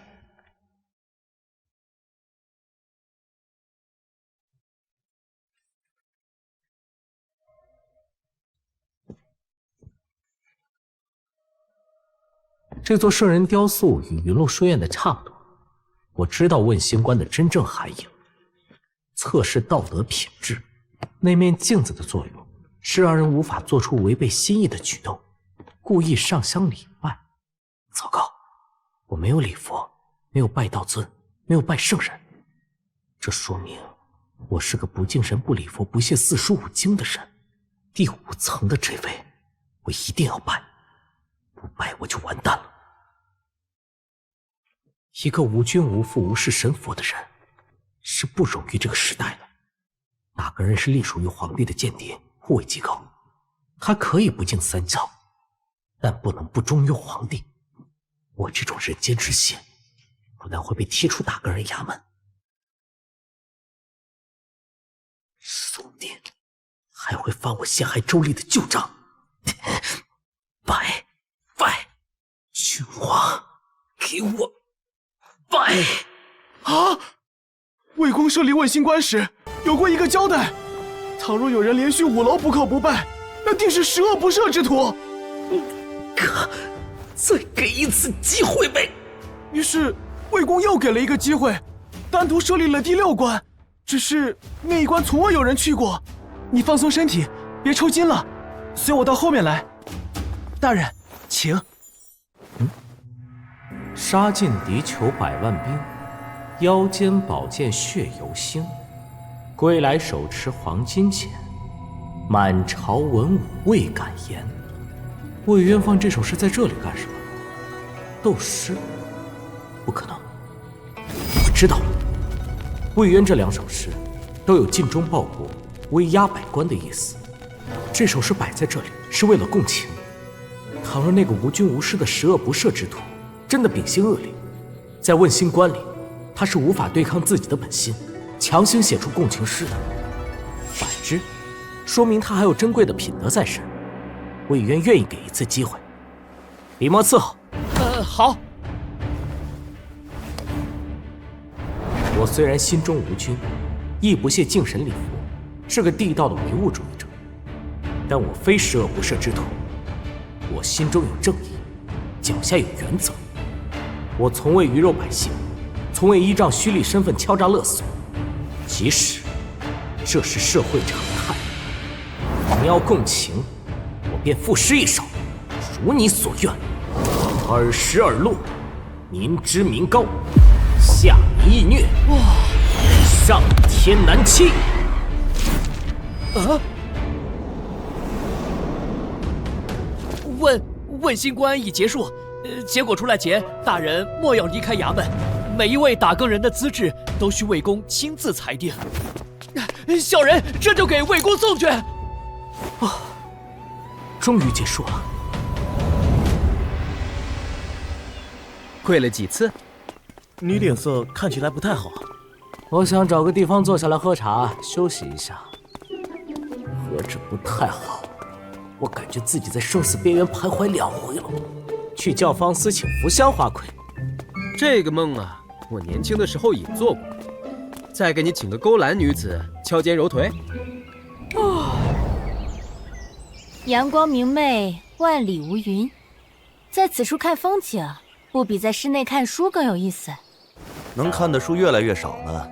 这座圣人雕塑与云露书院的差不多。我知道问心观的真正含义，测试道德品质。那面镜子的作用是让人无法做出违背心意的举动，故意上香礼拜。糟糕，我没有礼佛，没有拜道尊，没有拜圣人，这说明我是个不敬神、不礼佛、不屑四书五经的人。第5层的这位，我一定要拜，不拜我就完蛋了。一个无君无父、无视神佛的人，是不容于这个时代的。哪个人是隶属于皇帝的间谍、护卫机构？他可以不敬三教，但不能不忠于皇帝。我这种人间之血，不但会被踢出大个人衙门，宋典还会翻我陷害周丽的旧账。拜，君王，给我拜！啊！魏公设立问心观时，有过一个交代：倘若有人连续5楼不叩不拜，那定是十恶不赦之徒。可再给一次机会呗！于是魏公又给了一个机会，单独设立了第6关。只是那一关从未有人去过。你放松身体，别抽筋了，随我到后面来。大人，请。杀尽敌酋100万兵，腰间宝剑血犹星，归来手持黄金钱，满朝文武未敢言。魏渊放这首诗在这里干什么？斗诗？不可能！我知道了，魏渊这2首诗都有尽忠报国、威压百官的意思。这首诗摆在这里是为了共情。倘若那个无君无师的十恶不赦之徒真的秉性恶劣，在问心观里，他是无法对抗自己的本心，强行写出共情诗的。反之，说明他还有珍贵的品德在身。魏渊愿意给一次机会，笔墨伺候。好。我虽然心中无君，亦不屑敬神礼佛，是个地道的唯物主义者，但我非十恶不赦之徒。我心中有正义，脚下有原则。我从未鱼肉百姓，从未依仗虚礼身份敲诈勒索，即使这是社会常态。你要共情，我便赋诗一首，如你所愿。尔时尔落，民脂民膏，下民易虐，上天难欺。问新官已结束，结果出来前，大人莫要离开衙门，每一位打更人的资质都需魏公亲自裁定。小人这就给魏公送去。终于结束了。跪了几次？你脸色看起来不太好。我想找个地方坐下来喝茶，休息一下。何止不太好，我感觉自己在生死边缘徘徊2回了。去教坊司请福香花魁。这个梦啊，我年轻的时候也做过。再给你请个勾栏女子敲肩揉腿。阳光明媚，万里无云。在此处看风景，不比在室内看书更有意思。能看的书越来越少了。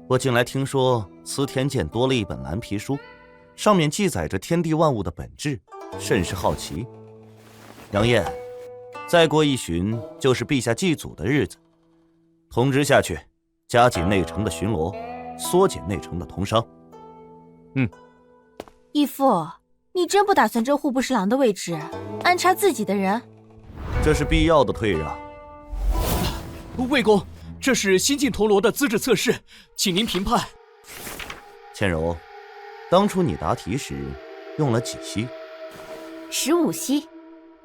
我近来听说司天监多了一本蓝皮书，上面记载着天地万物的本质，甚是好奇。杨艳，再过1旬就是陛下祭祖的日子，通知下去，加紧内城的巡逻，缩减内城的通商。义父，你真不打算这户部侍郎的位置安插自己的人？这是必要的退让。魏公，这是新晋铜锣的资质测试，请您评判。倩柔，当初你答题时用了几息？15息，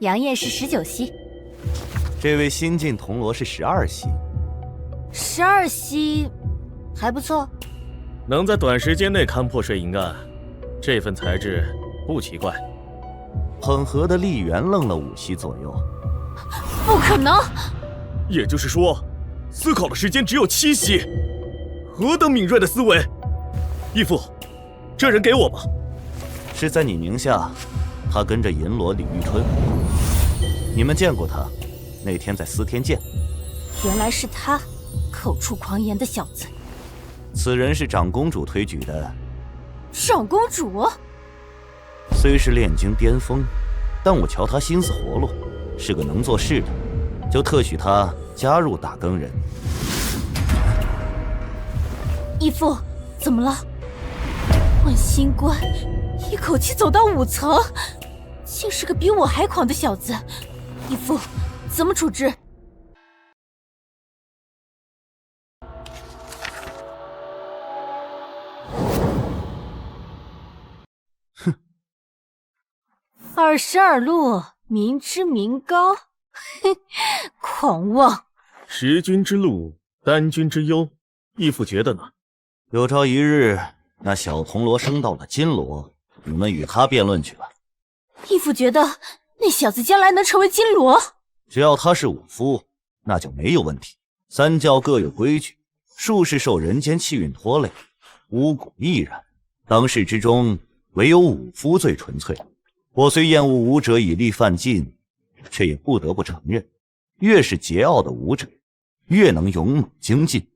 杨艳是19息。这位新晋铜锣是12息。12息，还不错。能在短时间内勘破税银案，这份才智不奇怪。捧核的丽媛愣了5息左右。不可能！也就是说，思考的时间只有7息，何等敏锐的思维！义父，这人给我吧。是在你名下，他跟着银罗李玉春，你们见过他？那天在司天监。原来是他，口出狂言的小子。此人是长公主推举的。长公主？虽是炼精巅峰，但我瞧他心思活络，是个能做事的，就特许他加入打更人。义父，怎么了？问新官一口气走到5层，竟是个比我还狂的小子。义父，怎么处置？哼，22路，民脂民膏，狂妄！10君之路，单君之忧，义父觉得呢？有朝一日，那小铜锣升到了金锣，你们与他辩论去吧。义父觉得那小子将来能成为金锣，只要他是武夫，那就没有问题。3教各有规矩，术士受人间气运拖累，巫蛊亦然。当世之中，唯有武夫最纯粹。我虽厌恶武者以力犯禁，却也不得不承认，越是桀骜的武者，越能勇猛精进，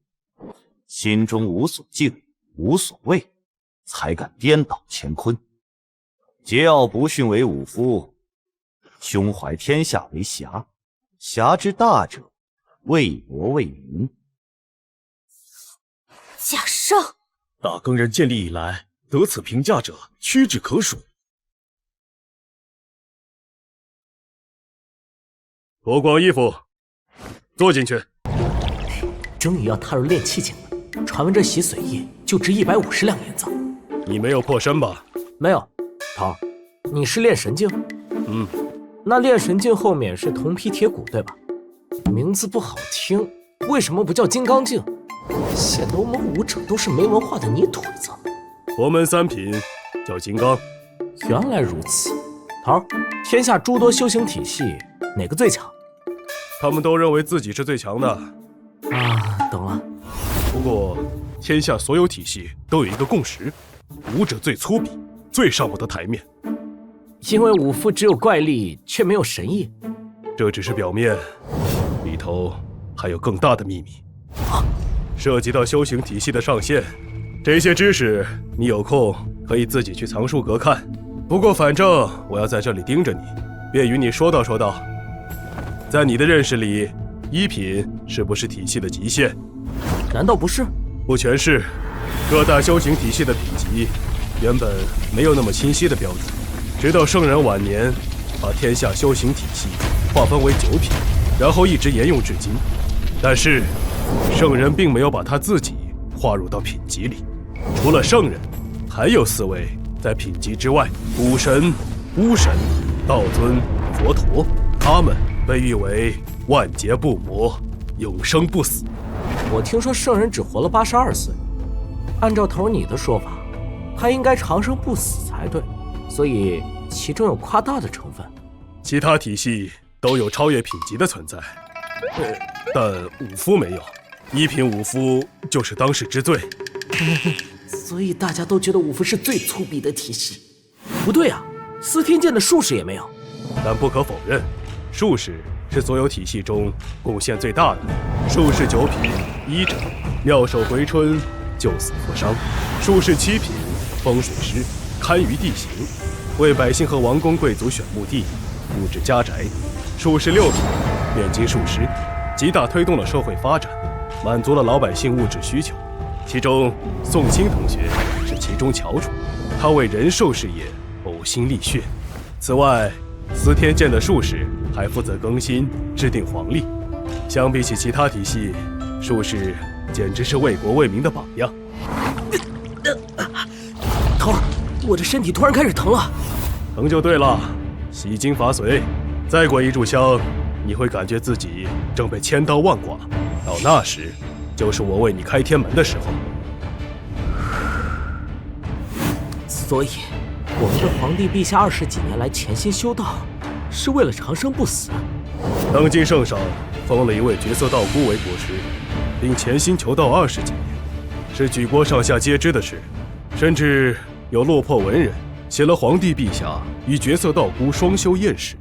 心中无所敬，无所畏，才敢颠倒乾坤。桀骜不驯为武夫，胸怀天下为侠，侠之大者，为国为民。贾胜，大更人建立以来，得此评价者屈指可数。国光义父，坐进去。终于要踏入炼器境了，传闻这洗髓液就值150两银子。你没有破身吧？没有。桃，你是炼神镜？那炼神镜后面是铜皮铁骨，对吧？名字不好听，为什么不叫金刚镜？显得我们武者都是没文化的泥腿子。佛门3品叫金刚。原来如此。桃，天下诸多修行体系，哪个最强？他们都认为自己是最强的。啊，懂了。不过，天下所有体系都有一个共识：武者最粗鄙，最上不得台面。因为武夫只有怪力，却没有神意。这只是表面，里头还有更大的秘密。涉及到修行体系的上限，这些知识你有空可以自己去藏书阁看。不过反正我要在这里盯着你，便与你说道说道。在你的认识里，1品是不是体系的极限？难道不是？不全是，各大修行体系的品级原本没有那么清晰的标准，直到圣人晚年把天下修行体系划分为9品，然后一直沿用至今。但是，圣人并没有把他自己划入到品级里。除了圣人，还有4位在品级之外：古神、巫神、道尊、佛陀。他们被誉为万劫不磨，永生不死。我听说圣人只活了82岁，按照头你的说法，他应该长生不死才对，所以其中有夸大的成分。其他体系都有超越品级的存在，但武夫没有。1品武夫就是当世之最。所以大家都觉得武夫是最粗鄙的体系。不对啊，司天剑的术士也没有。但不可否认，术士是所有体系中贡献最大的。术士9品，医者，妙手回春，救死扶伤；术士7品，风水师，堪舆地形，为百姓和王公贵族选墓地，布置家宅；术士6品，炼金术师，极大推动了社会发展，满足了老百姓物质需求。其中，宋清同学是其中翘楚，他为人兽事业呕心沥血。此外，司天剑的术士还负责更新制定黄历。相比起其他体系，术士简直是为国为民的榜样。头儿，我的身体突然开始疼了。疼就对了，吸精伐髓，再过1炷香，你会感觉自己正被千刀万剐。到那时，就是我为你开天门的时候。所以，我们的皇帝陛下20几年来潜心修道，是为了长生不死。当今圣上封了一位绝色道姑为国师，并潜心求道20几年，是举国上下皆知的事。甚至有落魄文人写了皇帝陛下与绝色道姑双修艳史。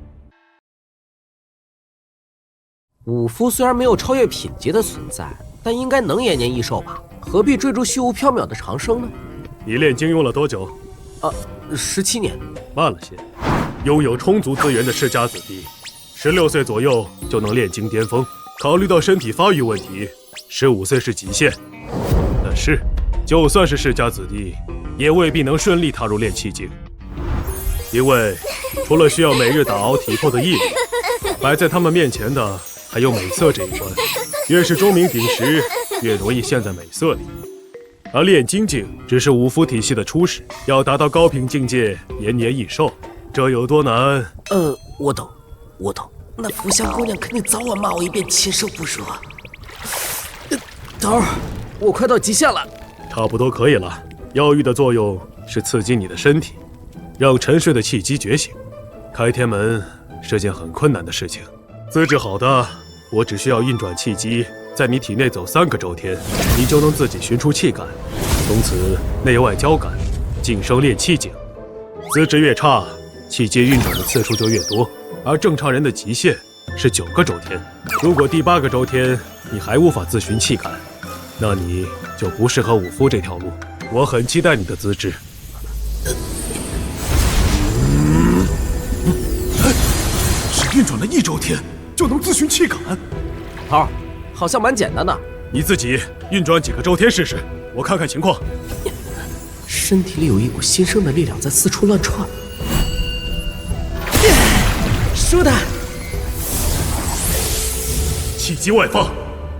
武夫虽然没有超越品级的存在，但应该能延年益寿吧？何必追逐虚无缥缈的长生呢？你炼金用了多久？17年。慢了些。拥有充足资源的世家子弟，16岁左右就能炼金巅峰。考虑到身体发育问题，15岁是极限。但是，就算是世家子弟，也未必能顺利踏入炼气境，因为除了需要每日打熬体魄的毅力，摆在他们面前的还有美色这一关。越是钟鸣鼎食，越容易陷在美色里。而炼金境只是武夫体系的初始，要达到高品境界，延年益寿，这有多难？我懂。那福香姑娘肯定早晚骂我一遍禽兽不如。头儿，我快到极限了。差不多可以了。药浴的作用是刺激你的身体，让沉睡的气机觉醒。开天门是件很困难的事情，资质好的，我只需要运转气机在你体内走3个周天，你就能自己寻出气感，从此内外交感，晋升炼气境。资质越差，气机运转的次数就越多，而正常人的极限是9个周天。如果第8个周天你还无法自寻气感，那你就不适合武夫这条路。我很期待你的资质。只运转了1周天就能自寻气感？头儿，好像蛮简单的。你自己运转几个周天试试，我看看情况。身体里有一股新生的力量在四处乱窜。舒坦。气机外放，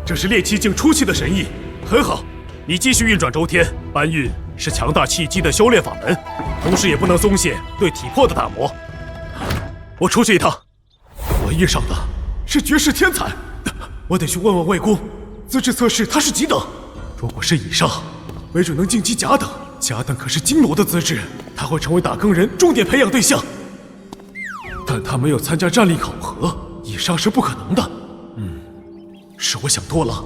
这是炼气境初期的神意，很好。你继续运转周天，搬运是强大气机的修炼法门，同时也不能松懈对体魄的打磨。我出去一趟。我遇上的是绝世天才，我得去问问魏公，资质测试他是几等？如果是以上，没准能晋级甲等。甲等可是金罗的资质，他会成为打更人重点培养对象。但他没有参加战力考核，以上是不可能的。是我想多了。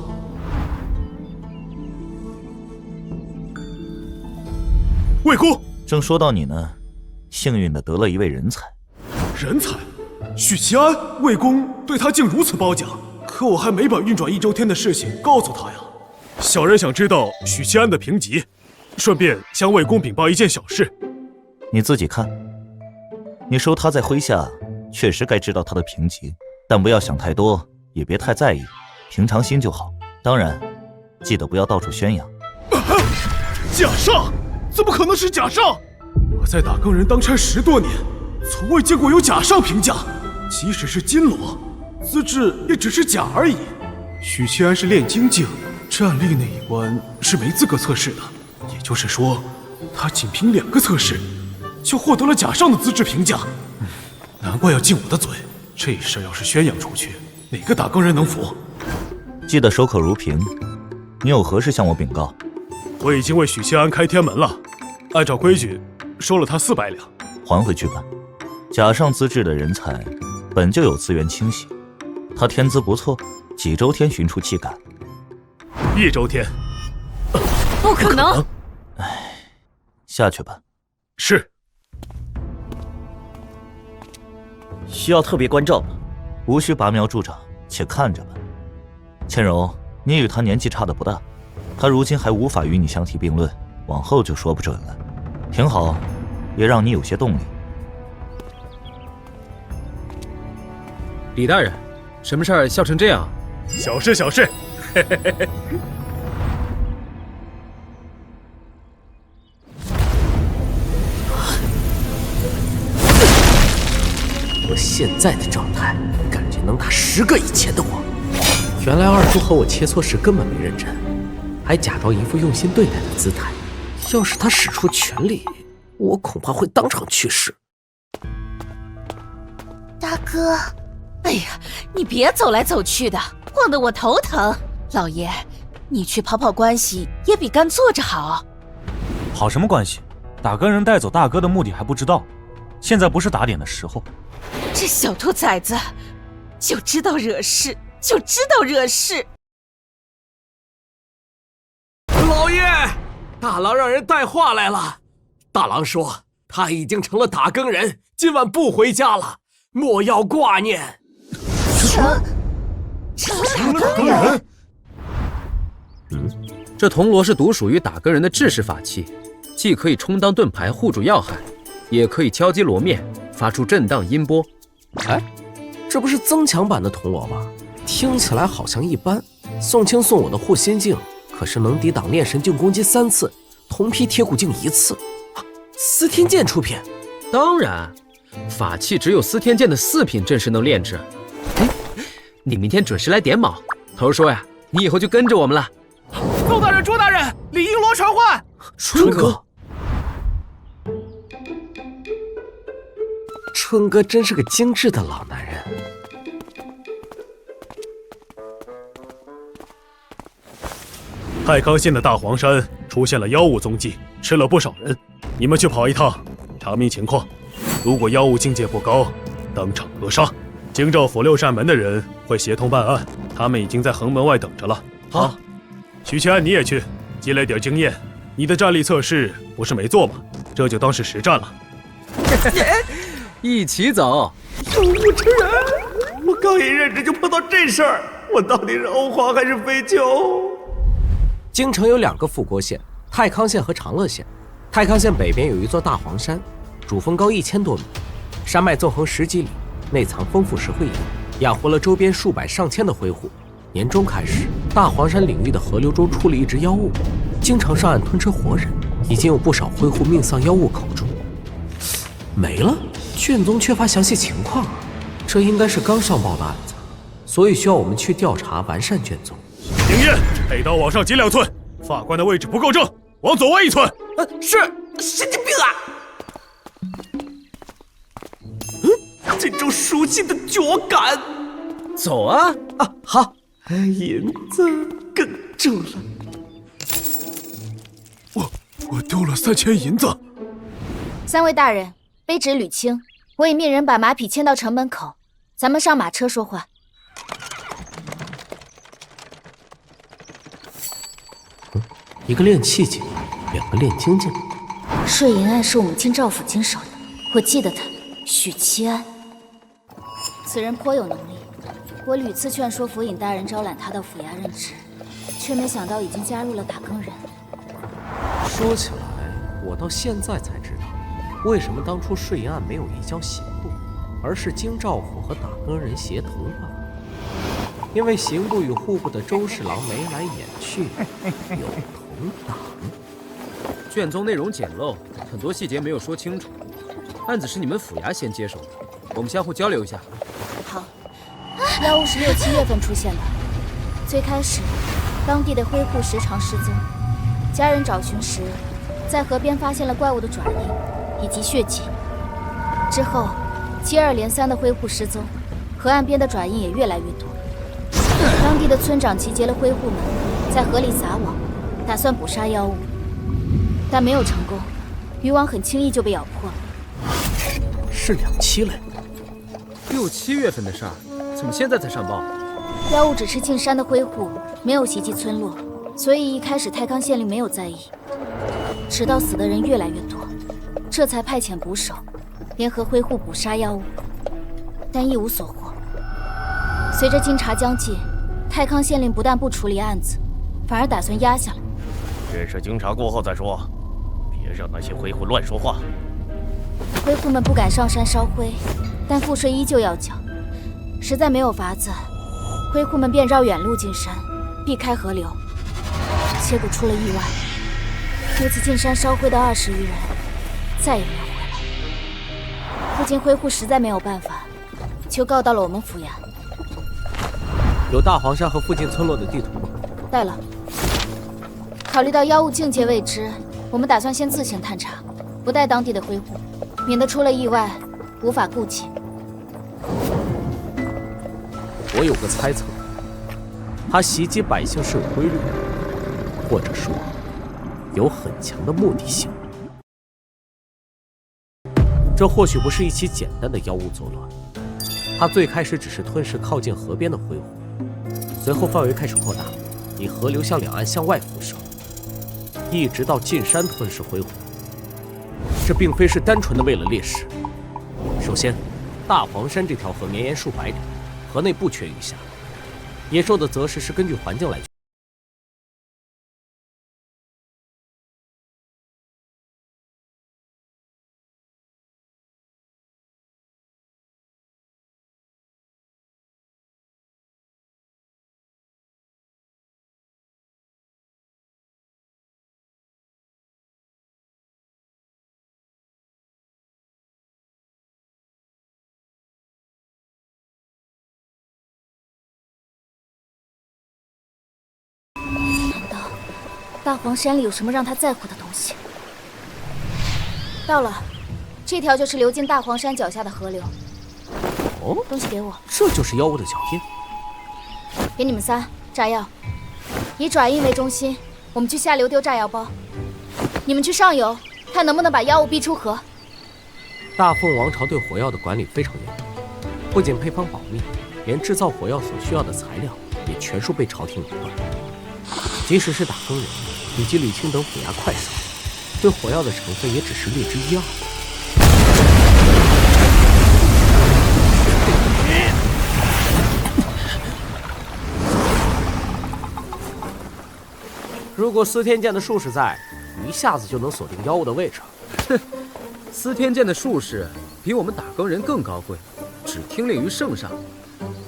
魏公，正说到你呢，幸运的得了一位人才。人才？许其安？魏公对他竟如此褒奖，可我还没把运转1周天的事情告诉他呀。小人想知道许其安的评级，顺便向魏公禀报一件小事。你自己看。你收他在麾下，确实该知道他的评级，但不要想太多，也别太在意，平常心就好。当然，记得不要到处宣扬。假上？怎么可能是假上？我在打更人当差10多年，从未见过有假上评价，即使是金罗，资质也只是假而已。许七安是炼精境，战力那一关是没资格测试的，也就是说，他仅凭2个测试，就获得了假上的资质评价。难怪要禁我的嘴，这事要是宣扬出去，哪个打更人能服？记得守口如瓶。你有何事向我禀告？我已经为许七安开天门了，按照规矩，收了他400两，还回去吧。假上资质的人才，本就有资源倾斜，他天资不错，几周天寻出气感。1周天？不可能！唉，下去吧。是。需要特别关照吗？无需拔苗助长，且看着吧。千柔，你与他年纪差的不大，他如今还无法与你相提并论，往后就说不准了。挺好，也让你有些动力。李大人，什么事儿笑成这样？小事小事。我现在的状态，感觉能打10个以前的我。原来二叔和我切磋时根本没认真，还假装一副用心对待的姿态。要是他使出全力，我恐怕会当场去世。大哥，哎呀，你别走来走去的，晃得我头疼。老爷，你去跑跑关系也比干坐着好。跑什么关系？打更人带走大哥的目的还不知道，现在不是打点的时候。这小兔崽子，就知道惹事，就知道惹事。老爷，大郎让人带话来了。大郎说他已经成了打更人，今晚不回家了，莫要挂念。成了打更人？这铜锣是独属于打更人的制式法器，既可以充当盾牌护住要害，也可以敲击锣面，发出震荡音波。哎，这不是增强版的铜锣吗？听起来好像一般。宋清送我的护心镜可是能抵挡炼神镜攻击3次，铜皮铁骨镜1次。司天剑出品？当然，法器只有司天剑的4品阵势能炼制。你明天准时来点卯。头说呀，你以后就跟着我们了。宋大人、朱大人，李璎珞传唤。春哥，春哥真是个精致的老男人。太康县的大黄山出现了妖物踪迹，吃了不少人。你们去跑一趟，查明情况。如果妖物境界不高，当场格杀。京兆府6扇门的人会协同办案，他们已经在横门外等着了。好，许七安你也去，积累点经验。你的战力测试不是没做吗？这就当是实战了。一起走。有不成人，我刚一任职就碰到这事儿，我到底是欧皇还是废旧？京城有2个副国县，太康县和长乐县。太康县北边有一座大黄山，主峰高1000多米，山脉纵横10几里，内藏丰富石灰岩，养活了周边数百上千的灰户。年中开始，大黄山领域的河流中出了一只妖物，经常上岸吞吃活人，已经有不少灰户命丧妖物口中。没了，卷宗缺乏详细情况啊，这应该是刚上报的案子，所以需要我们去调查完善卷宗。宁燕，佩刀往上挤2寸，法官的位置不够正，往左歪1寸。是，神经病啊！这种熟悉的脚感。走啊！啊，好。银子跟住了。我丢了3000银子。3位大人，卑职吕青，我已命人把马匹牵到城门口，咱们上马车说话。一个炼器境，2个炼精境。税银案是我们京兆府经手的，我记得他，许七安。此人颇有能力，我屡次劝说府尹大人招揽他到府衙任职，却没想到已经加入了打更人。说起来，我到现在才知道，为什么当初税银案没有移交刑部，而是京兆府和打更人协同办。因为刑部与户部的周侍郎眉来眼去，有同党。卷宗内容简陋，很多细节没有说清楚。案子是你们府衙先接手的，我们相互交流一下。好，妖物是6、7月份出现的。最开始，当地的灰户时常失踪，家人找寻时，在河边发现了怪物的爪印以及血迹。之后，接二连三的灰户失踪，河岸边的爪印也越来越多。当地的村长集结了灰户们，在河里撒网，打算捕杀妖物，但没有成功，渔网很轻易就被咬破了。是2期嘞，6、7月份的事儿，怎么现在才上报？妖物只是进山的灰户，没有袭击村落，所以一开始太康县令没有在意。直到死的人越来越多，这才派遣捕手，联合灰户捕杀妖物，但一无所获。随着经查将近，太康县令不但不处理案子，反而打算压下来。这事经查过后再说，别让那些灰户乱说话。灰户们不敢上山烧灰，但赋税依旧要缴，实在没有法子，灰户们便绕远路进山，避开河流。结果出了意外，那次进山烧灰的20余人再也没有回来。附近灰户实在没有办法，就告到了我们府衙。有大黄山和附近村落的地图吗？带了。考虑到妖物境界未知，我们打算先自行探查，不带当地的灰户，免得出了意外无法顾及。我有个猜测，他袭击百姓是有规律的，或者说有很强的目的性。这或许不是一起简单的妖物作乱，他最开始只是吞噬靠近河边的灰户，随后范围开始扩大，以河流向两岸向外辐射，一直到进山吞噬灰户。这并非是单纯的为了猎食。首先，大黄山这条河绵延数百里，河内不缺鱼虾，野兽的择食是根据环境来决定。大黄山里有什么让他在乎的东西？到了，这条就是流进大黄山脚下的河流。哦，东西给我。这就是妖物的脚印。给你们仨炸药，以爪印为中心，我们去下流丢炸药包。你们去上游，看能不能把妖物逼出河。大凤王朝对火药的管理非常严格，不仅配方保密，连制造火药所需要的材料也全数被朝廷垄断。即使是打工人以及吕青等府衙快手，对火药的成分也只是略知一二。如果司天监的术士在，一下子就能锁定妖物的位置。哼，司天监的术士比我们打更人更高贵，只听令于圣上。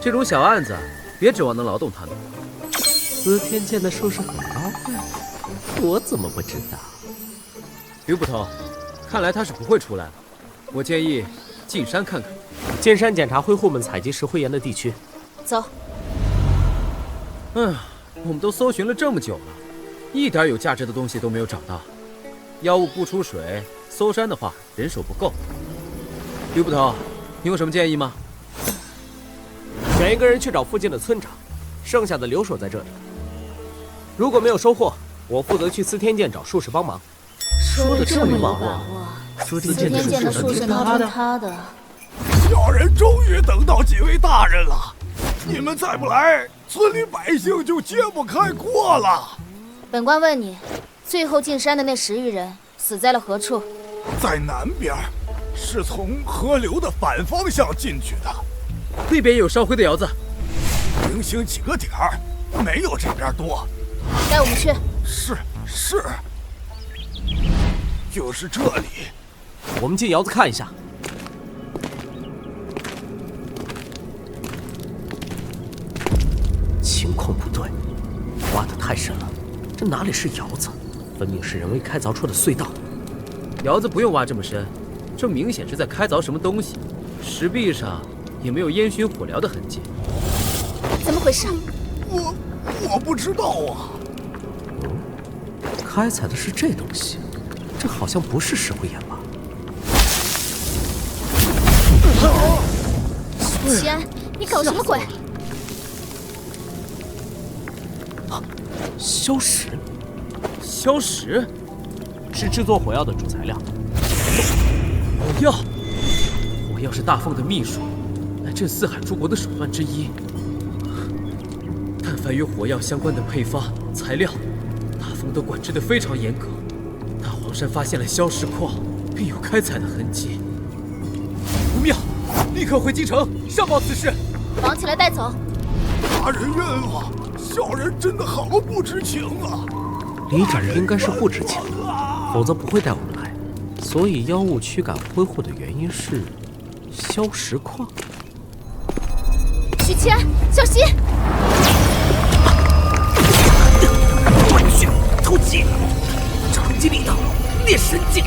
这种小案子，别指望能劳动他们。司天监的术士很高贵，我怎么不知道？刘捕头，看来他是不会出来了。我建议进山看看。进山检查灰户们采集石灰岩的地区。走。我们都搜寻了这么久了，一点有价值的东西都没有找到。妖物不出水，搜山的话人手不够。刘捕头，你有什么建议吗？选一个人去找附近的村长，剩下的留守在这里。如果没有收获，我负责去司天监找术士帮忙。说的这么有把握，司天监的术士能听他的。小人终于等到几位大人了，你们再不来，村里百姓就揭不开锅了。本官问你，最后进山的那10余人死在了何处？在南边，是从河流的反方向进去的。那边也有烧灰的窑子，零星几个点儿，没有这边多。带我们去。是，就是这里。我们进窑子看一下。情况不对，挖得太深了，这哪里是窑子，分明是人为开凿出的隧道。窑子不用挖这么深，这明显是在开凿什么东西，石壁上也没有烟熏火燎的痕迹。怎么回事？我不知道啊。开采的是这东西，这好像不是石灰岩吧？许七安，你搞什么鬼？硝石，硝石是制作火药的主材料。火药，火药是大凤的秘术，乃镇四海诸国的手段之一。但凡与火药相关的配方、材料，大凤都管制得非常严格。大黄山发现了硝石矿，并有开采的痕迹。不妙，立刻回京城上报此事。绑起来带走。大人冤枉，小人真的毫不知情啊！李长应该是不知情，否则不会带我们来。所以妖物驱赶挥霍的原因是硝石矿。许七安，小心！我去，偷袭！长击力道，炼神境！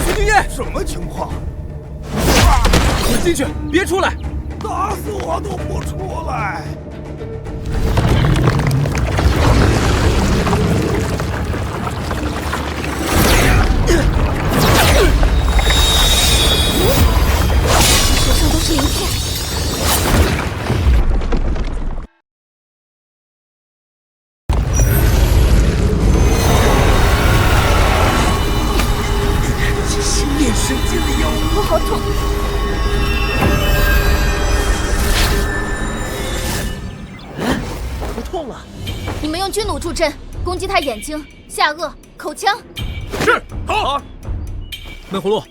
徐俊彦，什么情况？滚进去，别出来！打死我都不出来！手上都是鳞片。这是炼神境的妖物，我好痛！不痛了。你们用军弩助阵，攻击他眼睛、下颚、口腔。是，好。闷葫芦，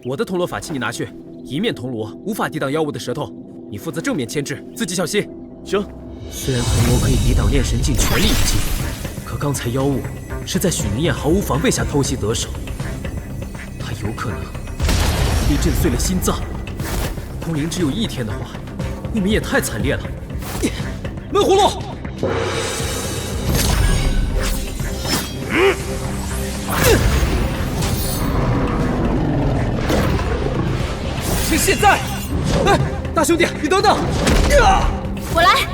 我的铜锣法器你拿去，一面铜锣无法抵挡妖物的舌头，你负责正面牵制，自己小心。行。虽然铜锣可以抵挡炼神境全力一击，可刚才妖物是在许宁燕毫无防备下偷袭得手，他有可能被震碎了心脏。通灵只有1天的话，未免也太惨烈了。闷葫芦，趁现在！哎，大兄弟，你等等！我来。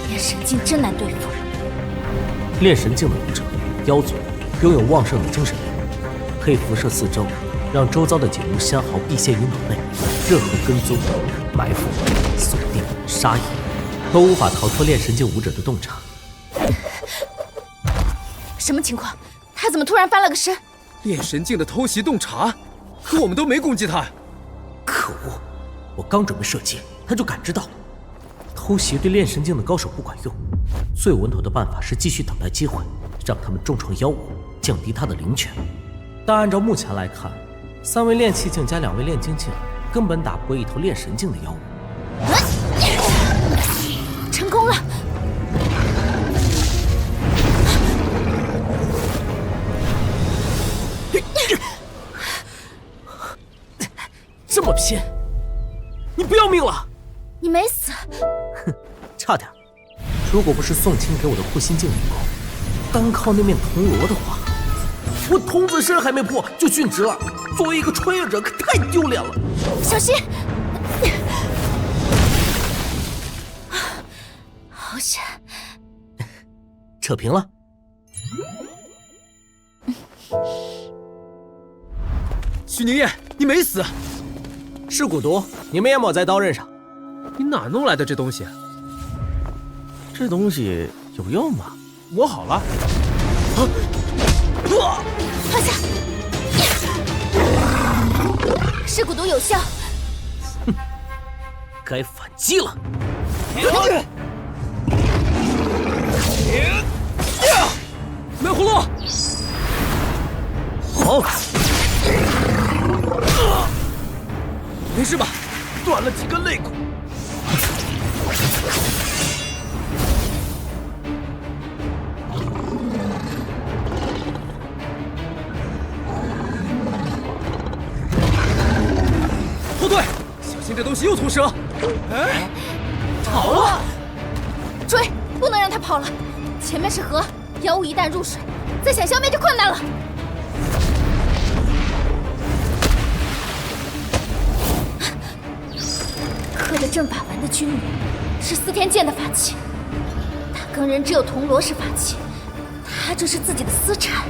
炼神境真难对付。炼神境的武者妖族拥有旺盛的精神力，可以辐射四周，让周遭的景物纤毫毕现于脑内。任何跟踪、埋伏、锁定、杀引，都无法逃脱炼神境武者的洞察。什么情况？他怎么突然翻了个身？炼神境的偷袭洞察，可我们都没攻击他。可恶！我刚准备射击，他就感知到了。偷袭对炼神境的高手不管用，最稳妥的办法是继续等待机会，让他们重创妖物，降低他的灵权。但按照目前来看，3位炼气境加2位炼精境，根本打不过一头炼神境的妖物。成功了！这么拼，你不要命了？你没死。哼，差点。如果不是宋清给我的护心镜以后，单靠那面铜锣的话，我童子身还没破就殉职了。作为一个穿越者，可太丢脸了。小心！好险！扯平了。许宁燕，你没死。是蛊毒，你们也抹在刀刃上。你哪弄来的这东西？这东西有用吗？我好了。放下！是蛊毒有效。哼，该反击了。闷葫芦，好。没事吧？断了几根肋骨。后退，小心这东西又吐舌。哎，逃了！追！不能让他跑了。前面是河，妖物一旦入水，再想消灭就困难了。刻着阵法丸的君女是司天剑的法器，他跟人只有铜锣是法器，他这是自己的私产。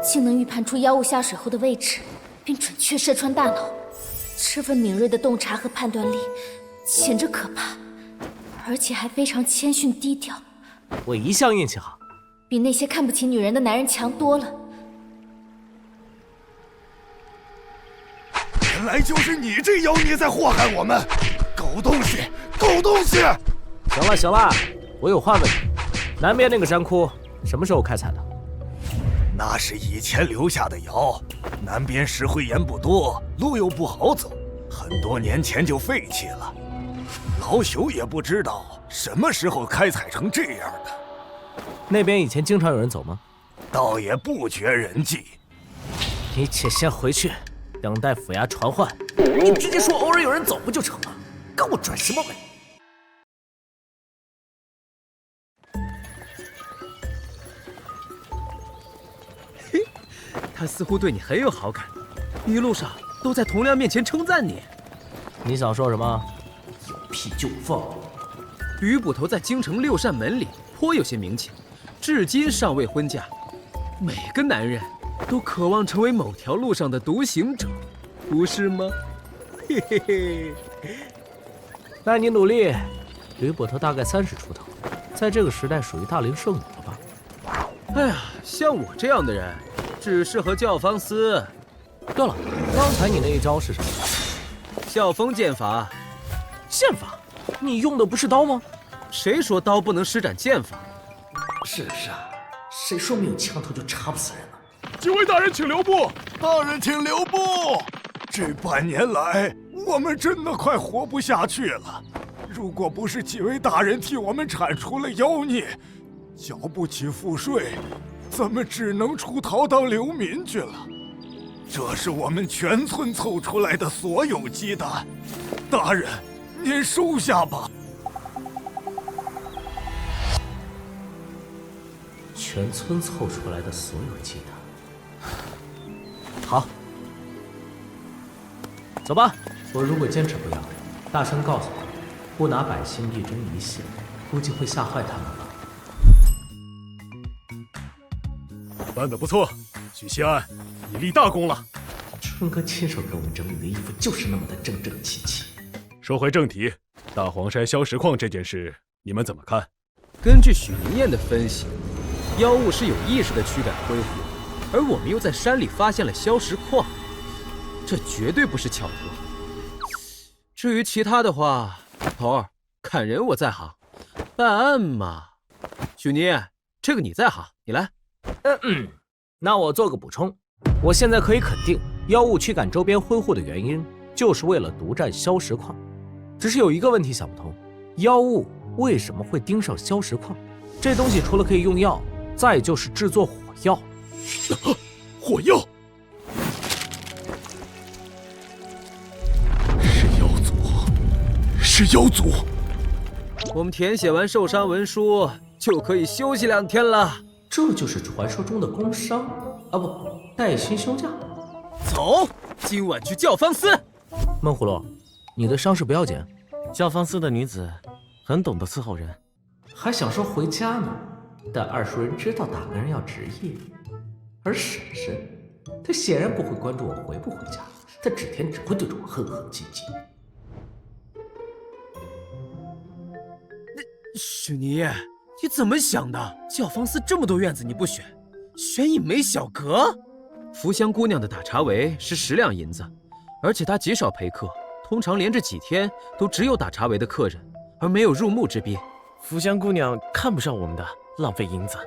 竟能预判出妖物下水后的位置，并准确射穿大脑，这份敏锐的洞察和判断力简直可怕，而且还非常谦逊低调。我一向运气好，比那些看不起女人的男人强多了。原来就是你这妖孽在祸害我们！狗东西，狗东西！行了行了，我有话问你，南边那个山窟什么时候开采的？那是以前留下的窑，南边石灰岩不多，路又不好走，很多年前就废弃了。老朽也不知道什么时候开采成这样的。那边以前经常有人走吗？倒也不绝人迹。你且先回去，等待府衙传唤。你直接说偶尔有人走不就成了？跟我转什么尾？他似乎对你很有好感，一路上都在童亮面前称赞你。你想说什么？有屁就放！吕捕头在京城六扇门里颇有些名气，至今尚未婚嫁。每个男人都渴望成为某条路上的独行者，不是吗？嘿嘿嘿。那你努力。吕捕头大概30出头，在这个时代属于大龄剩女了吧？哎呀，像我这样的人，只适合教坊司。对了，刚才你那一招是什么？校风剑法。剑法？你用的不是刀吗？谁说刀不能施展剑法？是啊，谁说没有枪头就插不死人了？几位大人请留步！大人请留步！这半年来，我们真的快活不下去了。如果不是几位大人替我们铲除了妖孽，交不起赋税，咱们只能出逃当流民去了。这是我们全村凑出来的所有鸡蛋，大人，您收下吧。全村凑出来的所有鸡蛋。好，走吧。我如果坚持不要，大声告诉我，不拿百姓一针一线，估计会吓坏他们吧。办得不错，许西安，你立大功了。春哥亲手给我们整理的衣服就是那么的整整齐齐。说回正题，大黄山消石矿这件事，你们怎么看？根据许灵燕的分析，妖物是有意识的驱赶恢复，而我们又在山里发现了消石矿，这绝对不是巧合。至于其他的话，头儿，砍人我在行，办案嘛，许妮，这个你在行，你来。那我做个补充，我现在可以肯定，妖物驱赶周边灰户的原因，就是为了独占消石矿。只是有一个问题想不通，妖物为什么会盯上消石矿？这东西除了可以用药，再就是制作火药。火药是妖族，是妖族。我们填写完受伤文书，就可以休息2天了。这就是传说中的工伤啊，不，带薪休假。走，今晚去教坊司。闷葫芦，你的伤势不要紧。教坊司的女子很懂得伺候人，还想说回家呢，但二叔人知道打更人要职业，而婶婶，她显然不会关注我回不回家，她只会对着我哼哼唧唧。许妮，你怎么想的？教坊司这么多院子你不选，选一枚小阁？福香姑娘的打茶围是10两银子，而且她极少陪客，通常连着几天都只有打茶围的客人，而没有入幕之宾。福香姑娘看不上我们的，浪费银子。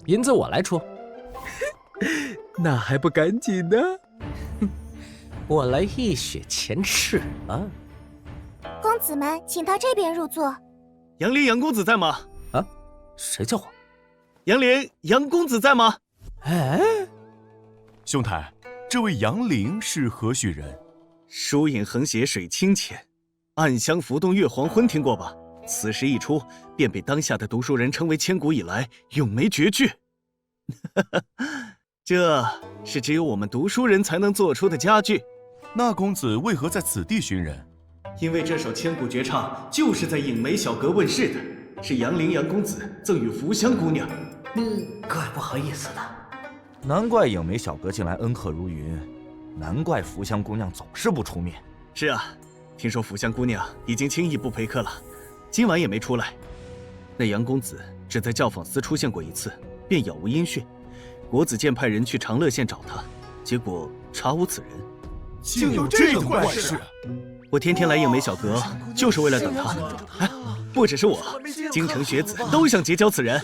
银子我来出。那还不赶紧呢？我来一雪前耻啊！公子们，请到这边入座。杨林杨公子在吗？啊，谁叫我？杨凌，杨公子在吗？哎，兄台，这位杨凌是何许人？疏影横斜水清浅，暗香浮动月黄昏，听过吧？此诗一出，便被当下的读书人称为千古以来咏梅绝句。这是只有我们读书人才能做出的佳句。那公子为何在此地寻人？因为这首千古绝唱就是在影梅小阁问世的，是杨凌杨公子赠予福香姑娘。怪不好意思的。难怪影梅小阁近来恩客如云，难怪福香姑娘总是不出面。是啊，听说福香姑娘已经轻易不陪客了，今晚也没出来。那杨公子只在教坊司出现过一次，便杳无音讯。国子监派人去长乐县找他，结果查无此人。竟有这种怪事！我天天来影梅小阁，就是为了等他。哎，不只是我，京城学子都想结交此人。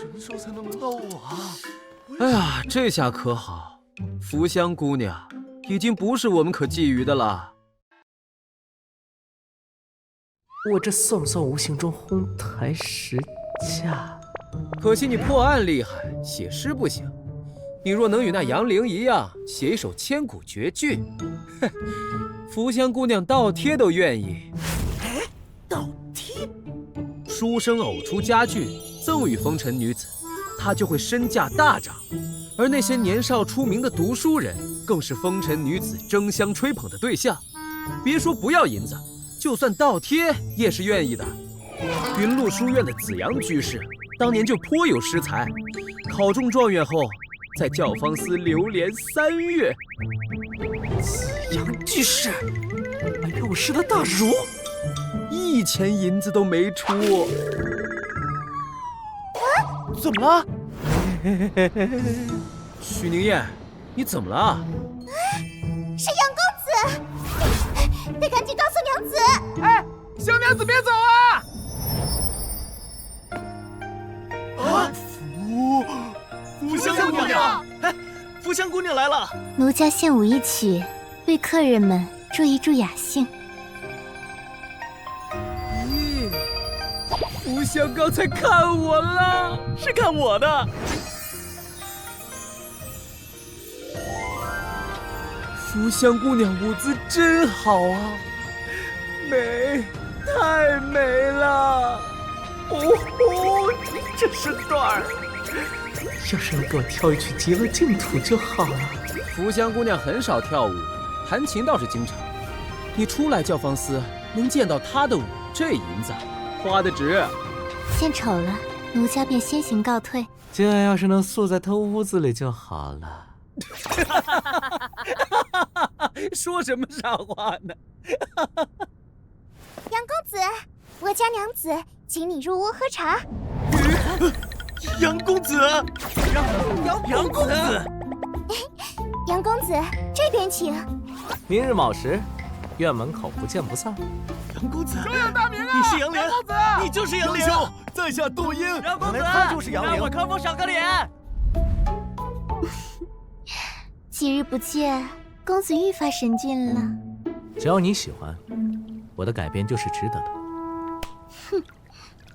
哎呀，这下可好，福香姑娘已经不是我们可觊觎的了。我这算不算无形中哄抬石价？可惜你破案厉害，写诗不行。你若能与那杨凌一样写一首千古绝句，哼，福香姑娘倒贴都愿意。倒贴？书生偶出佳句，赠予风尘女子，她就会身价大涨。而那些年少出名的读书人，更是风尘女子争相吹捧的对象。别说不要银子，就算倒贴也是愿意的。云麓书院的子阳居士，当年就颇有诗才，考中状元后，在教坊司流连3月。子阳居士，买给我诗的大儒，1钱银子都没出。怎么了？许宁燕，你怎么了？是杨公子，得赶紧告诉娘子。哎，小娘子别走啊！福香姑娘，哎，福香姑娘来了。奴家献舞一曲，为客人们助一助雅兴。福香刚才看我了，是看我的。福香姑娘舞姿真好啊，美，太美了！这是段儿，要是能给我跳一曲《极乐净土》就好了。福香姑娘很少跳舞，弹琴倒是经常。你初来教坊司，能见到她的舞，这银子花得值。见丑了，奴家便先行告退。今晚要是能宿在他屋子里就好了。说什么傻话呢？杨公子，我家娘子请你入屋喝茶。杨公子，杨公子，杨公子这边请。明日卯时，院门口不见不散。杨公子，久仰大名啊！你是杨凌，杨公子，你就是杨凌。杨兄，在下窦婴，杨公子，他就是杨凌。让我磕头赏个脸。几日不见，公子愈发神俊了。只要你喜欢，我的改变就是值得的。哼，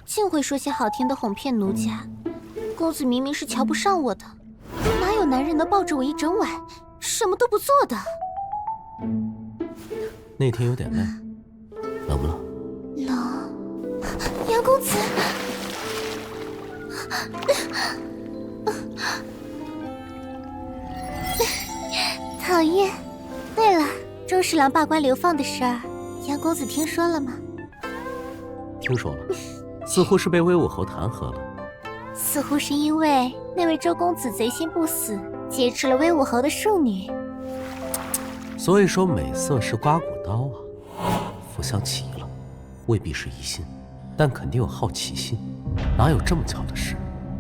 净会说些好听的哄骗奴家。公子明明是瞧不上我的，哪有男人能抱着我一整晚，什么都不做的？那天有点累，冷不冷？冷。杨公子。讨厌。对了，周侍郎罢官流放的事儿，杨公子听说了吗？听说了，似乎是被威武侯弹劾了。似乎是因为那位周公子贼心不死，劫持了威武侯的庶女。所以说美色是刮骨刀啊！福香起疑了，未必是疑心，但肯定有好奇心。哪有这么巧的事？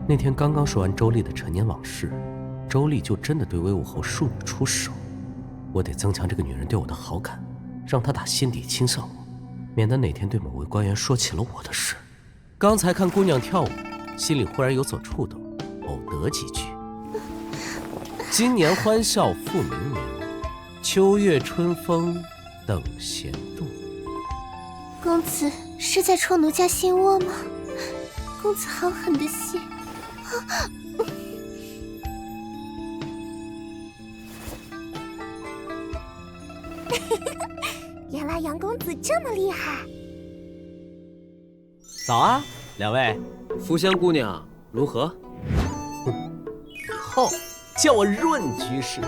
那天刚刚说完周丽的陈年往事，周丽就真的对威武侯庶女出手。我得增强这个女人对我的好感，让她打心底倾向我，免得哪天对某位官员说起了我的事。刚才看姑娘跳舞，心里忽然有所触动，偶得几句：今年欢笑复明年，秋月春风等闲度。公子是在戳奴家心窝吗？公子好狠的心！原来杨公子这么厉害。早啊，两位，福香姑娘如何？以后叫我润居士。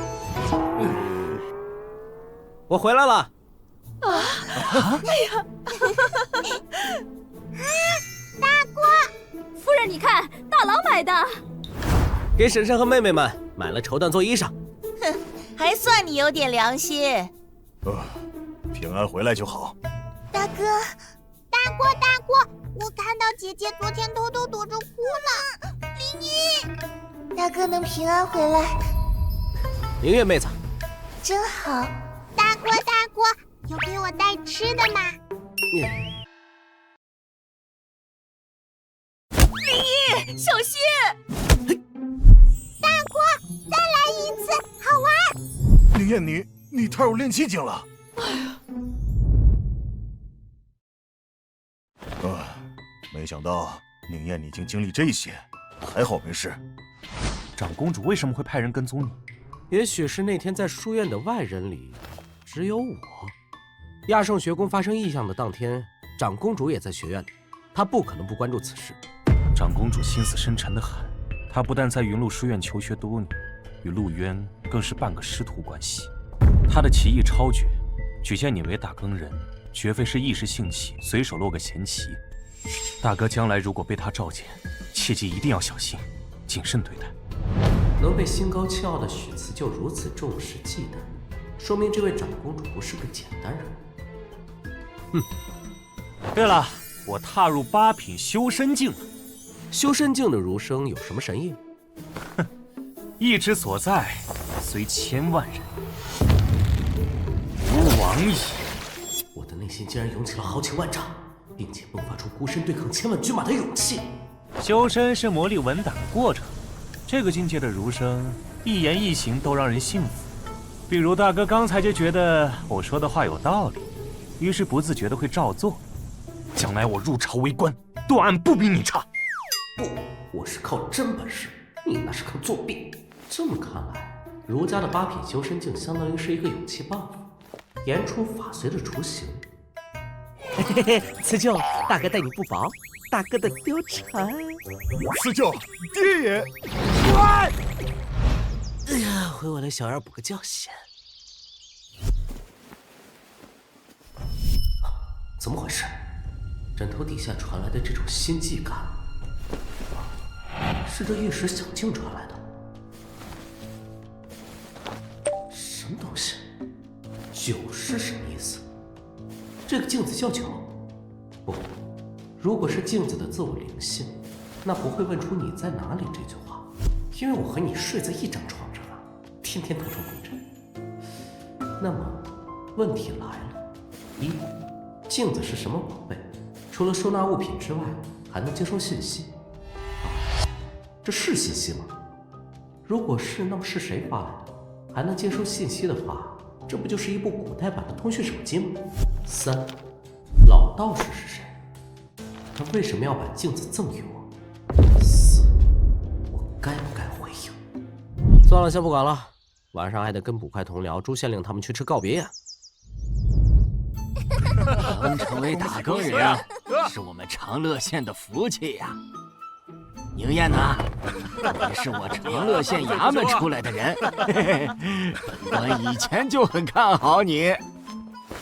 我回来了。哎呀！大锅，夫人你看，大郎买的，给婶婶和妹妹们买了绸缎做衣裳。哼，还算你有点良心。平安回来就好。大哥，大锅，我看到姐姐昨天偷偷躲着哭呢。林一，大哥能平安回来，明月妹子，真好。大锅，有给我带吃的吗？林一，小心！大锅，再来一次，好玩。宁燕，你太有练气劲了。没想到宁燕你已经经历这些，还好没事。长公主为什么会派人跟踪你？也许是那天在书院的外人里，只有我。亚圣学宫发生异象的当天，长公主也在学院里，她不可能不关注此事。长公主心思深沉的很，她不但在云麓书院求学多年，与陆渊更是半个师徒关系。她的棋艺超绝，举荐你为大更人，绝非是一时兴起随手落个闲棋。大哥将来如果被她召见，切记一定要小心，谨慎对待。能被心高气傲的许慈就如此重视忌惮，说明这位长公主不是个简单人物。对了，我踏入8品修身境了。修身境的儒生有什么神意？意之所在，虽千万人，吾往矣。我的内心竟然涌起了豪情万丈，并且迸发出孤身对抗千万军马的勇气。修身是磨砺文胆的过程，这个境界的儒生，一言一行都让人信服。比如大哥刚才就觉得我说的话有道理，于是不自觉的会照做。将来我入朝为官，断案不比你差。不，我是靠真本事，你那是靠作弊。这么看来，儒家的8品修身境相当于是一个勇气 buff， 言出法随的雏形。嘿嘿嘿，辞旧，大哥待你不薄，大哥的貂蝉。赐教，爹也。乖。哎呀，回我的小儿补个觉先。怎么回事？枕头底下传来的这种心悸感，是这玉石小径传来的。什么东西？酒是什么意思？这个镜子叫酒？不，如果是镜子的自我灵性，那不会问出你在哪里这句话，因为我和你睡在一张床上啊，天天同床共枕。那么，问题来了：一，镜子是什么宝贝？除了收纳物品之外，还能接收信息。这是信息吗？如果是，那么是谁发来的？还能接收信息的话，这不就是一部古代版的通讯手机吗？3，老道士是谁？他为什么要把镜子赠予我？4，我该不该回应？算了，先不管了，晚上还得跟捕快同僚朱县令他们去吃告别宴。能成为大更人，是我们长乐县的福气呀。宁燕呐，你是我长乐县衙门出来的人，本官以前就很看好你。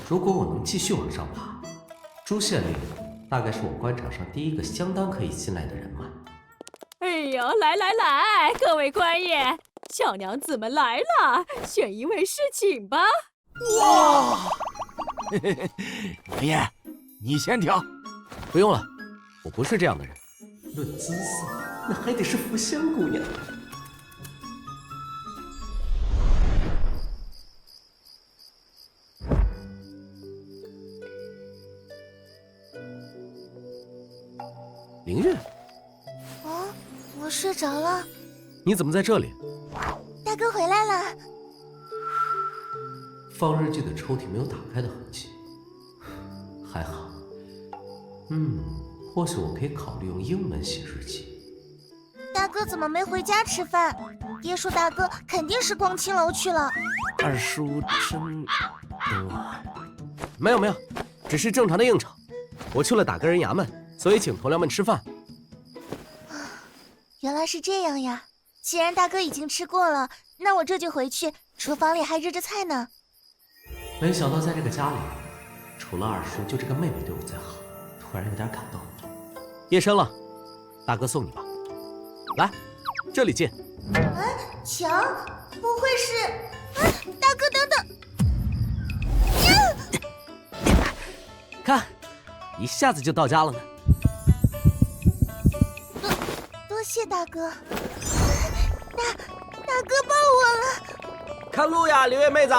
如果我能继续往上爬，朱县令大概是我官场上第一个相当可以信赖的人脉。哎呦，来来来，各位官爷，小娘子们来了，选一位侍寝吧。哇！宁燕，你先挑。不用了，我不是这样的人。论姿色，那还得是福香姑娘。凌月，哦，我睡着了。你怎么在这里？大哥回来了。放日记的抽屉没有打开的痕迹，还好。或许我可以考虑用英文写日记。大哥怎么没回家吃饭？爹说大哥肯定是逛青楼去了。二叔真没有，只是正常的应酬。我去了打更人衙门，所以请同僚们吃饭。原来是这样呀！既然大哥已经吃过了，那我这就回去，厨房里还热着菜呢。没想到在这个家里，除了二叔，就这个妹妹对我最好，突然有点感动。夜深了，大哥送你吧。来，这里进。哎，墙，不会是……大哥等等！看，一下子就到家了呢。多谢大哥，大哥抱我了。看路呀，刘月妹子。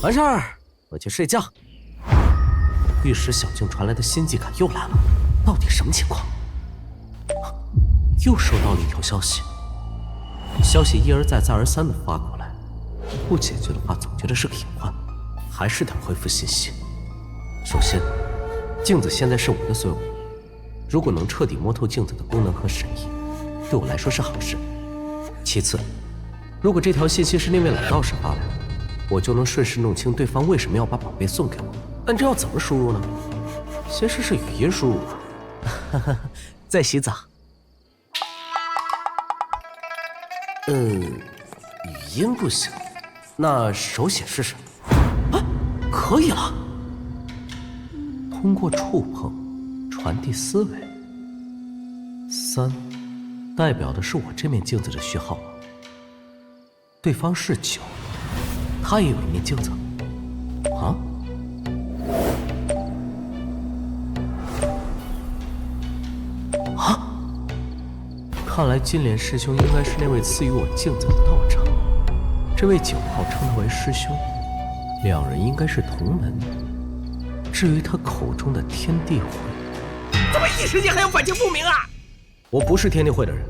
完事儿，我去睡觉。御史小径传来的心悸感又来了，到底什么情况？又收到了一条消息，消息一而再再而三的发过来，不解决的话总觉得是个隐患，还是得回复信息。首先，镜子现在是我的所有物，如果能彻底摸透镜子的功能和神意，对我来说是好事。其次，如果这条信息是那位老道士发来的，我就能顺势弄清对方为什么要把宝贝送给我。但这要怎么输入呢？先试试语音输入吧。在洗澡。语音不行，那手写试试。啊，可以了。通过触碰传递思维。3，代表的是我这面镜子的序号码。对方是9，他也有一面镜子。啊？啊！看来金莲师兄应该是那位赐予我镜子的道长，这位9号称他为师兄，两人应该是同门。至于他口中的天地会，怎么一时间还要反清复明啊？我不是天地会的人，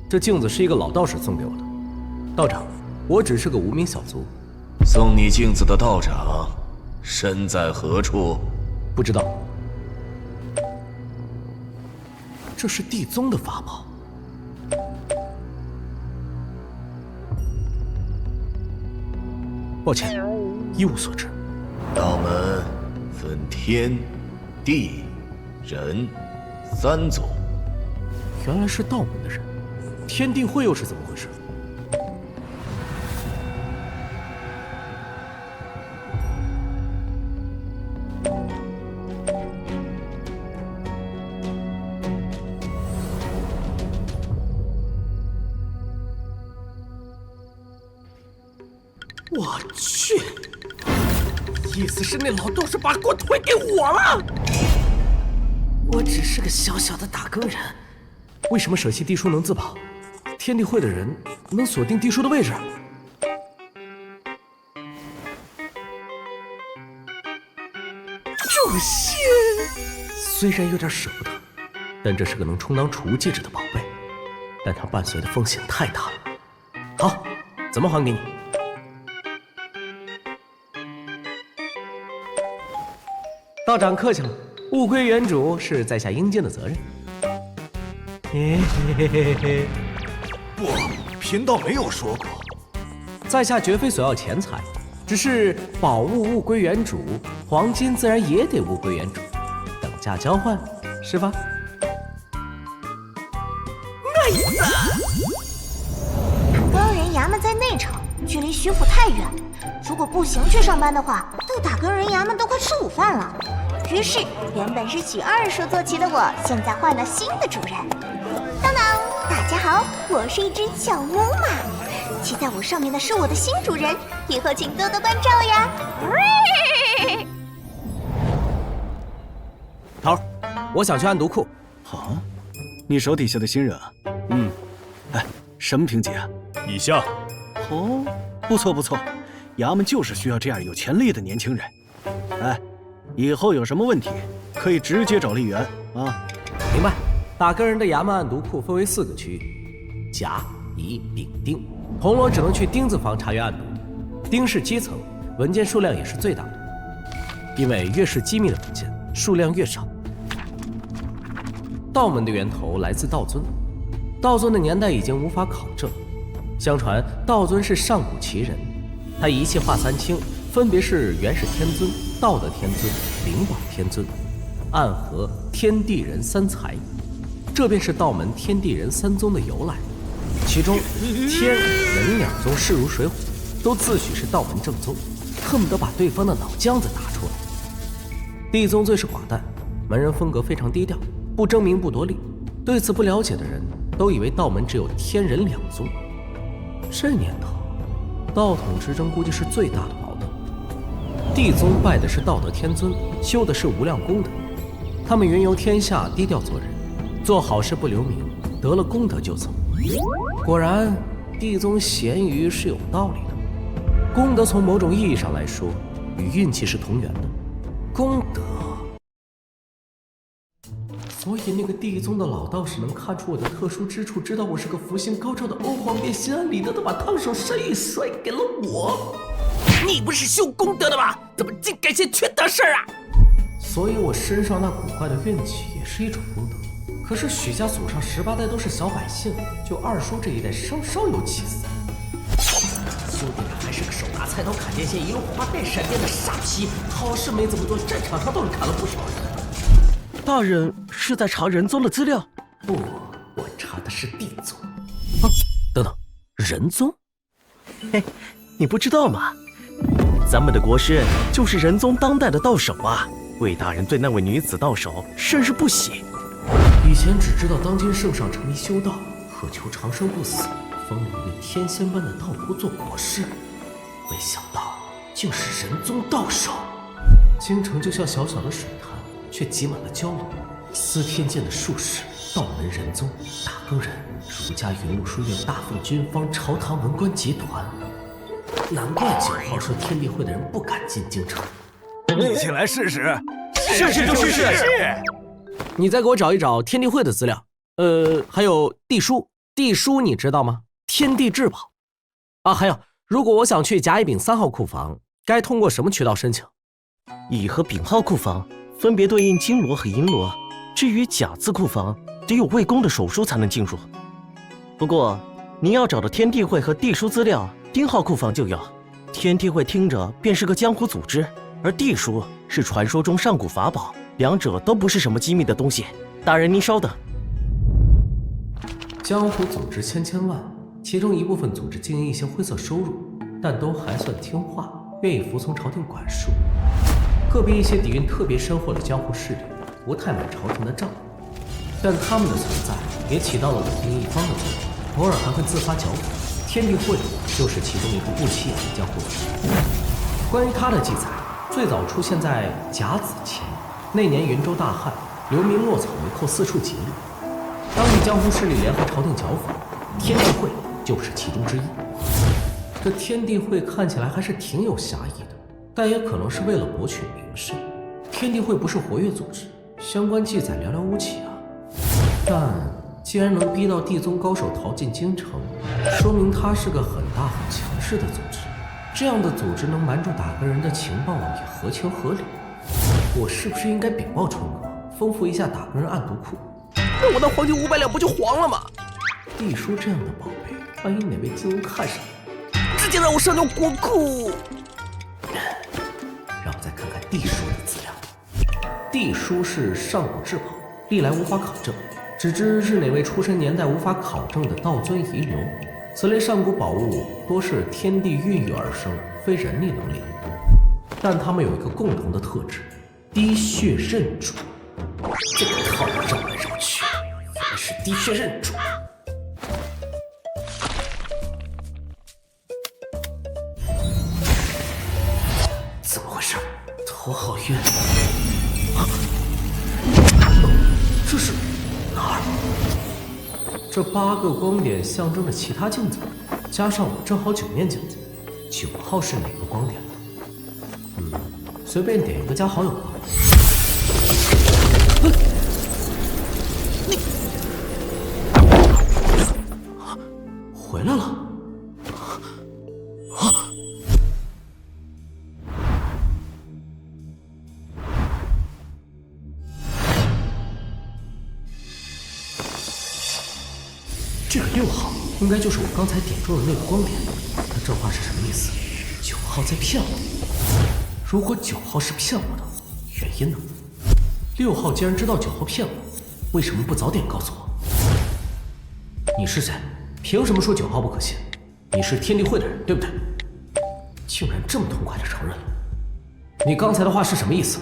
这镜子是一个老道士送给我的。道长，我只是个无名小卒。送你镜子的道长身在何处？不知道。这是地宗的法宝。抱歉，一无所知。道门分天、地、人3种。原来是道门的人，天地会又是怎么回事？我去，意思是那老道士把锅推给我了。我只是个小小的打更人，为什么舍弃地书能自保？天地会的人能锁定地书的位置？诛仙！虽然有点舍不得，但这是个能充当储物戒指的宝贝，但它伴随的风险太大了。好，怎么还给你？道长客气了，物归原主是在下应尽的责任。不，贫道没有说过。在下绝非索要钱财，只是宝物物归原主，黄金自然也得物归原主，等价交换，是吧？nice。更人衙门在内城，距离徐府太远，如果步行去上班的话，到打更人衙门都快吃午饭了。于是，原本是许二叔坐骑的我，现在换了新的主人。当当，大家好，我是一只小母马，骑在我上面的是我的新主人，以后请多多关照呀。头儿，我想去暗毒库。好，你手底下的新人啊？哎，什么评级啊？以下。哦，不错不错，衙门就是需要这样有潜力的年轻人。哎。以后有什么问题，可以直接找丽媛啊！明白。打更人的衙门暗毒库分为4个区域：甲、乙、丙、丁。铜锣只能去丁字房查阅暗毒，丁是基层，文件数量也是最大的，因为越是机密的文件，数量越少。道门的源头来自道尊，道尊的年代已经无法考证，相传道尊是上古奇人，他一气化三清，分别是元始天尊、道德天尊、灵宝天尊、暗合天地人三才，这便是道门天地人三宗的由来。其中天人两宗势如水火，都自诩是道门正宗，恨不得把对方的脑浆子打出来。地宗最是寡淡，门人风格非常低调，不争名不夺利。对此不了解的人都以为道门只有天人两宗。这年头，道统之争估计是最大的矛盾。地宗拜的是道德天尊，修的是无量功德。他们云游天下，低调做人，做好事不留名，得了功德就走。果然，地宗咸鱼是有道理的。功德从某种意义上来说，与运气是同源的。功德，所以那个地宗的老道士能看出我的特殊之处，知道我是个福星高照的欧皇，便心安理得的把烫手山芋甩给了我。你不是修功德的吗？怎么竟干些缺德事儿啊？所以我身上那古怪的运气也是一种功德。可是许家祖上18代都是小百姓，就二叔这一代稍稍有起色。兄弟俩还是个手拿菜刀砍电线一路花带闪电的傻批，好事没怎么做，战场上倒是砍了不少人。大人是在查仁宗的资料？不，我查的是地宗。啊，等等，仁宗？嘿，你不知道吗？咱们的国师就是仁宗当代的道手啊！魏大人对那位女子道手甚是不喜。以前只知道当今圣上沉迷修道，渴求长生不死，封了一位天仙般的道姑做国师，没想到竟是仁宗道手。京城就像小小的水潭，却挤满了蛟龙。司天监的术士、道门仁宗、打更人、儒家云麓书院大奉军方、朝堂文官集团，难怪9号说天地会的人不敢进京城。你进来试试，是就试试。你再给我找一找天地会的资料，还有地书。地书你知道吗？天地至宝。啊，还有，如果我想去甲乙丙3号库房，该通过什么渠道申请？乙和丙号库房分别对应金罗和银罗，至于甲字库房，得有魏公的手书才能进入。不过，您要找的天地会和地书资料，丁号库房就有。天地会听着便是个江湖组织，而地书是传说中上古法宝，两者都不是什么机密的东西。大人，您稍等。江湖组织千万，其中一部分组织经营一些灰色收入，但都还算听话，愿意服从朝廷管束。个别一些底蕴特别深厚的江湖势力，不太买朝廷的账，但他们的存在也起到了稳定一方的作用，偶尔还会自发剿匪。天地会就是其中一个不起眼的江湖组织。关于他的记载，最早出现在甲子前，那年云州大旱，流民落草为寇，四处劫掠。当地江湖势力联合朝廷剿匪，天地会就是其中之一。这天地会看起来还是挺有侠义的，但也可能是为了博取名声。天地会不是活跃组织，相关记载寥寥无几啊。但既然能逼到地宗高手逃进京城，说明它是个很大很强势的组织。这样的组织能瞒住打更人的情报也合情合理。我是不是应该禀报春哥，丰富一下打更人暗读库？那我那黄金500两不就黄了吗？地书这样的宝贝，万一哪位金庸看上了，直接让我上交国库。让我再看看地书的资料。地书是上古至宝，历来无法考证，只知是哪位出生年代无法考证的道尊遗留。此类上古宝物多是天地孕育而生，非人力能力。但它们有一个共同的特质：滴血认主。这个套路绕来绕去，原来是滴血认主。怎么回事？头好晕。这是哪儿？这8个光点象征着其他镜子，加上我正好9面镜子。9号是哪个光点的？随便点一个加好友吧。你回来了。这个6号应该就是我刚才点中的那个光点。他这话是什么意思？9号在骗我。如果9号是骗我的，原因呢？6号既然知道9号骗我，为什么不早点告诉我？你是谁？凭什么说9号不可信？你是天地会的人，对不对？竟然这么痛快的承认了。你刚才的话是什么意思？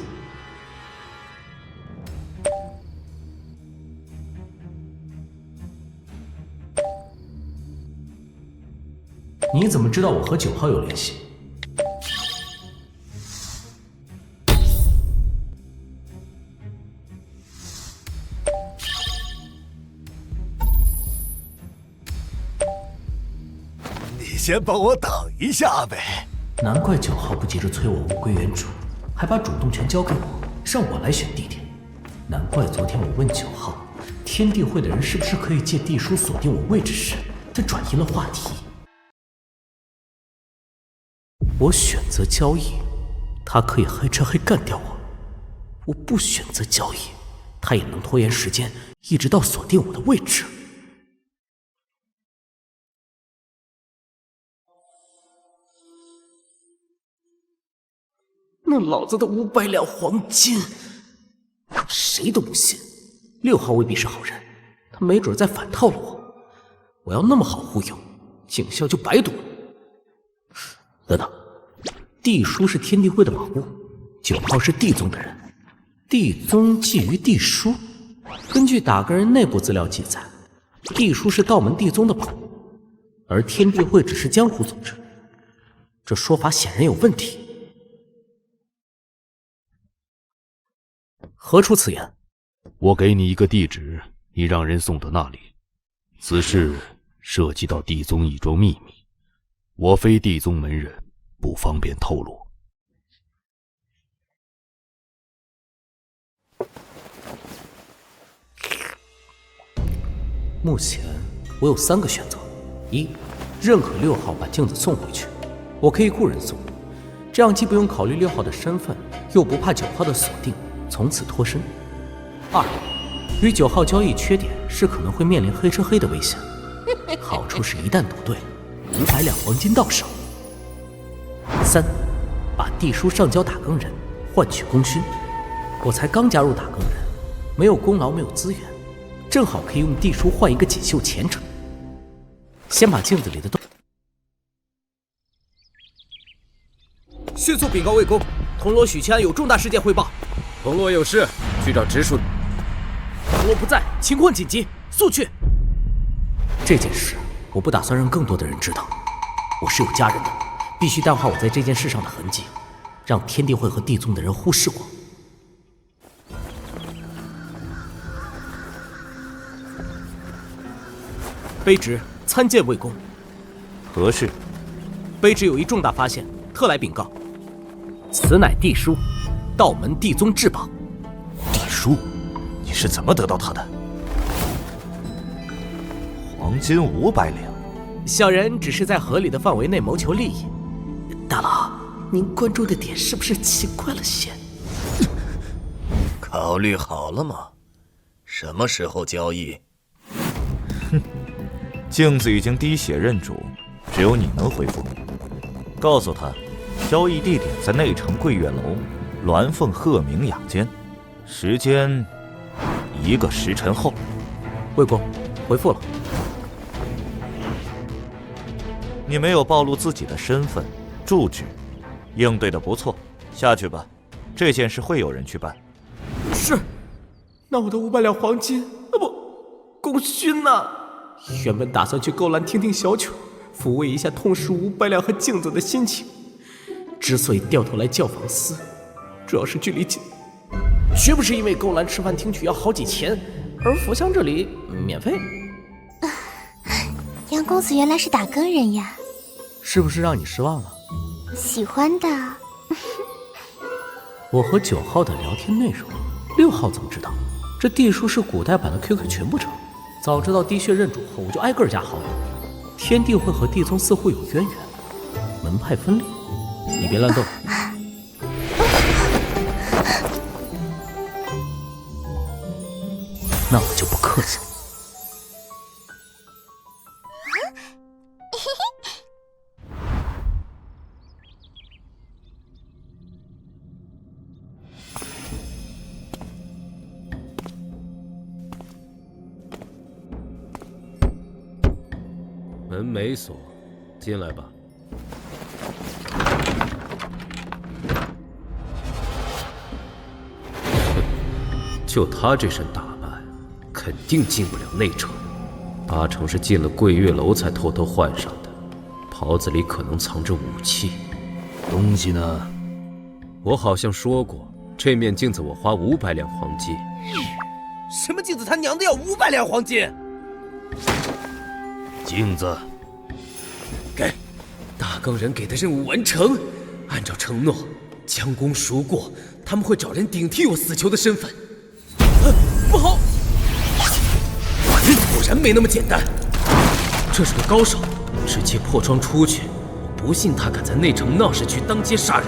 你怎么知道我和9号有联系？你先帮我等一下呗。难怪9号不急着催我物归原主，还把主动权交给我，让我来选地点。难怪昨天我问9号，天地会的人是不是可以借地书锁定我位置时，他转移了话题。我选择交易，他可以黑吃黑干掉我；我不选择交易，他也能拖延时间，一直到锁定我的位置。那老子的500两黄金，谁都不信。6号未必是好人，他没准在反套路我。我要那么好忽悠，警校就白读了。等等，地书是天地会的宝物，9号是地宗的人，地宗觊觎地书。根据打更人内部资料记载，地书是道门地宗的宝物，而天地会只是江湖组织，这说法显然有问题。何出此言？我给你一个地址，你让人送到那里。此事涉及到地宗一桩秘密，我非地宗门人，不方便透露。目前我有3个选择：一，认可6号把镜子送回去，我可以雇人送，这样既不用考虑6号的身份，又不怕9号的锁定，从此脱身。2，与9号交易缺点是可能会面临黑吃黑的危险，好处是一旦赌对，500两黄金到手。3，把地书上交打更人，换取功勋。我才刚加入打更人，没有功劳，没有资源，正好可以用地书换一个锦绣前程。先把镜子里的东……迅速禀告魏公，铜锣许七安有重大事件汇报。铜锣有事，去找直属。铜锣不在，情况紧急，速去。这件事我不打算让更多的人知道，我是有家人的，必须淡化我在这件事上的痕迹，让天地会和地宗的人忽视我。卑职参见魏公。何事？卑职有一重大发现，特来禀告。此乃地书，道门地宗至宝。地书？你是怎么得到它的？黄金500两。小人只是在合理的范围内谋求利益。大佬，您关注的点是不是奇怪了些？考虑好了吗？什么时候交易？哼，镜子已经滴血认主，只有你能回复。告诉他，交易地点在内城桂月楼鸾凤鹤鸣雅间，时间1个时辰后。魏公，回复了。你没有暴露自己的身份、住址，应对的不错，下去吧。这件事会有人去办。是。那我的500两黄金，不，功勋呢？原本打算去勾栏听听小曲，抚慰一下痛失500两和镜子的心情。之所以掉头来教坊司，主要是距离近，绝不是因为勾栏吃饭听曲要好几钱，而佛乡这里免费。杨公子原来是打更人呀，是不是让你失望了？喜欢的。我和9号的聊天内容，6号怎么知道？这地书是古代版的 QQ 全部成，早知道滴血认主后，我就挨个加好友。天地会和地宗似乎有渊源，门派分裂，你别乱动。那我就不客气了。门没锁，进来吧。就他这身打扮，肯定进不了内城，八成是进了桂月楼才偷偷换上的。袍子里可能藏着武器。东西呢？我好像说过，这面镜子我花500两黄金。什么镜子？他娘的要500两黄金！镜子，给。大冈人给的任务完成，按照承诺，将功赎过，他们会找人顶替我死囚的身份。不好！果然没那么简单。这是个高手，直接破窗出去，我不信他敢在内城闹市区当街杀人。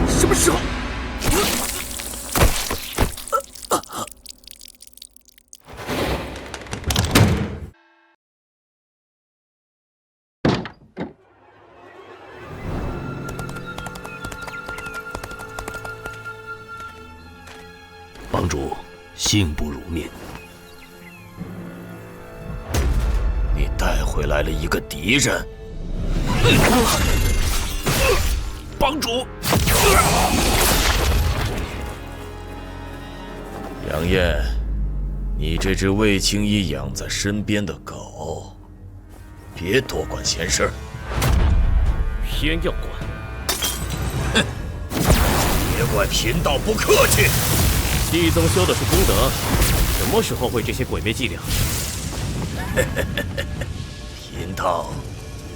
什么时候？帮主，幸不辱命。你带回来了一个敌人。帮主，杨艳，你这只未轻易养在身边的狗，别多管闲事。偏要管。哼，别怪贫道不客气。地宗修的是功德，什么时候会这些鬼魅伎俩？贫道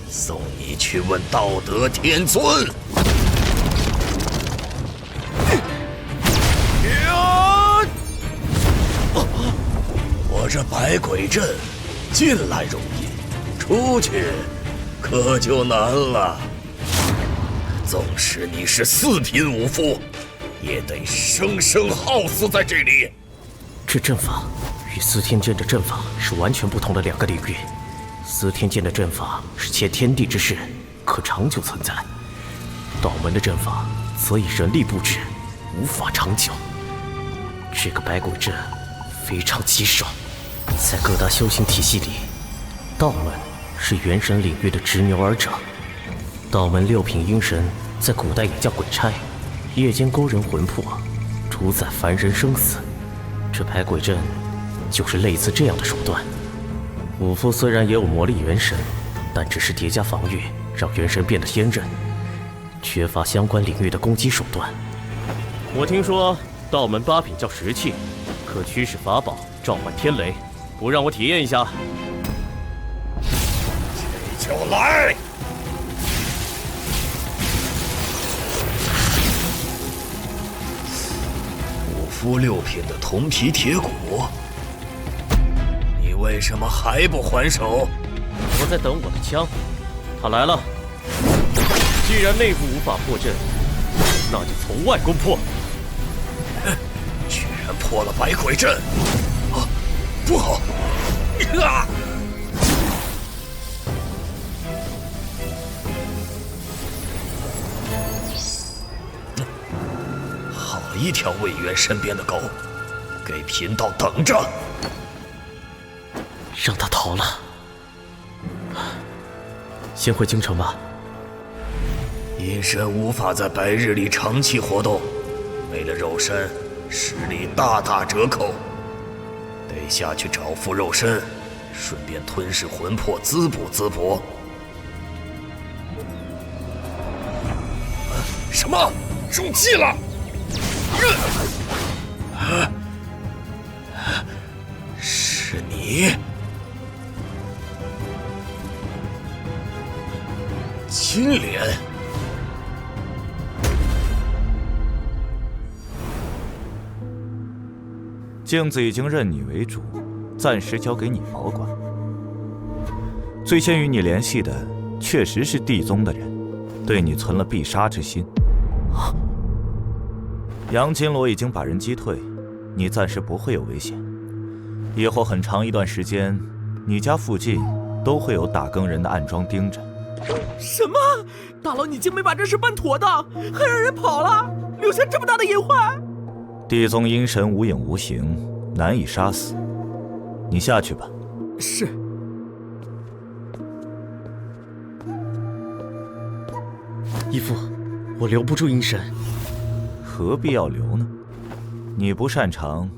送你去问道德天尊。我这百鬼阵进来容易，出去可就难了。纵使你是4品武夫，也得生生耗死在这里。这阵法与司天剑的阵法是完全不同的2个领域。司天剑的阵法是借天地之势，可长久存在；道门的阵法则以人力布置，无法长久。这个百鬼阵非常棘手，在各大修行体系里，道门是元神领域的执牛耳者。道门6品阴神在古代也叫鬼差，夜间勾人魂魄，主宰凡人生死。这百鬼阵就是类似这样的手段。武夫虽然也有魔力元神，但只是叠加防御，让元神变得坚韧，缺乏相关领域的攻击手段。我听说道门8品叫石器，可驱使法宝，召唤天雷，不让我体验一下？这就来！武夫6品的铜皮铁骨，你为什么还不还手？我在等我的枪，他来了。既然内部无法破阵，那就从外攻破。居然破了百鬼阵！啊，不好！啊！好一条魏渊身边的狗，给贫道等着！让他逃了。先回京城吧。阴神无法在白日里长期活动，没了肉身，实力大打折扣。得下去找副肉身，顺便吞噬魂魄，滋补滋补。什么？中计了！是你，金莲。镜子已经认你为主，暂时交给你保管。最先与你联系的确实是地宗的人，对你存了必杀之心。杨金罗已经把人击退，你暂时不会有危险。以后很长一段时间，你家附近都会有打更人的暗桩盯着。什么？大佬，你竟没把这事办妥当，还让人跑了，留下这么大的隐患！地宗阴神无影无形，难以杀死。你下去吧。是。义父，我留不住阴神。何必要留呢？你不擅长，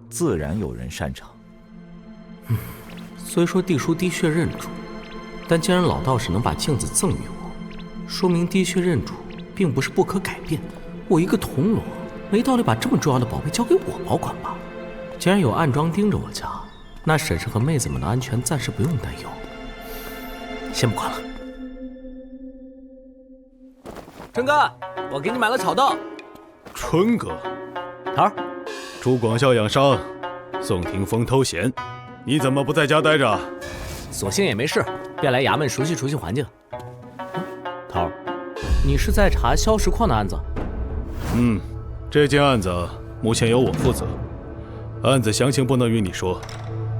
自然有人擅长。虽说地叔的确认主，但既然老道士能把镜子赠予我，说明的确认主并不是不可改变。我一个铜锣，没道理把这么重要的宝贝交给我保管吧？既然有暗桩盯着我家，那婶婶和妹子们的安全暂时不用担忧。先不管了。春哥，我给你买了草豆。春哥，头儿，朱广孝养伤，宋霆锋偷闲，你怎么不在家待着？索性也没事，便来衙门熟悉熟悉环境。头儿，你是在查消石矿的案子？这件案子目前由我负责，案子详情不能与你说，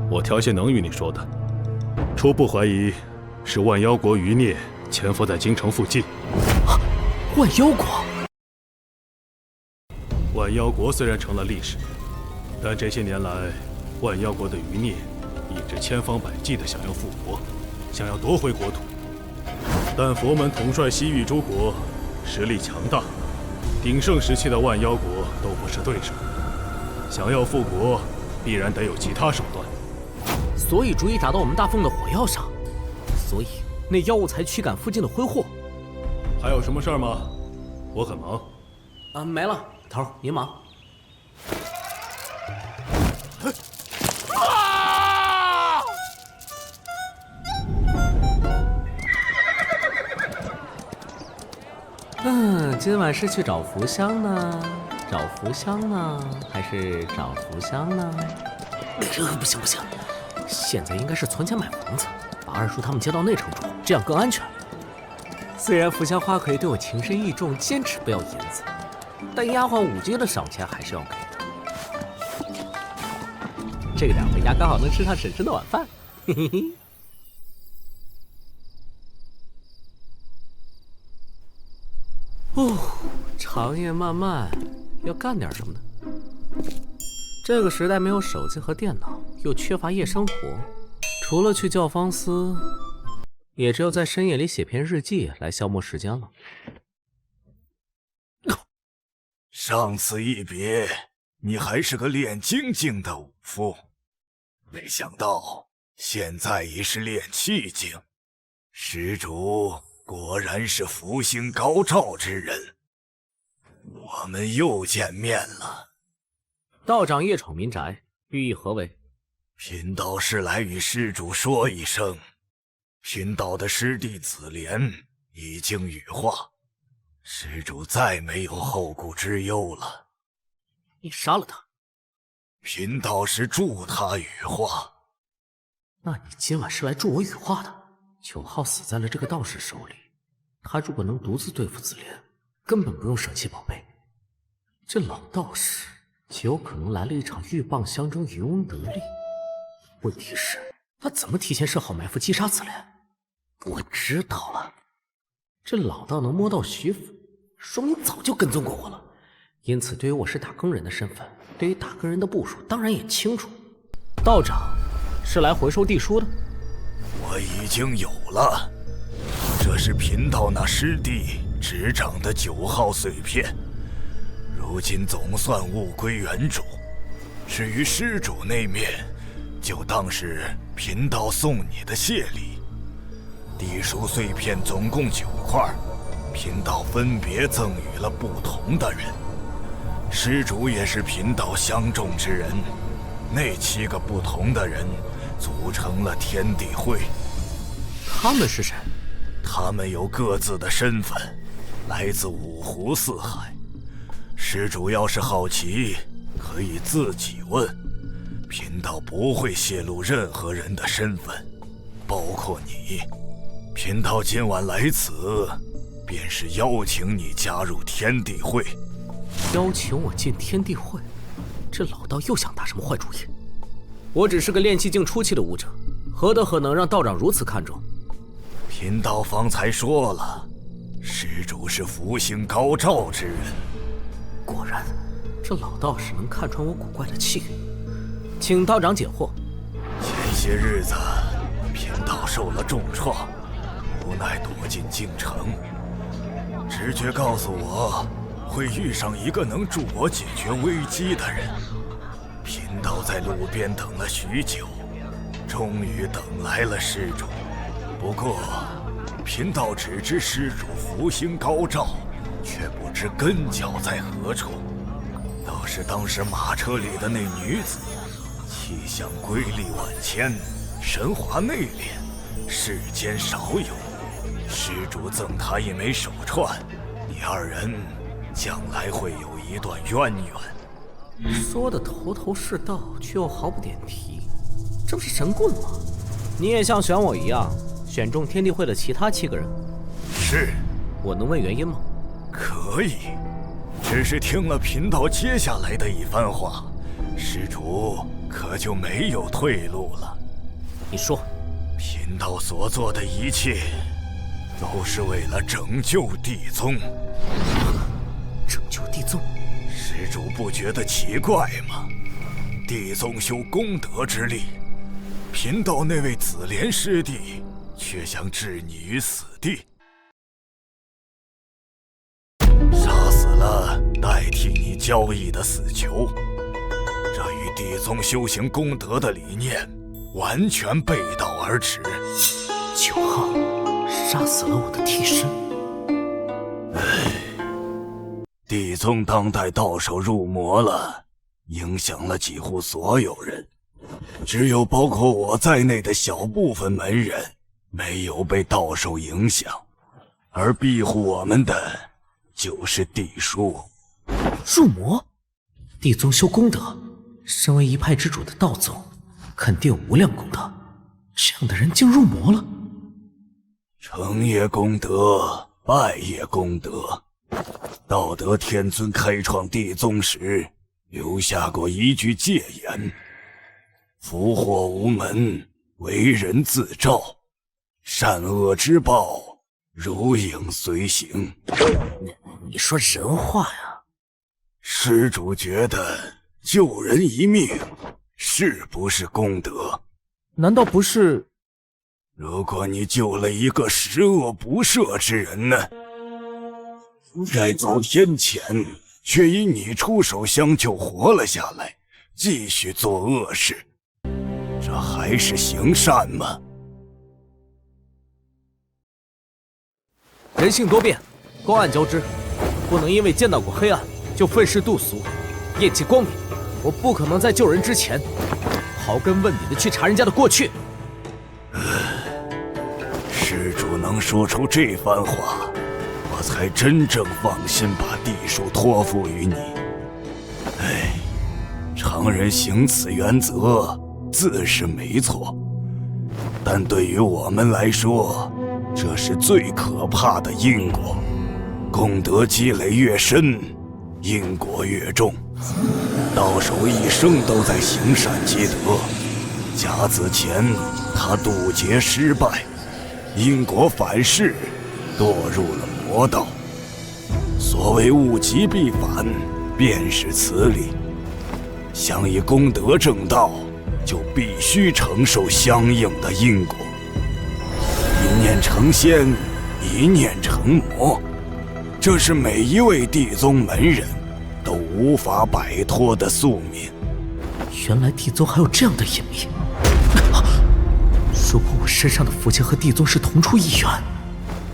我挑些能与你说的。初步怀疑是万妖国余孽潜伏在京城附近。万妖国？万妖国虽然成了历史，但这些年来，万妖国的余孽一直千方百计地想要复活，想要夺回国土。但佛门统帅西域诸国，实力强大，鼎盛时期的万妖国都不是对手。想要复国，必然得有其他手段。所以主意打到我们大凤的火药上，所以那妖物才驱赶附近的挥霍。还有什么事儿吗？我很忙。没了，头儿您忙。今晚是去找福香呢？找福香呢？还是找福香呢？不行不行，现在应该是存钱买房子，把二叔他们接到那城住，这样更安全。虽然福香花魁对我情深意重，坚持不要银子，但丫鬟五阶的赏钱还是要给的。这个2回鸭刚好能吃上婶婶的晚饭，嘿嘿嘿。长夜漫漫，要干点什么呢？这个时代没有手机和电脑，又缺乏夜生活，除了去教坊司，也只有在深夜里写篇日记来消磨时间了。上次一别，你还是个练精境的武夫，没想到现在已是练气境。施主果然是福星高照之人，我们又见面了。道长夜闯民宅，寓意何为？贫道是来与施主说一声，贫道的师弟子莲已经羽化，施主再没有后顾之忧了。你杀了他？贫道是助他羽化。那你今晚是来助我羽化的？9号死在了这个道士手里，他如果能独自对付紫莲，根本不用舍弃宝贝。这老道士极有可能来了一场鹬蚌相争，渔翁得利。问题是，他怎么提前设好埋伏击杀紫莲？我知道了，这老道能摸到徐府，说明早就跟踪过我了。因此，对于我是打更人的身份，对于打更人的部署，当然也清楚。道长是来回收地书的？我已经有了，这是贫道那师弟执掌的9号碎片，如今总算物归原主。至于施主那面，就当是贫道送你的谢礼。地书碎片总共9块，贫道分别赠予了不同的人。施主也是贫道相中之人，那7个不同的人组成了天地会。他们是谁？他们有各自的身份，来自5湖4海。施主要是好奇，可以自己问，贫道不会泄露任何人的身份，包括你。贫道今晚来此，便是邀请你加入天地会。邀请我进天地会？这老道又想打什么坏主意？我只是个练气境初期的武者，何德何能让道长如此看重？贫道方才说了，施主是福星高照之人。果然，这老道士能看穿我古怪的气运，请道长解惑。前些日子，贫道受了重创，无奈躲进京城。直觉告诉我，会遇上一个能助我解决危机的人。贫道在路边等了许久，终于等来了施主。不过，贫道只知施主福星高照，却不知根脚在何处。倒是当时马车里的那女子，气象瑰丽万千，神华内敛，世间少有。施主赠她一枚手串，你二人将来会有一段渊源。说的头头是道，却又毫不点题，这不是神棍吗？你也像选我一样，选中天地会的其他7个人。是。我能问原因吗？可以，只是听了贫道接下来的一番话，施主可就没有退路了。你说。贫道所做的一切，都是为了拯救地宗。拯救地宗？施主不觉得奇怪吗？地宗修功德之力，贫道那位紫莲师弟却想置你于死地，杀死了代替你交易的死囚，这与地宗修行功德的理念完全背道而驰。9号杀死了我的替身。地宗当代道手入魔了，影响了几乎所有人，只有包括我在内的小部分门人没有被道手影响，而庇护我们的就是地叔。入魔？地宗修功德，身为一派之主的道宗，肯定有无量功德，这样的人竟入魔了？成业功德，败业功德。道德天尊开创地宗时，留下过一句戒言：福祸无门，为人自照，善恶之报，如影随形。你说人话呀？施主觉得救人一命，是不是功德？难道不是？如果你救了一个十恶不赦之人呢？在遭天谴，却因你出手相救活了下来，继续做恶事，这还是行善吗？人性多变，光暗交织，不能因为见到过黑暗就愤世嫉俗，厌弃光明。我不可能在救人之前，刨根问底的去查人家的过去。施主能说出这番话，我才真正放心把地术托付于你。常人行此原则自是没错，但对于我们来说，这是最可怕的因果。功德积累越深，因果越重。道手一生都在行善积德，甲子前他渡劫失败，因果反噬，堕入了魔道。所谓物极必反，便是此理。想以功德正道，就必须承受相应的因果。一念成仙，一念成魔，这是每一位地宗门人都无法摆脱的宿命。原来地宗还有这样的隐秘。如果我身上的福气和地宗是同出一源，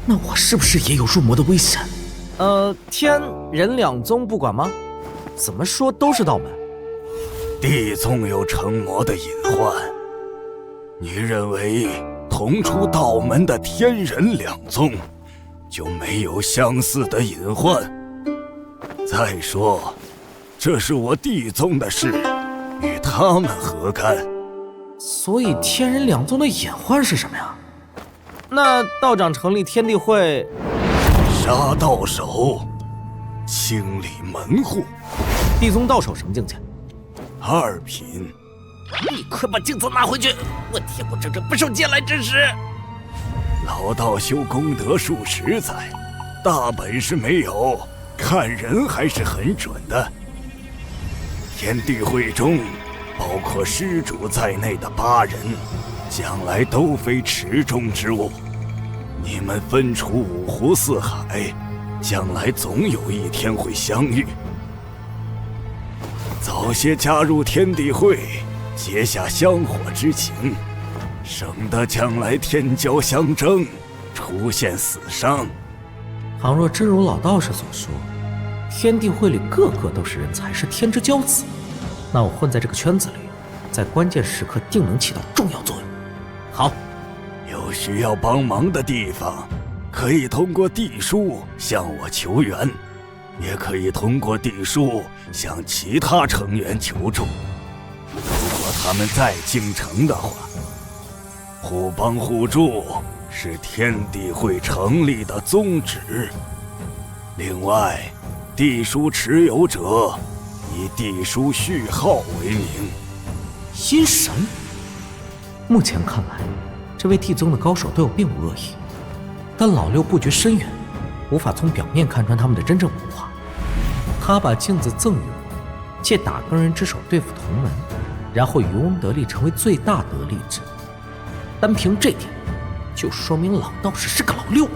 那我是不是也有入魔的危险？天人两宗不管吗？怎么说都是道门。地宗有成魔的隐患，你认为同出道门的天人两宗就没有相似的隐患？再说，这是我地宗的事，与他们何干？所以天人两宗的隐患是什么呀？那道长成立天地会，杀道手，清理门户。地宗道手什么境界？2品。你快把镜子拿回去！我天不正正不受嗟来之食。老道修功德数十载，大本事没有，看人还是很准的。天地会中，包括施主在内的8人，将来都非池中之物。你们分处5湖4海，将来总有一天会相遇。早些加入天地会，结下香火之情，省得将来天骄相争，出现死伤。倘若真如老道士所说，天地会里个个都是人才，是天之骄子，那我混在这个圈子里，在关键时刻定能起到重要作用。好，有需要帮忙的地方，可以通过地书向我求援，也可以通过地书向其他成员求助。如果他们在京城的话，互帮互助是天地会成立的宗旨。另外，地书持有者以地书序号为名。阴神？目前看来，这位地宗的高手对我并无恶意，但老六布局深远，无法从表面看穿他们的真正谋划。他把镜子赠予我，借打更人之手对付同门，然后渔翁得利，成为最大得利者。单凭这点，就说明老道士是个老六啊！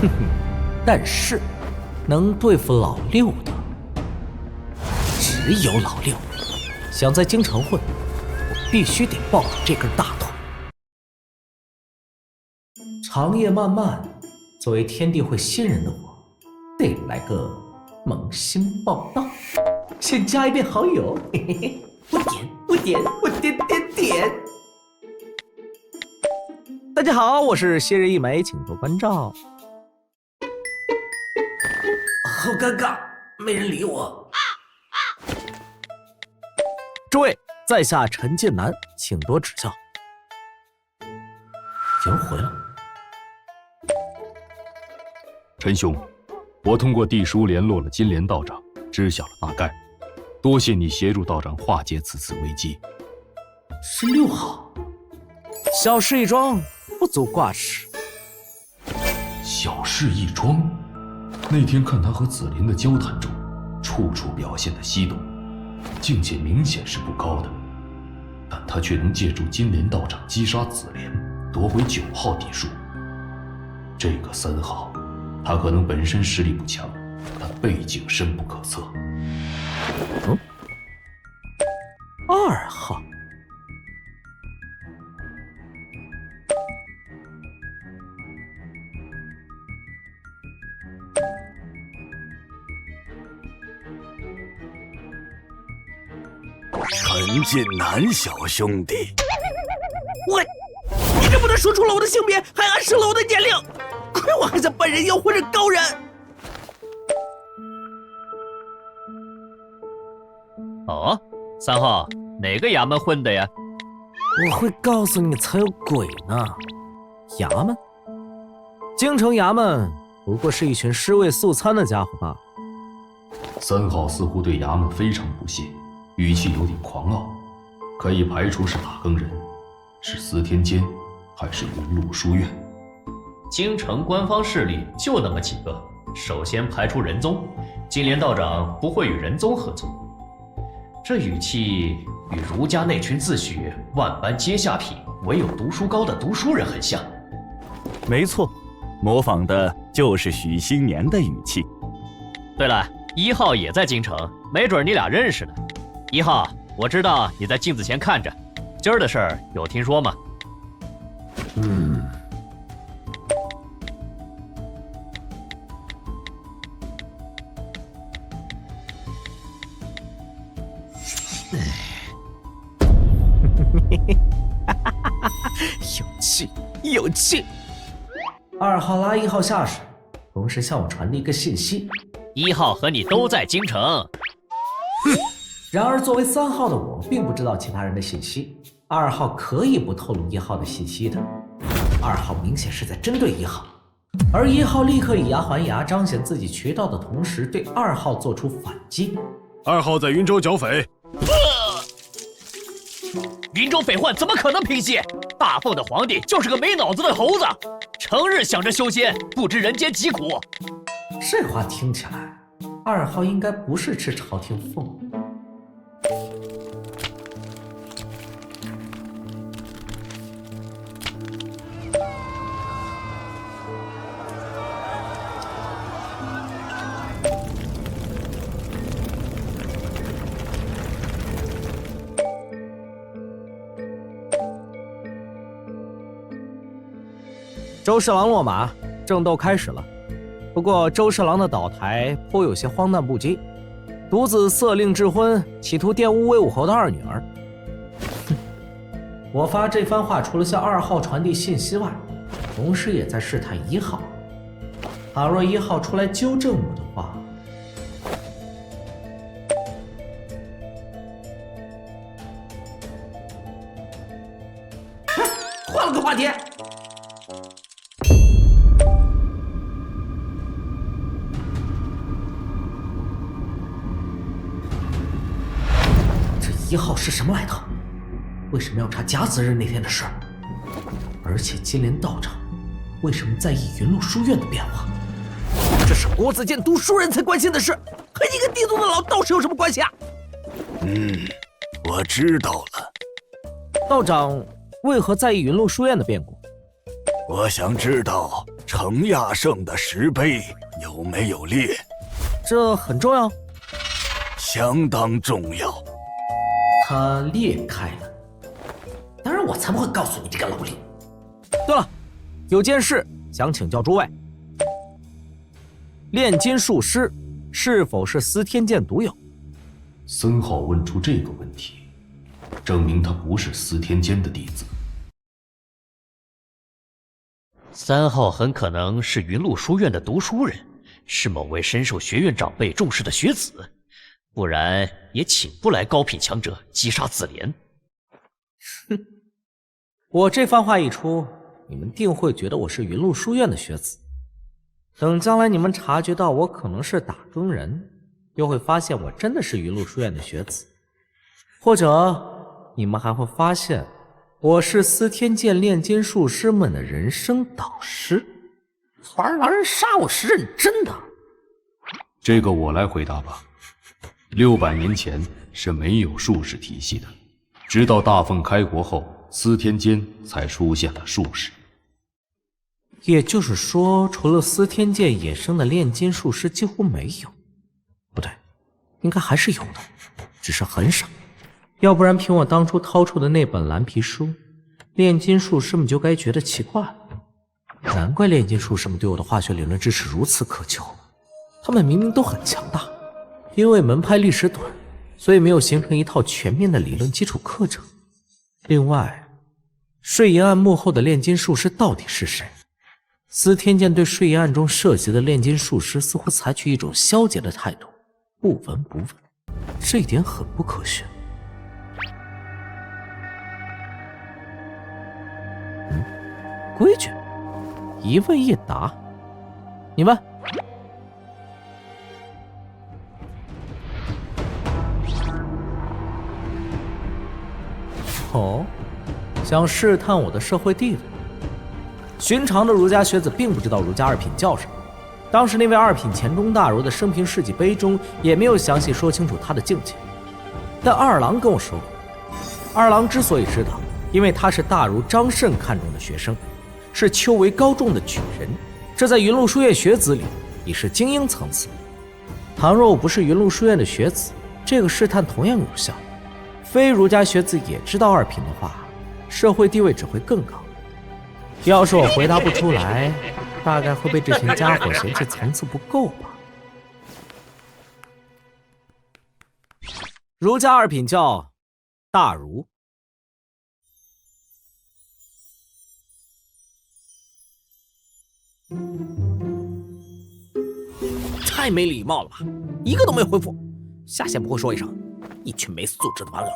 哼哼，但是能对付老六的，只有老六。想在京城混，我必须得抱住这根大腿。长夜漫漫，作为天地会新人的我，得来个萌新报道。先加一遍好友，嘿嘿嘿，我点。大家好，我是谢日一枚，请多关照。好尴尬，没人理我。诸位，在下陈近南，请多指教。有人回了。陈兄，我通过地书联络了金莲道长，知晓了大概。多谢你协助道长化解此次危机。是6号，小事一桩，不足挂齿。小事一桩？那天看他和紫菱的交谈中，处处表现得激动，境界明显是不高的，但他却能借助金莲道长击杀紫莲，夺回9号地书。这个3号，他可能本身实力不强，但背景深不可测。2号，陈近南小兄弟，你这不但说出了我的性别，还暗示了我的年龄，亏我还在半人妖或者高人。哦，3号，哪个衙门混的呀？我会告诉你才有鬼呢。衙门？京城衙门不过是一群尸位素餐的家伙罢了。3号似乎对衙门非常不屑，语气有点狂傲，可以排除是打更人，是司天监，还是云麓书院？京城官方势力就那么几个，首先排除人宗，金莲道长不会与人宗合作。这语气与儒家那群自诩万般皆下品，唯有读书高的读书人很像。没错，模仿的就是许新年的语气。对了，1号也在京城，没准你俩认识呢。1号，我知道你在镜子前看着，今儿的事儿有听说吗？有气。2号拉1号下水，同时向我传递一个信息：1号和你都在京城。然而，作为3号的我，并不知道其他人的信息。2号可以不透露1号的信息的。2号明显是在针对1号，而1号立刻以牙还牙，彰显自己渠道的同时，对2号做出反击。2号在云州剿匪。云州匪患怎么可能平息？大凤的皇帝就是个没脑子的猴子，成日想着修仙，不知人间疾苦。这话听起来，2号应该不是吃朝廷俸。周侍郎落马，争斗开始了。不过周侍郎的倒台颇有些荒诞不羁，独自色令智昏，企图玷污威武侯的二女儿。哼，我发这番话除了向2号传递信息外，同时也在试探1号。倘若1号出来纠正我的话，换了个话题。这1号是什么来头？为什么要查甲子日那天的事？而且金莲道长为什么在意云麓书院的变化？这是国子监读书人才关心的事，和一个地宗的老道士有什么关系啊？我知道了。道长为何在意云麓书院的变故？我想知道程亚圣的石碑有没有裂。这很重要。相当重要。它裂开了，当然我才不会告诉你这个老李。对了，有件事想请教诸位：炼金术师是否是司天监独有？森浩问出这个问题，证明他不是司天监的弟子。3号很可能是云麓书院的读书人，是某位深受学院长辈重视的学子，不然也请不来高品强者击杀紫莲。哼，我这番话一出，你们定会觉得我是云麓书院的学子。等将来你们察觉到我可能是打更人，又会发现我真的是云麓书院的学子，或者你们还会发现我是司天监炼金术师们的人生导师。玩狼人杀我是认真的。这个我来回答吧。600年前是没有术士体系的，直到大奉开国后，司天监才出现了术士。也就是说，除了司天监衍生的炼金术师几乎没有。不对，应该还是有的，只是很少。要不然凭我当初掏出的那本蓝皮书，炼金术师们就该觉得奇怪了。难怪炼金术士们对我的化学理论知识如此渴求，他们明明都很强大，因为门派历史短，所以没有形成一套全面的理论基础课程。另外，睡银案幕后的炼金术师到底是谁？司天监对睡银案中涉及的炼金术师似乎采取一种消极的态度，不闻不问，这一点很不科学。规矩，一问一答。你问。哦，想试探我的社会地位。寻常的儒家学子并不知道儒家二品叫什么，当时那位二品钱钟大儒的生平事迹碑中也没有详细说清楚他的境界。但二郎跟我说过，二郎之所以知道，因为他是大儒张慎看中的学生，是秋为高中的举人，这在云麓书院学子里已是精英层次。倘若我不是云麓书院的学子，这个试探同样有效。非儒家学子也知道二品的话，社会地位只会更高。要是我回答不出来，大概会被这群家伙嫌弃层次不够吧。儒家二品叫大儒。太没礼貌了吧，一个都没回复。下线不会说一声，一群没素质的玩偶。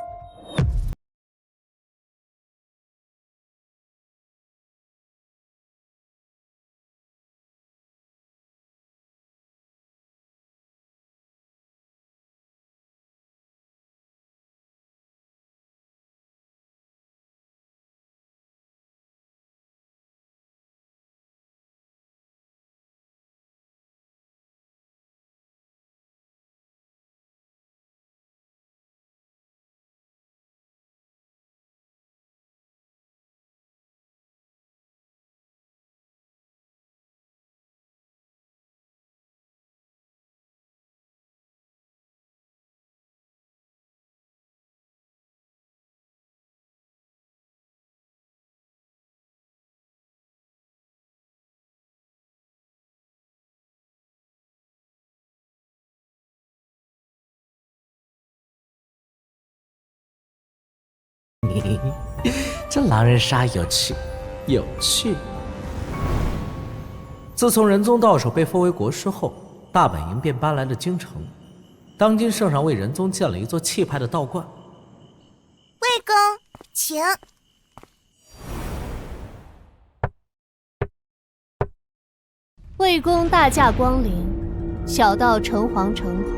这狼人杀有趣，有趣。自从仁宗道手被封为国师后，大本营便搬来了京城。当今圣上为仁宗建了一座气派的道观。魏公，请。魏公大驾光临，小道诚惶诚恐。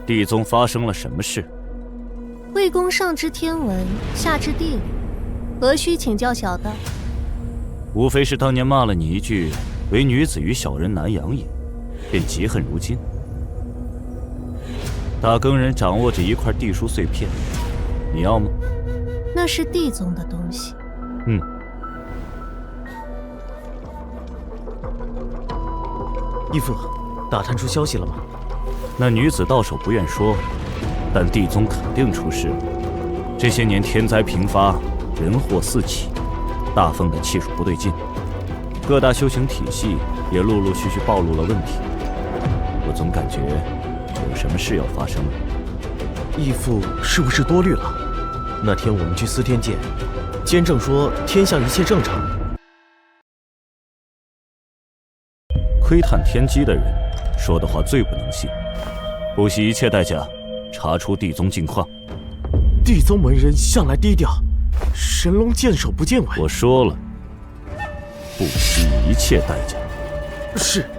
地宗发生了什么事？魏公上知天文，下知地理，何须请教小道？无非是当年骂了你一句“唯女子与小人难养也”，便嫉恨如今。大耕人掌握着一块地书碎片，你要吗？那是地宗的东西。义父，打探出消息了吗？那女子到手不愿说，但地宗肯定出事了。这些年天灾频发，人祸四起，大凤的气数不对劲，各大修行体系也陆陆续续暴露了问题。我总感觉有什么事要发生了。义父是不是多虑了？那天我们去司天监，监正说天下一切正常。窥探天机的人说的话最不能信，不惜一切代价查出地宗近况。地宗门人向来低调，神龙见首不见尾。我说了，不惜一切代价。是。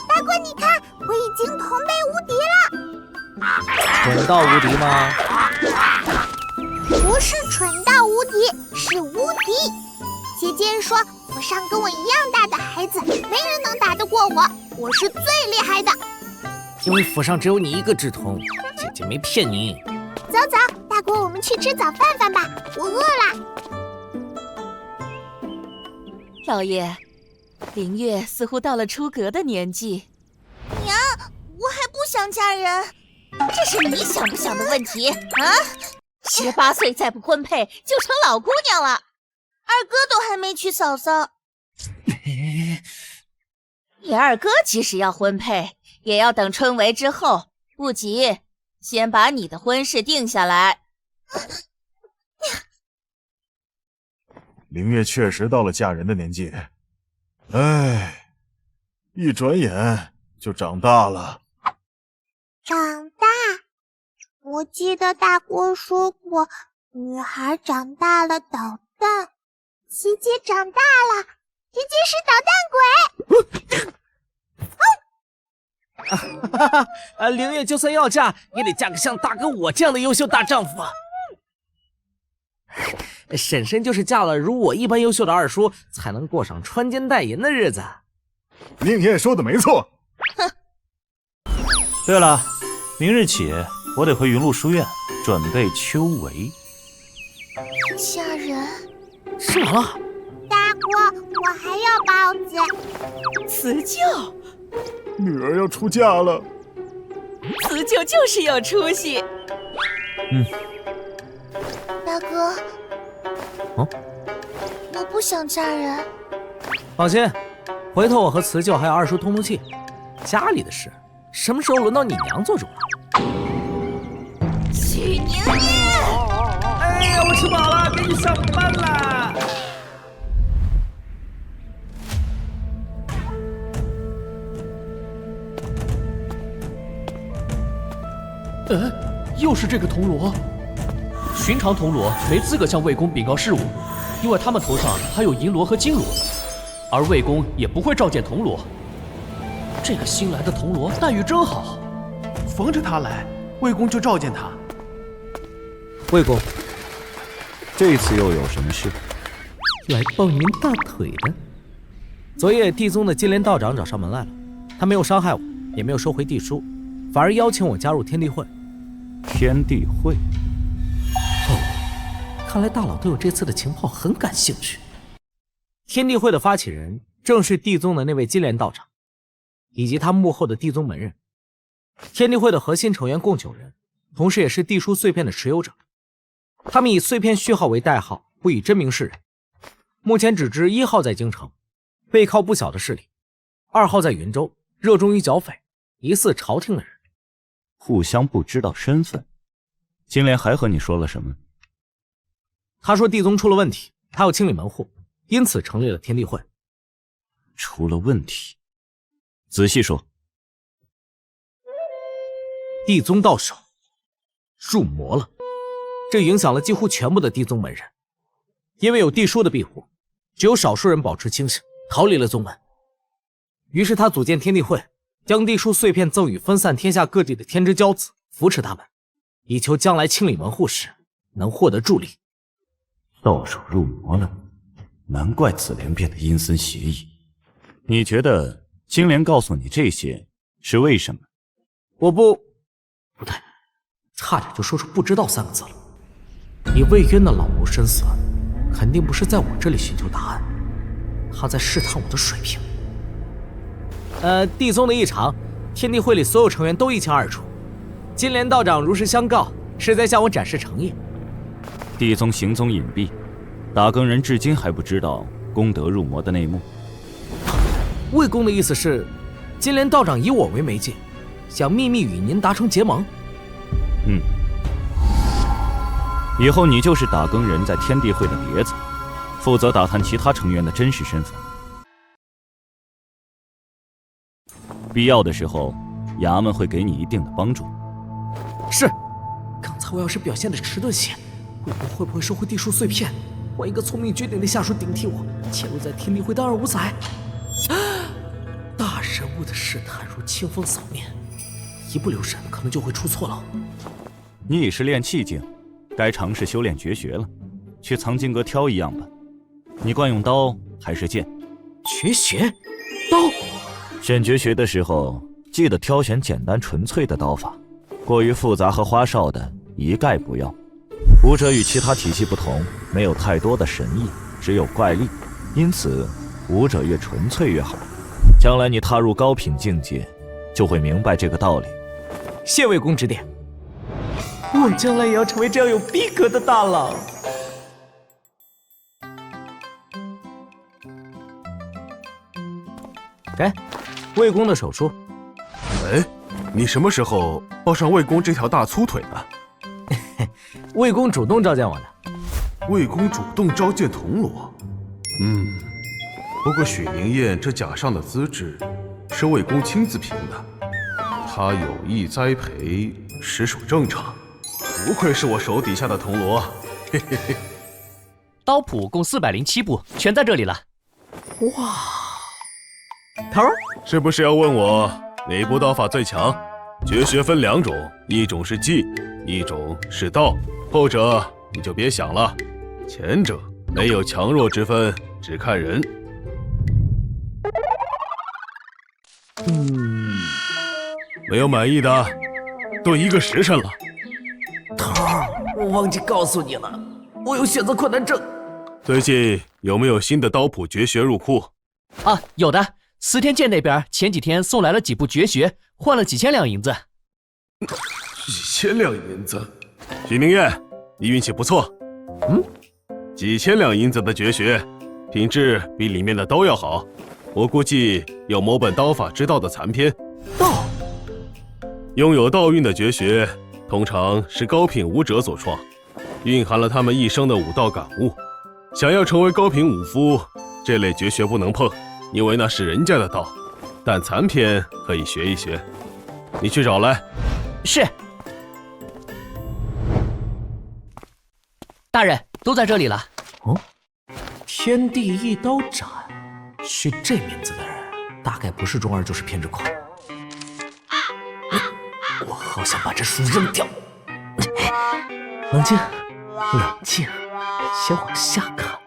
大哥，你看，我已经同辈无敌了。蠢到无敌吗？不是蠢到无敌，是无敌。姐姐说，府上跟我一样大的孩子，没人能打得过我，我是最厉害的。因为府上只有你一个智童，姐姐没骗你。走走，大哥，我们去吃早饭饭吧，我饿了。老爷，凌月似乎到了出阁的年纪。娘，我还不想嫁人。这是你想不想的问题啊！18岁再不婚配就成老姑娘了。二哥都还没娶嫂嫂。你二哥即使要婚配，也要等春闱之后，不急，先把你的婚事定下来。凌月确实到了嫁人的年纪，唉，一转眼就长大了。长大？我记得大哥说过，女孩长大了捣蛋。姐姐长大了，姐姐是捣蛋鬼。凌月就算要嫁，也得嫁个像大哥我这样的优秀大丈夫啊！婶婶就是嫁了如我一般优秀的二叔，才能过上穿金戴银的日子。宁爷说的没错。哼。对了，明日起我得回云鹿书院准备秋闱。嫁人？吃完了。大哥，我还要包子。辞旧。女儿要出嫁了。辞旧就是有出息。大哥。我不想嫁人。放心，回头我和辞旧还有二叔通通气。家里的事，什么时候轮到你娘做主了？许宁月！哎呀，我吃饱了，给你上班啦！又是这个铜锣。寻常铜锣没资格向魏公禀告事务，因为他们头上还有银锣和金锣，而魏公也不会召见铜锣。这个新来的铜锣待遇真好，逢着他来，魏公就召见他。魏公，这次又有什么事？来抱您大腿的。昨夜地宗的金莲道长找上门来了，他没有伤害我，也没有收回地书，反而邀请我加入天地会。天地会？看来大佬对我这次的情报很感兴趣。天地会的发起人正是地宗的那位金莲道长，以及他幕后的地宗门人。天地会的核心成员共9人，同时也是地书碎片的持有者。他们以碎片序号为代号，不以真名示人。目前只知1号在京城，背靠不小的势力；2号在云州，热衷于剿匪，疑似朝廷的人。互相不知道身份，金莲还和你说了什么？他说地宗出了问题，他要清理门户，因此成立了天地会。出了问题？仔细说。地宗到手，入魔了，这影响了几乎全部的地宗门人。因为有地书的庇护，只有少数人保持清醒，逃离了宗门。于是他组建天地会，将地书碎片赠予分散天下各地的天之骄子，扶持他们，以求将来清理门户时能获得助力。到手入魔了，难怪紫莲变得阴森邪异。你觉得金莲告诉你这些是为什么？我不对，差点就说出不知道3个字了。以魏渊的老谋深算，肯定不是在我这里寻求答案，他在试探我的水平。地宗的异常，天地会里所有成员都一清二楚。金莲道长如实相告，是在向我展示诚意。地宗行踪隐蔽，打更人至今还不知道功德入魔的内幕。魏公的意思是，金莲道长以我为媒介，想秘密与您达成结盟。以后你就是打更人在天地会的碟子，负责打探其他成员的真实身份。必要的时候，衙门会给你一定的帮助。是。刚才我要是表现的迟钝些，魏公会不会收回地书碎片，换一个聪明绝顶的下属顶替我，潜入在天地会当二五仔？大人物的试探如清风扫面，一不留神可能就会出错了。你已是炼气境，该尝试修炼绝学了，去藏经阁挑一样吧。你惯用刀还是剑？绝学？刀？选绝学的时候，记得挑选简单纯粹的刀法，过于复杂和花哨的一概不要。武者与其他体系不同，没有太多的神意，只有怪力，因此武者越纯粹越好。将来你踏入高品境界，就会明白这个道理。谢魏公指点，我将来也要成为这样有逼格的大佬。给，魏公的手书。哎，你什么时候抱上魏公这条大粗腿了？魏公主动召见我的。魏公主动召见铜锣。不过许明彦这甲上的资质是魏公亲自评的，他有意栽培，实属正常。不愧是我手底下的铜锣。嘿嘿嘿。刀谱共407部，全在这里了。哇，头儿是不是要问我哪部刀法最强？绝学分2种，一种是技，一种是道。后者你就别想了，前者没有强弱之分，只看人。没有满意的，都1个时辰了。头儿，我忘记告诉你了，我有选择困难症。最近有没有新的刀谱绝学入库？啊，有的。司天监那边前几天送来了几部绝学，换了几千两银子。几千两银子？许明彦，你运气不错。几千两银子的绝学，品质比里面的刀要好。我估计有某本刀法之道的残篇。道？拥有道运的绝学，通常是高品武者所创，蕴含了他们一生的武道感悟。想要成为高品武夫，这类绝学不能碰，因为那是人家的道。但残篇可以学一学，你去找来。是。大人，都在这里了。哦，天地一刀斩，取这名字的人，大概不是中二就是偏执狂。我好想把这书扔掉。冷静，冷静，先往下看。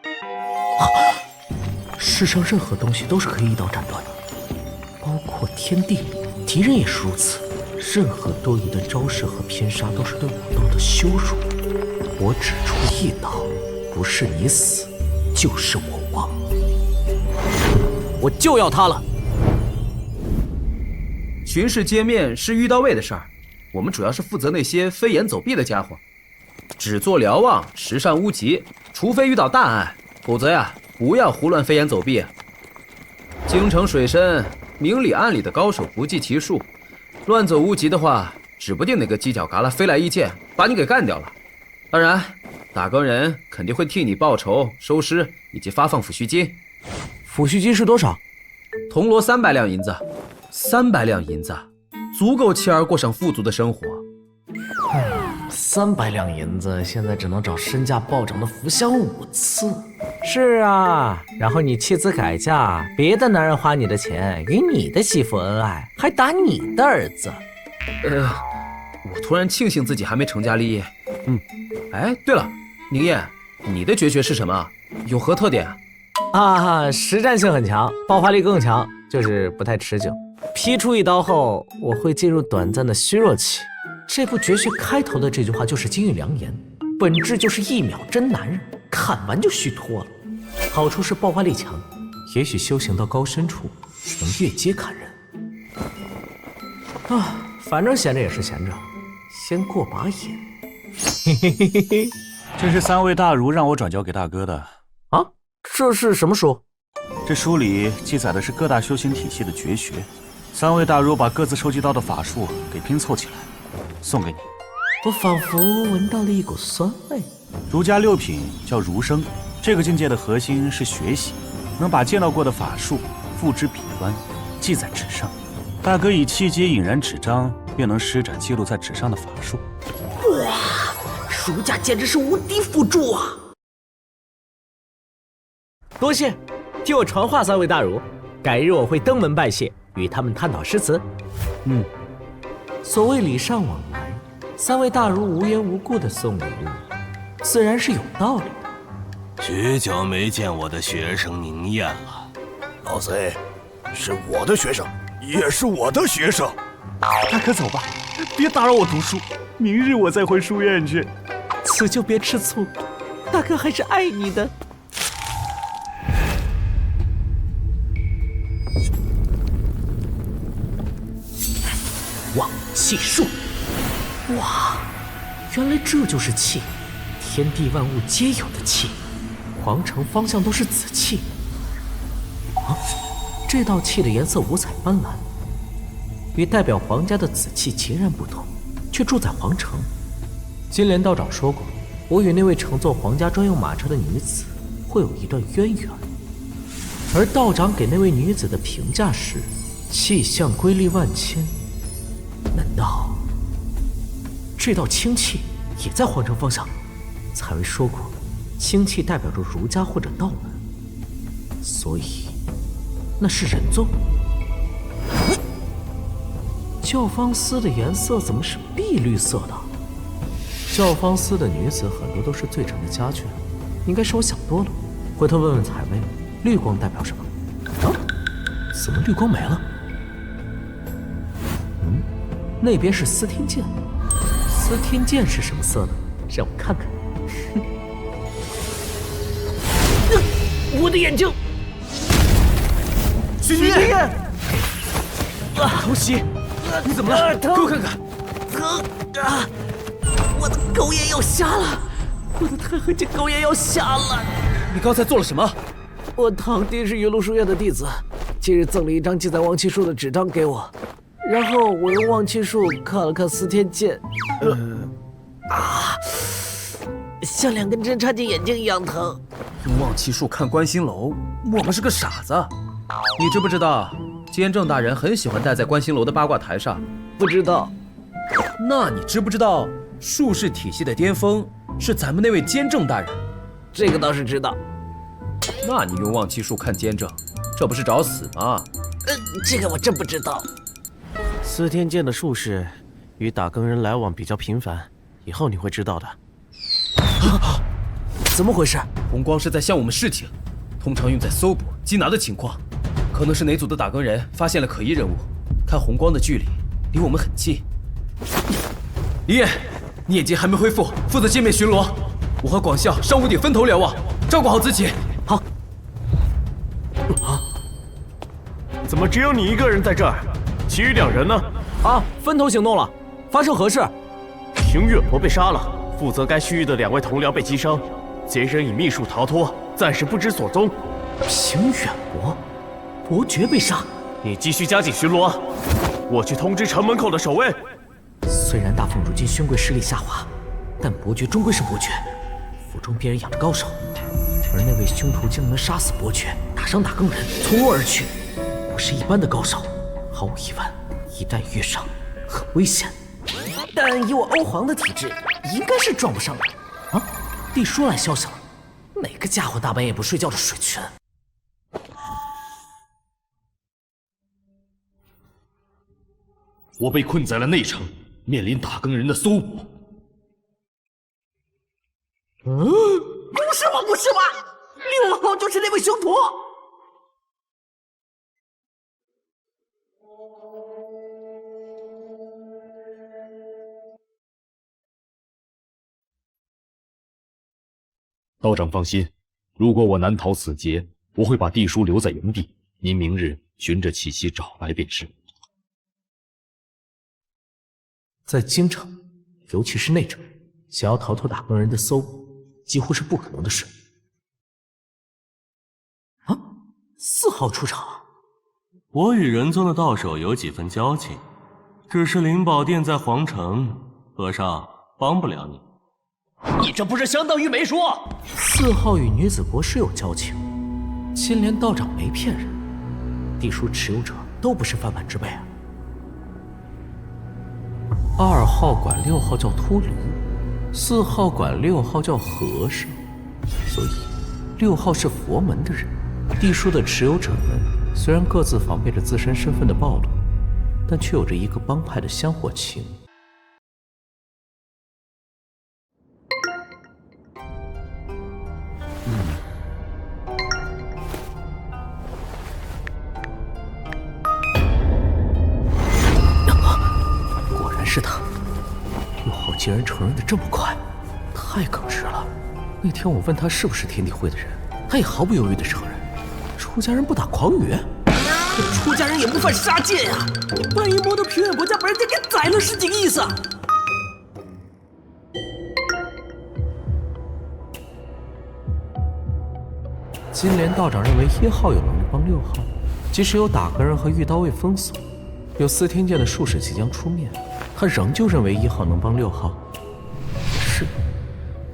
世上任何东西都是可以一刀斩断的，包括天地，敌人也是如此。任何多余的招式和偏杀都是对武道的羞辱。我只出一刀，不是你死，就是我亡。我就要他了。巡视街面是遇到位的事儿，我们主要是负责那些飞檐走壁的家伙，只做瞭望，实善无极。除非遇到大案，否则呀，不要胡乱飞檐走壁。京城水深，明里暗里的高手不计其数，乱走无极的话，指不定哪个犄角旮旯飞来一剑，把你给干掉了。当然，打更人肯定会替你报仇、收尸以及发放抚恤金。抚恤金是多少？铜锣300两银子，300两银子，足够妻儿过上富足的生活。300两银子，现在只能找身价暴涨的福享5次。是啊，然后你妻子改嫁，别的男人花你的钱，与你的媳妇恩爱，还打你的儿子。我突然庆幸自己还没成家立业。哎，对了，宁烨，你的绝学是什么？有何特点？实战性很强，爆发力更强，就是不太持久。劈出一刀后，我会进入短暂的虚弱期。这部绝学开头的这句话就是金玉良言，本质就是1秒真男人，砍完就虚脱了。好处是爆发力强，也许修行到高深处能越阶砍人。反正闲着也是闲着，先过把瘾。嘿嘿嘿嘿嘿，这是3位大儒让我转交给大哥的啊？这是什么书？这书里记载的是各大修行体系的绝学，3位大儒把各自收集到的法术给拼凑起来，送给你。我仿佛闻到了一股酸味。儒家6品叫儒生，这个境界的核心是学习，能把见到过的法术付之笔端，记在纸上。大哥以气机引燃纸张，便能施展记录在纸上的法术。哇，儒家简直是无敌辅助啊！多谢，替我传话3位大儒，改日我会登门拜谢，与他们探讨诗词。所谓礼尚往来，3位大儒无缘无故的送礼物，自然是有道理的。许久没见我的学生宁烨了，老贼，是我的学生，也是我的学生。大哥走吧，别打扰我读书，明日我再回书院去。此就别吃醋，大哥还是爱你的。旺气术，哇，原来这就是气，天地万物皆有的气，皇城方向都是紫气。这道气的颜色五彩斑斓，与代表皇家的紫气截然不同，却住在皇城。金莲道长说过，我与那位乘坐皇家专用马车的女子会有一段渊源，而道长给那位女子的评价是气象瑰丽万千。难道这道清气也在皇城方向？采薇说过，清气代表着儒家或者道门，所以那是仁宗。教坊司的颜色怎么是碧绿色的？教坊司的女子很多都是罪臣的家眷，应该是我想多了。回头问问采薇，绿光代表什么？怎么绿光没了？那边是司天剑，司天剑是什么色的？让我看看。我的眼睛！许宁烨，偷袭！你怎么了？给我看看。我的狗眼要瞎了！我的太和剑狗眼要瞎了！你刚才做了什么？我堂弟是云麓书院的弟子，今日赠了一张记载旺气术的纸张给我。然后我用旺气术看了看司天剑，像2根针插进眼睛一样疼。用旺气术看观星楼，我们是个傻子。你知不知道，监正大人很喜欢待在观星楼的八卦台上？不知道。那你知不知道，术士体系的巅峰是咱们那位监正大人？这个倒是知道。那你用旺气术看监正，这不是找死吗？这个我真不知道。司天剑的术士与打更人来往比较频繁，以后你会知道的。怎么回事？红光是在向我们示警，通常用在搜捕、缉拿的情况。可能是哪组的打更人发现了可疑人物，看红光的距离离我们很近。李烨，你眼睛还没恢复，负责界面巡逻。我和广啸上屋顶分头瞭望，照顾好自己。好。怎么只有你一个人在这儿？其余2人呢？分头行动了。发生何事？平远伯被杀了，负责该区域的2位同僚被击伤，贼人以秘术逃脱，暂时不知所踪。平远伯，伯爵被杀。你继续加紧巡逻，我去通知城门口的守卫。虽然大凤如今宣贵实力下滑，但伯爵终归是伯爵，府中必然养着高手。而那位凶徒竟能杀死伯爵，打伤打更人，从罗而去，不是一般的高手。毫无疑问，一旦遇上，很危险。但以我欧皇的体质，应该是撞不上的。啊，帝叔来消息了，哪个家伙大半夜不睡觉的水泉？我被困在了内城，面临打更人的搜捕。不是吧，不是吧，6号就是那位凶徒。道长放心，如果我难逃此劫，我会把帝叔留在原地，您明日循着气息找来便是。在京城，尤其是内城，想要逃脱打更人的搜捕，几乎是不可能的事。啊，4号出场。我与仁宗的道手有几分交情，只是灵宝殿在皇城，和尚帮不了你。你这不是相当于没说？4号与女子国师有交情，金莲道长没骗人，地书持有者都不是泛泛之辈啊。2号管6号叫秃驴，4号管6号叫和尚，所以6号是佛门的人。地书的持有者们虽然各自防备着自身身份的暴露，但却有着一个帮派的香火情。果然是他，6号竟然承认的这么快，太耿直了。那天我问他是不是天地会的人，他也毫不犹豫地承认。出家人不打诳语，出家人也不犯杀戒呀！万一摸到平远伯家把人家给宰了是几个意思？金莲道长认为1号有能力帮6号，即使有打更人和御刀卫封锁，有司天剑的术士即将出面，他仍旧认为1号能帮6号。是，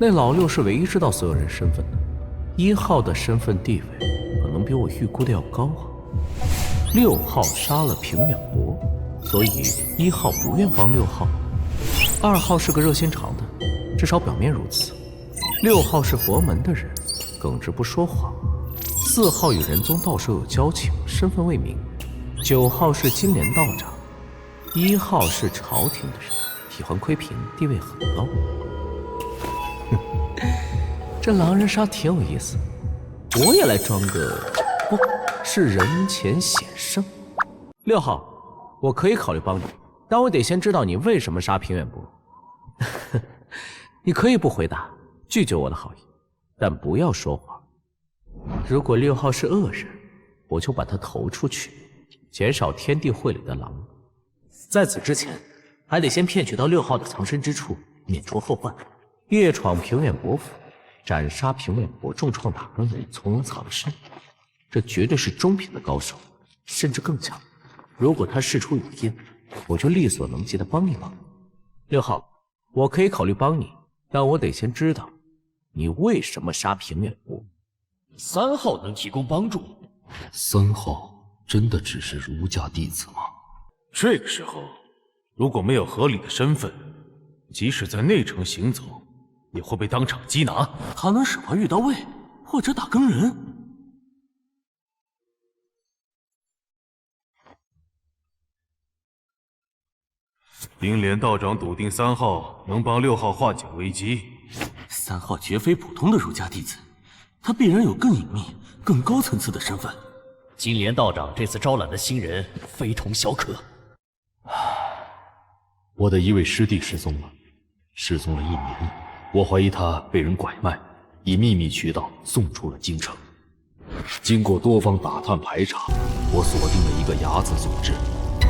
那老6是唯一知道所有人身份的，1号的身份地位可能比我预估的要高啊。6号杀了平远伯，所以1号不愿帮6号。2号是个热心肠的，至少表面如此。6号是佛门的人，耿直不说谎。4号与仁宗道手有交情，身份未明。9号是金莲道长，1号是朝廷的人，体换窥屏，地位很高。这狼人杀挺有意思，我也来装个，不是人前显圣。6号，我可以考虑帮你，但我得先知道你为什么杀平远伯。你可以不回答，拒绝我的好意，但不要说谎。如果6号是恶人，我就把他投出去，减少天地会里的狼。在此之前，还得先骗取到6号的藏身之处，免除后患。夜闯平远伯府，斩杀平远伯，重创打更人，从容藏身，这绝对是中品的高手，甚至更强。如果他事出有因，我就力所能及的帮一帮。6号，我可以考虑帮你，但我得先知道你为什么杀平远伯。3号能提供帮助？3号真的只是儒家弟子吗？这个时候，如果没有合理的身份，即使在内城行走，也会被当场缉拿。他能使唤御刀卫，或者打更人。灵莲道长笃定3号能帮6号化解危机。3号绝非普通的儒家弟子，他必然有更隐秘、更高层次的身份。金莲道长这次招揽的新人非同小可。我的一位师弟失踪了，失踪了1年，我怀疑他被人拐卖，以秘密渠道送出了京城。经过多方打探排查，我锁定了一个睚眦组织，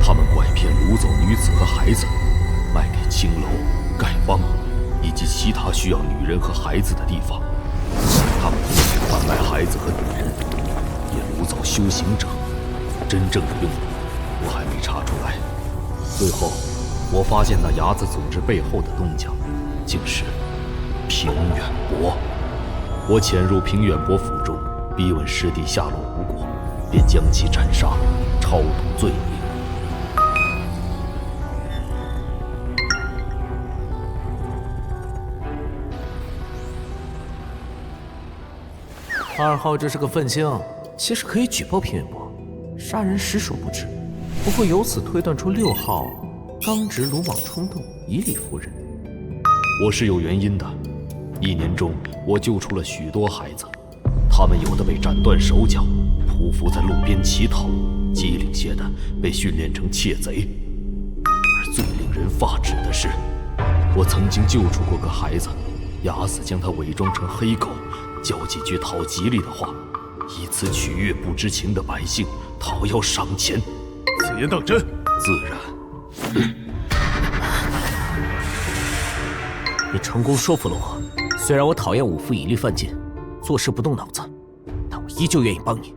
他们拐骗掳走女子和孩子，卖给青楼、丐帮，以及其他需要女人和孩子的地方。他们不仅贩卖孩子和女人，也掳走修行者。真正的用意，我还没查出来。最后，我发现那伢子组织背后的东家，竟是平远伯。我潜入平远伯府中，逼问师弟下落无果，便将其斩杀，超度罪孽。2号这是个愤青，其实可以举报平远伯，杀人实属不智。不会由此推断出6号刚直鲁莽冲动，以理服人。我是有原因的。1年中，我救出了许多孩子，他们有的被斩断手脚，匍匐在路边乞讨；机灵些的被训练成窃贼。而最令人发指的是，我曾经救出过个孩子，伢子将他伪装成黑狗，叫几句讨吉利的话，以此取悦不知情的百姓，讨要赏钱。此言当真？自然。你成功说服了我。虽然我讨厌武夫以利犯禁，做事不动脑子，但我依旧愿意帮你。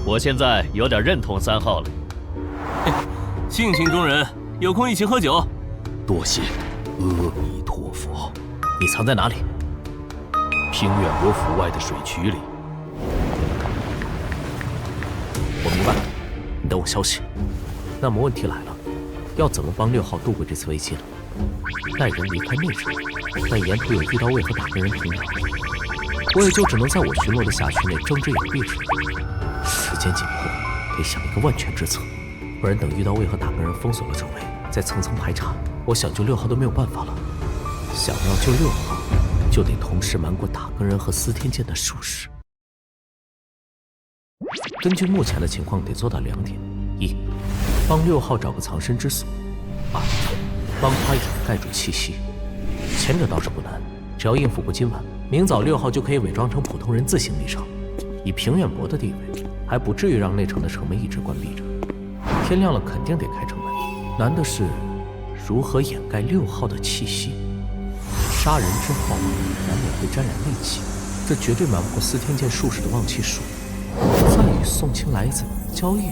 我现在有点认同3号了。性情中人，有空一起喝酒。多谢，阿弥陀佛。你藏在哪里？平远伯府外的水渠里。我明白了，你等我消息。那么问题来了，要怎么帮6号度过这次危机呢？带人离开内城，但沿途有遇到卫和打更人平扰，我也就只能在我巡逻的辖区内睁只眼闭只眼。时间紧迫，得想一个万全之策，不然等遇到卫和打更人封锁了周围，再层层排查，我想救6号都没有办法了。想要救6号，就得同时瞒过打更人和司天剑的术士。根据目前的情况，得做到2点：一，帮6号找个藏身之所；二，帮他掩盖住气息。前者倒是不难，只要应付过今晚，明早6号就可以伪装成普通人自行离城。以平远伯的地位，还不至于让内城的城门一直关闭着。天亮了肯定得开城门，难的是如何掩盖6号的气息。杀人之后难免会沾染戾气，这绝对瞒不过司天剑术士的忘气术。再与宋青来怎么交易？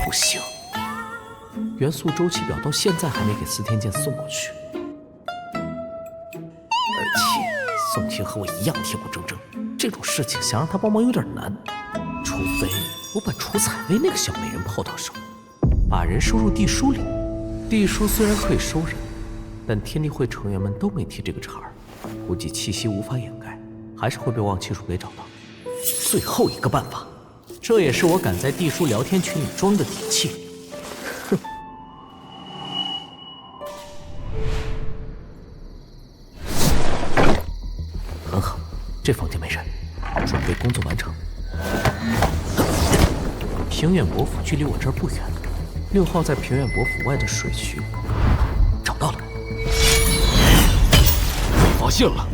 不行，元素周期表到现在还没给司天剑送过去，而且宋青和我一样铁骨铮铮，这种事情想让他帮忙有点难，除非我把楚采薇那个小美人泡到手，把人收入地书里。地书虽然可以收人，但天地会成员们都没提这个茬儿，估计气息无法掩盖，还是会被忘气术给找到。最后一个办法，这也是我敢在地书聊天群里装的底气。哼。很好，这房间没人，准备工作完成。平远伯府距离我这儿不远，6号在平远伯府外的水渠，找到了。被发现了。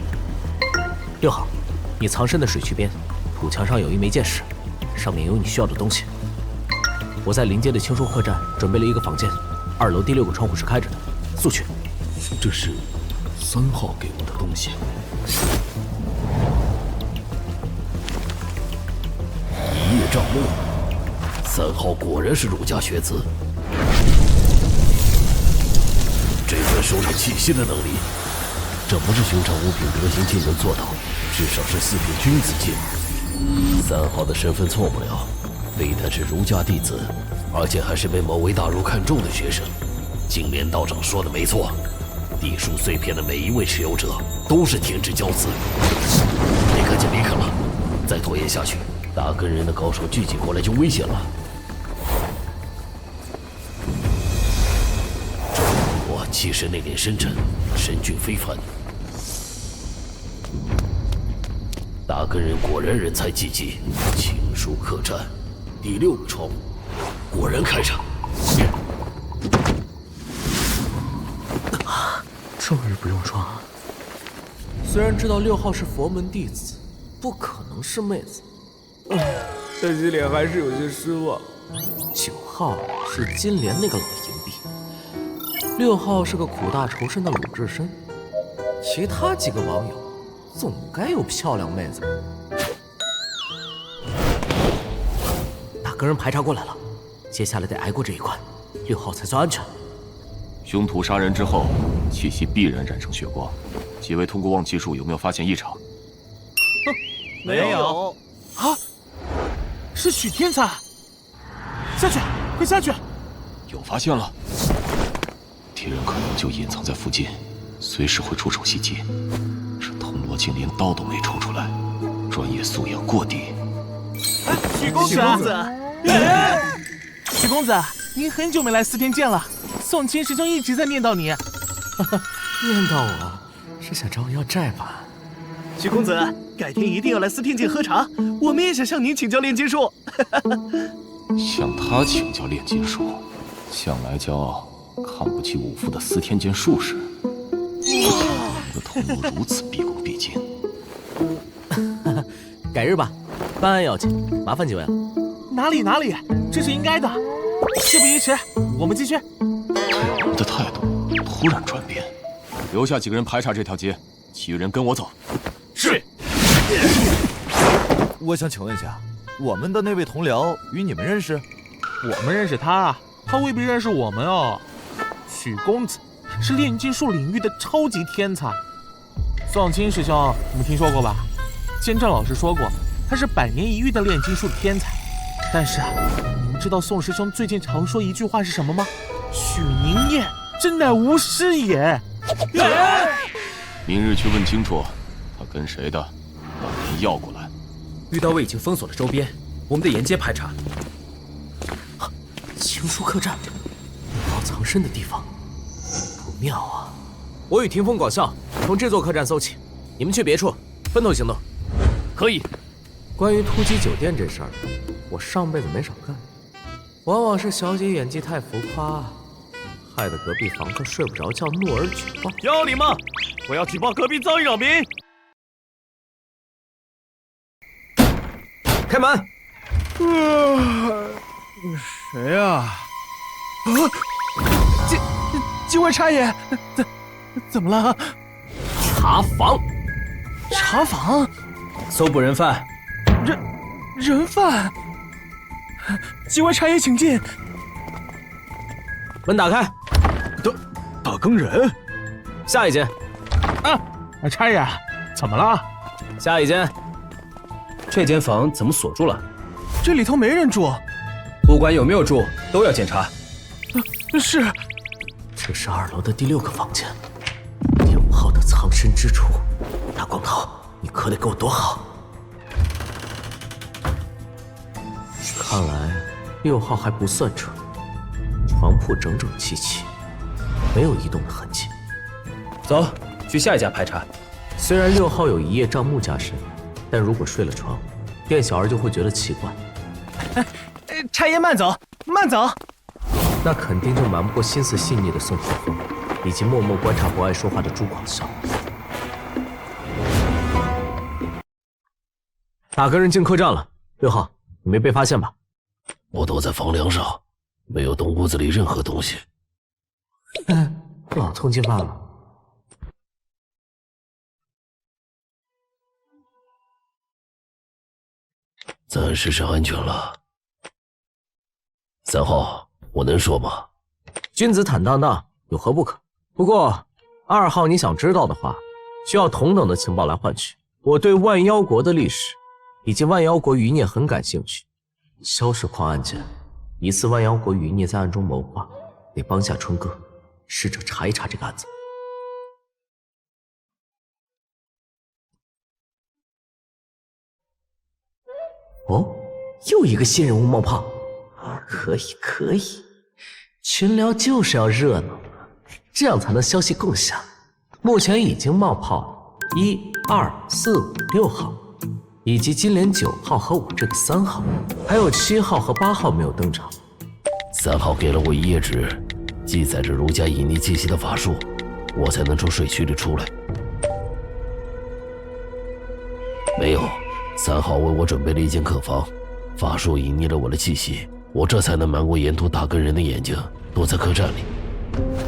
6号，你藏身的水渠边，土墙上有一枚剑矢，上面有你需要的东西。我在临街的青书客栈准备了一个房间，2楼第6个窗户是开着的，速去。这是3号给我的东西。一叶障目，3号果然是儒家学子。这份收敛气息的能力，这不是寻常五品德行境能做到，至少是4品君子境。3号的身份错不了，非但是儒家弟子，而且还是被某位大儒看中的学生。金莲道长说的没错，地书碎片的每一位持有者都是天之骄子。得赶紧离开了，再拖延下去，打更人的高手聚集过来就危险了。这我气势内敛深沉，神俊非凡。打更人果然人才济济，青书客栈第6个窗户果然开着。终日不用装。虽然知道6号是佛门弟子，不可能是妹子，但心里还是有些失望。9号是金莲那个老淫婢， 6号是个苦大仇深的鲁智深，其他几个网友总该有漂亮妹子。大哥人排查过来了，接下来得挨过这一关，6号才算安全。凶徒杀人之后，气息必然染成血光。几位通过望气术有没有发现异常？没有。啊，是许天才！下去，快下去！有发现了，敌人可能就隐藏在附近，随时会出手袭击。这铜锣竟连刀都没抽出来，专业素养过低。许公子，许公子，您很久没来四天剑了，宋清师兄一直在念叨你。念叨我是想找我要债吧？许公子，改天一定要来四天剑喝茶，我们也想向您请教炼金术。向他请教炼金术，向来教看不起武夫的司天剑术士。你的铜锣如此毕恭毕敬。改日吧，办案要紧，麻烦几位了。哪里，这是应该的。事不宜迟，我们继续。这人的态度突然转变。留下几个人排查这条街，其余人跟我走。是。我想请问一下，我们的那位同僚与你们认识？我们认识他啊，他未必认识我们哦。许公子是炼金术领域的超级天才。宋清师兄，你们听说过吧？监正老师说过，他是100年一遇的炼金术天才。但是啊，你们知道宋师兄最近常说一句话是什么吗？许宁燕真乃无师也。明日去问清楚，他跟谁的，把人要过来。遇到位已经封锁了周边，我们得沿街排查。情书客栈，6号藏身的地方，不妙啊！我与霆锋、广啸从这座客栈搜起，你们去别处，分头行动。可以。关于突击酒店这事儿，我上辈子没少干，往往是小姐演技太浮夸，害得隔壁房客睡不着觉，怒而举报。要你吗？我要举报隔壁噪音扰民！开门！谁呀？几位差爷，怎么了？查房！查房！搜捕人犯。人犯！几位差爷请进。门打开。打更人。下一间。差爷，怎么了？下一间。这间房怎么锁住了？这里头没人住。不管有没有住，都要检查。是。这是2楼的第6个房间，6号的藏身之处。大光头，你可得给我躲好。看来6号还不算蠢，床铺整整齐齐，没有移动的痕迹。走，去下一家排查。虽然6号有一叶障目加身，但如果睡了床，店小二就会觉得奇怪。差爷慢走，慢走。那肯定就瞒不过心思细腻的宋霆锋，以及默默观察不爱说话的朱广啸。打个人进客栈了，6号，你没被发现吧？我躲在房梁上，没有动屋子里任何东西。老通缉犯了。暂时是安全了。3号，我能说吗？君子坦荡荡，有何不可？不过2号，你想知道的话，需要同等的情报来换取。我对万妖国的历史以及万妖国余孽很感兴趣。萧氏矿案件，疑似万妖国余孽在暗中谋划，得帮下春哥试着查一查这个案子。哦，又一个新人物冒泡，可以可以，群聊就是要热闹，这样才能消息共享。目前已经冒泡1、2、4、5、6号，以及金莲9号和我这个3号，还有7号和8号没有登场。3号给了我一页纸，记载着儒家隐匿气息的法术，我才能从水渠里出来。没有，3号为我准备了一间客房，法术隐匿了我的气息，我这才能瞒过沿途打更人的眼睛，躲在客栈里。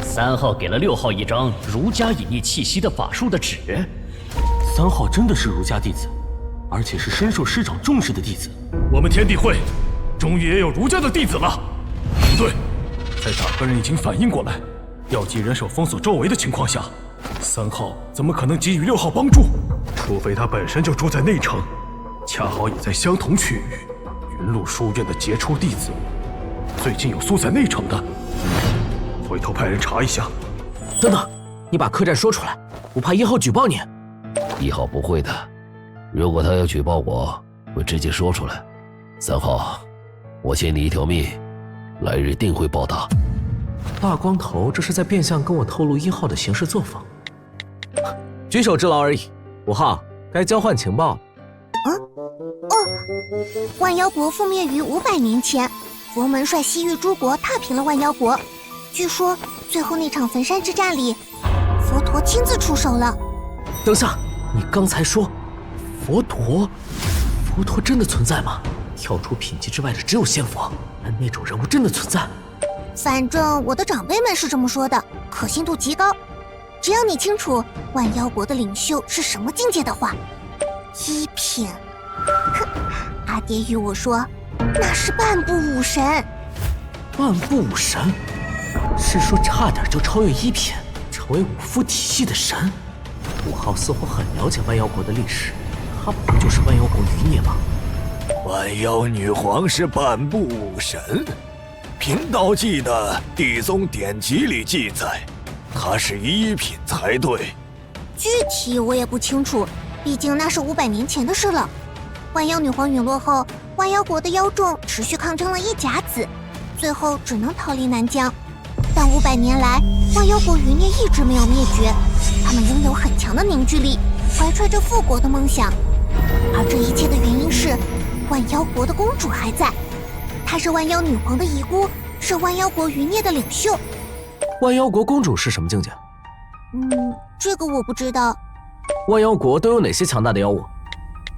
3号给了6号一张儒家隐匿气息的法术的纸。3号真的是儒家弟子，而且是深受师长重视的弟子。我们天地会终于也有儒家的弟子了。不对，在大哥人已经反应过来，药剂人手封锁周围的情况下，3号怎么可能给予6号帮助？除非他本身就住在内城，恰好也在相同区域。云路书院的杰出弟子，最近有宿在内城的，回头派人查一下。等等，你把客栈说出来，我怕1号举报你。1号不会的，如果他要举报我，会直接说出来。3号，我欠你一条命，来日定会报答。大光头这是在变相跟我透露1号的行事作风，举手之劳而已。5号，该交换情报。万妖国覆灭于500年前，佛门率西域诸国踏平了万妖国。据说最后那场焚山之战里，佛陀亲自出手了。等下，你刚才说佛陀真的存在吗？跳出品级之外的只有仙佛，但那种人物真的存在？反正我的长辈们是这么说的，可信度极高。只要你清楚万妖国的领袖是什么境界的话，1品。哼，阿爹与我说，那是半步武神。半步武神，是说差点就超越1品，成为武夫体系的神。5号似乎很了解万妖国的历史，他不就是万妖国余孽吗？万妖女皇是半步武神，贫道记得地宗典籍里记载，她是1品才对。具体我也不清楚，毕竟那是500年前的事了。万妖女皇陨落后，万妖国的妖众持续抗争了1甲子，最后只能逃离南疆。但500年来，万妖国余孽一直没有灭绝，他们拥有很强的凝聚力，怀揣着复国的梦想。而这一切的原因是，万妖国的公主还在，她是万妖女皇的遗孤，是万妖国余孽的领袖。万妖国公主是什么境界？这个我不知道。万妖国都有哪些强大的妖物？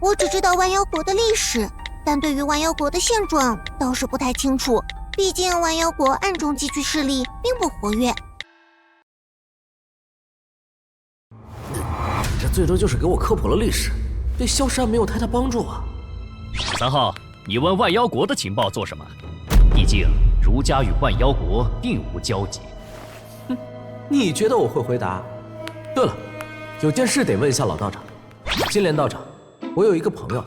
我只知道万妖国的历史，但对于万妖国的现状倒是不太清楚。毕竟万妖国暗中积聚势力，并不活跃。这最多就是给我科普了历史，对萧山没有太大帮助啊。3号，你问万妖国的情报做什么？毕竟儒家与万妖国并无交集。哼，你觉得我会回答？对了，有件事得问一下老道长。金莲道长，我有一个朋友，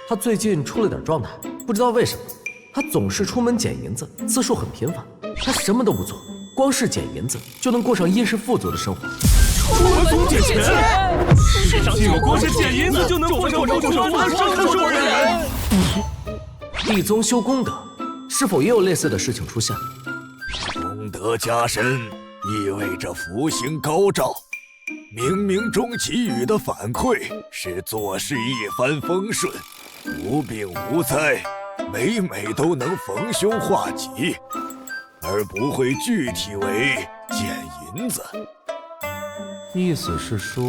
他最近出了点状态，不知道为什么，他总是出门捡银子，次数很频繁。他什么都不做，光是捡银子就能过上衣食富足的生活。出门总捡钱，世上竟有光是捡银子就能过上富足生活的人。地宗修功德，是否也有类似的事情出现？功德加深意味着福星高照，冥冥中给予的反馈是做事一帆风顺，无病无灾，每每都能逢凶化吉，而不会具体为捡银子。意思是说，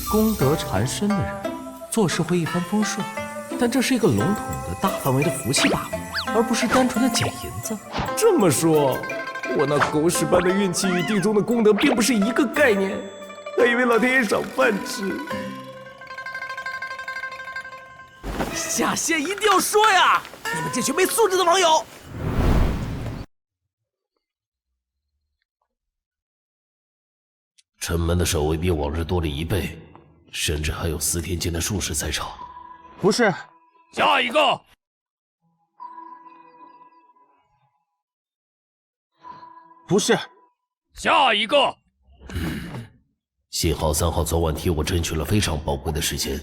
功德缠身的人做事会一帆风顺，但这是一个笼统的大范围的福气罢了，而不是单纯的捡银子。这么说，我那狗屎般的运气与地宗的功德并不是一个概念，还以为老天爷赏饭吃。下线一定要说呀！你们这群没素质的网友！城门的守卫比往日多了1倍，甚至还有4天间的术士在场。不是，下一个。不是，下一个。幸好3号昨晚替我争取了非常宝贵的时间，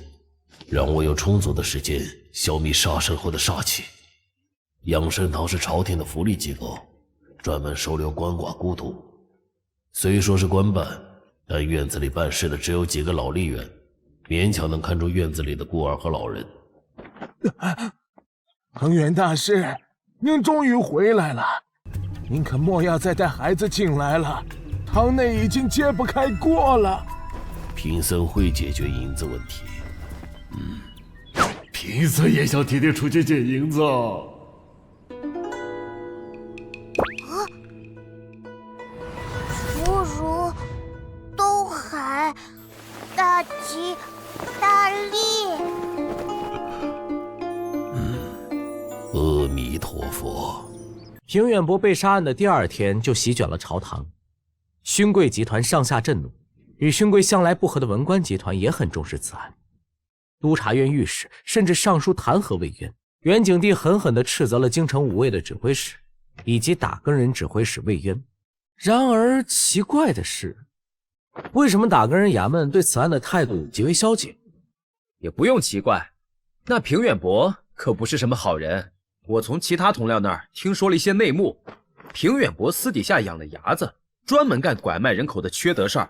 让我有充足的时间消灭杀身后的煞气。养生堂是朝廷的福利机构，专门收留鳏寡孤独。虽说是官办，但院子里办事的只有几个老吏员，勉强能看住院子里的孤儿和老人。恒远大师，您终于回来了，您可莫要再带孩子进来了，堂内已经揭不开锅了。贫僧会解决银子问题。贫僧也想天天出去捡银子哦。平远伯被杀案的第2天就席卷了朝堂，勋贵集团上下震怒，与勋贵向来不和的文官集团也很重视此案。督察院御史甚至上书弹劾魏渊，元景帝狠狠地斥责了京城五卫的指挥使以及打更人指挥使魏渊。然而奇怪的是，为什么打更人衙门对此案的态度极为消极？也不用奇怪，那平远伯可不是什么好人。我从其他同僚那儿听说了一些内幕，平远伯私底下养了伢子，专门干拐卖人口的缺德事儿。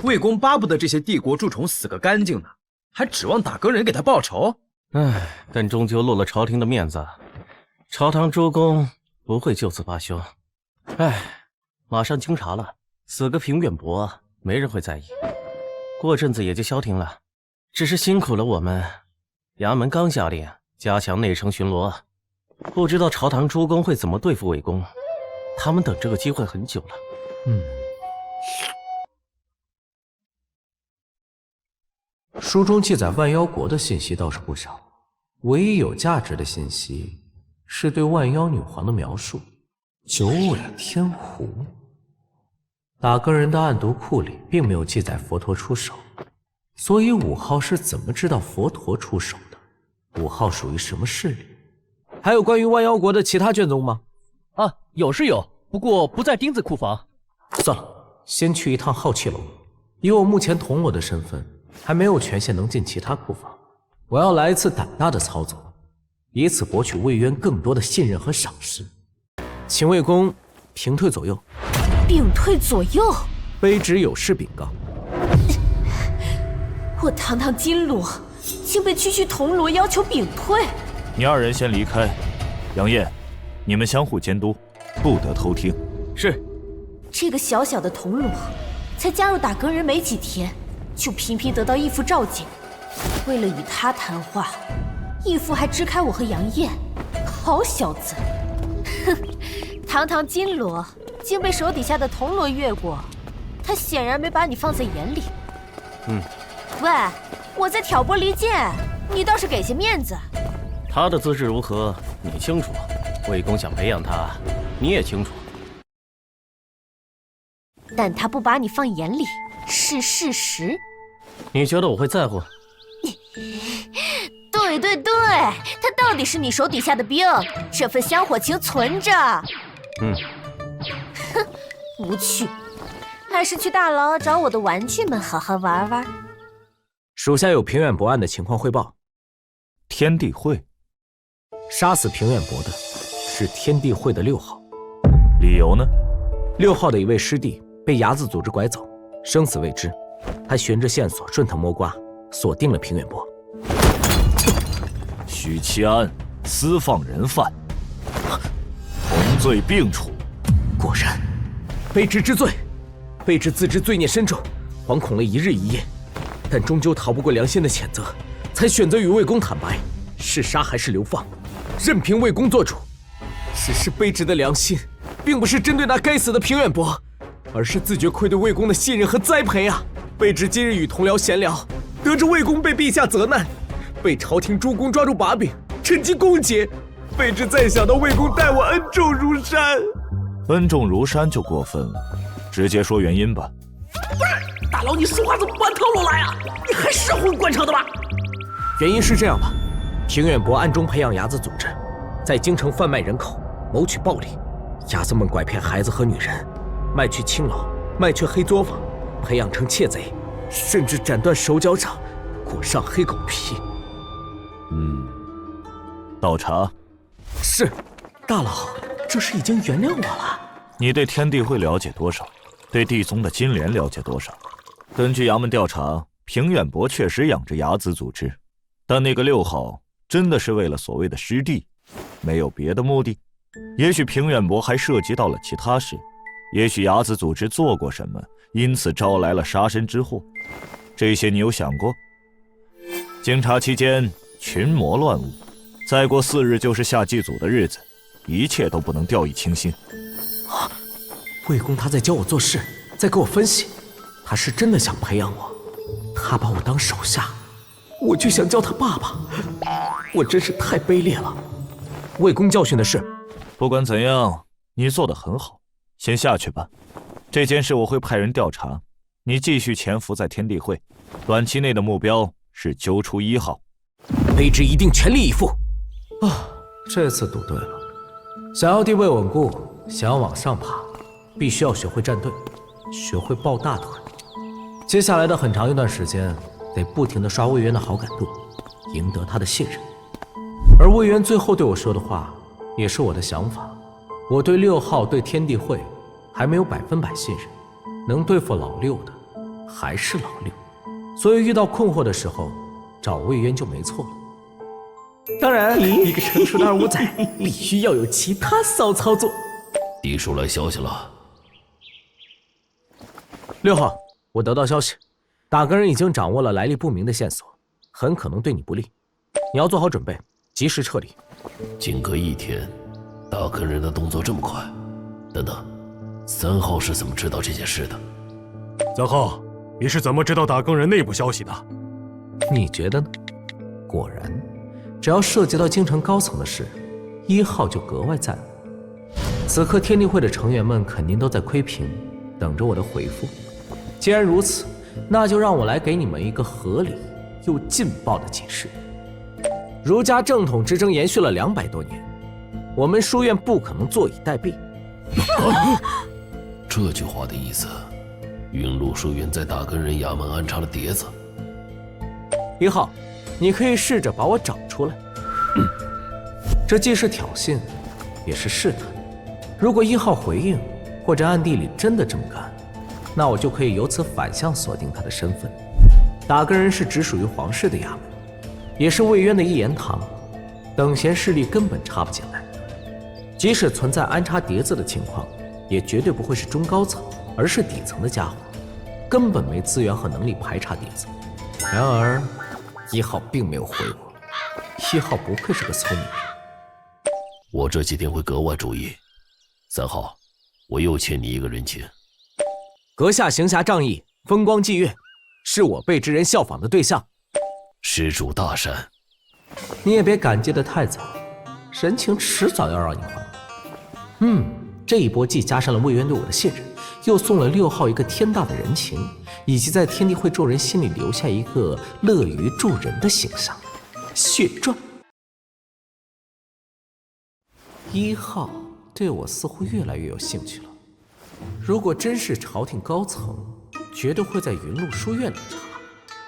魏公巴不得这些帝国蛀虫死个干净呢，还指望打更人给他报仇？唉，但终究落了朝廷的面子，朝堂诸公不会就此罢休。唉，马上经查了，死个平远伯没人会在意，过阵子也就消停了。只是辛苦了我们，衙门刚下令加强内城巡逻，不知道朝堂诸公会怎么对付魏公，他们等这个机会很久了。书中记载万妖国的信息倒是不少，唯一有价值的信息是对万妖女皇的描述。九尾天狐。打更人的暗读库里并没有记载佛陀出手，所以5号是怎么知道佛陀出手的？5号属于什么势力？还有关于万妖国的其他卷宗吗？啊，有是有，不过不在钉子库房。算了，先去一趟浩气楼。以我目前铜锣的身份，还没有权限能进其他库房。我要来一次胆大的操作，以此博取魏渊更多的信任和赏识。请魏公平退左右。屏退左右。卑职有事禀告。我堂堂金罗，竟被区区铜锣要求屏退。你2人先离开。杨艳，你们相互监督，不得偷听。是。这个小小的铜锣，才加入打更人没几天，就频频得到义父召见。为了与他谈话，义父还支开我和杨艳。好小子！哼，堂堂金罗，竟被手底下的铜锣越过，他显然没把你放在眼里。喂，我在挑拨离间，你倒是给些面子。他的资质如何，你清楚。魏公想培养他，你也清楚。但他不把你放眼里是事实。你觉得我会在乎？对对对，他到底是你手底下的兵，这份香火情存着。哼，无趣，还是去大牢找我的玩具们好好玩玩。属下有平远伯案的情况汇报。天地会杀死平远伯的是天地会的6号。理由呢？6号的一位师弟被睚眦组织拐走，生死未知。他循着线索顺藤摸瓜，锁定了平远伯。许其安私放人犯，同罪并处。果然，卑职知罪。卑职自知罪孽深重，惶恐了1日1夜，但终究逃不过良心的谴责，才选择与魏公坦白，是杀还是流放，任凭魏公做主。只是卑职的良心，并不是针对那该死的平远伯，而是自觉愧对魏公的信任和栽培啊！卑职今日与同僚闲聊，得知魏公被陛下责难，被朝廷诸公抓住把柄，趁机攻讦。卑职再想到魏公待我恩重如山，恩重如山就过分了，直接说原因吧。不是，大佬，你说话怎么不按套路来啊？你还是混官场的吧？原因是这样的，平远伯暗中培养睚眦组织，在京城贩卖人口，谋取暴利。睚眦们拐骗孩子和女人，卖去青楼，卖去黑作坊，培养成窃贼，甚至斩断手脚掌，裹上黑狗皮。倒茶。是，大佬，这是已经原谅我了。你对天地会了解多少？对地宗的金莲了解多少？根据衙门调查，平远伯确实养着睚眦组织，但那个6号真的是为了所谓的师弟，没有别的目的。也许平远伯还涉及到了其他事，也许睚眦组织做过什么，因此招来了杀身之祸。这些你有想过？经查期间群魔乱舞，再过4日就是下祭祖的日子，一切都不能掉以轻心。魏公他在教我做事，在给我分析，他是真的想培养我，他把我当手下，我就想叫他爸爸，我真是太卑劣了。魏公教训的是，不管怎样，你做得很好，先下去吧。这件事我会派人调查，你继续潜伏在天地会，短期内的目标是揪出1号。卑职一定全力以赴。这次赌对了，想要地位稳固，想要往上爬，必须要学会站队，学会抱大腿。接下来的很长一段时间，得不停地刷魏渊的好感度，赢得他的信任。而魏渊最后对我说的话，也是我的想法。我对6号、对天地会还没有100%信任，能对付老6的还是老6，所以遇到困惑的时候，找魏渊就没错了。当然，一个成熟的25仔必须要有其他骚操作。嫡叔来消息了。6号，我得到消息，打更人已经掌握了来历不明的线索，很可能对你不利，你要做好准备，及时撤离。仅隔1天，打更人的动作这么快？等等，3号是怎么知道这件事的？3号，你是怎么知道打更人内部消息的？你觉得呢？果然，只要涉及到京城高层的事，1号就格外在乎。此刻天地会的成员们肯定都在窥屏，等着我的回复。既然如此，那就让我来给你们一个合理又劲爆的解释。儒家正统之争延续了200多年，我们书院不可能坐以待毙。这句话的意思，云麓书院在打更人衙门安插了碟子。1号，你可以试着把我找出来。这既是挑衅，也是试探。如果1号回应，或者暗地里真的这么干，那我就可以由此反向锁定他的身份。打更人是直属于皇室的衙门，也是魏渊的一言堂，等闲势力根本插不进来。即使存在安插碟子的情况，也绝对不会是中高层，而是底层的家伙，根本没资源和能力排查碟子。然而1号并没有回我，1号不愧是个聪明人。我这几天会格外注意。3号，我又欠你一个人情。阁下行侠仗义，风光霁月，是我辈之人效仿的对象。施主大善。你也别感激得太早，人情迟早要让你还。这一波既加深了魏渊对我的信任，又送了6号一个天大的人情，以及在天地会众人心里留下一个乐于助人的形象。血赚。1号对我似乎越来越有兴趣了。如果真是朝廷高层，绝对会在云麓书院里查，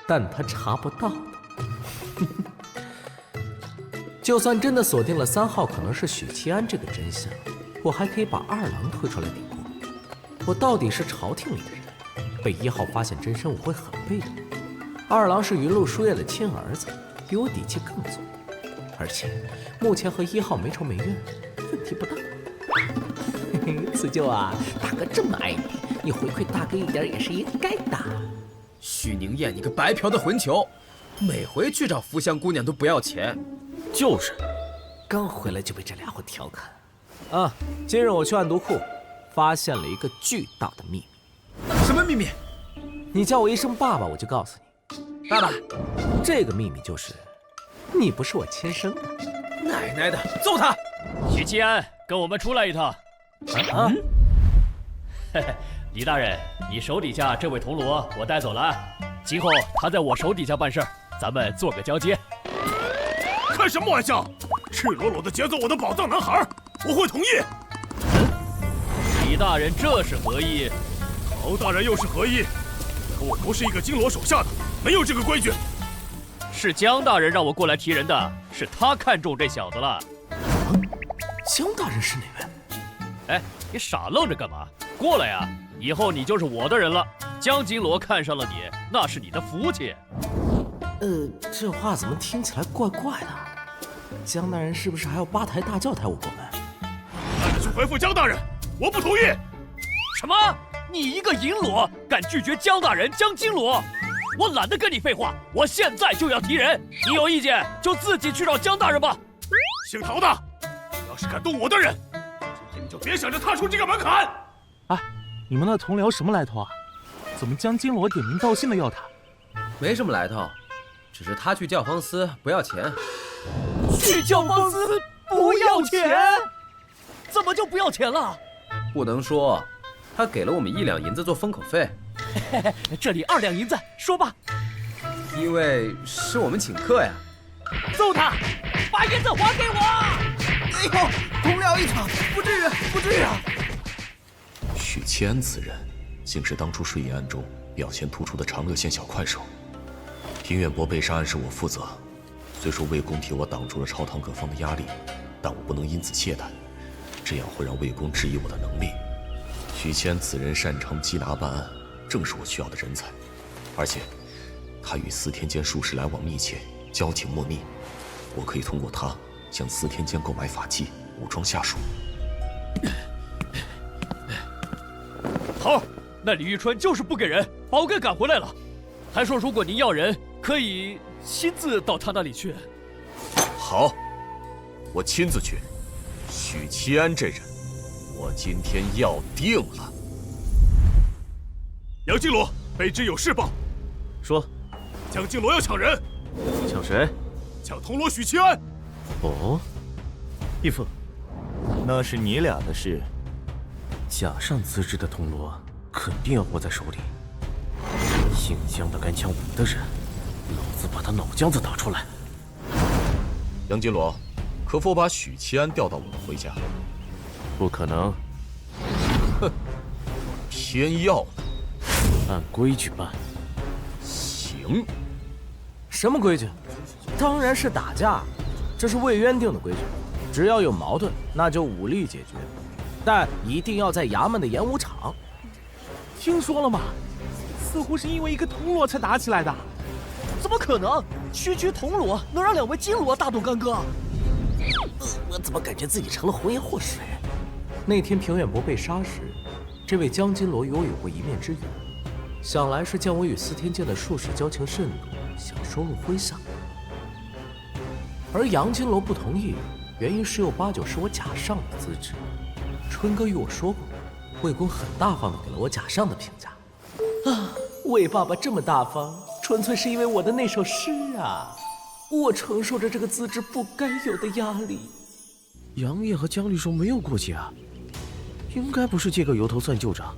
但他查不到的。就算真的锁定了3号可能是许七安这个真相，我还可以把2郎推出来顶过。我到底是朝廷里的人，被1号发现真身，我会很被动。2郎是云麓书院的亲儿子，比我底气更足，而且目前和1号没仇没怨，问题不大。此舅啊，大哥这么爱你，你回馈大哥一点也是应该的。许宁燕，你个白嫖的混球，每回去找福香姑娘都不要钱。就是，刚回来就被这俩货调侃。今日我去暗毒库，发现了一个巨大的秘密。什么秘密？你叫我一声爸爸，我就告诉你。爸爸，这个秘密就是，你不是我亲生的。奶奶的，揍他！许七安，跟我们出来一趟。李大人，你手底下这位铜锣我带走了，今后他在我手底下办事，咱们做个交接。开什么玩笑！赤裸裸的劫走我的宝藏男孩，我会同意。李大人这是何意？曹大人又是何意？可我不是一个金罗手下的，没有这个规矩。是江大人让我过来提人的，是他看中这小子了。江大人是哪位？哎，你傻愣着干嘛？过来呀！以后你就是我的人了。江金罗看上了你，那是你的福气。这话怎么听起来怪怪的？江大人是不是还要八抬大轿抬我过门？快去回复江大人，我不同意。什么？你一个银罗敢拒绝江大人江金罗？我懒得跟你废话，我现在就要提人。你有意见就自己去找江大人吧。姓陶的，要是敢动我的人，今天你就别想着踏出这个门槛。你们那同僚什么来头啊？怎么江金罗点名道姓的要他？没什么来头，只是他去教坊司不要钱。去教坊司不要钱？怎么就不要钱了？不能说，他给了我们1两银子做封口费。这里2两银子，说吧。因为是我们请客呀。揍他！把银子还给我！哎呦，同僚一场，不至于，不至于啊！许七安此人，竟是当初睡银案中表现突出的长乐县小快手。平远伯被杀案是我负责，虽说魏公替我挡住了朝堂各方的压力，但我不能因此懈怠，这样会让魏公质疑我的能力。许七安此人擅长缉拿办案，正是我需要的人才，而且他与司天监术士来往密切，交情莫逆，我可以通过他向司天监购买法器，武装下属。好，那李玉春就是不给人，把我给赶回来了，还说如果您要人，可以亲自到他那里去。好，我亲自去。许七安这人，我今天要定了。杨金罗，卑职有事报。说，蒋金罗要抢人。抢谁？抢铜锣许七安。哦，义父，那是你俩的事。假上资质的铜锣肯定要握在手里，姓姜的敢抢我的人，老子把他脑浆子打出来。杨金罗，可否把许七安调到我们回家？不可能。哼，偏要呢。按规矩办。行。什么规矩？当然是打架，这是魏渊定的规矩。只要有矛盾，那就武力解决，但一定要在衙门的演武场。听说了吗？似乎是因为一个铜锣才打起来的。怎么可能？区区铜锣能让2位金锣大动干戈？我怎么感觉自己成了红颜祸水？那天平远伯被杀时，这位江金罗与我有过一面之缘，想来是见我与司天监的术士交情甚笃，想收入麾下。而杨金罗不同意，原因十有八九是我假上的资质。春哥与我说过，魏公很大方的给了我假上的评价。啊，魏爸爸这么大方，纯粹是因为我的那首诗啊！我承受着这个资质不该有的压力。杨业和江律说没有过节啊，应该不是借个由头算旧账，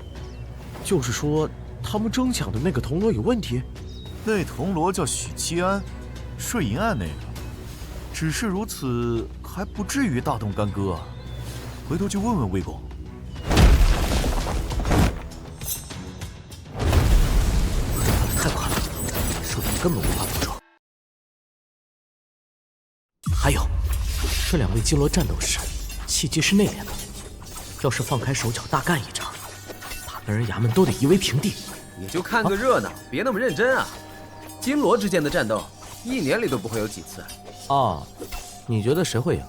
就是说他们争抢的那个铜锣有问题。那铜锣叫许七安，睡银案那个，只是如此，还不至于大动干戈啊。回头去问问魏公。太快了，手段根本无法捕捉。还有，这2位金罗战斗时气机是内敛的，要是放开手脚大干一场，打得人衙门都得夷为平地。也就看个热闹，别那么认真啊！金罗之间的战斗，1年里都不会有几次。哦，你觉得谁会赢？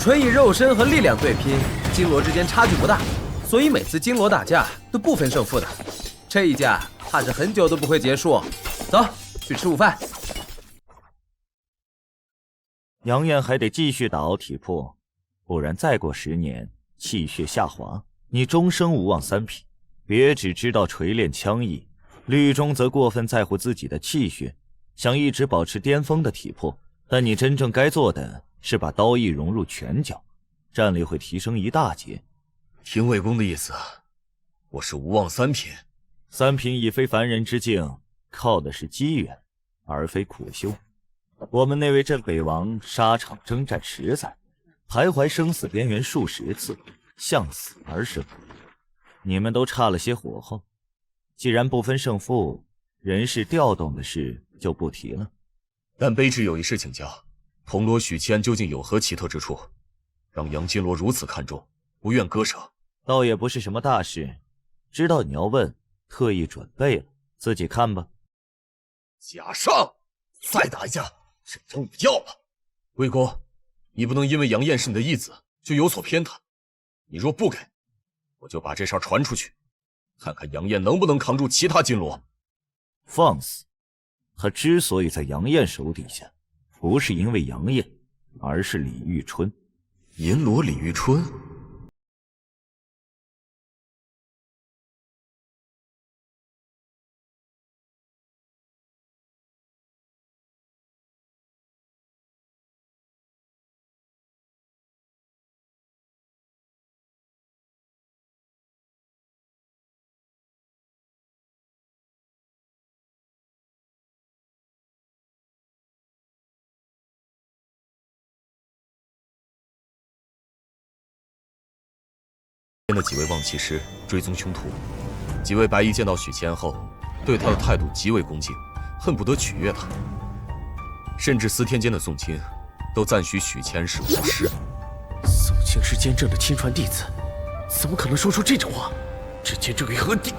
纯以肉身和力量对拼，金罗之间差距不大，所以每次金罗打架都不分胜负的。这一架怕是很久都不会结束。走，去吃午饭。杨艳还得继续打熬体魄，不然再过10年，气血下滑，你终生无望3品。别只知道锤炼枪艺，律中则过分在乎自己的气血，想一直保持巅峰的体魄。但你真正该做的是把刀艺融入拳脚，战力会提升一大截。听魏公的意思，我是无望3品。3品已非凡人之境，靠的是机缘，而非苦修。我们那位镇北王沙场征战10载，徘徊生死边缘数10次，向死而生。你们都差了些火候，既然不分胜负，人事调动的事就不提了。但卑职有一事请教，铜锣许七安究竟有何奇特之处，让杨金罗如此看重，不愿割舍？倒也不是什么大事，知道你要问，特意准备了，自己看吧。假上，再打一架，这张我要了。魏公，你不能因为杨艳是你的义子就有所偏袒，你若不给，我就把这事儿传出去，看看杨艳能不能扛住其他金罗。放肆！他之所以在杨艳手底下，不是因为杨艳，而是李玉春。银罗李玉春。的几位望气师追踪凶徒，几位白衣见到许谦后，对他的态度极为恭敬，恨不得取悦他，甚至司天监的宋清都赞许许谦是巫师。宋清是监正的亲传弟子，怎么可能说出这种话？这监正于何地？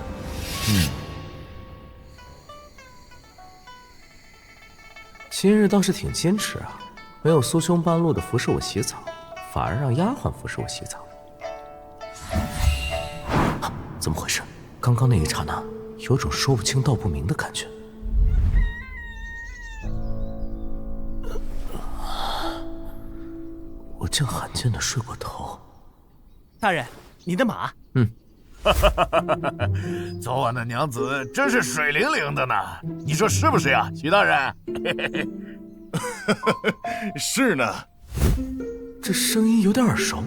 今日倒是挺坚持啊，没有苏兄半路的服侍我洗澡，反而让丫鬟服侍我洗澡。怎么回事？刚刚那一刹那，有种说不清道不明的感觉。我竟罕见的睡过头。大人，你的马。昨晚的娘子真是水灵灵的呢，你说是不是呀，许大人？是呢。这声音有点耳熟。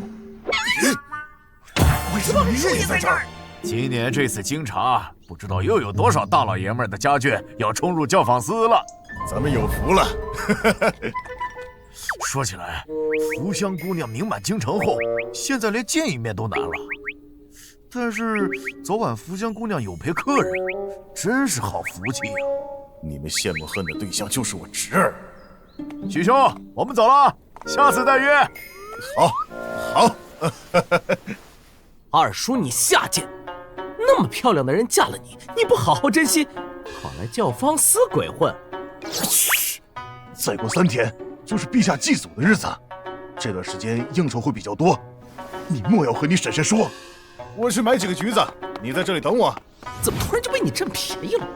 为什么你也在这儿？今年这次京察，不知道又有多少大老爷们的家眷要冲入教坊司了，咱们有福了。说起来，福香姑娘名满京城后，现在连见一面都难了。但是昨晚福香姑娘有陪客人，真是好福气呀！你们羡慕恨的对象就是我侄儿。许兄，我们走了，下次再约。好。二叔，你下贱！那么漂亮的人嫁了你，你不好好珍惜，跑来教坊司鬼混。嘘，再过3天就是陛下祭祖的日子，这段时间应酬会比较多，你莫要和你婶婶说。我去买几个橘子，你在这里等我。怎么突然就被你占便宜了？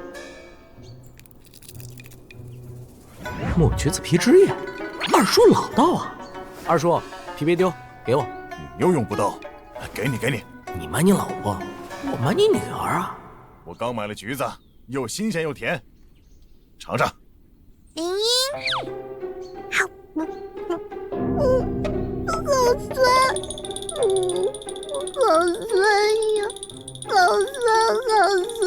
墨橘子皮汁液，二叔老道啊！二叔，皮别丢，给我。你又用不到，给你。你瞒你老婆，我瞒你女儿啊！我刚买了橘子，又新鲜又甜，尝尝。林英，好酸，好酸呀，好酸。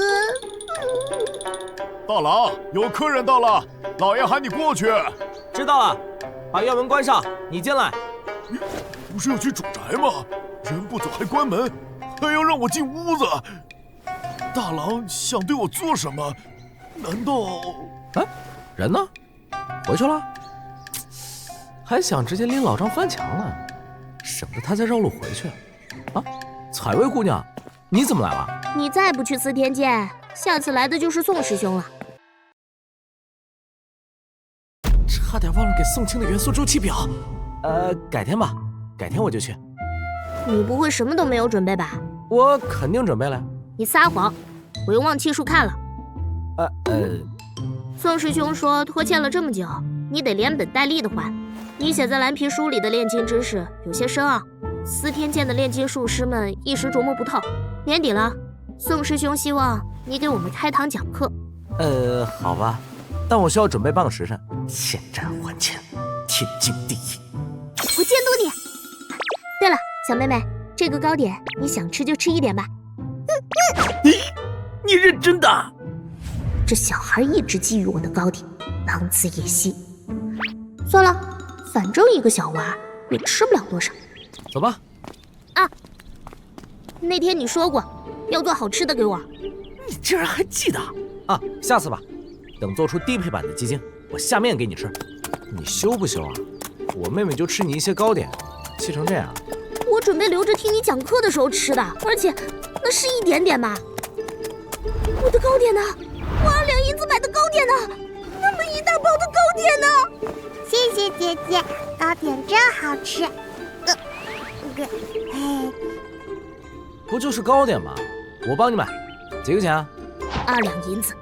大郎，有客人到了，老爷喊你过去。知道了，把院门关上，你进来。你不是要去主宅吗？人不走还关门，还要让我进屋子。大郎想对我做什么？难道……哎，人呢？回去了？还想直接拎老张翻墙了，省得他再绕路回去。啊，采薇姑娘，你怎么来了？你再不去司天监，下次来的就是宋师兄了。差点忘了给宋清的元素周期表。改天吧，改天我就去。你不会什么都没有准备吧？我肯定准备了。你撒谎，我用望气术看了。宋师兄说拖欠了这么久，你得连本带利的还。你写在蓝皮书里的炼金知识有些深奥，司天监的炼金术师们一时琢磨不透。年底了，宋师兄希望你给我们开堂讲课。好吧，但我需要准备半个时辰。欠债还钱，天经地义。我监督你。对了，小妹妹，这个糕点你想吃就吃一点吧。你认真的？这小孩一直觊觎我的糕点，狼子野心。算了，反正一个小娃也吃不了多少。走吧。啊，那天你说过要做好吃的给我。你竟然还记得啊！下次吧，等做出低配版的鸡精，我下面给你吃。你羞不羞啊？我妹妹就吃你一些糕点，气成这样。我准备留着听你讲课的时候吃的，而且那是一点点吧。我的糕点呢？我2两银子买的糕点呢？那么一大包的糕点呢？谢谢姐姐，糕点真好吃。不就是糕点吗？我帮你买，几个钱啊？2两银子。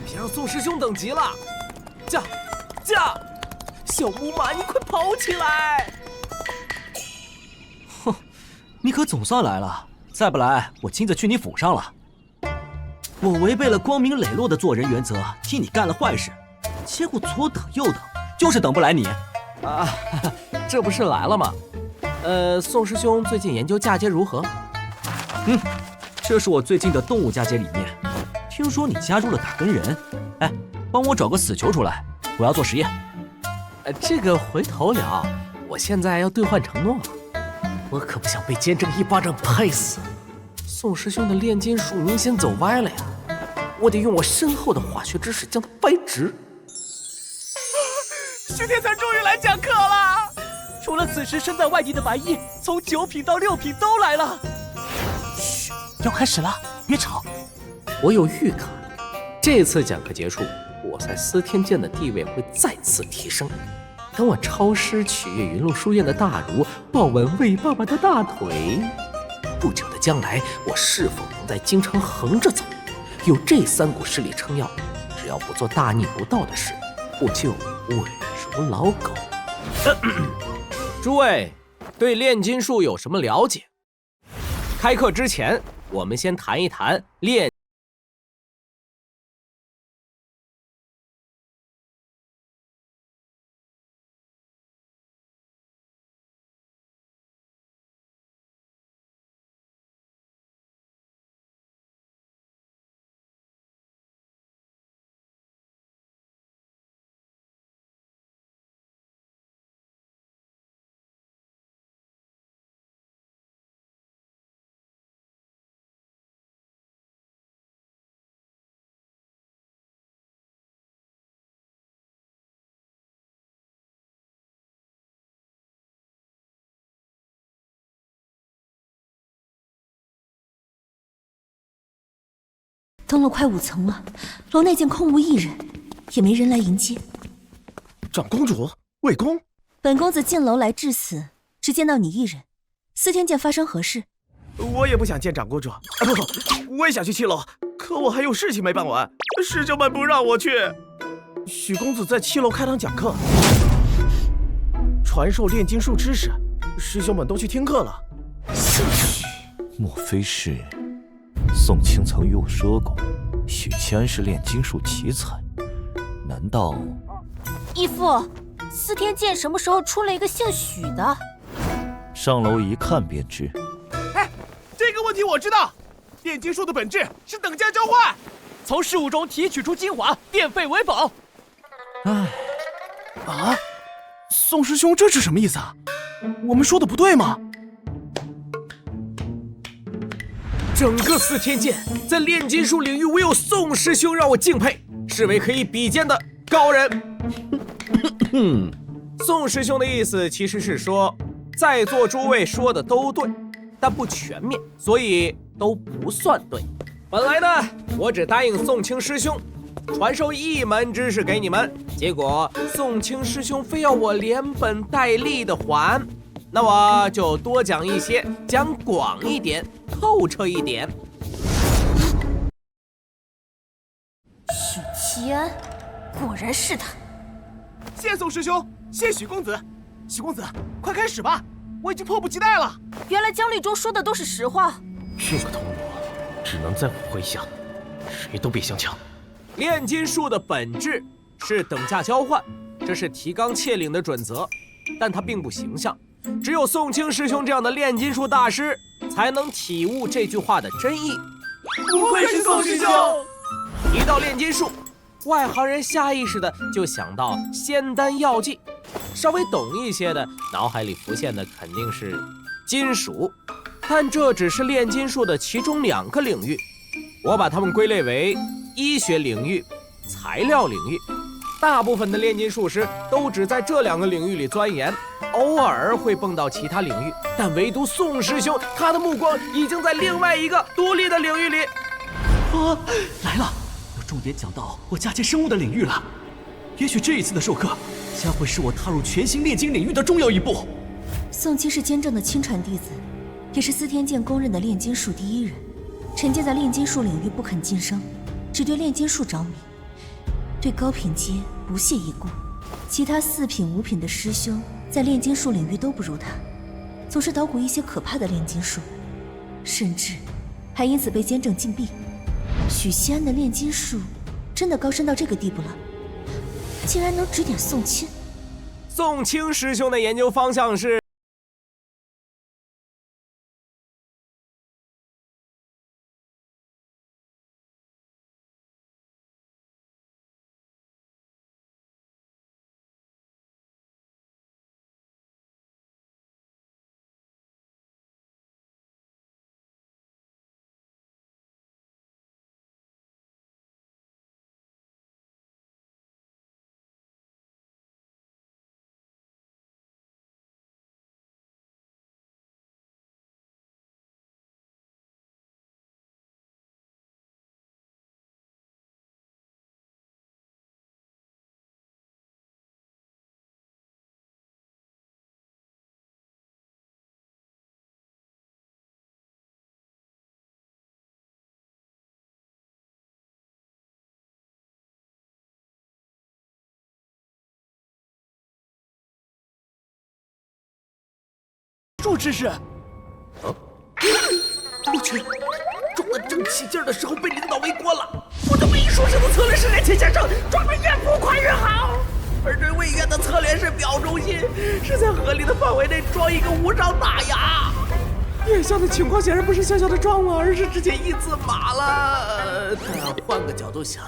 别让宋师兄等急了。驾！小母马，你快跑起来！哼，你可总算来了，再不来我亲自去你府上了。我违背了光明磊落的做人原则，替你干了坏事，结果左等右等，就是等不来你。啊，这不是来了吗？宋师兄最近研究嫁接如何？这是我最近的动物嫁接理念。听说你加入了打更人，哎，帮我找个死囚出来，我要做实验。这个回头聊，我现在要兑换承诺。我可不想被监正一巴掌拍死。宋师兄的炼金术明显走歪了呀，我得用我深厚的化学知识将它掰直。徐天才终于来讲课了，除了此时身在外地的白衣，从9品到6品都来了。嘘，要开始了，别吵。我有预感，这次讲课结束，我在司天剑的地位会再次提升。等我超师取悦云露书院的大儒，抱稳魏爸爸的大腿，不久的将来，我是否能在京城横着走？有这3股势力撑腰，只要不做大逆不道的事，我就稳如老狗。诸位对炼金术有什么了解？开课之前，我们先谈一谈炼。登了快5层了，楼内见空无一人，也没人来迎接。长公主，魏公，本公子进楼来至此，只见到你一人。司天剑发生何事？我也不想见长公主，不，我也想去7楼，可我还有事情没办完，师兄们不让我去。许公子在7楼开堂讲课，传授炼金术知识，师兄们都去听课了。莫非是宋清曾与我说过，许七安是炼金术奇才？难道义父，司天剑什么时候出了一个姓许的？上楼一看便知。哎，这个问题我知道，炼金术的本质是等价交换，从事物中提取出精华，变废为宝。唉，啊，宋师兄这是什么意思啊？我们说的不对吗？整个司天剑在炼金术领域，唯有宋师兄让我敬佩，是位可以比肩的高人。宋师兄的意思其实是说，在座诸位说的都对，但不全面，所以都不算对。本来呢，我只答应宋清师兄传授一门知识给你们，结果宋清师兄非要我连本带利的还，那我就多讲一些，讲广一点，透彻一点。许七安，果然是他。谢宋师兄，谢许公子。许公子，快开始吧，我已经迫不及待了。原来江立中说的都是实话。这个铜锣只能在我麾下，谁都别想抢。炼金术的本质是等价交换，这是提纲挈领的准则，但它并不形象。只有宋清师兄这样的炼金术大师，才能体悟这句话的真意。不愧是宋师兄。一到炼金术，外行人下意识的就想到仙丹药剂，稍微懂一些的脑海里浮现的肯定是金属，但这只是炼金术的其中2个领域，我把它们归类为医学领域、材料领域。大部分的炼金术师都只在这2个领域里钻研，偶尔会蹦到其他领域，但唯独宋师兄，他的目光已经在另外一个独立的领域里。啊，来了，要重点讲到我嫁接生物的领域了。也许这一次的授课将会是我踏入全新炼金领域的重要一步。宋七是监正的亲传弟子，也是司天剑公认的炼金术第一人。臣妾在炼金术领域不肯晋升，只对炼金术着迷，对高品阶不屑一顾。其他4品、5品的师兄在炼金术领域都不如他，总是捣鼓一些可怕的炼金术，甚至还因此被监正禁闭。许西安的炼金术真的高深到这个地步了，竟然能指点宋清。宋清师兄的研究方向是助知识。我去，撞得正起劲的时候被领导围观了。我这伪术士的策略是连秦先生，装得越浮夸越好。而对魏渊的策略是表忠心，是在合理的范围内装一个无伤大雅。眼下的情况显然不是小小的撞了，而是直接一字马了。但换个角度想，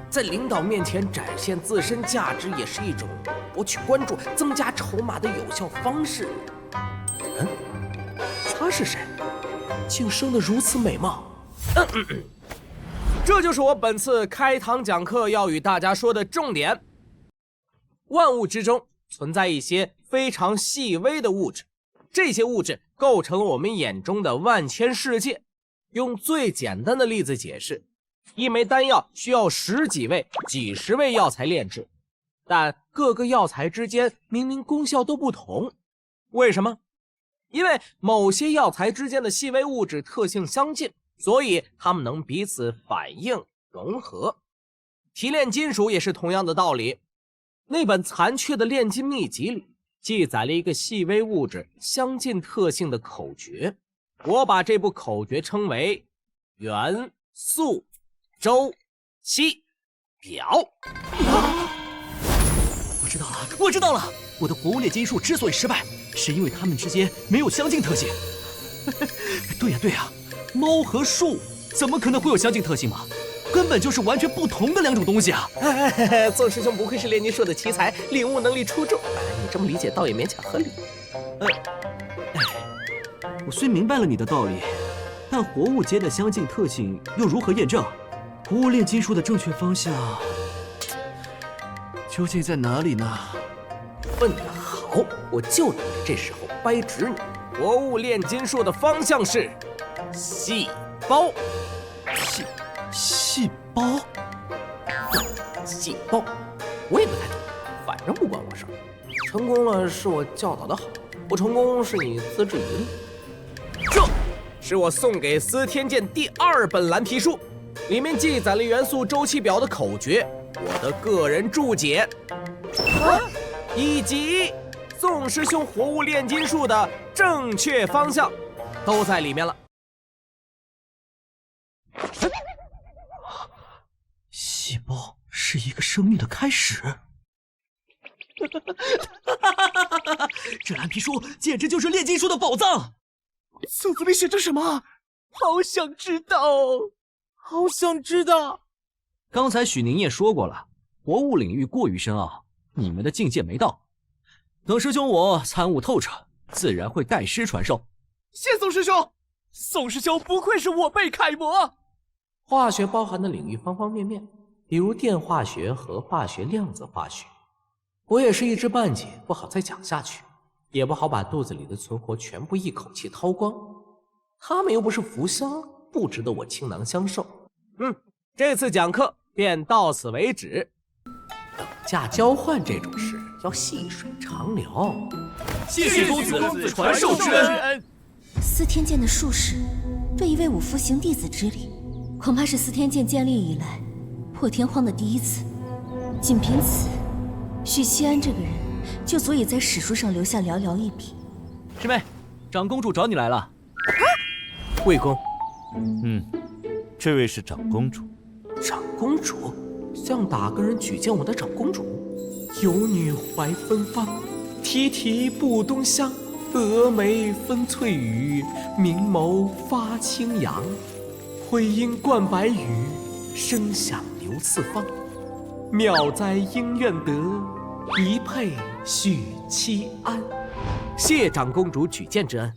在领导面前展现自身价值，也是一种博取关注、增加筹码的有效方式。他是谁？竟生得如此美貌。这就是我本次开堂讲课要与大家说的重点。万物之中存在一些非常细微的物质，这些物质构成了我们眼中的万千世界。用最简单的例子解释，一枚丹药需要10几味、几十味药材炼制，但各个药材之间明明功效都不同，为什么？因为某些药材之间的细微物质特性相近，所以它们能彼此反应融合。提炼金属也是同样的道理。那本残缺的炼金秘籍里记载了一个细微物质相近特性的口诀，我把这部口诀称为元素周期表。我知道了，我的活物炼金术之所以失败，是因为它们之间没有相近特性。对呀，猫和树怎么可能会有相近特性嘛？根本就是完全不同的两种东西啊！宋师兄不愧是炼金术的奇才，领悟能力出众。你这么理解倒也勉强合理。我虽明白了你的道理，但活物间的相近特性又如何验证？活物炼金术的正确方向究竟在哪里呢？问得好，我就等着这时候掰直你。活物炼金术的方向是细胞。细胞？细胞，我也不太懂，反正不关我事儿。成功了是我教导的好，不成功是你自制愚昧。这是我送给司天剑第2本蓝皮书，里面记载了元素周期表的口诀，我的个人注解，以及宋师兄活物炼金术的正确方向，都在里面了。细胞是一个生命的开始。这蓝皮书简直就是炼金术的宝藏。册子里写着什么？好想知道，好想知道。刚才许宁也说过了，活物领域过于深奥，你们的境界没到。等师兄我参悟透彻，自然会代师传授。谢宋师兄，宋师兄不愧是我辈楷模。化学包含的领域方方面面，比如电化学和化学量子化学，我也是一知半解，不好再讲下去，也不好把肚子里的存活全部一口气掏光。他们又不是福箱，不值得我倾囊相授。这次讲课便到此为止。等价交换这种事要细水长流。谢谢公子传授之恩。司天剑的术士对一位五福行弟子之礼，恐怕是司天剑建立以来破天荒的第一次。仅凭此，许西安这个人就足以在史书上留下寥寥一笔。师妹，长公主找你来了。魏公，这位是长公主。长公主？向哪个人举荐我的长公主？有女怀芬芳，提提步东乡，蛾眉分翠羽，明眸发青阳，回音贯白羽，声响流四方。妙哉应愿得，一配许七安。谢长公主举荐之恩。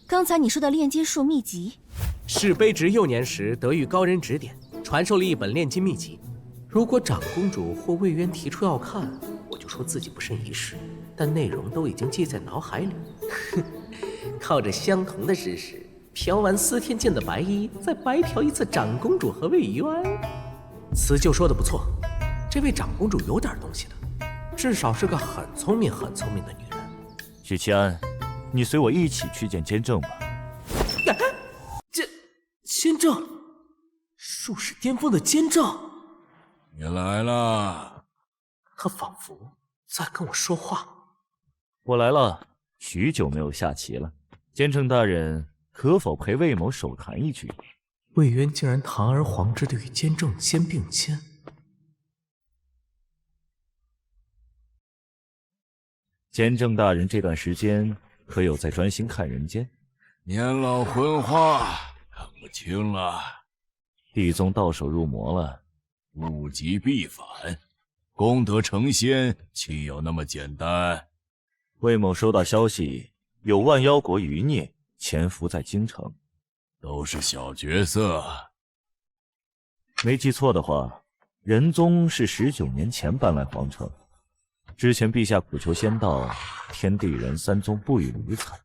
刚才你说的炼金术秘籍，是卑职幼年时得遇高人指点，传授了一本炼金秘籍。如果长公主或魏渊提出要看，我就说自己不慎一试，但内容都已经记在脑海里。靠着相同的知识，嫖完司天剑的白衣，再白嫖一次长公主和魏渊。辞旧说的不错，这位长公主有点东西的，至少是个很聪明的女人。许七安，你随我一起去见监正吧。监正，术士巅峰的监正。你来了。他仿佛在跟我说话。我来了，许久没有下棋了，监正大人可否陪魏某手谈一局？魏渊竟然堂而皇之的与监正先并肩。监正大人这段时间可有在专心看人间？年老昏花，看不清了。地宗到手入魔了，物极必反，功德成仙，岂有那么简单？魏某收到消息，有万妖国余孽潜伏在京城，都是小角色。没记错的话，仁宗是19年前搬来皇城。之前陛下苦求仙道，天地人三宗不予理睬。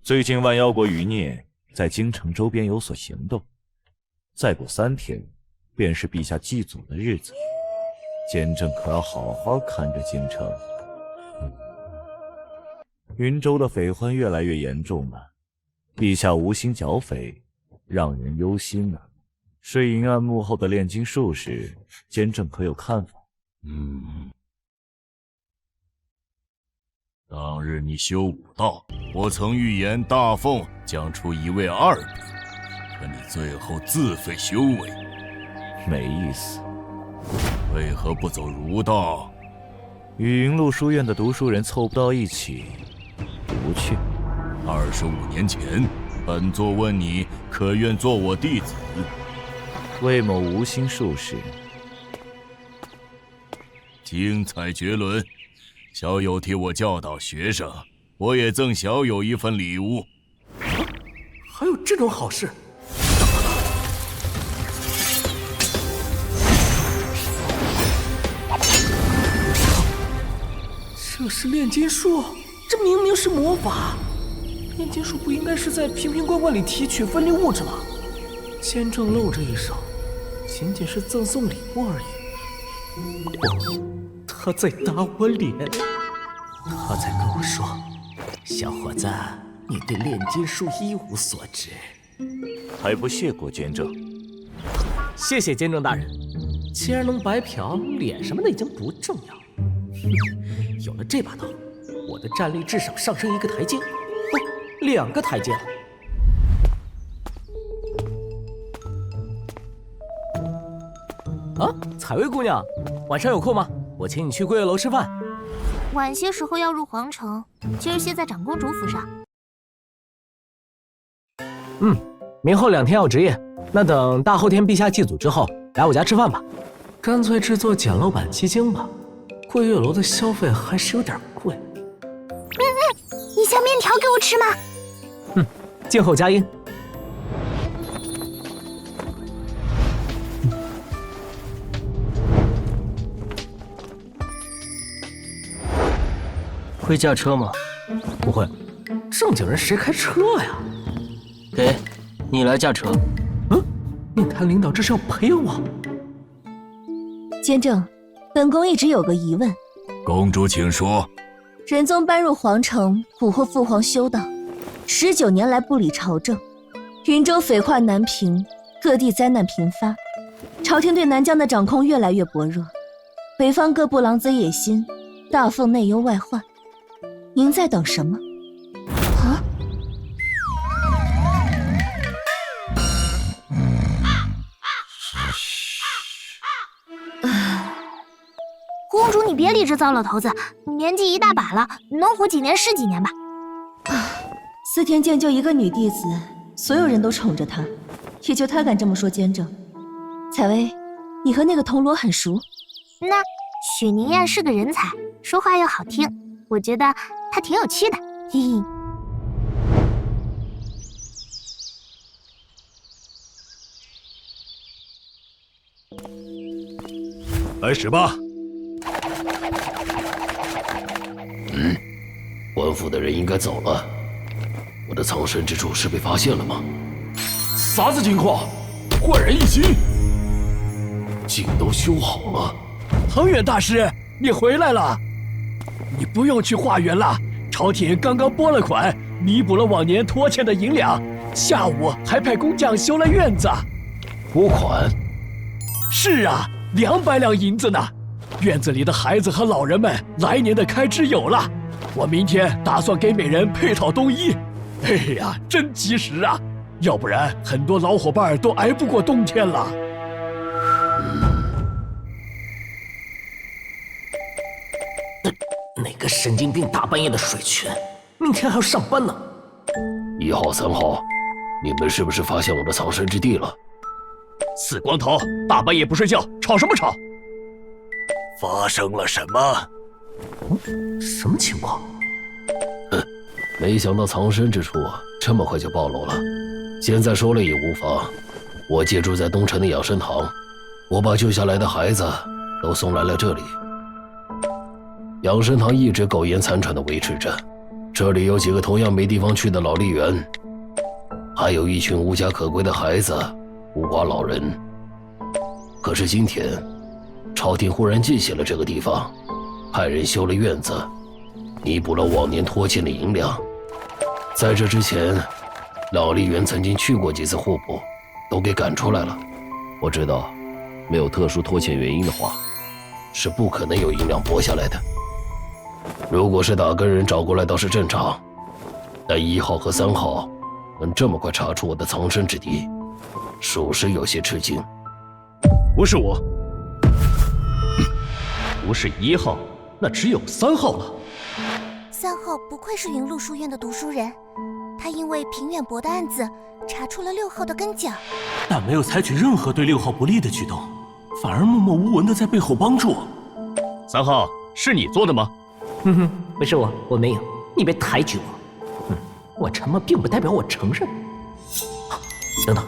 最近万妖国余孽在京城周边有所行动，再过3天，便是陛下祭祖的日子。监正可要好好看着京城。云州的匪患越来越严重了，陛下无心剿匪，让人忧心啊。睡银案幕后的炼金术士，监正可有看法？当日你修武道，我曾预言大凤将出一位2比，可你最后自废修为，没意思。为何不走儒道？与云麓书院的读书人凑不到一起，不去。25年前，本座问你可愿做我弟子？魏某无心术士。精彩绝伦，小友替我教导学生，我也赠小友一份礼物。还有这种好事？这是炼金术，这明明是魔法。炼金术不应该是在瓶瓶罐罐里提取分离物质吗？监正露这一手，仅仅是赠送礼物而已。他在打我脸，他在跟我说：“小伙子，你对炼金术一无所知。”还不谢过监正？谢谢监正大人。既然能白嫖，脸什么的已经不重要。有了这把刀，我的战力至少上升1个台阶，不，2个台阶了。啊，采薇姑娘，晚上有空吗？我请你去桂月楼吃饭。晚些时候要入皇城，今儿歇在长公主府上。明后2天要值夜，那等大后天陛下祭祖之后，来我家吃饭吧。干脆制作简陋版鸡精吧。桂月楼的消费还是有点贵。你下面条给我吃吗？静候佳音。会驾车吗？不会，正经人谁开车呀？给，你来驾车。面谈领导这是要培养我？监正，本宫一直有个疑问。公主请说。仁宗搬入皇城，蛊惑父皇修道，19年来不理朝政，云州匪患难平，各地灾难频发，朝廷对南疆的掌控越来越薄弱，北方各部狼子野心，大凤内忧外患。您在等什么？啊？公主，你别理这糟老头子，年纪一大把了，能活几年是几年吧。司天监就一个女弟子，所有人都宠着她，也就她敢这么说监正。采薇，你和那个铜锣很熟？那许宁燕是个人才，说话又好听，我觉得她挺有趣的。嘿嘿。开始吧。官府的人应该走了。我的藏身之处是被发现了吗？啥子情况？焕然一新，竟都修好了。恒远大师，你回来了。你不用去化缘了，朝廷刚刚拨了款，弥补了往年拖欠的银两。下午还派工匠修了院子。拨款？是啊，200两银子呢。院子里的孩子和老人们来年的开支有了。我明天打算给美人配套冬衣。哎呀，真及时啊！要不然很多老伙伴都挨不过冬天了。哪个神经病大半夜的睡去？明天还要上班呢。1号、3号，你们是不是发现我的藏身之地了？死光头，大半夜不睡觉，吵什么吵？发生了什么？什么情况？没想到藏身之处这么快就暴露了。现在说了也无妨。我借住在东城的养生堂，我把救下来的孩子都送来了这里。养生堂一直苟延残喘地维持着，这里有几个同样没地方去的老丽媛，还有一群无家可归的孩子、孤寡老人。可是今天，朝廷忽然记起了这个地方，派人修了院子，弥补了往年拖欠的银两。在这之前，老丽媛曾经去过几次户部，都给赶出来了。我知道，没有特殊拖欠原因的话，是不可能有银两拨下来的。如果是打更人找过来倒是正常，但1号和3号能这么快查出我的藏身之地，属实有些吃惊。不是我，不是1号，那只有3号了。 3号不愧是云麓书院的读书人，他因为平远博的案子查出了6号的跟脚，但没有采取任何对6号不利的举动，反而默默无闻的在背后帮助。3号，是你做的吗？哼哼，不是我没有，你别抬举我。我沉默并不代表我承认。等等，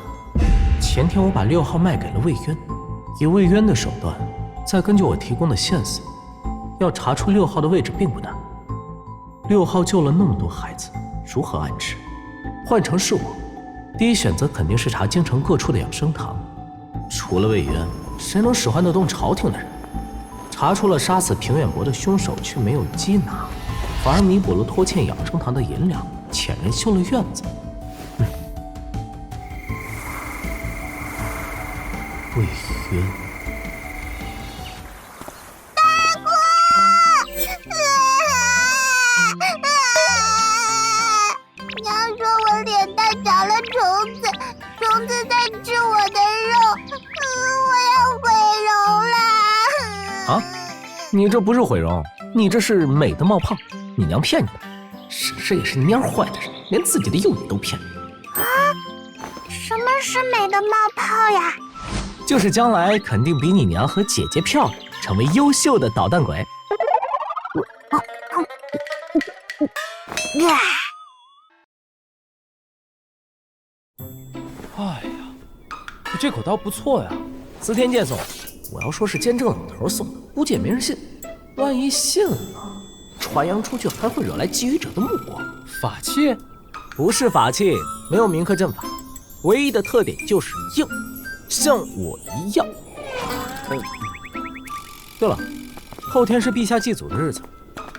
前天我把6号卖给了魏渊，以魏渊的手段，再根据我提供的线索，要查出6号的位置并不难。 6号救了那么多孩子，如何安置？换成是我，第一选择肯定是查京城各处的养生堂。除了魏渊，谁能使唤得动朝廷的人？查出了杀死平远博的凶手，却没有缉拿，反而弥补了拖欠养生堂的银两，遣人修了院子。魏渊。 虫子在吃我的肉，我要毁容了！啊，你这不是毁容，你这是美的冒泡，你娘骗你的。婶婶也是蔫坏的人，连自己的幼女都骗。啊，什么是美的冒泡呀？就是将来肯定比你娘和姐姐漂亮，成为优秀的捣蛋鬼。哎呀，你这口刀不错呀，司天剑送，我要说是监正老头送的，估计也没人信。万一信了，传扬出去还会惹来觊觎者的目光。法器？不是法器，没有铭刻阵法，唯一的特点就是硬，像我一样。对了，后天是陛下祭祖的日子，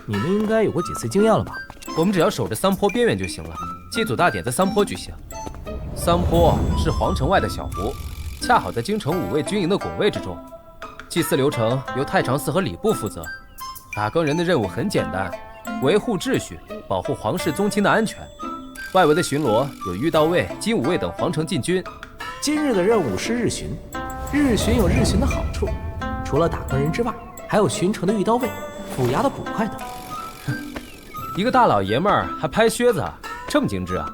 你们应该有过几次经验了吧？我们只要守着三坡边缘就行了。祭祖大典在三坡举行。 三坡是皇城外的小湖，恰好在京城5卫军营的拱卫之中。祭祀流程由太常寺和礼部负责。打更人的任务很简单，维护秩序，保护皇室宗亲的安全。外围的巡逻有御道卫、金吾卫等皇城禁军。今日的任务是日巡，日巡有日巡的好处，除了打更人之外，还有巡城的御道卫、府衙的捕快等。一个大老爷们儿还拍靴子，这么精致啊！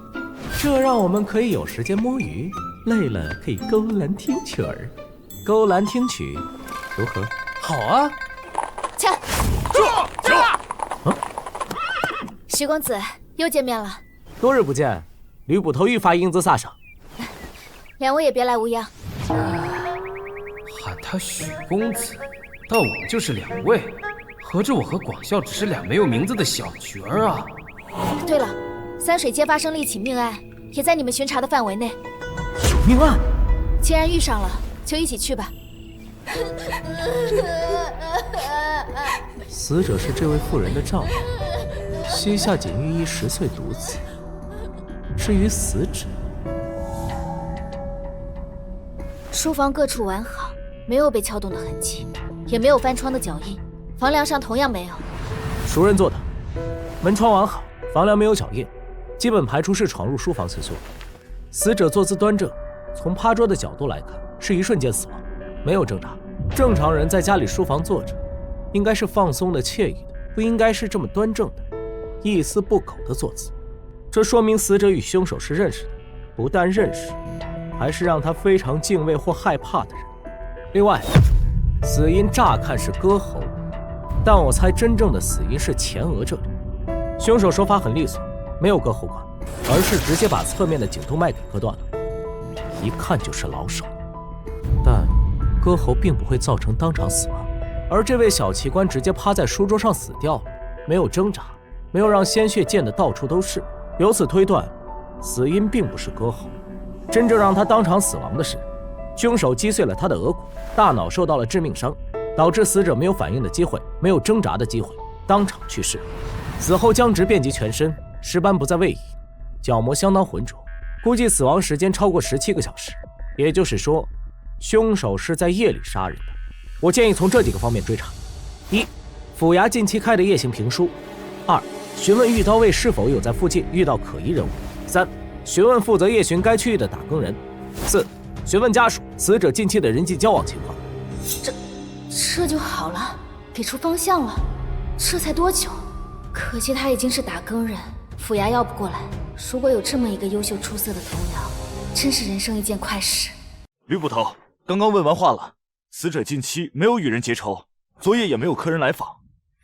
这让我们可以有时间摸鱼，累了可以勾栏听曲儿。勾栏听曲，如何？好啊！切，住！徐公子又见面了，多日不见，吕捕头愈发英姿飒爽。两位也别来无恙。喊他许公子，但我们就是2位，合着我和广孝只是俩没有名字的小角儿啊！对了。 三水街发生了一起命案，也在你们巡查的范围内。有命案？既然遇上了，就一起去吧。死者是这位妇人的丈夫，膝下仅育一10岁独子。至于死者，书房各处完好，没有被敲动的痕迹，也没有翻窗的脚印，房梁上同样没有。熟人做的，门窗完好，房梁没有脚印，基本排除是闯入书房行凶。死者坐姿端正，从趴桌的角度来看，是一瞬间死亡，没有挣扎。正常人在家里书房坐着，应该是放松的、惬意的，不应该是这么端正的、一丝不苟的坐姿。这说明死者与凶手是认识的，不但认识，还是让他非常敬畏或害怕的人。另外，死因乍看是割喉，但我猜真正的死因是前额这里。凶手手法很利索，没有割喉管，而是直接把侧面的颈动脉给割断了，一看就是老手。但割喉并不会造成当场死亡，而这位小奇观直接趴在书桌上死掉了，没有挣扎，没有让鲜血溅得到处都是。由此推断，死因并不是割喉，真正让他当场死亡的是，凶手击碎了他的额骨，大脑受到了致命伤，导致死者没有反应的机会，没有挣扎的机会，当场去世。死后僵直遍及全身，尸斑不在位移，角膜相当浑浊，估计死亡时间超过17个小时，也就是说，凶手是在夜里杀人的。我建议从这几个方面追查：一、府衙近期开的夜行评书；二、询问玉刀卫是否有在附近遇到可疑人物；三、询问负责夜巡该区域的打更人；四、询问家属死者近期的人际交往情况。这就好了，给出方向了。这才多久？可惜他已经是打更人，府衙要不过来。如果有这么一个优秀出色的同僚，真是人生一件快事。吕捕头，刚刚问完话了，死者近期没有与人结仇，昨夜也没有客人来访。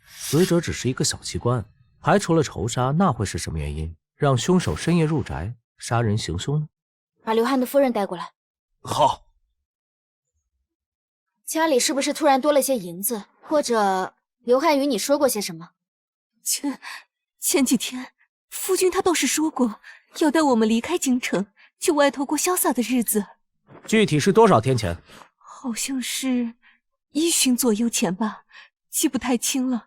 死者只是一个小奇观，排除了仇杀，那会是什么原因让凶手深夜入宅杀人行凶呢？把刘汉的夫人带过来。好。家里是不是突然多了些银子，或者刘汉与你说过些什么？前几天，夫君他倒是说过要带我们离开京城，去外头过潇洒的日子。具体是多少天前？好像是1旬左右前吧，记不太清了。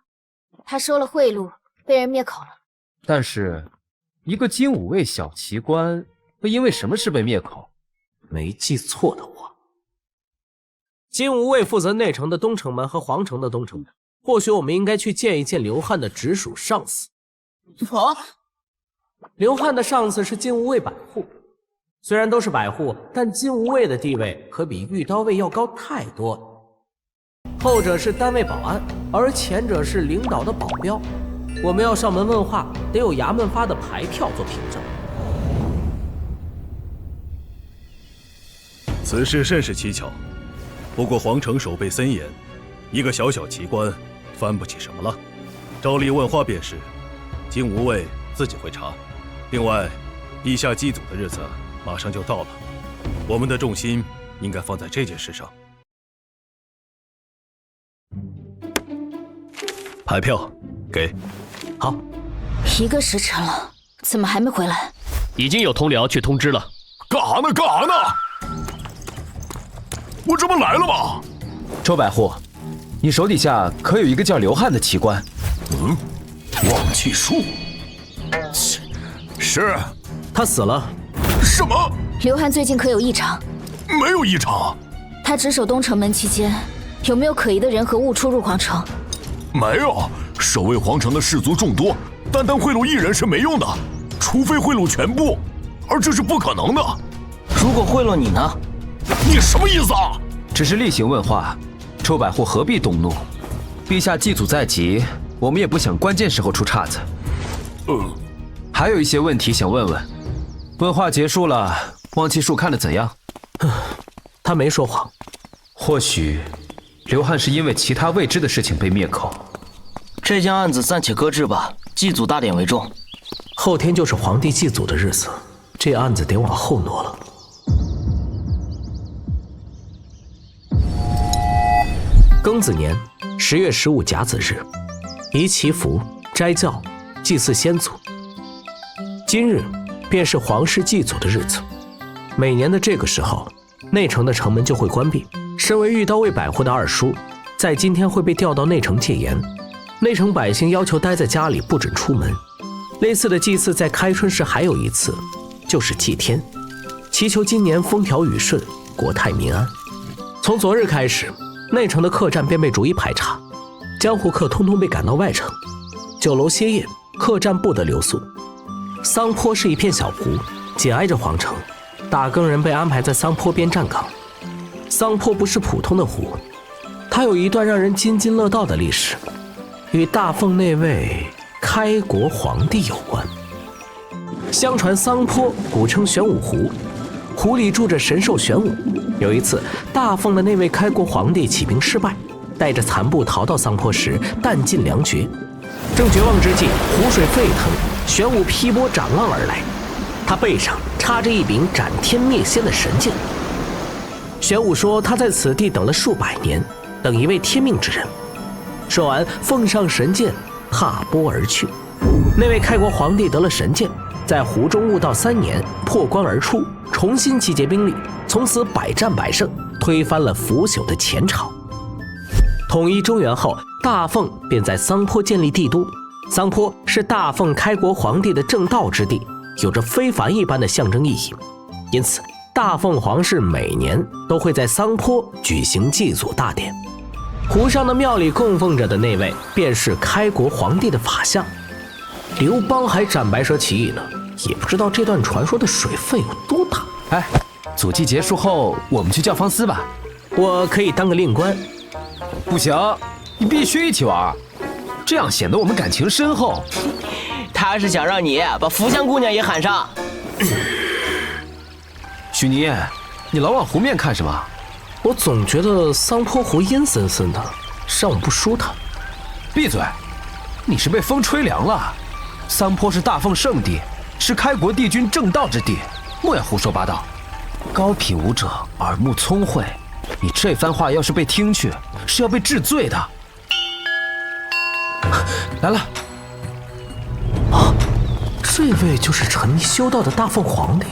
他收了贿赂，被人灭口了。但是，一个金吾卫小奇观会因为什么事被灭口？没记错的话，金吾卫负责内城的东城门和皇城的东城门。或许我们应该去见一见刘汉的直属上司。刘汉的上司是金吾卫百户，虽然都是百户，但金吾卫的地位可比玉刀卫要高太多了。后者是单位保安，而前者是领导的保镖。我们要上门问话，得有衙门发的牌票做凭证。此事甚是蹊跷，不过皇城守备森严，一个小小奇观翻不起什么了。照例问话便是，金吾卫自己会查。另外，陛下祭祖的日子马上就到了，我们的重心应该放在这件事上。牌票给。好。1个时辰了，怎么还没回来？已经有同僚去通知了。干啥呢？干啥呢？我这不来了吗？周百户，你手底下可有一个叫刘汉的奇官？忘气术。是。他死了。什么？刘汉最近可有异常？没有异常。他值守东城门期间，有没有可疑的人和物出入皇城？没有，守卫皇城的士卒众多，单单贿赂1人是没用的，除非贿赂全部，而这是不可能的。如果贿赂你呢？你什么意思啊？只是例行问话，周百户何必动怒？陛下祭祖在即，我们也不想关键时候出岔子。还有一些问题想问问。问话结束了，望气术看得怎样？他没说谎。或许刘汉是因为其他未知的事情被灭口。这件案子暂且搁置吧，祭祖大典为重。后天就是皇帝祭祖的日子，这案子得往后挪了。庚子年10月15甲子日，宜祈福、斋教、祭祀先祖。今日便是皇室祭祖的日子。每年的这个时候，内城的城门就会关闭。身为玉刀卫百户的二叔，在今天会被调到内城戒严。内城百姓要求待在家里，不准出门。类似的祭祀在开春时还有一次，就是祭天，祈求今年风调雨顺，国泰民安。从昨日开始，内城的客栈便被逐一排查，江湖客通通被赶到外城。酒楼歇业，客栈不得留宿。桑坡是一片小湖，紧挨着皇城，打更人被安排在桑坡边站岗。桑坡不是普通的湖，它有一段让人津津乐道的历史，与大凤那位开国皇帝有关。相传桑坡古称玄武湖，湖里住着神兽玄武。有一次，大凤的那位开国皇帝起兵失败，带着残部逃到桑坡时，弹尽粮绝。正绝望之际，湖水沸腾，玄武劈波斩浪而来，他背上插着一柄斩天灭仙的神剑。玄武说他在此地等了数百年，等一位天命之人。说完，奉上神剑，踏波而去。那位开国皇帝得了神剑，在湖中悟道3年，破关而出，重新集结兵力，从此百战百胜，推翻了腐朽的前朝。统一中原后，大凤便在桑坡建立帝都。桑坡是大凤开国皇帝的正道之地，有着非凡一般的象征意义。因此，大凤皇室每年都会在桑坡举行祭祖大典。湖上的庙里供奉着的那位，便是开国皇帝的法相。刘邦还斩白蛇起义呢，也不知道这段传说的水分有多大。哎，祖祭结束后，我们去教坊司吧。我可以当个令官。不行，你必须一起玩，这样显得我们感情深厚。他是想让你把福香姑娘也喊上。许妮，你老往湖面看什么？我总觉得桑坡湖阴森森的，让我不舒坦。闭嘴！你是被风吹凉了。桑坡是大凤圣地，是开国帝君正道之地，莫要胡说八道。高品武者耳目聪慧，你这番话要是被听去，是要被治罪的。来了。啊，这位就是沉迷修道的大凤皇帝，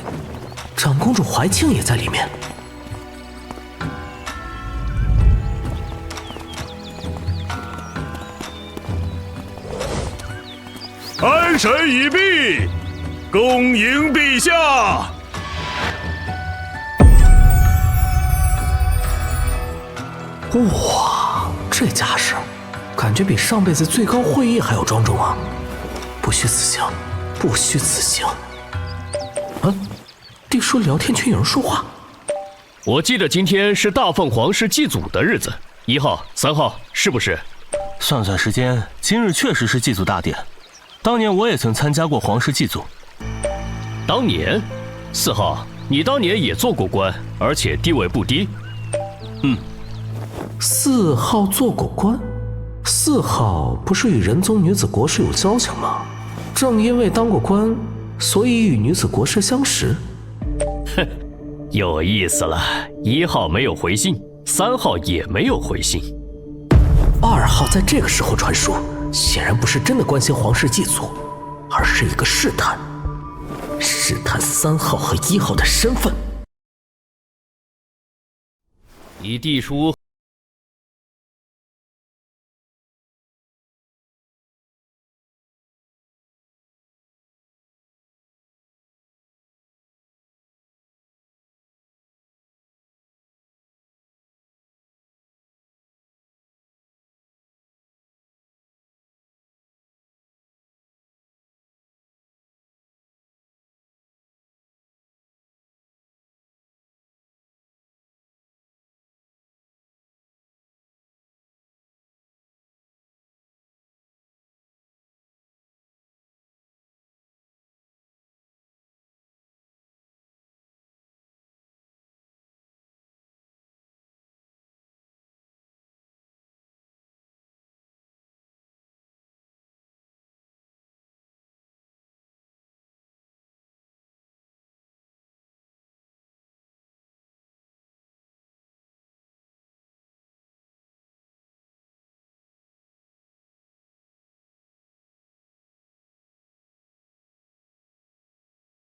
长公主怀庆也在里面。安审已毕，恭迎陛下。哇，这架势，感觉比上辈子最高会议还要庄重啊！不虚此行，不虚此行。地叔聊天群有人说话。我记得今天是大凤皇室祭祖的日子，1号、3号，是不是？算算时间，今日确实是祭祖大典。当年我也曾参加过皇室祭祖。当年，4号，你当年也做过官，而且地位不低。4号做过官，4号不是与仁宗女子国师有交情吗？正因为当过官，所以与女子国师相识。哼，有意思了。1号没有回信，3号也没有回信。2号在这个时候传书，显然不是真的关心皇室祭祖，而是一个试探3号和1号的身份。你弟叔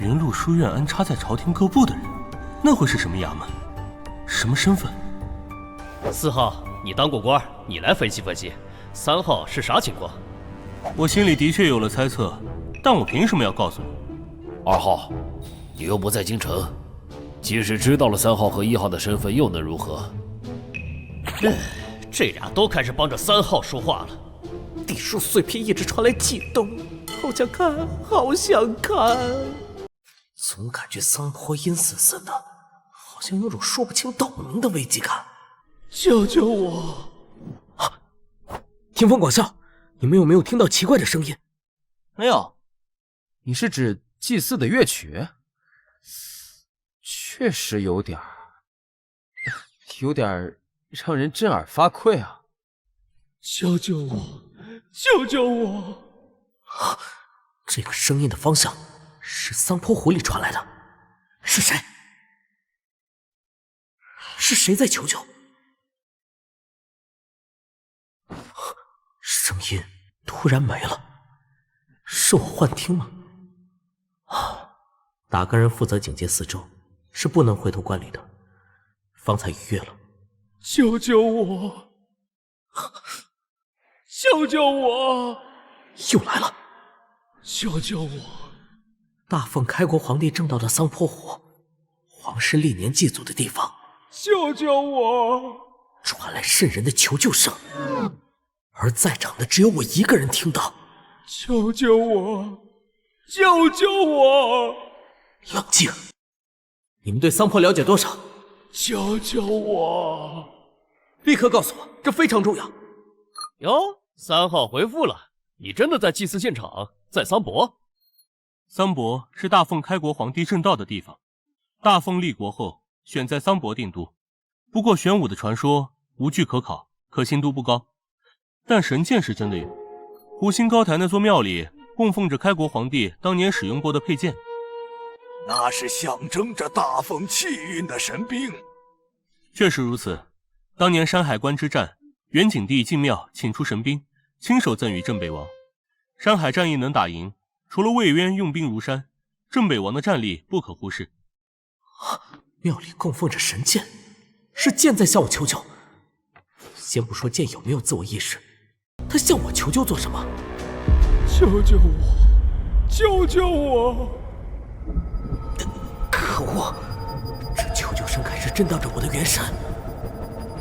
仁禄书院安插在朝廷各部的人，那会是什么衙门？什么身份？4号，你当过官，你来分析分析。3号是啥情况？我心里的确有了猜测，但我凭什么要告诉你？2号，你又不在京城，即使知道了3号和1号的身份，又能如何？这俩都开始帮着3号说话了。地书碎片一直传来悸动，好想看，好想看。总感觉桑坡阴森森的，好像有种说不清道不明的危机感。救救我！听风广啸，你们有没有听到奇怪的声音？没有。你是指祭祀的乐曲？确实有点让人震耳发聩啊！救救我！救救我！这个声音的方向是桑坡湖里传来的，是谁？是谁在求救？声音突然没了，是我幻听吗？打更人负责警戒四周，是不能回头观礼的。方才逾越了。救救我！救救我！又来了！救救我！大奉开国皇帝正道的桑坡湖，皇室历年祭祖的地方。救救我！传来渗人的求救声，而在场的只有我一个人听到。救救我！救救我！冷静！你们对桑坡了解多少？救救我！立刻告诉我，这非常重要。哟，3号回复了，你真的在祭祀现场，在桑博？桑博是大奉开国皇帝正道的地方，大奉立国后选在桑博定都。不过玄武的传说无据可考，可信度不高，但神剑是真的有。湖心高台那座庙里供奉着开国皇帝当年使用过的佩剑，那是象征着大奉气运的神兵。确实如此，当年山海关之战，元景帝进庙请出神兵，亲手赠予镇北王。山海战役能打赢，除了魏渊用兵如山，镇北王的战力不可忽视。庙里供奉着神剑，是剑在向我求救。先不说剑有没有自我意识，他向我求救做什么？救救我！救救我！可恶！这求救声开始震荡着我的元神。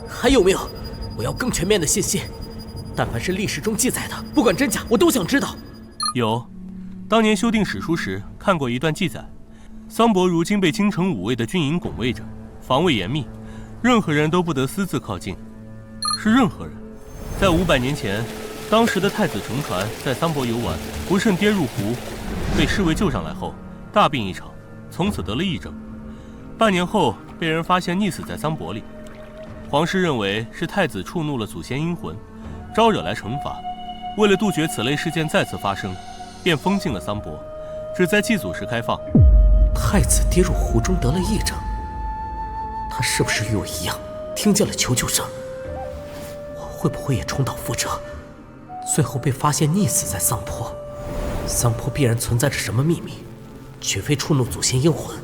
还有没有？我要更全面的信息。但凡是历史中记载的，不管真假，我都想知道。有，当年修订史书时看过一段记载，桑博如今被京城5卫的军营拱卫着，防卫严密，任何人都不得私自靠近。是任何人。在500年前，当时的太子乘船在桑博游玩，不慎跌入湖，被侍卫救上来后，大病一场，从此得了癔症。半年后被人发现溺死在桑博里。皇室认为是太子触怒了祖先阴魂，招惹来惩罚。为了杜绝此类事件再次发生，便封禁了桑博，只在祭祖时开放。太子跌入湖中得了癔症，他是不是与我一样听见了求救声？我会不会也重蹈覆辙，最后被发现溺死在桑坡？桑坡必然存在着什么秘密，绝非触怒祖先阴魂。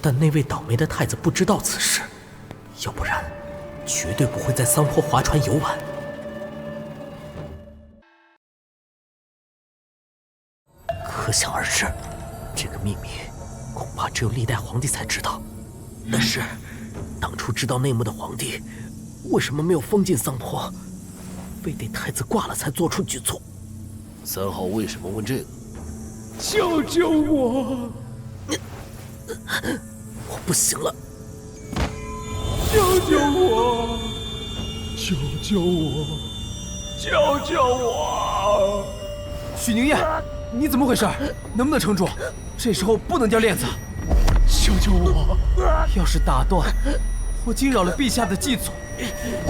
但那位倒霉的太子不知道此事，要不然绝对不会在桑坡划船游玩。可想而知，这个秘密恐怕只有历代皇帝才知道。但是，当初知道内幕的皇帝，为什么没有封禁桑坡，非得太子挂了才做出举措？3号为什么问这个？救救我！我不行了！救救我！救救我！救救我！许宁燕，你怎么回事？能不能撑住？这时候不能掉链子。救救我！要是打断，我惊扰了陛下的祭祖。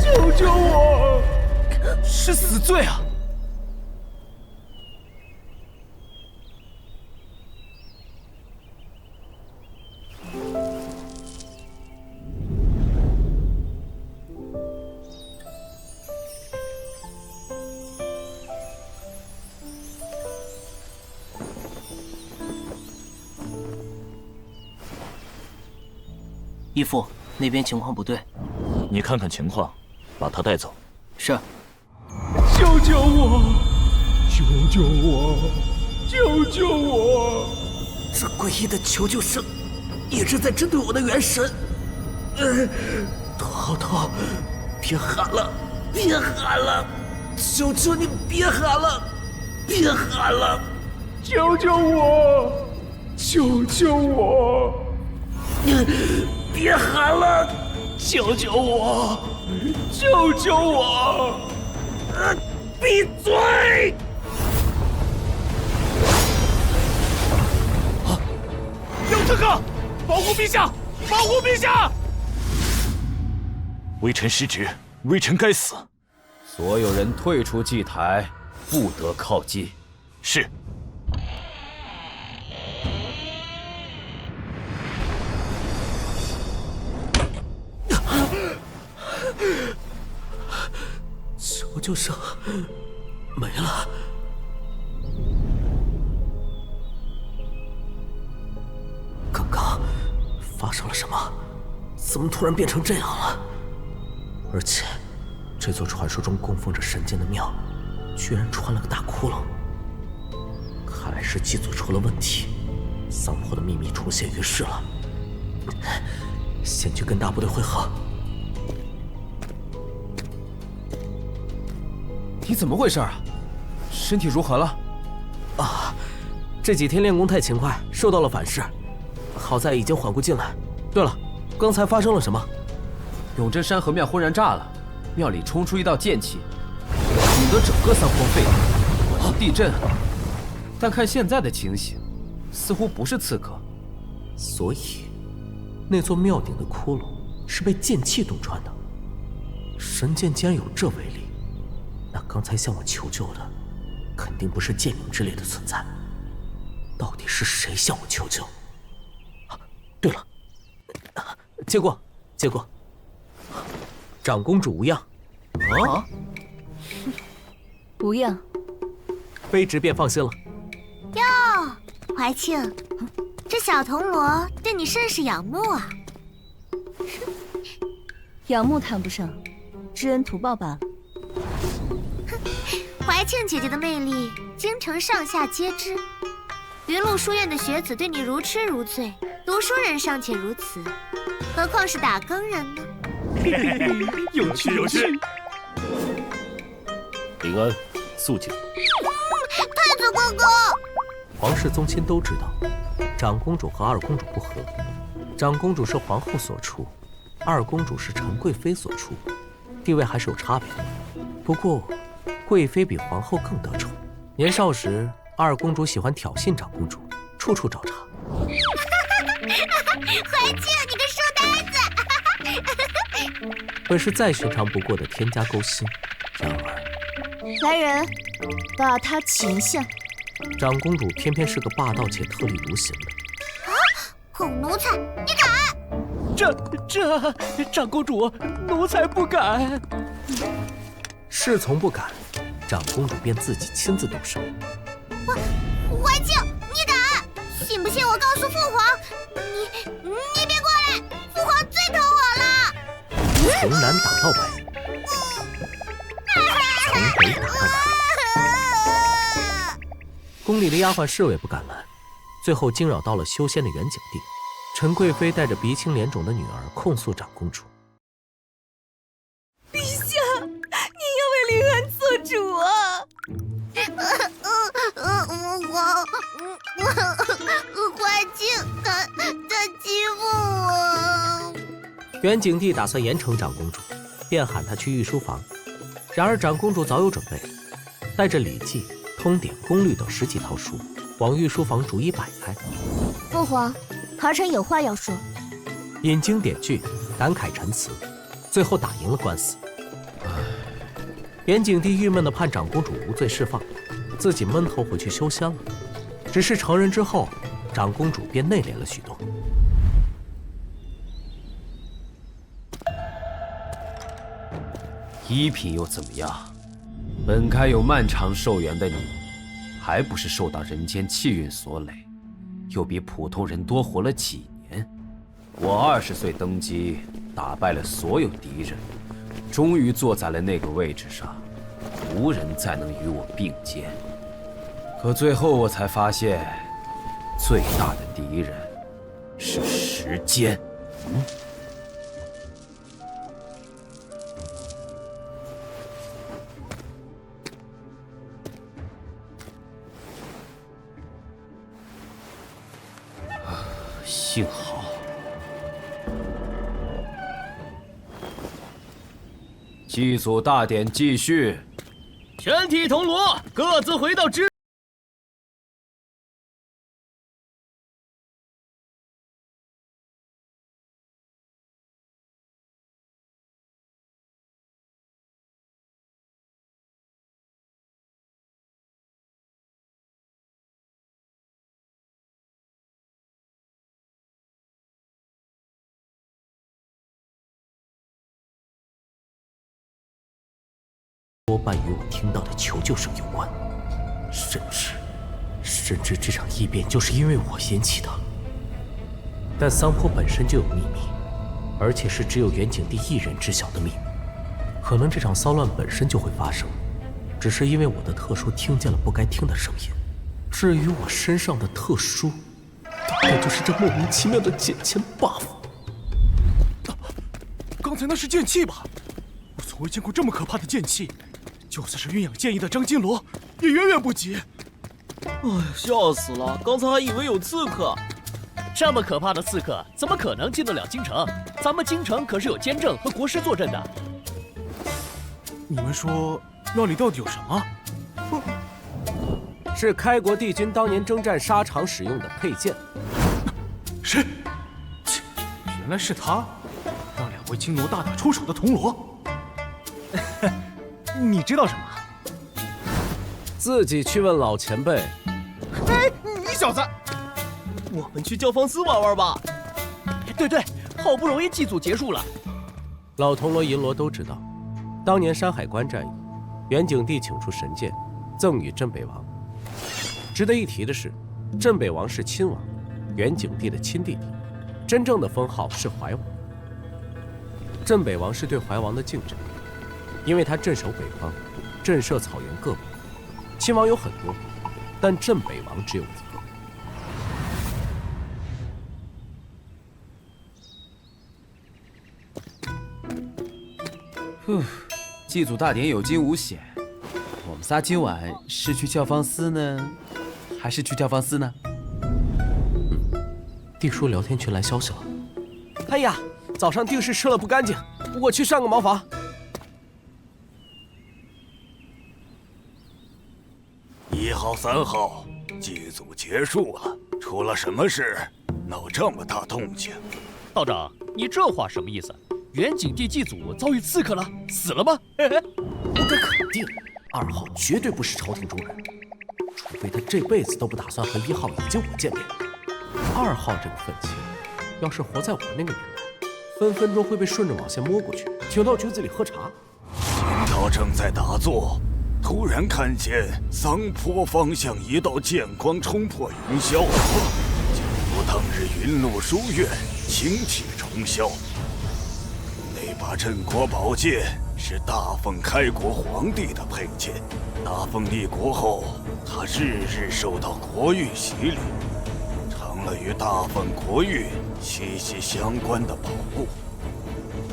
救救我！是死罪啊！义父，那边情况不对，你看看情况，把他带走。是。救救我！救救我！救救我！这诡异的求救声一直在针对我的元神。头好痛！别喊了，别喊了！求求你别喊了，别喊了！救救我！救救我！别喊了！救救我！救救我！闭嘴！有刺客！保护陛下！保护陛下！微臣失职，微臣该死。所有人退出祭台，不得靠近。是。求救声没了。刚刚发生了什么？怎么突然变成这样了？而且，这座传说中供奉着神剑的庙，居然穿了个大窟窿。看来是祭祖出了问题，桑坡的秘密出现于世了。先去跟大部队会合。你怎么回事啊？身体如何了？啊，这几天练功太勤快，受到了反噬。好在已经缓过劲来。对了，刚才发生了什么？永贞山河庙忽然炸了，庙里冲出一道剑气，引得整个桑坡沸腾，好像地震。但看现在的情形，似乎不是刺客。所以，那座庙顶的窟窿是被剑气洞穿的。神剑既然有这威力，那刚才向我求救的，肯定不是剑灵之类的存在。到底是谁向我求救？对了，接过，接过。长公主无恙。啊？无恙。卑职便放心了。哟，怀庆，这小铜锣对你甚是仰慕啊。仰慕谈不上，知恩图报罢了。怀庆姐姐的魅力，京城上下皆知。云麓书院的学子对你如痴如醉，读书人尚且如此，何况是打更人呢？有趣有趣。平安，肃静。太子哥哥，皇室宗亲都知道，长公主和二公主不和。长公主是皇后所出，二公主是陈贵妃所出，地位还是有差别的。不过，贵妃比皇后更得宠。年少时，二公主喜欢挑衅长公主，处处找茬。怀庆，你个书呆子！本是再寻常不过的天家勾心，然而，来人，把她擒下。长公主偏偏是个霸道且特立独行的。啊！狗奴才，你敢！长公主，奴才不敢。侍从不敢，长公主便自己亲自动手。怀庆，你敢？信不信我告诉父皇？你别过来，父皇最疼我了。从南打到北，从北打到北。宫里的丫鬟侍卫不敢拦，最后惊扰到了修仙的元景帝。陈贵妃带着鼻青脸肿的女儿控诉长公主。陛下，您要为临安做主啊！怀庆，他欺负我。元景帝打算严惩长公主，便喊她去御书房。然而长公主早有准备，带着《礼记》《通典》《功律》等10几套书，往御书房逐一摆开。父皇，儿臣有话要说。引经典句，感慨陈词，最后打赢了官司。元景帝郁闷地判长公主无罪释放，自己闷头回去修仙了。只是成人之后，长公主便内敛了许多。一品又怎么样？本该有漫长寿元的你，还不是受到人间气运所累，又比普通人多活了几年。我20岁登基，打败了所有敌人，终于坐在了那个位置上，无人再能与我并肩。可最后我才发现，最大的敌人是时间。幸好。祭祖大典继续，全体铜锣各自回到支。多半与我听到的求救声有关，甚至这场异变就是因为我掀起的。但桑坡本身就有秘密，而且是只有远景帝一人知晓的秘密。可能这场骚乱本身就会发生，只是因为我的特殊听见了不该听的声音。至于我身上的特殊，大概就是这莫名其妙的减签 buff。刚才那是剑气吧？我从未见过这么可怕的剑气。就算是鸳鸯剑意的张金罗，也远远不及。哎，笑死了！刚才还以为有刺客。这么可怕的刺客，怎么可能进得了京城？咱们京城可是有监正和国师坐镇的。你们说那里到底有什么？是开国帝君当年征战沙场使用的佩剑。是，原来是他，让两位金罗大打出手的铜锣。你知道什么？自己去问老前辈。哎，你小子！我们去教坊司玩玩吧。对，好不容易祭祖结束了。老铜锣、银锣都知道，当年山海关战役，元景帝请出神剑，赠与镇北王。值得一提的是，镇北王是亲王，元景帝的亲弟弟，真正的封号是怀王。镇北王是对怀王的敬称。因为他镇守北方，震慑草原各部，亲王有很多，但镇北王只有一个。祭祖大典有惊无险，我们仨今晚是去教坊司呢，还是去教坊司呢？帝叔聊天群来消息了。哎呀，早上定是吃了不干净，我去上个茅房。1号、3号，祭祖结束了，出了什么事？闹这么大动静？道长，你这话什么意思？元景帝祭祖遭遇刺客了，死了吗？我敢肯定，2号绝对不是朝廷中人，除非他这辈子都不打算和1号以及我见面。2号这个愤青，要是活在我那个年代，分分钟会被顺着网线摸过去，请到局子里喝茶。贫道正在打坐。突然看见桑坡方向一道剑光冲破云霄，就如当日云麓书院清气冲霄。那把镇国宝剑是大奉开国皇帝的佩剑，大奉立国后，他日日受到国运洗礼，成了与大奉国运息息相关的宝物。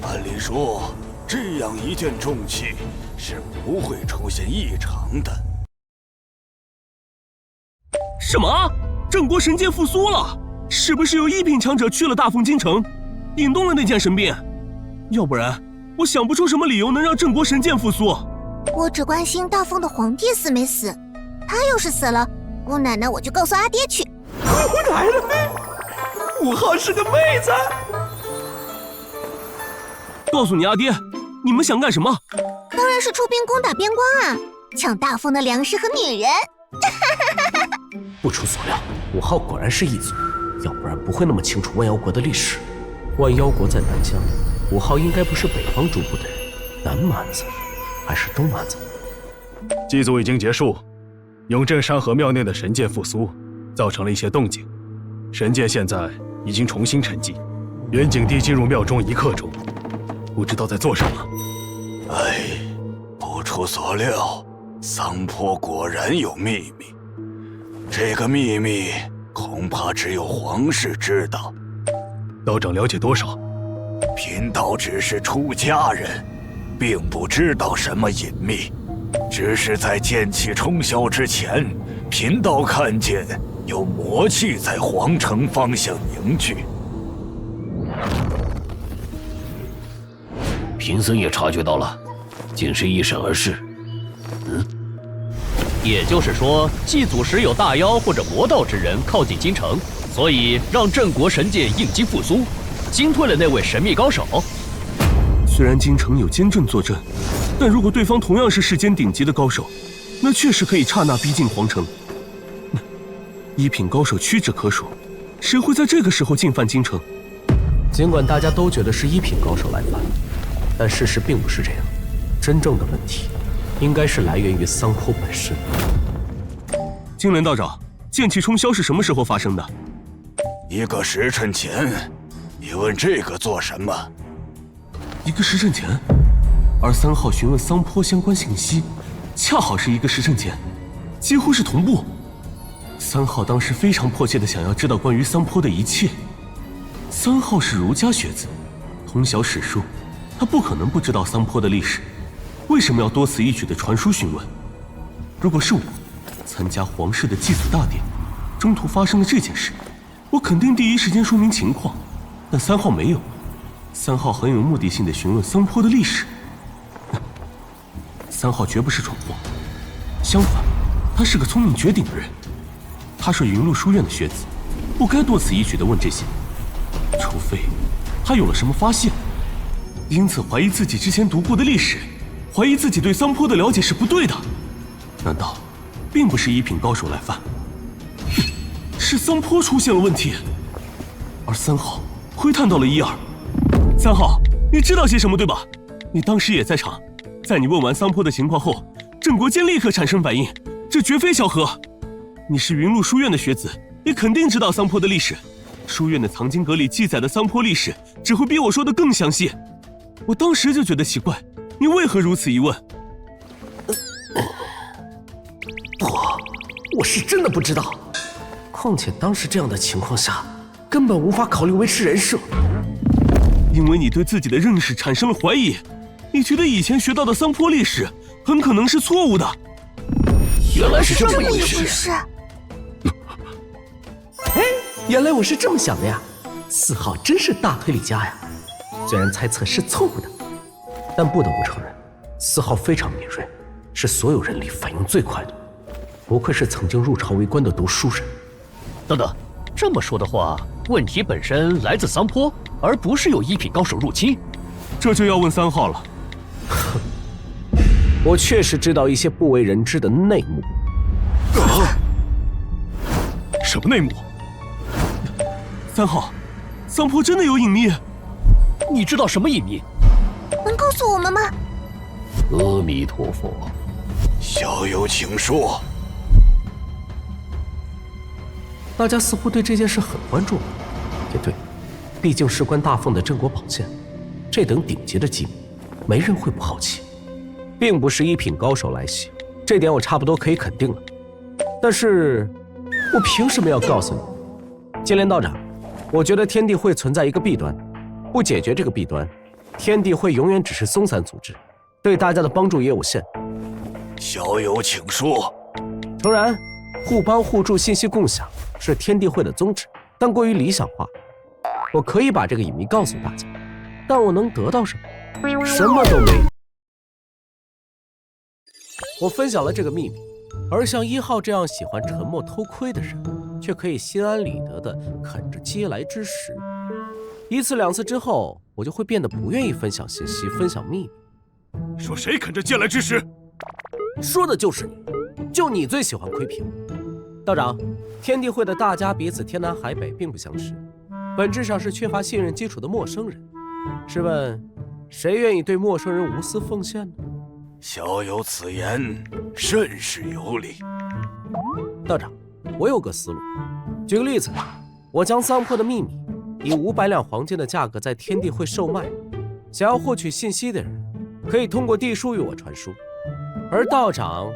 按理说，这样一件重器是不会出现异常的。什么？镇国神剑复苏了？是不是有1品强者去了大奉京城，引动了那件神兵？要不然，我想不出什么理由能让镇国神剑复苏。我只关心大奉的皇帝死没死，他要是死了，姑奶奶我就告诉阿爹去。我来了，5号是个妹子。告诉你阿爹，你们想干什么？当然是出兵攻打边关啊，抢大奉的粮食和女人。不出所料，5号果然是异族，要不然不会那么清楚万妖国的历史。万妖国在南疆，5号应该不是北方主部的人，南蛮子还是东蛮子？祭祖已经结束，永镇山河庙内的神剑复苏，造成了一些动静。神剑现在已经重新沉寂，元景帝进入庙中1刻钟，不知道在做什么。哎，不出所料，桑坡果然有秘密。这个秘密恐怕只有皇室知道。道长了解多少？贫道只是出家人，并不知道什么隐秘。只是在剑气冲霄之前，贫道看见有魔气在皇城方向凝聚。贫僧也察觉到了，竟是一闪而逝。也就是说，祭祖时有大妖或者魔道之人靠近京城，所以让镇国神界应激复苏，惊退了那位神秘高手。虽然京城有监阵坐镇，但如果对方同样是世间顶级的高手，那确实可以刹那逼近皇城。一品高手屈指可数，谁会在这个时候进犯京城？尽管大家都觉得是一品高手来犯，但事实并不是这样。真正的问题，应该是来源于桑坡本身。金莲道长，剑气冲霄是什么时候发生的？1个时辰前。你问这个做什么？1个时辰前，而3号询问桑坡相关信息，恰好是1个时辰前，几乎是同步。3号当时非常迫切地想要知道关于桑坡的一切。3号是儒家学子，通晓史书，他不可能不知道桑坡的历史，为什么要多此一举地传书询问？如果是我参加皇室的祭祖大典，中途发生了这件事，我肯定第一时间说明情况。但3号没有，3号很有目的性地询问桑坡的历史。3号绝不是蠢货，相反，他是个聪明绝顶的人。他是云麓书院的学子，不该多此一举地问这些，除非他有了什么发现，因此怀疑自己之前读过的历史，怀疑自己对桑坡的了解是不对的。难道并不是一品高手来犯，是桑坡出现了问题？而3号窥探到了1、2。3号，你知道些什么对吧？你当时也在场，在你问完桑坡的情况后，镇国监立刻产生反应，这绝非巧合。你是云麓书院的学子，你肯定知道桑坡的历史。书院的藏经阁里记载的桑坡历史，只会比我说的更详细。我当时就觉得奇怪，你为何如此一问？我是真的不知道。况且当时这样的情况下，根本无法考虑维持人设。因为你对自己的认识产生了怀疑，你觉得以前学到的桑坡历史很可能是错误的。原来是这么一回事。哎，原来我是这么想的呀。4号真是大推理家呀。虽然猜测是错误的，但不得不承认，4号非常敏锐，是所有人里反应最快的。不愧是曾经入朝为官的读书人。等等，这么说的话，问题本身来自桑坡，而不是有一品高手入侵。这就要问3号了。我确实知道一些不为人知的内幕。什么内幕？3号，桑坡真的有隐秘？你知道什么隐秘？能告诉我们吗？阿弥陀佛。小友请说。大家似乎对这件事很关注。也对，毕竟事关大凤的镇国宝剑，这等顶级的机密，没人会不好奇。并不是一品高手来袭，这点我差不多可以肯定了。但是，我凭什么要告诉你？金莲道长，我觉得天地会存在一个弊端，不解决这个弊端，天地会永远只是松散组织，对大家的帮助也有限。小友请说。诚然，互帮互助、信息共享是天地会的宗旨，但过于理想化。我可以把这个隐秘告诉大家，但我能得到什么？什么都没有。我分享了这个秘密，而像1号这样喜欢沉默偷窥的人，却可以心安理得地啃着嗟来之食。1次2次之后，我就会变得不愿意分享信息、分享秘密。说谁啃着嗟来之食？说的就是你，就你最喜欢窥屏。道长，天地会的大家彼此天南海北，并不相识，本质上是缺乏信任基础的陌生人。试问，谁愿意对陌生人无私奉献呢？小友此言甚是有理。道长，我有个思路。举个例子，我将桑坡的秘密以500两黄金的价格在天地会售卖，想要获取信息的人可以通过地书与我传输，而道长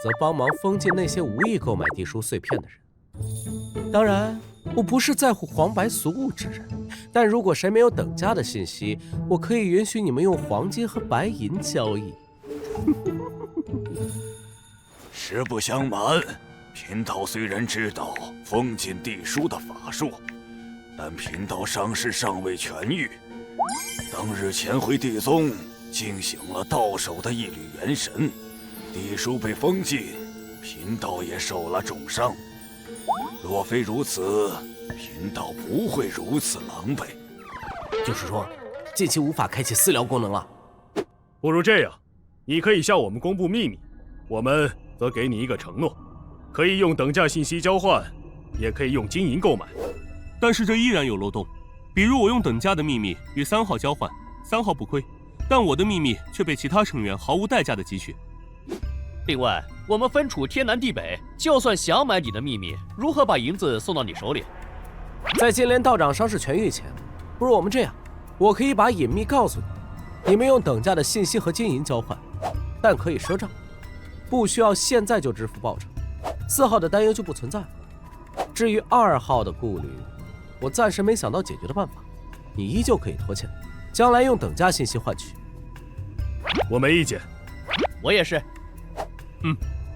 则帮忙封禁那些无意购买地书碎片的人。当然，我不是在乎黄白俗物之人，但如果谁没有等价的信息，我可以允许你们用黄金和白银交易。实不相瞒，贫道虽然知道封禁地书的法术，但贫道伤势尚未痊愈。当日前回地宗，惊醒了道手的一缕元神，地书被封禁，贫道也受了重伤。若非如此，贫道不会如此狼狈。就是说，近期无法开启私聊功能了。不如这样，你可以向我们公布秘密，我们则给你一个承诺，可以用等价信息交换，也可以用金银购买。但是这依然有漏洞，比如我用等价的秘密与3号交换，3号不亏，但我的秘密却被其他成员毫无代价的汲取。另外，我们分处天南地北，就算想买你的秘密，如何把银子送到你手里？在金莲道长伤势痊愈前，不如我们这样，我可以把隐秘告诉你，你们用等价的信息和金银交换，但可以赊账，不需要现在就支付报酬。4号的担忧就不存在了。至于2号的顾虑，我暂时没想到解决的办法，你依旧可以拖欠，将来用等价信息换取。我没意见。我也是。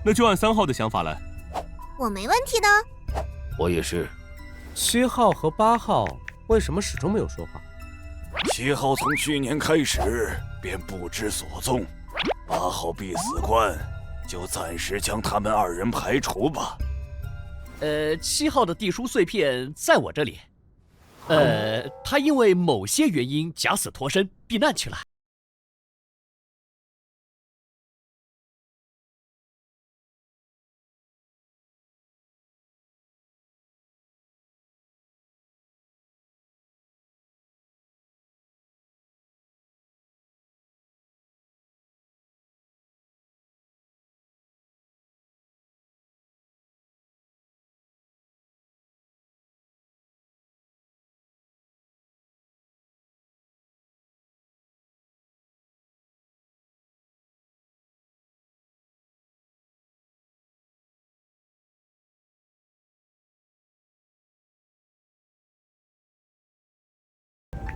那就按3号的想法来。我没问题的。我也是。7号和8号为什么始终没有说话？7号从去年开始便不知所踪，8号必死关，就暂时将他们2人排除吧。 7号的地书碎片在我这里。他因为某些原因假死脱身，避难去了。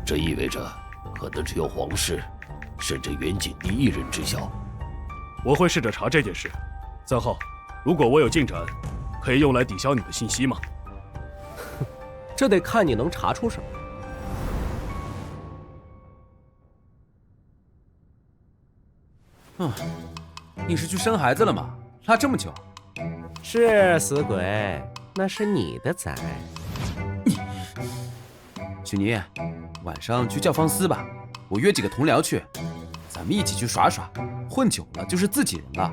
这意味着，可能只有皇室，甚至远景帝一人知晓。我会试着查这件事。3号，如果我有进展，可以用来抵消你的信息吗？这得看你能查出什么。你是去生孩子了吗？拉这么久？是死鬼，那是你的崽。许妮。 晚上去教坊司吧，我约几个同僚去，咱们一起去耍耍，混久了就是自己人了。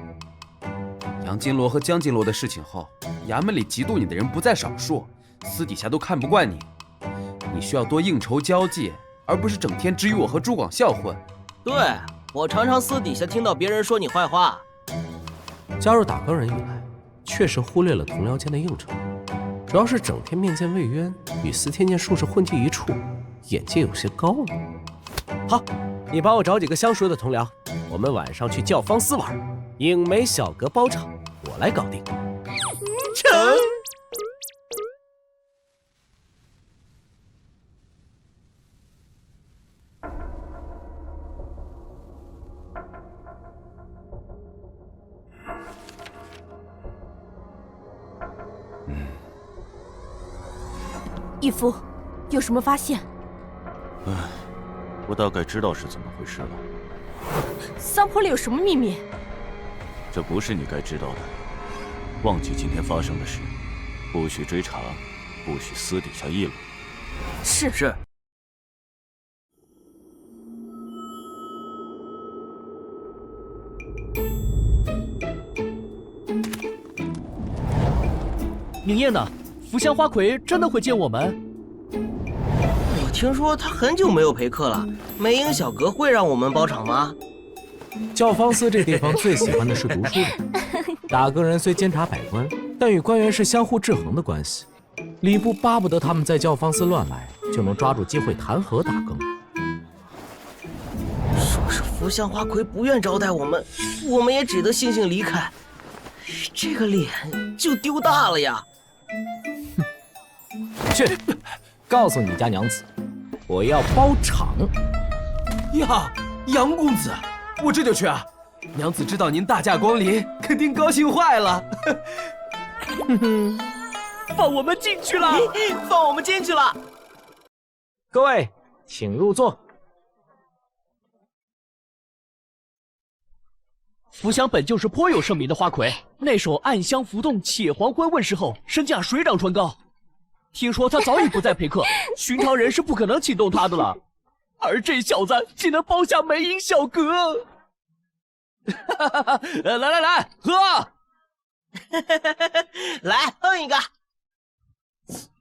杨金罗和江金罗的事情后，衙门里嫉妒你的人不在少数，私底下都看不惯你。你需要多应酬交际，而不是整天只与我和朱广孝混。对，我常常私底下听到别人说你坏话。加入打更人以来，确实忽略了同僚间的应酬，主要是整天面见魏渊，与司天剑术士混迹一处。 眼界有些高了。好，你帮我找几个相熟的同僚，我们晚上去教坊司玩，影梅小阁包场，我来搞定。成。义父，有什么发现？ 我大概知道是怎么回事了。桑坡里有什么秘密？这不是你该知道的。忘记今天发生的事，不许追查，不许私底下议论。是。明夜呢？福香花魁真的会见我们？ 听说他很久没有陪客了，梅影小阁会让我们包场吗？教坊司这地方最喜欢的是读书人，打更人虽监察百官，但与官员是相互制衡的关系。礼部巴不得他们在教坊司乱来，就能抓住机会弹劾打更。说是福香花魁不愿招待我们，我们也只得悻悻离开。这个脸就丢大了呀！去，告诉你家娘子。 我要包场呀，杨公子，我这就去啊！娘子知道您大驾光临，肯定高兴坏了。哼哼，放我们进去了！放我们进去了！各位，请入座。福祥本就是颇有盛名的花魁，那首《暗香浮动且黄昏》问世后，身价水涨船高。听说他早已不再陪客，寻常人是不可能请动他的了。而这小子竟能包下梅影小阁！来，喝！来，碰一个。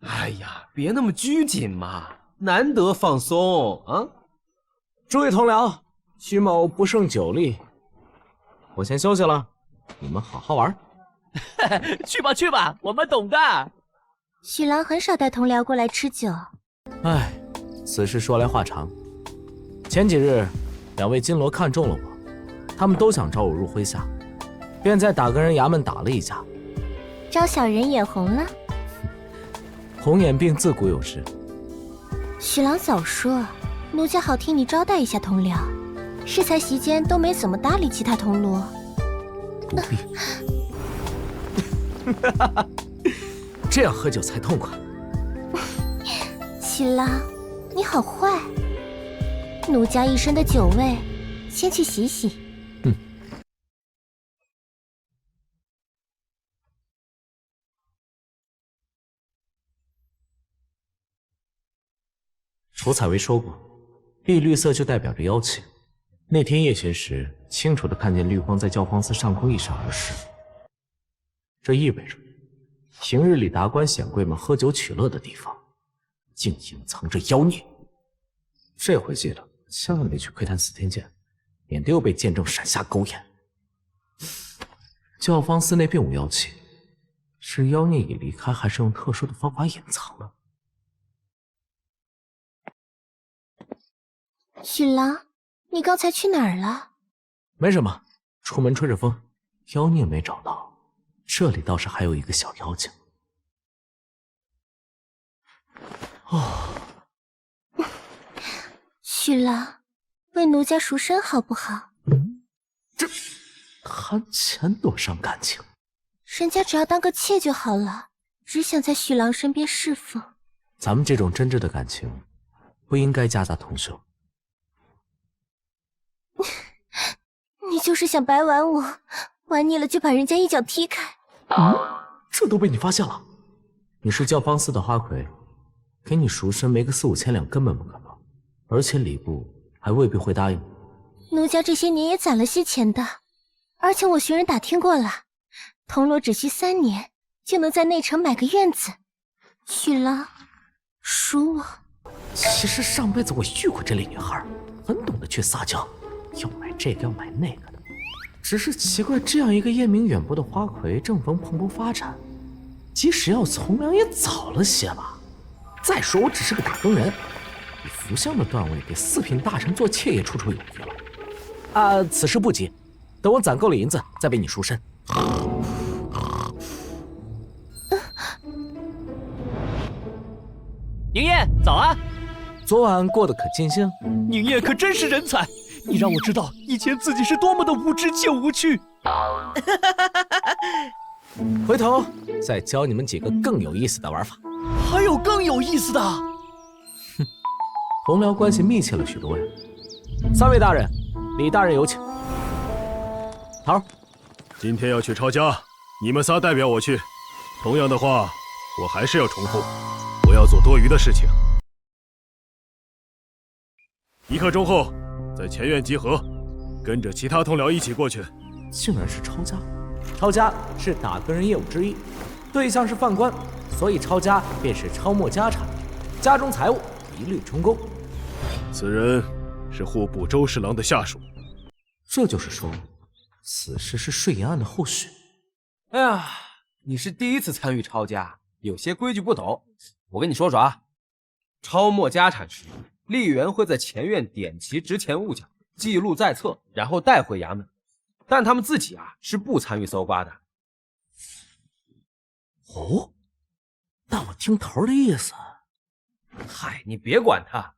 哎呀，别那么拘谨嘛，难得放松啊！诸位同僚，徐某不胜酒力，我先休息了，你们好好玩。去吧，我们懂的。许郎很少带同僚过来吃酒。唉，此事说来话长。前几日，2位金罗看中了我，他们都想招我入麾下，便在打更人衙门打了一架。招小人眼红了？红眼病自古有之。许郎早说，奴家好替你招待一下同僚。适才席间都没怎么搭理其他同罗。不必。这样喝酒才痛快。许郎，你好坏。奴家一身的酒味，先去洗洗。楚采薇说过，碧绿色就代表着妖气。那天夜巡时，清楚地看见绿光在教坊司上空一闪而逝。这意味着，平日里达官显贵们喝酒取乐的地方，竟隐藏着妖孽。这回记得千万别去窥探司天剑，免得又被剑正闪瞎狗眼。教坊司内并无妖气，是妖孽已离开，还是用特殊的方法隐藏呢？许郎，你刚才去哪儿了？没什么，出门吹着风。妖孽没找到，这里倒是还有一个小妖精。哦，许郎，为奴家赎身好不好？这谈钱多伤感情。人家只要当个妾就好了，只想在许郎身边侍奉。咱们这种真挚的感情，不应该夹杂同修。你就是想白玩我，玩腻了就把人家一脚踢开。这都被你发现了。你是教坊司的花魁，给你赎身没个4、5千两根本不可能，而且礼部还未必会答应。奴家这些年也攒了些钱的，而且我寻人打听过了，铜锣只需3年就能在内城买个院子。许郎，赎我。其实上辈子我遇过这类女孩，很懂得去撒娇，要买这个要买那个的。只是奇怪，这样一个艳名远播的花魁，正逢蓬勃发展，即使要从良也早了些吧。再说我只是个打工人，以福相的段位，给4品大臣做妾也绰绰有余了。此事不急，等我攒够了银子，再为你赎身。宁烨，早安！昨晚过得可尽兴？宁烨可真是人才，你让我知道以前自己是多么的无知且无趣。回头再教你们几个更有意思的玩法。还有更有意思的？哼，同僚关系密切了许多呀。3位大人，李大人有请。头，今天要去抄家，你们仨代表我去。同样的话，我还是要重复，不要做多余的事情。1刻钟后，在前院集合，跟着其他同僚一起过去。竟然是抄家！抄家是打更人业务之一，对象是犯官，所以抄家便是抄没家产，家中财物一律充公。此人是户部周侍郎的下属。这就是说，此事是税银案的后续。哎呀，你是第一次参与抄家，有些规矩不懂。我跟你说说啊，抄没家产时，吏员会在前院点齐值钱物件，记录在册，然后带回衙门。但他们自己是不参与搜刮的。哦，那我听头的意思。嗨，你别管他，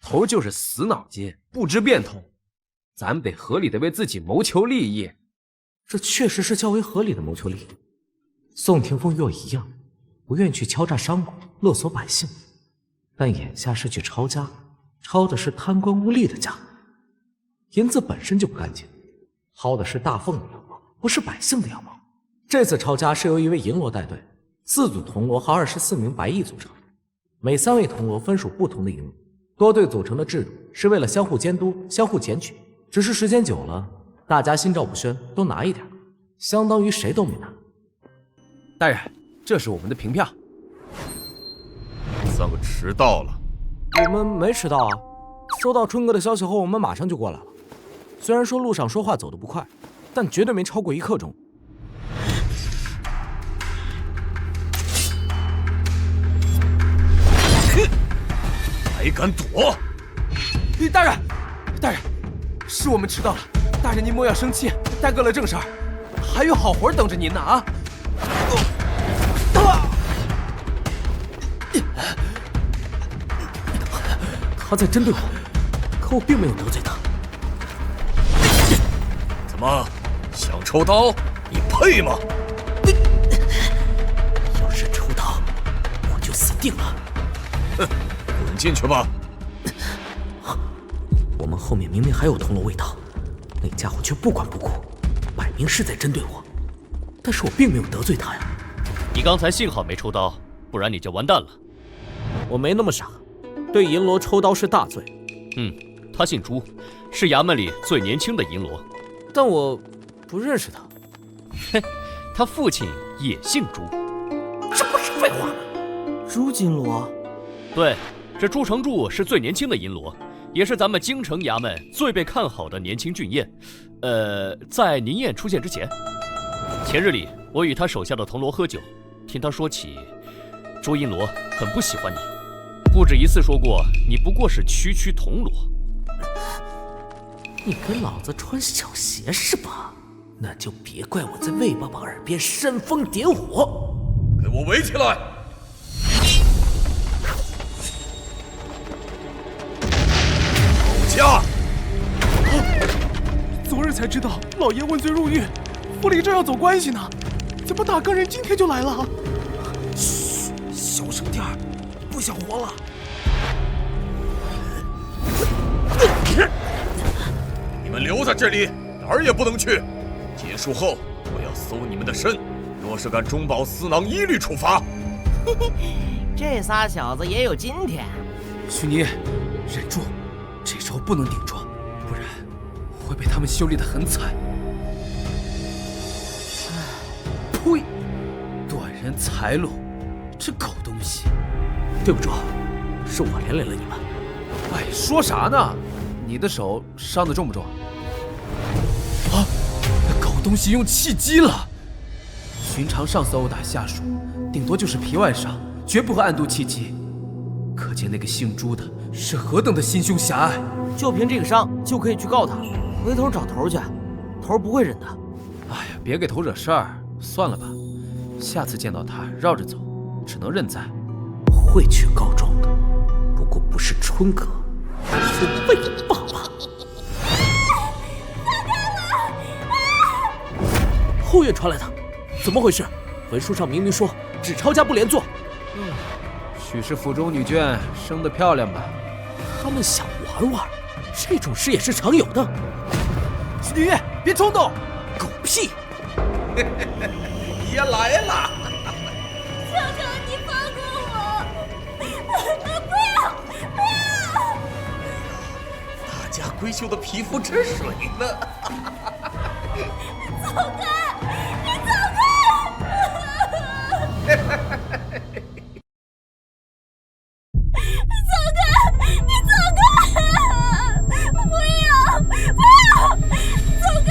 头就是死脑筋，不知变通。咱们得合理的为自己谋求利益。这确实是较为合理的谋求利益。宋霆锋与我一样，不愿去敲诈商贾，勒索百姓，但眼下是去抄家，抄的是贪官污吏的家。银子本身就不干净，薅的是大凤的羊毛，不是百姓的羊毛。这次抄家是由一位银罗带队，4组铜锣和24名白翼组成，每3位铜锣分属不同的银罗。多队组成的制度是为了相互监督、相互检举，只是时间久了，大家心照不宣，都拿一点，相当于谁都没拿。大人，这是我们的凭票。3个迟到了。我们没迟到啊，收到春哥的消息后，我们马上就过来了。虽然说路上说话走得不快，但绝对没超过1刻钟。还敢躲！大人，大人，是我们迟到了。大人您莫要生气，耽搁了正事儿，还有好活等着您呢啊！他在针对我，可我并没有得罪他。怎么，想抽刀？你配吗？要是抽刀，我就死定了。哼，滚进去吧。我们后面明明还有铜锣未到，那家伙却不管不顾，摆明是在针对我。但是我并没有得罪他呀。你刚才幸好没抽刀，不然你就完蛋了。我没那么傻，对银罗抽刀是大罪。他姓朱，是衙门里最年轻的银罗。但我不认识他。嘿，他父亲也姓朱。这不是废话吗？朱金罗？对，这朱成柱是最年轻的银罗，也是咱们京城衙门最被看好的年轻俊彦。在宁燕出现之前，前日里我与他手下的铜锣喝酒，听他说起朱银罗很不喜欢你，不止一次说过你不过是区区铜锣。你跟老子穿小鞋是吧？那就别怪我在魏爸爸耳边煽风点火。给我围起来！绑架！昨日才知道老爷问罪入狱，府里正要走关系呢，怎么大哥人今天就来了？嘘，小声点儿，不想活了。你们留在这里，哪儿也不能去。结束后，我要搜你们的身，若是敢中饱私囊，一律处罚。这仨小子也有今天。许尼，忍住，这时候不能顶撞，不然会被他们修理得很惨。呸！断人财路，这狗东西！对不住，是我连累了你们。哎，说啥呢？你的手伤得重不重？啊！那狗东西用气击了。寻常上司殴打下属，顶多就是皮外伤，绝不会暗度气机。可见那个姓朱的是何等的心胸狭隘。就凭这个伤就可以去告他，回头找头去，头不会忍的。哎呀，别给头惹事儿，算了吧。下次见到他绕着走，只能认栽。会去告状的，不过不是春哥，是魏爸爸。后院传来的，怎么回事？文书上明明说只抄家不连坐。许是府中女眷生得漂亮吧？他们想玩玩，这种事也是常有的。许女，别冲动！狗屁！爷来了！求求你放过我！不要！不要！大家闺秀的皮肤之水呢？走开！你走开！走开！你走开！不要！不要！走开！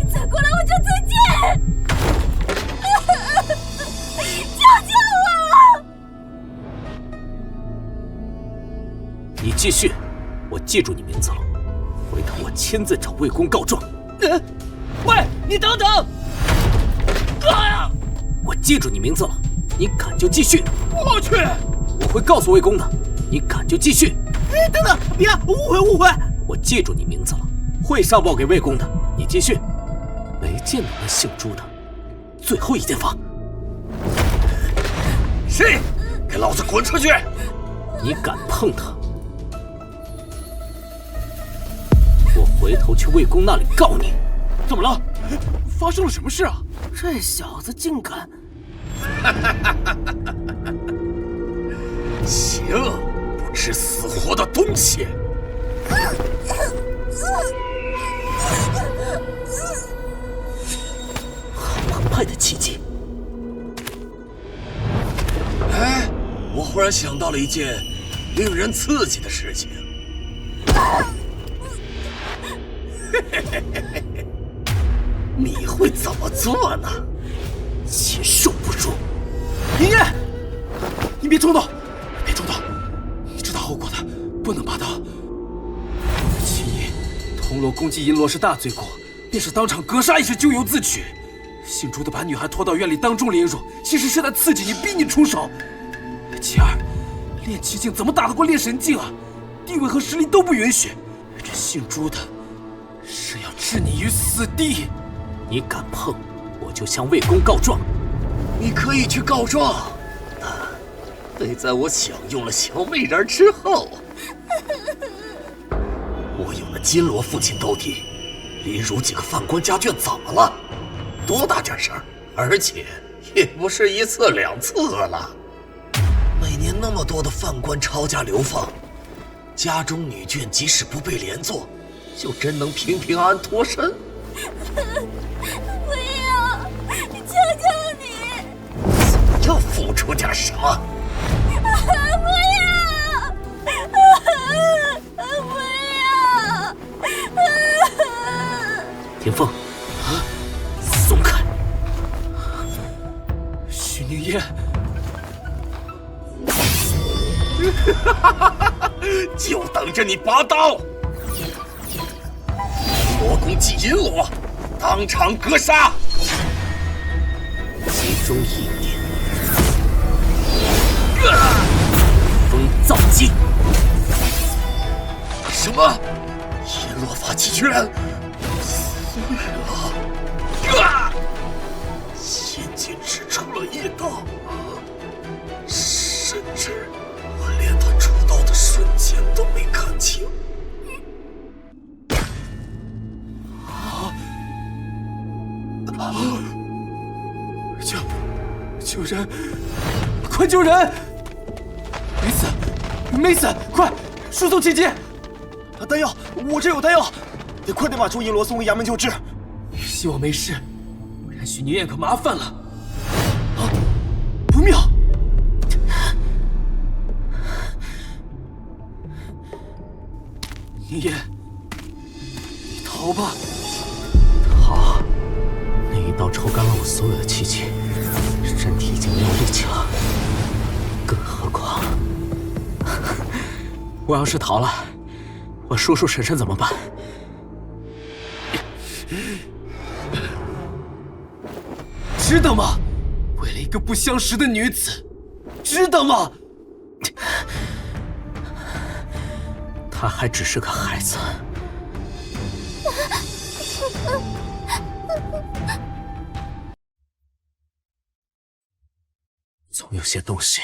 再过来我就自尽！救救我！你继续，我记住你名字了，回头我亲自找魏公告状。喂，你等等！我记住你名字了，你敢就继续。我去！我会告诉魏公的，你敢就继续。哎，等等，别误会！我记住你名字了，会上报给魏公的，你继续。没见到那姓朱的，最后一间房。谁？给老子滚出去！你敢碰他，我回头去魏公那里告你。怎么了？发生了什么事啊？这小子竟敢！邪恶，不知死活的东西！好澎湃的气机！哎，我忽然想到了一件令人刺激的事情。你会怎么做呢？禽兽不如！林烨，你别冲动，别冲动，你知道后果的，不能霸道。其一，铜锣攻击银锣是大罪过，便是当场格杀也是咎由自取。姓朱的把女孩拖到院里当众凌辱，其实是在刺激你，逼你出手。其二，练气境怎么打得过练神境啊？地位和实力都不允许。这姓朱的，是要置你于死地。你敢碰，我就向魏公告状。你可以去告状，但得在我享用了小美人之后。我有了金罗父亲兜底，凌辱几个犯官家眷怎么了？多大点事儿，而且也不是一次两次了。每年那么多的犯官抄家流放，家中女眷即使不被连坐，就真能平平安安脱身？不要，求求你！要付出点什么？不要！不要！田凤，松开！许宁烨，就等着你拔刀！罗公祭银罗，当场格杀！集中一点，风造击！什么？银罗法器居然碎了！先前只出了一刀，甚至我连他出刀的瞬间都没看清。救人！快救人！没死，没死！快，输送奇迹！丹药，我这有丹药，得快点把朱银罗送回衙门救治。希望没事，不然许宁烨可麻烦了。啊，不妙！宁烨，你逃吧！好，那一刀抽干了我所有的气机，身体已经没有力气了。更何况，我要是逃了，我叔叔婶婶怎么办？值得吗？为了一个不相识的女子，值得吗？她还只是个孩子。总有些东西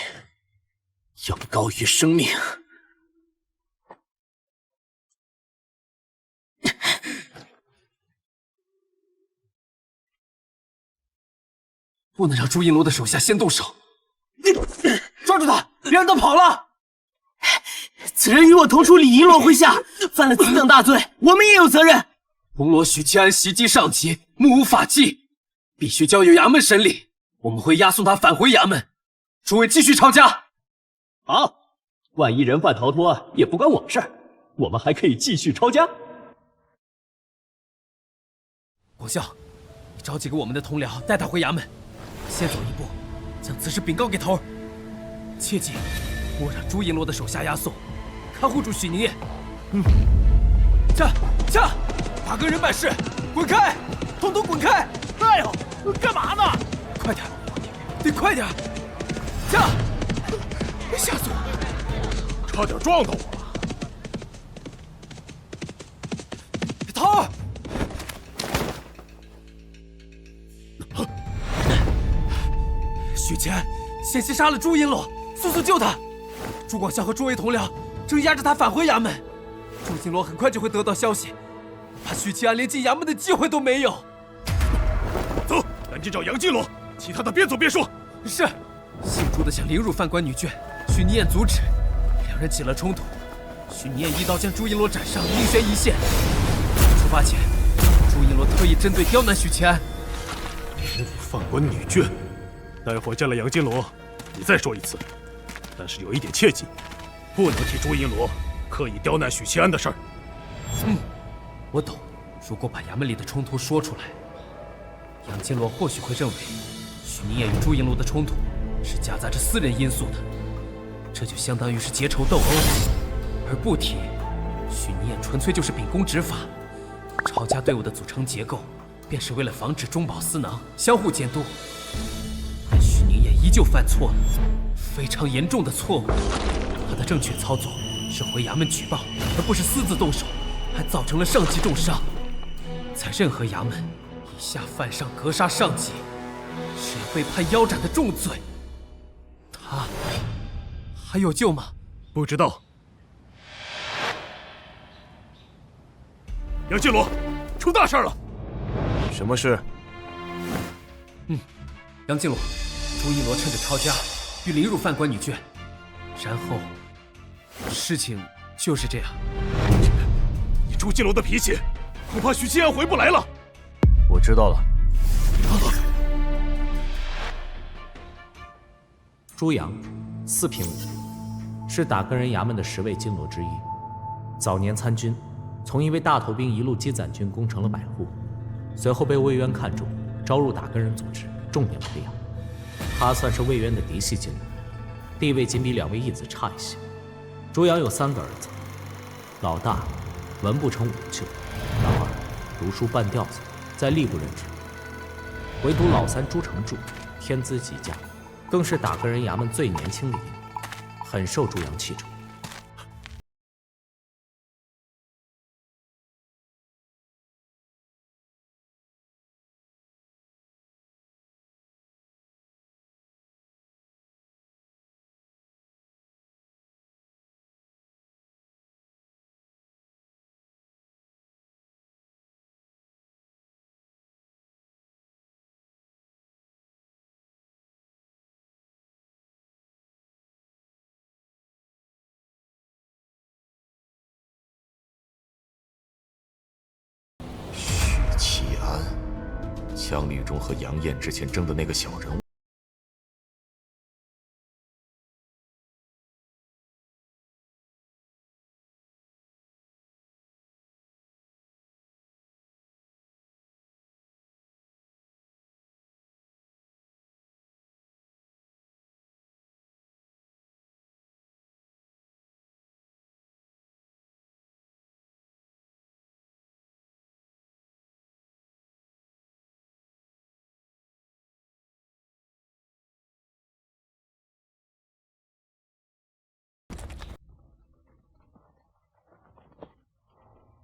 要高于生命。不能让朱银罗的手下先动手！抓住他，别让他跑了！此人与我同处李银罗麾下，犯了此等大罪，我们也有责任。铜锣许七安袭击上级，目无法纪，必须交由衙门审理。我们会押送他返回衙门。诸位继续抄家。好，万一人犯逃脱，也不关我们事儿，我们还可以继续抄家。国校，你找几个我们的同僚带他回衙门。先走一步，将此事禀告给头儿。切记，莫让朱银罗的手下押送，看护住许宁烨。下，大哥人办事，滚开，统统滚开！哎呦，干嘛呢？快点，得快点！下，吓死我！差点撞到我了。头儿。许谦险些杀了朱银罗，速速救他！朱广孝和诸位同僚正押着他返回衙门，朱金罗很快就会得到消息，怕许七安连进衙门的机会都没有。走，赶紧找杨金罗，其他的边走边说。是。姓朱的想凌辱犯官女眷，许尼彦阻止，两人起了冲突。许尼彦一刀将朱银罗斩伤，命悬一线。出发前，朱银罗特意针对刁难许七安。凌辱犯官女眷，待会儿见了杨金罗，你再说一次。但是有一点切记，不能提朱银罗刻意刁难许七安的事儿。我懂。如果把衙门里的冲突说出来，杨金罗或许会认为许尼彦与朱银罗的冲突是夹杂着私人因素的，这就相当于是结仇斗殴，而不提许尼彦纯粹就是秉公执法。抄家队伍的组成结构，便是为了防止中饱私囊，相互监督。但许尼彦依旧犯错了，非常严重的错误。他的正确操作是回衙门举报，而不是私自动手，还造成了上级重伤。在任何衙门，以下犯上格杀上级，是要被判腰斩的重罪。他还有救吗？不知道。杨金罗，出大事了！什么事？杨金罗，朱一罗趁着抄家，欲凌辱犯官女眷，然后事情就是这样。以朱金罗的脾气，恐怕许七安回不来了。我知道了。朱阳，4品武，是打更人衙门的10位金罗之一。早年参军，从一位大头兵一路积攒军功成了百户，随后被魏渊看中，招入打更人组织，重点培养。他算是魏渊的嫡系金罗，地位仅比2位义子差一些。朱阳有3个儿子，老大文不成武不就，老二读书半吊子，在吏部任职，唯独老三朱成柱天资极佳，更是打更人衙门最年轻的一名，很受朱阳器重。江立中和杨艳之前争的那个小人物，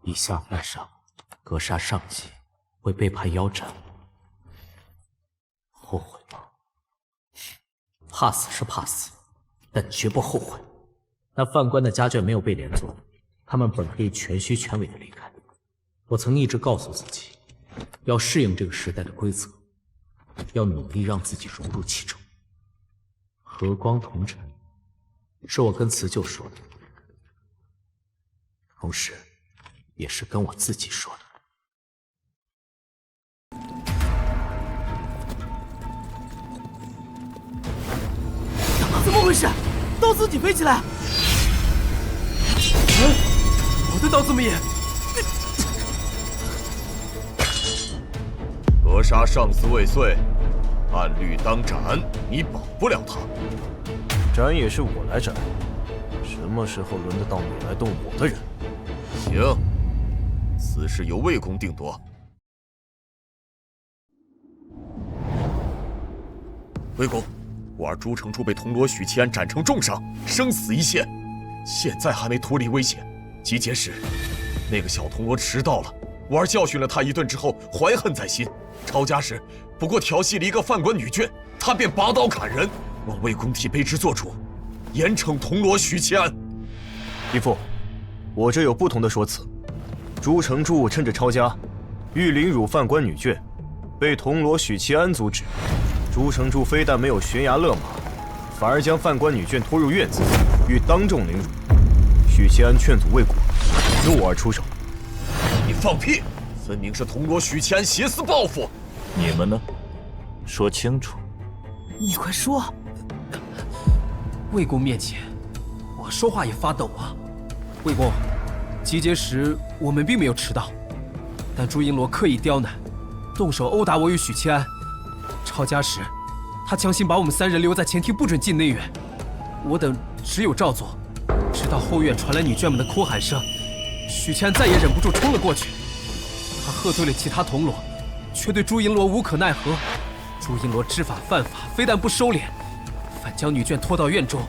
以下犯上格杀上级，会被判腰斩。后悔吗？怕死是怕死，但绝不后悔。那犯官的家眷没有被连坐，他们本可以全虚全伪的离开。我曾一直告诉自己，要适应这个时代的规则，要努力让自己融入其中。和光同尘，是我跟辞旧说的，同时也是跟我自己说的。怎么回事？刀自己飞起来！我的刀怎么也……格杀上司未遂，按律当斩，你保不了他。斩也是我来斩，什么时候轮得到你来动我的人？行，此事由魏公定夺。魏公，我儿朱成柱被铜锣许七安斩成重伤，生死一线，现在还没脱离危险。集结时，那个小铜锣迟到了，我儿教训了他一顿之后，怀恨在心，抄家时不过调戏了一个犯官女眷，他便拔刀砍人。望魏公替卑职做主，严惩铜锣许七安。义父，我这有不同的说辞。朱承柱趁着抄家，欲凌辱犯官女眷，被铜锣许七安阻止。朱承柱非但没有悬崖勒马，反而将犯官女眷拖入院子，欲当众凌辱。许七安劝阻未果，由我而出手。你放屁！分明是铜锣许七安挟私报复。你们呢？说清楚。你快说！魏公面前，我说话也发抖啊。魏公，集结时我们并没有迟到，但朱银罗刻意刁难，动手殴打我与许七安。抄家时，他强行把我们3人留在前厅，不准进内院。我等只有照做，直到后院传来女眷们的哭喊声，许七安再也忍不住冲了过去。他喝退了其他铜锣，却对朱银罗无可奈何。朱银罗知法犯法，非但不收敛，反将女眷拖到院中，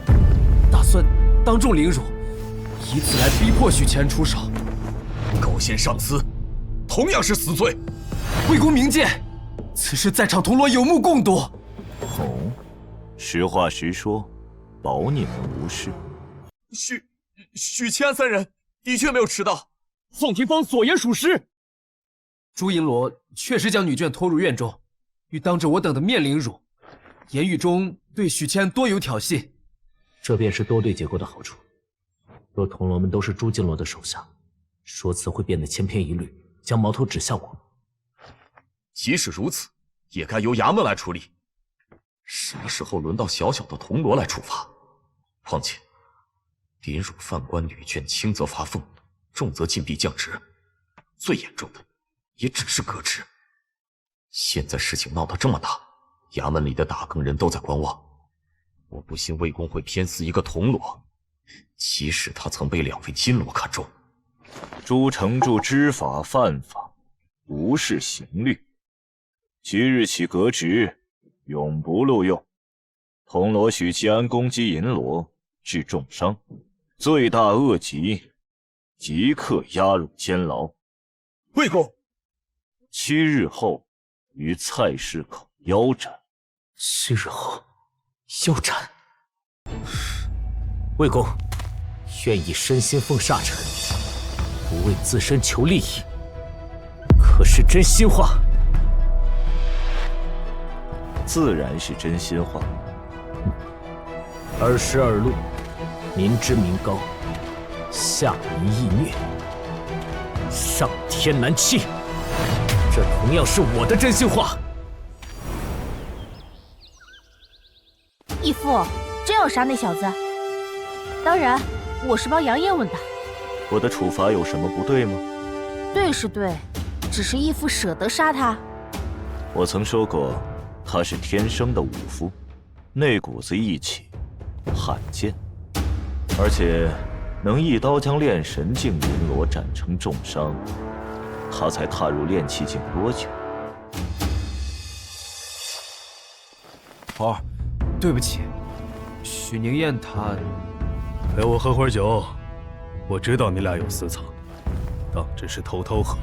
打算当众凌辱，以此来逼迫许七安出手。构陷上司，同样是死罪。魏公明鉴，此事在场铜锣有目共睹。哦，实话实说，保你们无事。许七安3人的确没有迟到。宋廷芳所言属实。朱银罗确实将女眷拖入院中，欲当着我等的面凌辱，言语中对许七安多有挑衅。这便是多对结构的好处。若铜锣们都是朱金罗的手下，说辞会变得千篇一律，将矛头指向我。即使如此，也该由衙门来处理。啥时候轮到小小的铜锣来处罚？况且，凌辱犯官女眷，轻则罚俸，重则禁闭降职，最严重的也只是革职。现在事情闹得这么大，衙门里的打更人都在观望。我不信魏公会偏私一个铜锣，即使他曾被2位金锣看中。朱承柱知法犯法，无视刑律，即日起革职，永不录用。铜锣许七安攻击银锣，致重伤，罪大恶极，即刻押入监牢。魏公，7日后于菜市口腰斩。7日后腰斩。魏公，愿以身心奉煞臣，不为自身求利益，可是真心话？自然是真心话。22路，民脂民膏，下民易虐，上天难欺。这同样是我的真心话。义父，真要杀那小子？当然，我是帮杨业问的。我的处罚有什么不对吗？对是对，只是义父舍得杀他。我曾说过，他是天生的武夫，那股子义气罕见，而且能一刀将炼神境银罗斩成重伤。他才踏入炼气境多久？头儿，对不起，许宁燕她陪我喝会儿酒。我知道你俩有私藏，当只是偷偷喝。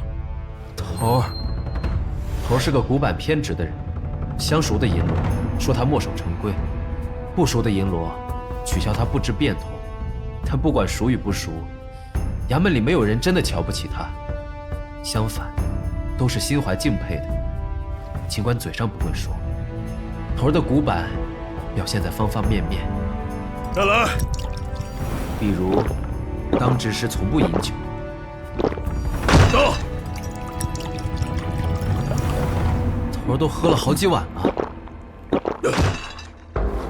头儿是个古板偏执的人，相熟的银罗说他墨守成规，不熟的银罗取笑他不知变通。但不管熟与不熟，衙门里没有人真的瞧不起他。相反，都是心怀敬佩的，尽管嘴上不会说。头儿的古板表现在方方面面。再来。比如，当值时从不饮酒。走。头儿都喝了好几碗了。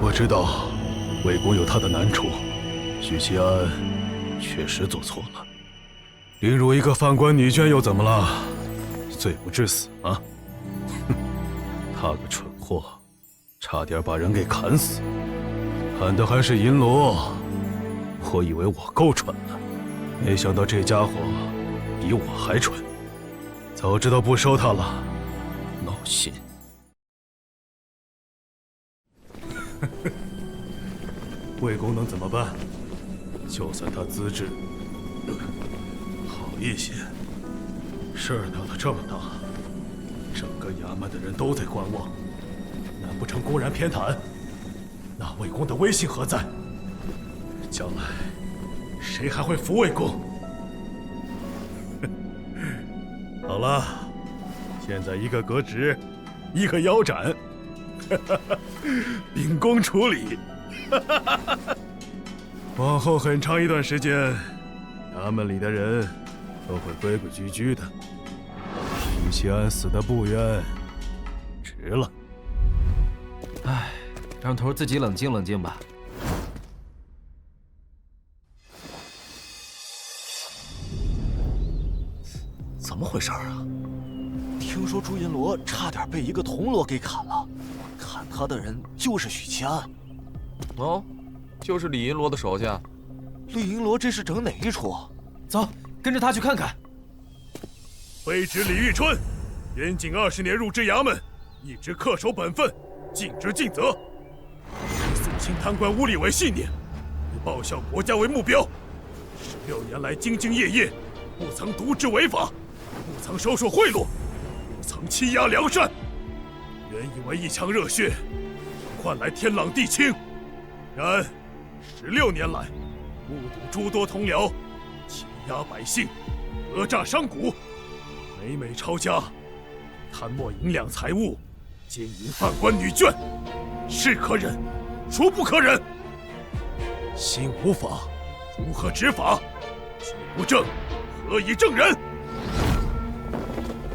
我知道，魏公有他的难处，许七安确实做错了。凌辱一个犯官女眷又怎么了？罪不至死啊！哼，他个蠢货，差点把人给砍死，砍的还是银罗。我以为我够蠢了，没想到这家伙比我还蠢。早知道不收他了，闹心。魏公能怎么办？就算他资质好一些，事儿闹得这么大，整个衙门的人都在观望，难不成公然偏袒？那魏公的威信何在？将来谁还会服魏公？好了，现在一个革职，一个腰斩，秉公处理。往后很长一段时间，衙门里的人都会规规矩矩的。于西安死的不冤，值了。唉，让头自己冷静冷静吧。怎么回事啊？听说朱银罗差点被一个铜锣给砍了，砍他的人就是许七安。哦，就是李银罗的手下。李银罗这是整哪一出？走，跟着他去看看。卑职李玉春，严禁20年入职衙门，一直恪守本分，尽职尽责，以肃清贪官污吏为信念，以报效国家为目标。16年来兢兢业业，不曾渎职违法，不曾收受贿赂，不曾欺压良善。原以为一腔热血换来天朗地清，然16年来，目睹诸多同僚欺压百姓，讹诈商贾，每每抄家，贪没银两财物，奸淫犯官女眷，是可忍，孰不可忍？心无法，如何执法？心不正，何以正人？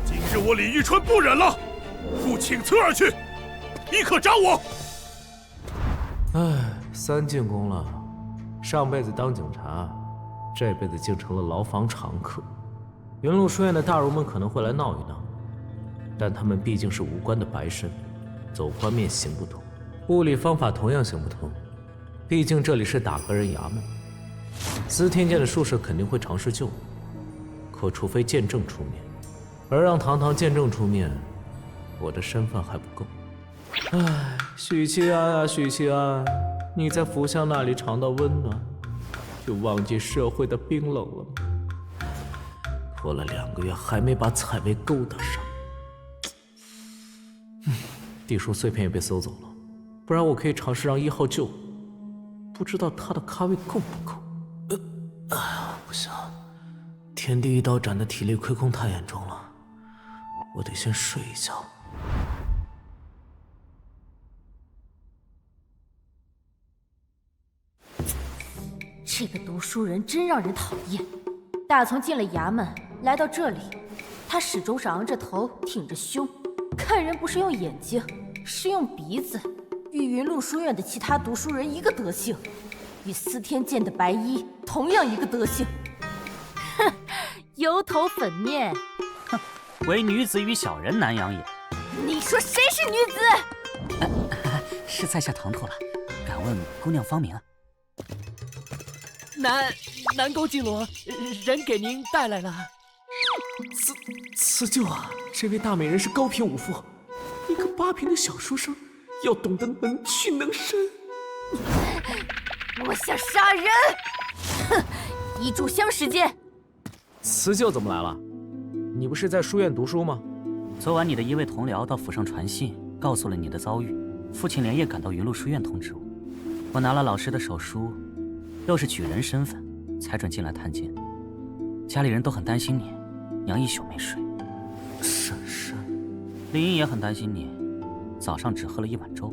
今日我李玉春不忍了，复请辞而去，立刻斩我！唉，3进宫了，上辈子当警察，这辈子竟成了牢房常客。云麓书院的大儒们可能会来闹一闹，但他们毕竟是无官的白身，走官面行不通，物理方法同样行不通。毕竟这里是打更人衙门，司天监的术士肯定会尝试救我，可除非剑正出面，而让堂堂剑正出面，我的身份还不够。唉，许七安啊，许七安，你在福相那里尝到温暖，就忘记社会的冰冷了吗？拖了2个月还没把采薇勾搭上。地书碎片也被搜走了，不然我可以尝试让1号救我。不知道他的咖位够不够？哎呀，不行，天地一刀斩的体力亏空太严重了，我得先睡一觉。这个读书人真让人讨厌。打从进了衙门，来到这里，他始终是昂着头，挺着胸，看人不是用眼睛，是用鼻子。与云麓书院的其他读书人一个德行，与司天监的白衣同样一个德行。哼，油头粉面。哼，唯女子与小人难养也。你说谁是女子？是在下唐突了，敢问姑娘芳名？南宫金罗，人给您带来了。辞旧啊，这位大美人是高品武夫，一个8品的小书生，要懂得能屈能伸。我想杀人！哼，一炷香时间。辞旧怎么来了？你不是在书院读书吗？昨晚你的一位同僚到府上传信，告诉了你的遭遇。父亲连夜赶到云麓书院通知我，我拿了老师的手书，又是举人身份，才准进来探监。家里人都很担心你，娘一宿没睡。婶婶，林英也很担心你，早上只喝了1碗粥。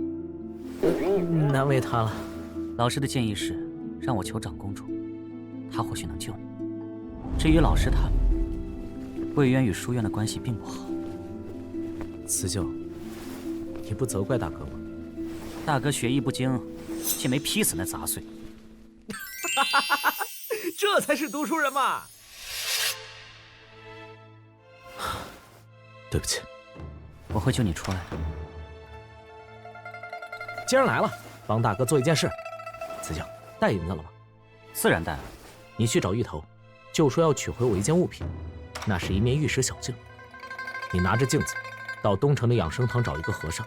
难为他了。老师的建议是让我求长公主，她或许能救你。至于老师他们，魏渊与书院的关系并不好。辞旧，你不责怪大哥吗？大哥学艺不精，却没劈死那杂碎。这才是读书人嘛！对不起，我会救你出来的。既然来了，帮大哥做一件事。辞旧，带银子了吗？自然带了。你去找玉头，就说要取回我一件物品，那是一面玉石小镜。你拿着镜子，到东城的养生堂找一个和尚，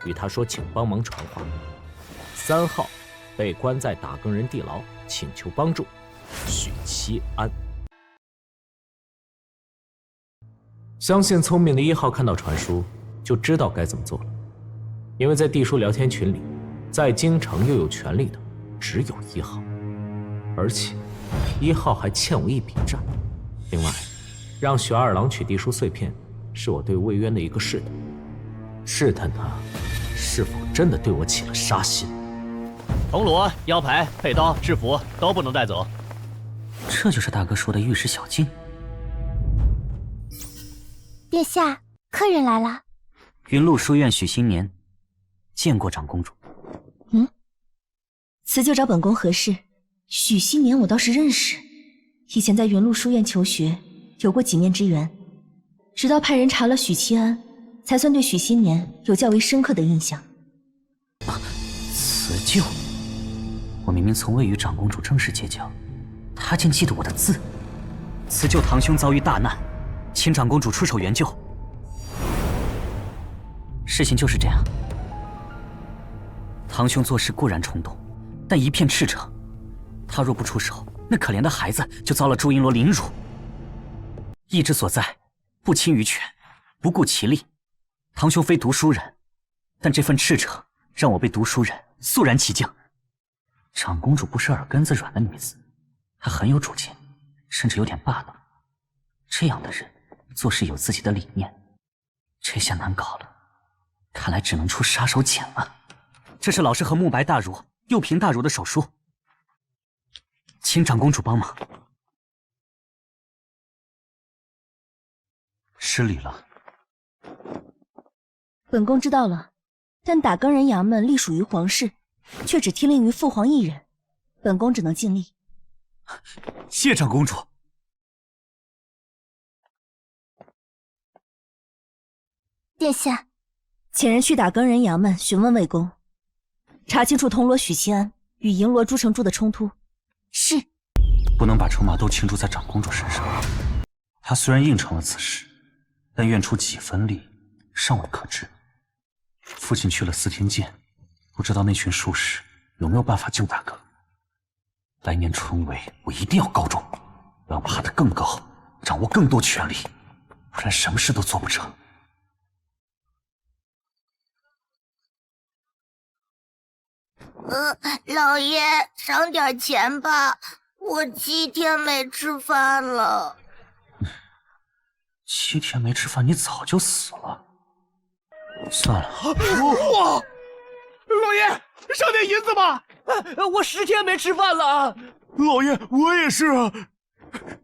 与他说请帮忙传话。3号被关在打更人地牢，请求帮助，许七安。相信聪明的1号看到传书就知道该怎么做了，因为在地书聊天群里，在京城又有权力的只有1号，而且1号还欠我一笔债。另外，让雪二郎取地书碎片，是我对魏渊的一个试探，试探他是否真的对我起了杀心。铜锣、腰牌、佩刀、制服都不能带走。这就是大哥说的玉石小径。殿下，客人来了。云麓书院许新年，见过长公主。辞就找本宫何事？许新年我倒是认识，以前在云麓书院求学，有过几面之缘。直到派人查了许七安，才算对许新年有较为深刻的印象。辞旧？我明明从未与长公主正式结交，她竟记得我的字。辞旧堂兄遭遇大难，请长公主出手援救。事情就是这样。堂兄做事固然冲动，但一片赤诚。他若不出手，那可怜的孩子就遭了朱茵罗凌辱。意之所在，不轻于权，不顾其利。堂兄非读书人，但这份赤诚让我被读书人肃然起敬。长公主不是耳根子软的女子，她很有主见，甚至有点霸道。这样的人做事有自己的理念，这下难搞了，看来只能出杀手锏了。这是老师和慕白大儒、右平大儒的手书，请长公主帮忙。失礼了。本宫知道了，但打更人衙门隶属于皇室，却只听令于父皇一人，本宫只能尽力。谢长公主。殿下，遣人去打更人衙门询问魏公，查清楚铜锣许七安与银罗朱成柱的冲突。是。不能把筹码都倾注在长公主身上。她虽然应承了此事，但愿出几分力，尚未可知。父亲去了司天监，不知道那群术士有没有办法救大哥。来年春闱，我一定要告状，我要爬得更高，掌握更多权力，不然什么事都做不成。老爷，赏点钱吧，我7天没吃饭了。7天没吃饭，你早就死了。算了。哇！老爷，赏点银子吧！我10天没吃饭了。老爷，我也是啊。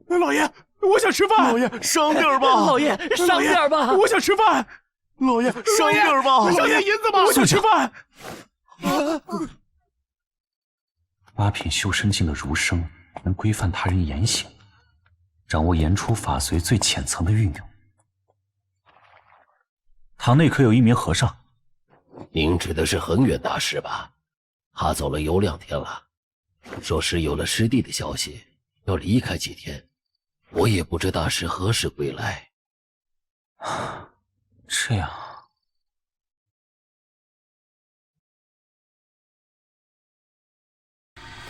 老爷，我想吃饭。老爷，赏点吧。老爷，赏点吧。我想吃饭。老爷，赏点吧。赏点银子吧，我想吃饭。8品修身境的儒生能规范他人言行，掌握言出法随最浅层的运用。堂内可有一名和尚？您指的是恒远大师吧？他走了有2天了，说是有了师弟的消息，要离开几天。我也不知大师何时归来。这样。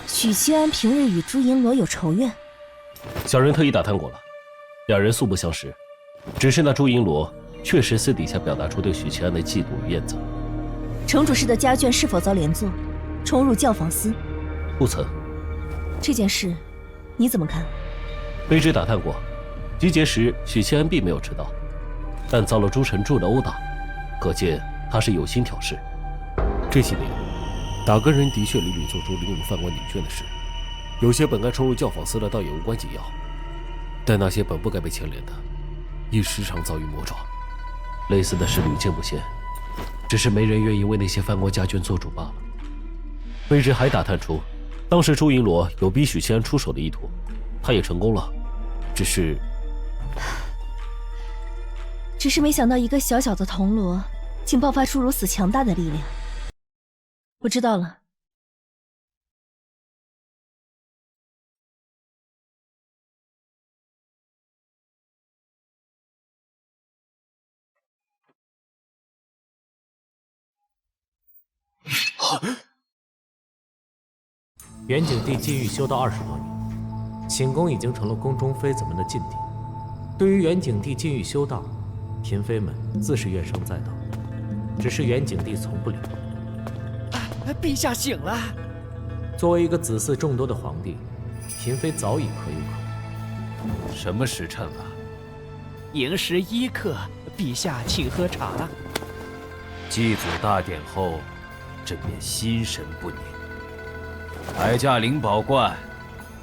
许七安平日与朱银罗有仇怨，小人特意打探过了，2人素不相识，只是那朱银罗确实私底下表达出对许七安的嫉妒与厌憎。城主室的家眷是否遭连坐，冲入教坊司？不曾。这件事你怎么看？卑职打探过，集结时许七安并没有迟到，但遭了朱成柱的殴打，可见他是有心挑事。这些年，打更人的确屡屡做出凌辱犯官女眷的事，有些本该冲入教坊司的倒也无关紧要，但那些本不该被牵连的，亦时常遭遇魔爪。类似的事屡见不鲜，只是没人愿意为那些犯官家眷做主罢了。卑职还打探出，当时朱银罗有逼许七安出手的意图，他也成功了，只是没想到一个小小的铜锣，竟爆发出如此强大的力量。我知道了。元景帝禁欲修道20多年，寝宫已经成了宫中妃子们的禁地。对于元景帝禁欲修道，嫔妃们自是怨声载道，只是元景帝从不理会。陛下醒了。作为一个子嗣众多的皇帝，嫔妃早已可有可无。什么时辰了？寅时1刻，陛下请喝茶。祭祖大典后，朕便心神不宁。抬驾灵宝观，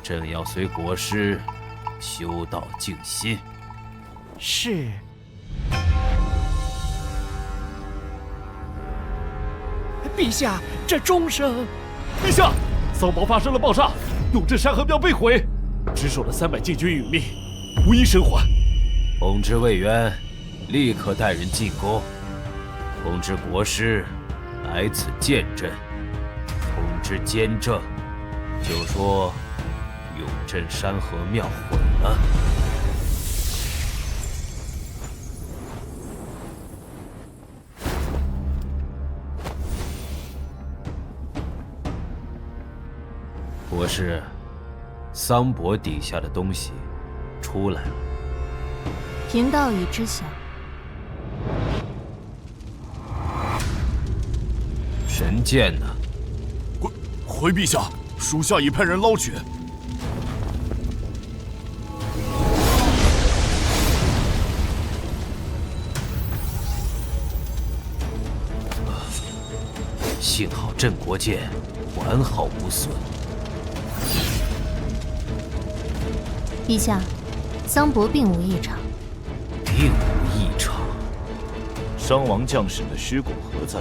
朕要随国师修道静心。是。陛下，这钟声！陛下，桑堡发生了爆炸，永镇山河庙被毁，只守了300禁军殒命，无一生还。通知魏渊，立刻带人进宫。通知国师来此见朕。通知监正，就说永镇山河庙毁了。国师，桑伯底下的东西出来了。贫道已知晓。神剑呢？回陛下，属下已派人捞取。幸好镇国剑完好无损。陛下，桑伯并无异常。并无异常。伤亡将士的尸骨何在？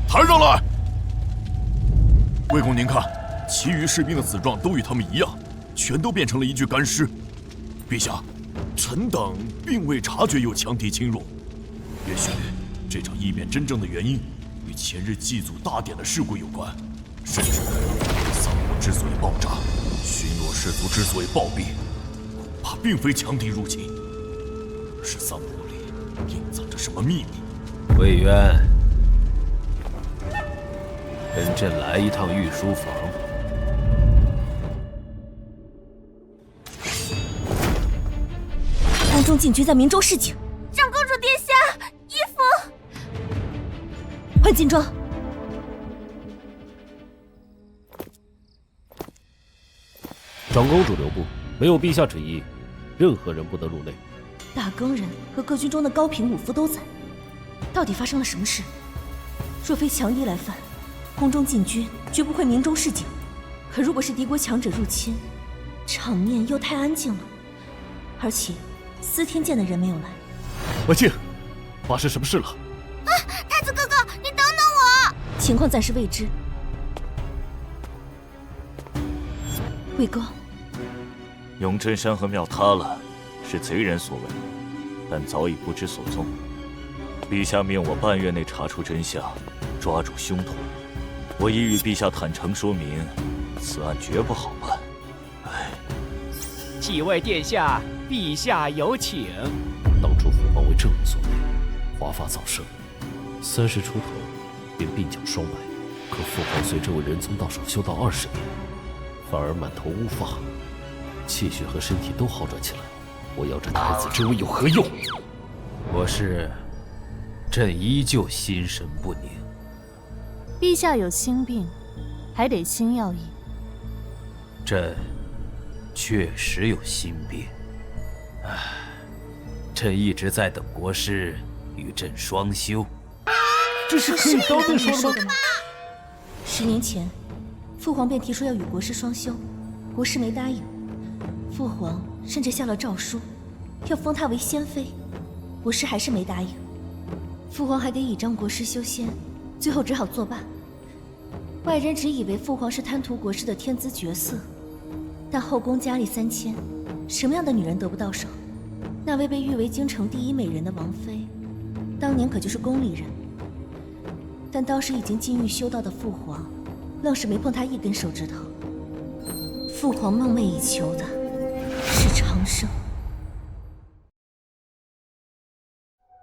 抬上来！魏公，您看，其余士兵的死状都与他们一样，全都变成了一具干尸。陛下，臣等并未察觉有强敌侵入，也许这场异变真正的原因与前日祭祖大典的事故有关，甚至桑伯之所以爆炸，巡逻士卒之所以暴毙，恐怕并非强敌入侵，而是桑伯里隐藏着什么秘密。魏渊，跟朕来一趟御书房。宫中禁军在明州示警。长公主殿下，衣服。换锦装。长公主留步，没有陛下旨意，任何人不得入内。大更人和各军中的高品武夫都在，到底发生了什么事？若非强敌来犯，宫中禁军绝不会明中示警。可如果是敌国强者入侵，场面又太安静了。而且司天监的人没有来。文静，发生什么事了？啊，太子哥哥，你等等我！情况暂时未知。魏公，永镇山河庙塌了，是贼人所为，但早已不知所踪。陛下命我半月内查出真相，抓住凶徒。我已与陛下坦诚说明，此案绝不好办。唉，几位殿下，陛下有请。当初父皇为这无所谓，华发早生，30出头便鬓角霜白。可父皇随这位仁宗道手修道20年，反而满头乌发，气血和身体都好转起来。我要这太子之位有何用？国师，朕依旧心神不宁。陛下有心病，还得心药医。朕确实有心病，唉，朕一直在等国师与朕双修。这是可以当面说的吗？10年前，父皇便提出要与国师双修，国师没答应。父皇甚至下了诏书，要封她为仙妃，国师还是没答应。父皇还得倚仗国师修仙，最后只好作罢。外人只以为父皇是贪图国师的天姿绝色，但后宫佳丽3000，什么样的女人得不到手？那位被誉为京城第1美人的王妃，当年可就是宫里人。但当时已经禁欲修道的父皇，愣是没碰她一根手指头。父皇梦寐以求的是长生。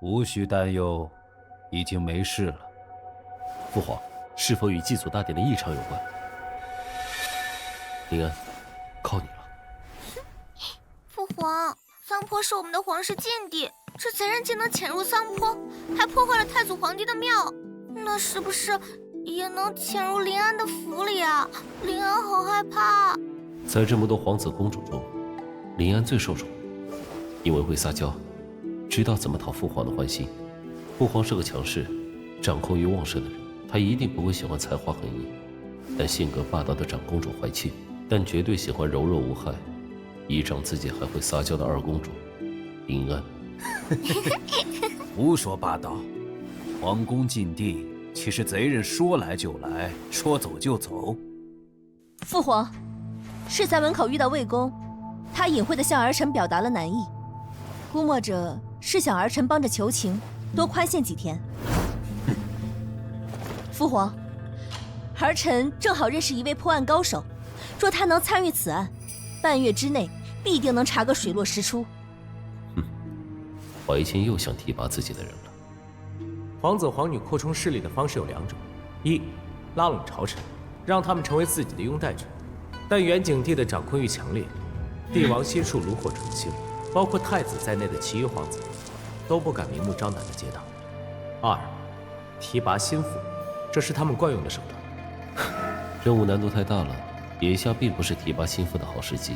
无需担忧，已经没事了。父皇，是否与祭祖大典的异常有关？林安，靠你了。父皇，桑坡是我们的皇室禁地，这贼人竟能潜入桑坡，还破坏了太祖皇帝的庙，那是不是也能潜入临安的府里啊？临安好害怕。在这么多皇子公主中，临安最受宠，因为会撒娇，知道怎么讨父皇的欢心。父皇是个强势、掌控欲旺盛的人，他一定不会喜欢才华横溢，但性格霸道的长公主怀庆，但绝对喜欢柔弱无害、依仗自己还会撒娇的二公主临安。胡说八道！皇宫禁地岂是贼人说来就来，说走就走？父皇，是在门口遇到魏公，他隐晦地向儿臣表达了难意，估摸着是想儿臣帮着求情，多宽限几天。父皇，儿臣正好认识一位破案高手，若他能参与此案，半月之内必定能查个水落石出。怀庆又想提拔自己的人了。皇子皇女扩充势力的方式有两种：一，拉拢朝臣，让他们成为自己的拥戴者，但远景帝的掌控欲强烈，帝王心术炉火纯青，包括太子在内的其余皇子都不敢明目张胆地结党。二，提拔心腹，这是他们惯用的手段。任务难度太大了，眼下并不是提拔心腹的好时机。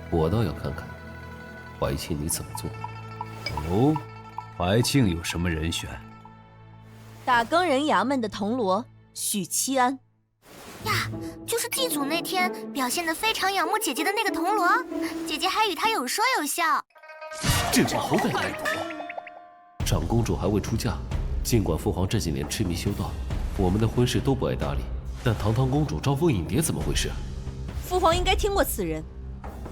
我倒要看看，怀庆你怎么做。哦，怀庆有什么人选？打更人衙门的铜锣许七安。呀，就是祭祖那天表现得非常仰慕姐姐的那个铜锣，姐姐还与他有说有笑。这话好歹歹毒！长公主还未出嫁，尽管父皇这几年痴迷修道，我们的婚事都不爱搭理，但堂堂公主招蜂引蝶怎么回事？父皇应该听过此人，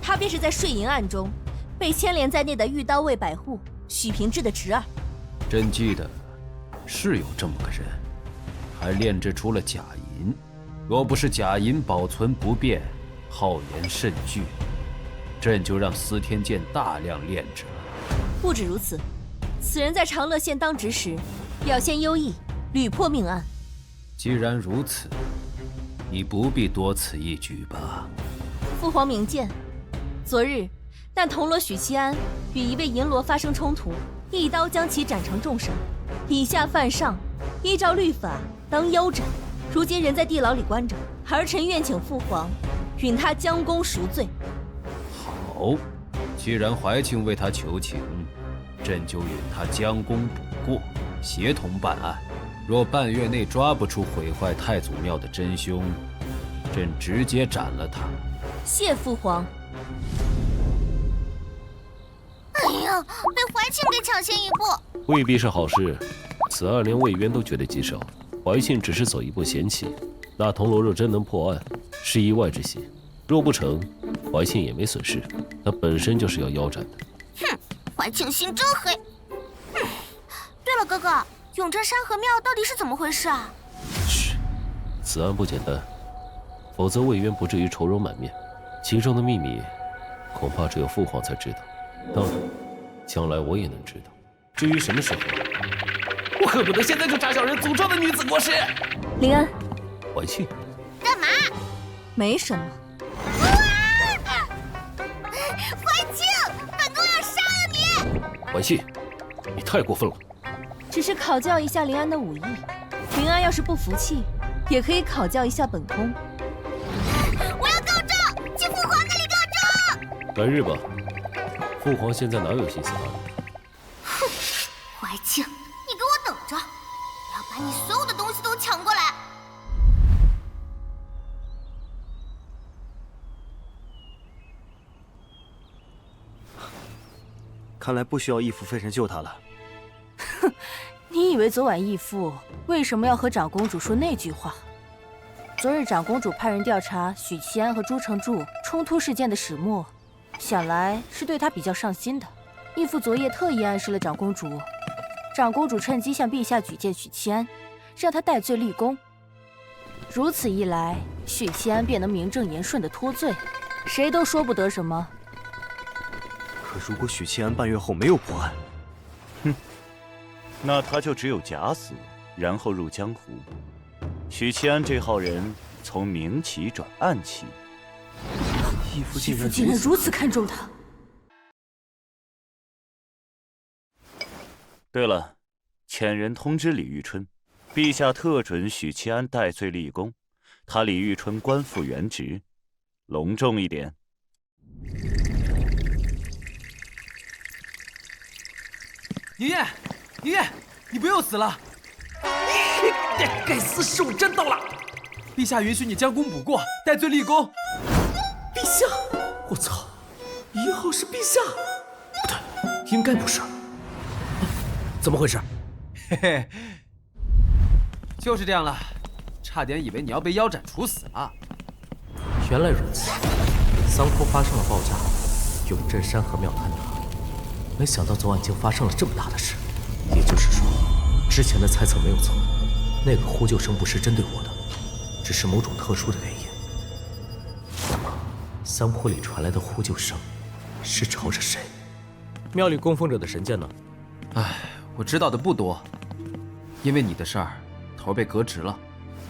他便是在税银案中被牵连在内的御刀卫百户许平志的侄儿。朕记得是有这么个人，还炼制出了假银。若不是假银保存不变，耗盐甚巨，朕就让司天监大量炼制了。不止如此，此人在长乐县当值时表现优异，屡破命案。既然如此，你不必多此一举吧？父皇明鉴，昨日但铜锣许七安与一位银罗发生冲突，一刀将其斩成重伤，以下犯上，依照律法当腰斩。如今人在地牢里关着，儿臣愿请父皇允他将功赎罪。好，既然怀庆为他求情，朕就允他将功补过，协同办案。若半月内抓不出毁坏太祖庙的真凶，朕直接斩了他。谢父皇。哎呀，被怀庆给抢先一步，未必是好事。此案连魏渊都觉得棘手，怀庆只是走一步险棋。那铜锣若真能破案，是意外之喜；若不成，怀庆也没损失。他本身就是要腰斩的。哼，怀庆心真黑。对了，哥哥，永贞山河庙到底是怎么回事啊？嘘，此案不简单，否则魏渊不至于愁容满面。其中的秘密，恐怕只有父皇才知道。当然，将来我也能知道。至于什么时候，我恨不得现在就炸小人诅咒的女子国师。临安，怀庆，干嘛？没什么。怀庆，本宫要杀了你！怀庆，你太过分了。只是考教一下临安的武艺，临安要是不服气，也可以考教一下本宫。我要告状，去父皇那里告状。来日吧，父皇现在哪有心思打你？哼，怀庆，你给我等着，我要把你所有的东西都抢过来。看来不需要义父费神救他了。哼，你以为昨晚义父为什么要和长公主说那句话？昨日长公主派人调查许七安和朱成柱冲突事件的始末，想来是对他比较上心的。义父昨夜特意暗示了长公主，长公主趁机向陛下举荐许七安，让他戴罪立功。如此一来，许七安便能名正言顺地脱罪，谁都说不得什么。可如果许七安半月后没有破案，哼，那他就只有假死，然后入江湖。许七安这号人从明棋转暗棋，义父竟然如此看重他。对了，遣人通知李玉春，陛下特准许其安戴罪立功，他李玉春官复原职，隆重一点。爷爷，爷爷，你不用死了！该死，是我真到了！陛下允许你将功补过，戴罪立功。陛下，我操！1号是陛下？不对，应该不是。怎么回事？嘿嘿，就是这样了，差点以为你要被腰斩处死了。原来如此，桑坡发生了爆炸，永镇山河庙坍塌，没想到昨晚竟发生了这么大的事。也就是说，之前的猜测没有错，那个呼救声不是针对我的，只是某种特殊的原因。那么，桑坡里传来的呼救声是朝着谁？庙里供奉着的神剑呢？唉，我知道的不多，因为你的事儿，头被革职了。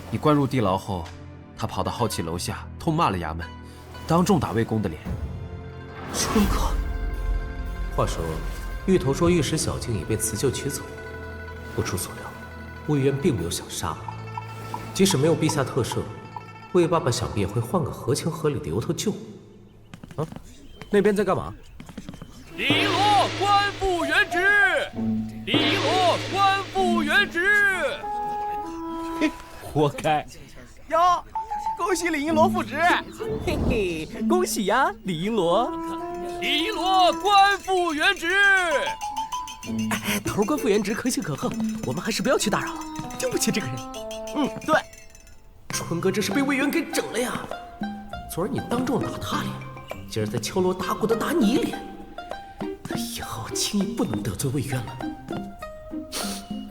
你关入地牢后，他跑到浩气楼下痛骂了衙门，当众打魏公的脸。春哥，话说，芋头说御史小静已被辞旧取走，不出所料，魏渊并没有想杀我。即使没有陛下特赦，魏爸爸想必也会换个合情合理的由头救我。啊，那边在干嘛？李罗官复原职，李罗官复原职。嘿，活该！哟，恭喜李银罗复职！嘿嘿，恭喜呀，李银罗！李罗官复原职。哎，头官复原职可喜可贺，我们还是不要去打扰了，对不起这个人。对。春哥这是被魏源给整了呀！昨儿你当众打他脸，今儿再敲锣打鼓的打你脸，他以后轻易不能得罪魏渊了。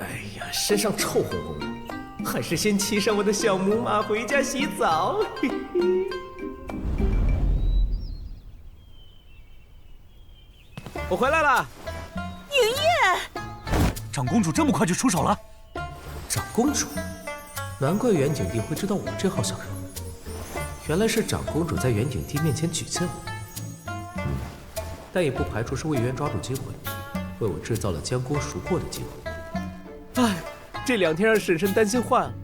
哎呀，身上臭烘烘的，还是先骑上我的小母马回家洗澡。嘿嘿。我回来了。爷爷，长公主这么快就出手了？长公主？难怪元景帝会知道我这号小人物，原来是长公主在元景帝面前举荐我。但也不排除是魏渊抓住机会，为我制造了将功赎过的机会。哎，这2天让婶婶担心坏了，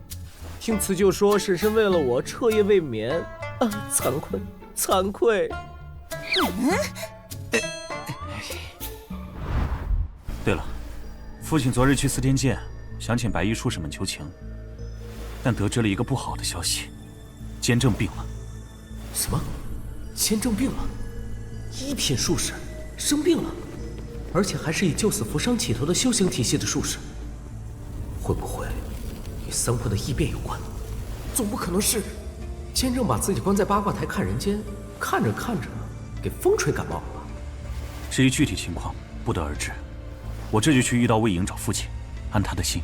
听辞旧说婶婶为了我彻夜未眠，啊，惭愧，惭愧。对了，父亲昨日去司天监，想请白衣术士们求情。但得知了一个不好的消息，监正病了。什么？监正病了？1品术士生病了，而且还是以救死扶伤起头的修行体系的术士，会不会与桑坡的异变有关？总不可能是监正把自己关在八卦台看人间，看着看着给风吹感冒了吧？至于具体情况，不得而知。我这就去御道卫营找父亲，安他的心。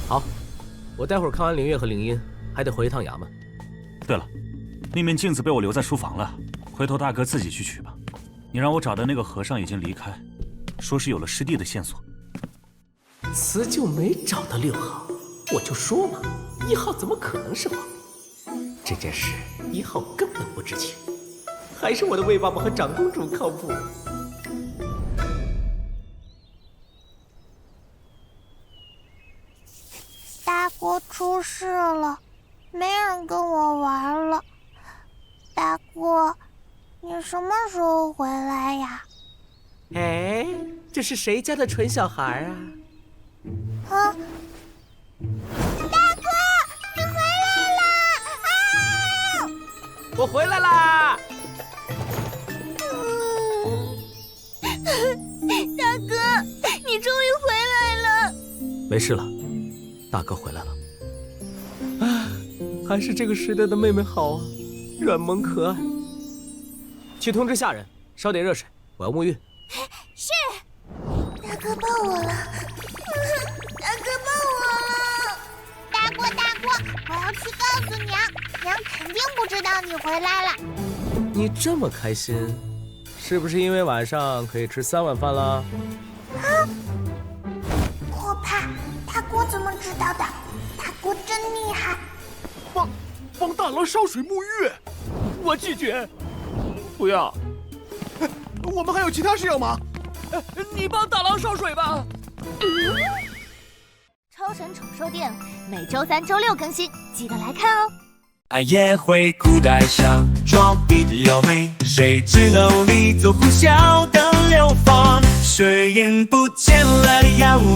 好。我待会儿看完灵月和灵音，还得回一趟衙门。对了，那面镜子被我留在书房了，回头大哥自己去取吧。你让我找的那个和尚已经离开，说是有了师弟的线索。辞旧没找到6号，我就说嘛，1号怎么可能是皇帝？这件事1号根本不知情，还是我的魏爸爸和长公主靠谱。大哥出事了，没人跟我玩了。大哥，你什么时候回来呀？哎，这是谁家的蠢小孩啊？啊！大哥，你回来啦！啊！我回来啦！大哥，你终于回来了。没事了。大哥回来了，啊，还是这个时代的妹妹好啊，软萌可爱。去通知下人，烧点热水，我要沐浴。是。大哥抱我了，大哥抱我了。大哥，我要去告诉娘，娘肯定不知道你回来了。你这么开心，是不是因为晚上可以吃3碗饭了？啊！我怕。大哥怎么知道的？大哥真厉害！帮大郎烧水沐浴，我拒绝。不要。我们还有其他事要忙。你帮大郎烧水吧。超神宠兽店每周3、周6更新，记得来看哦。俺也会古代上装逼的妖媚，谁知努力做呼啸的流放，水印不见了的药物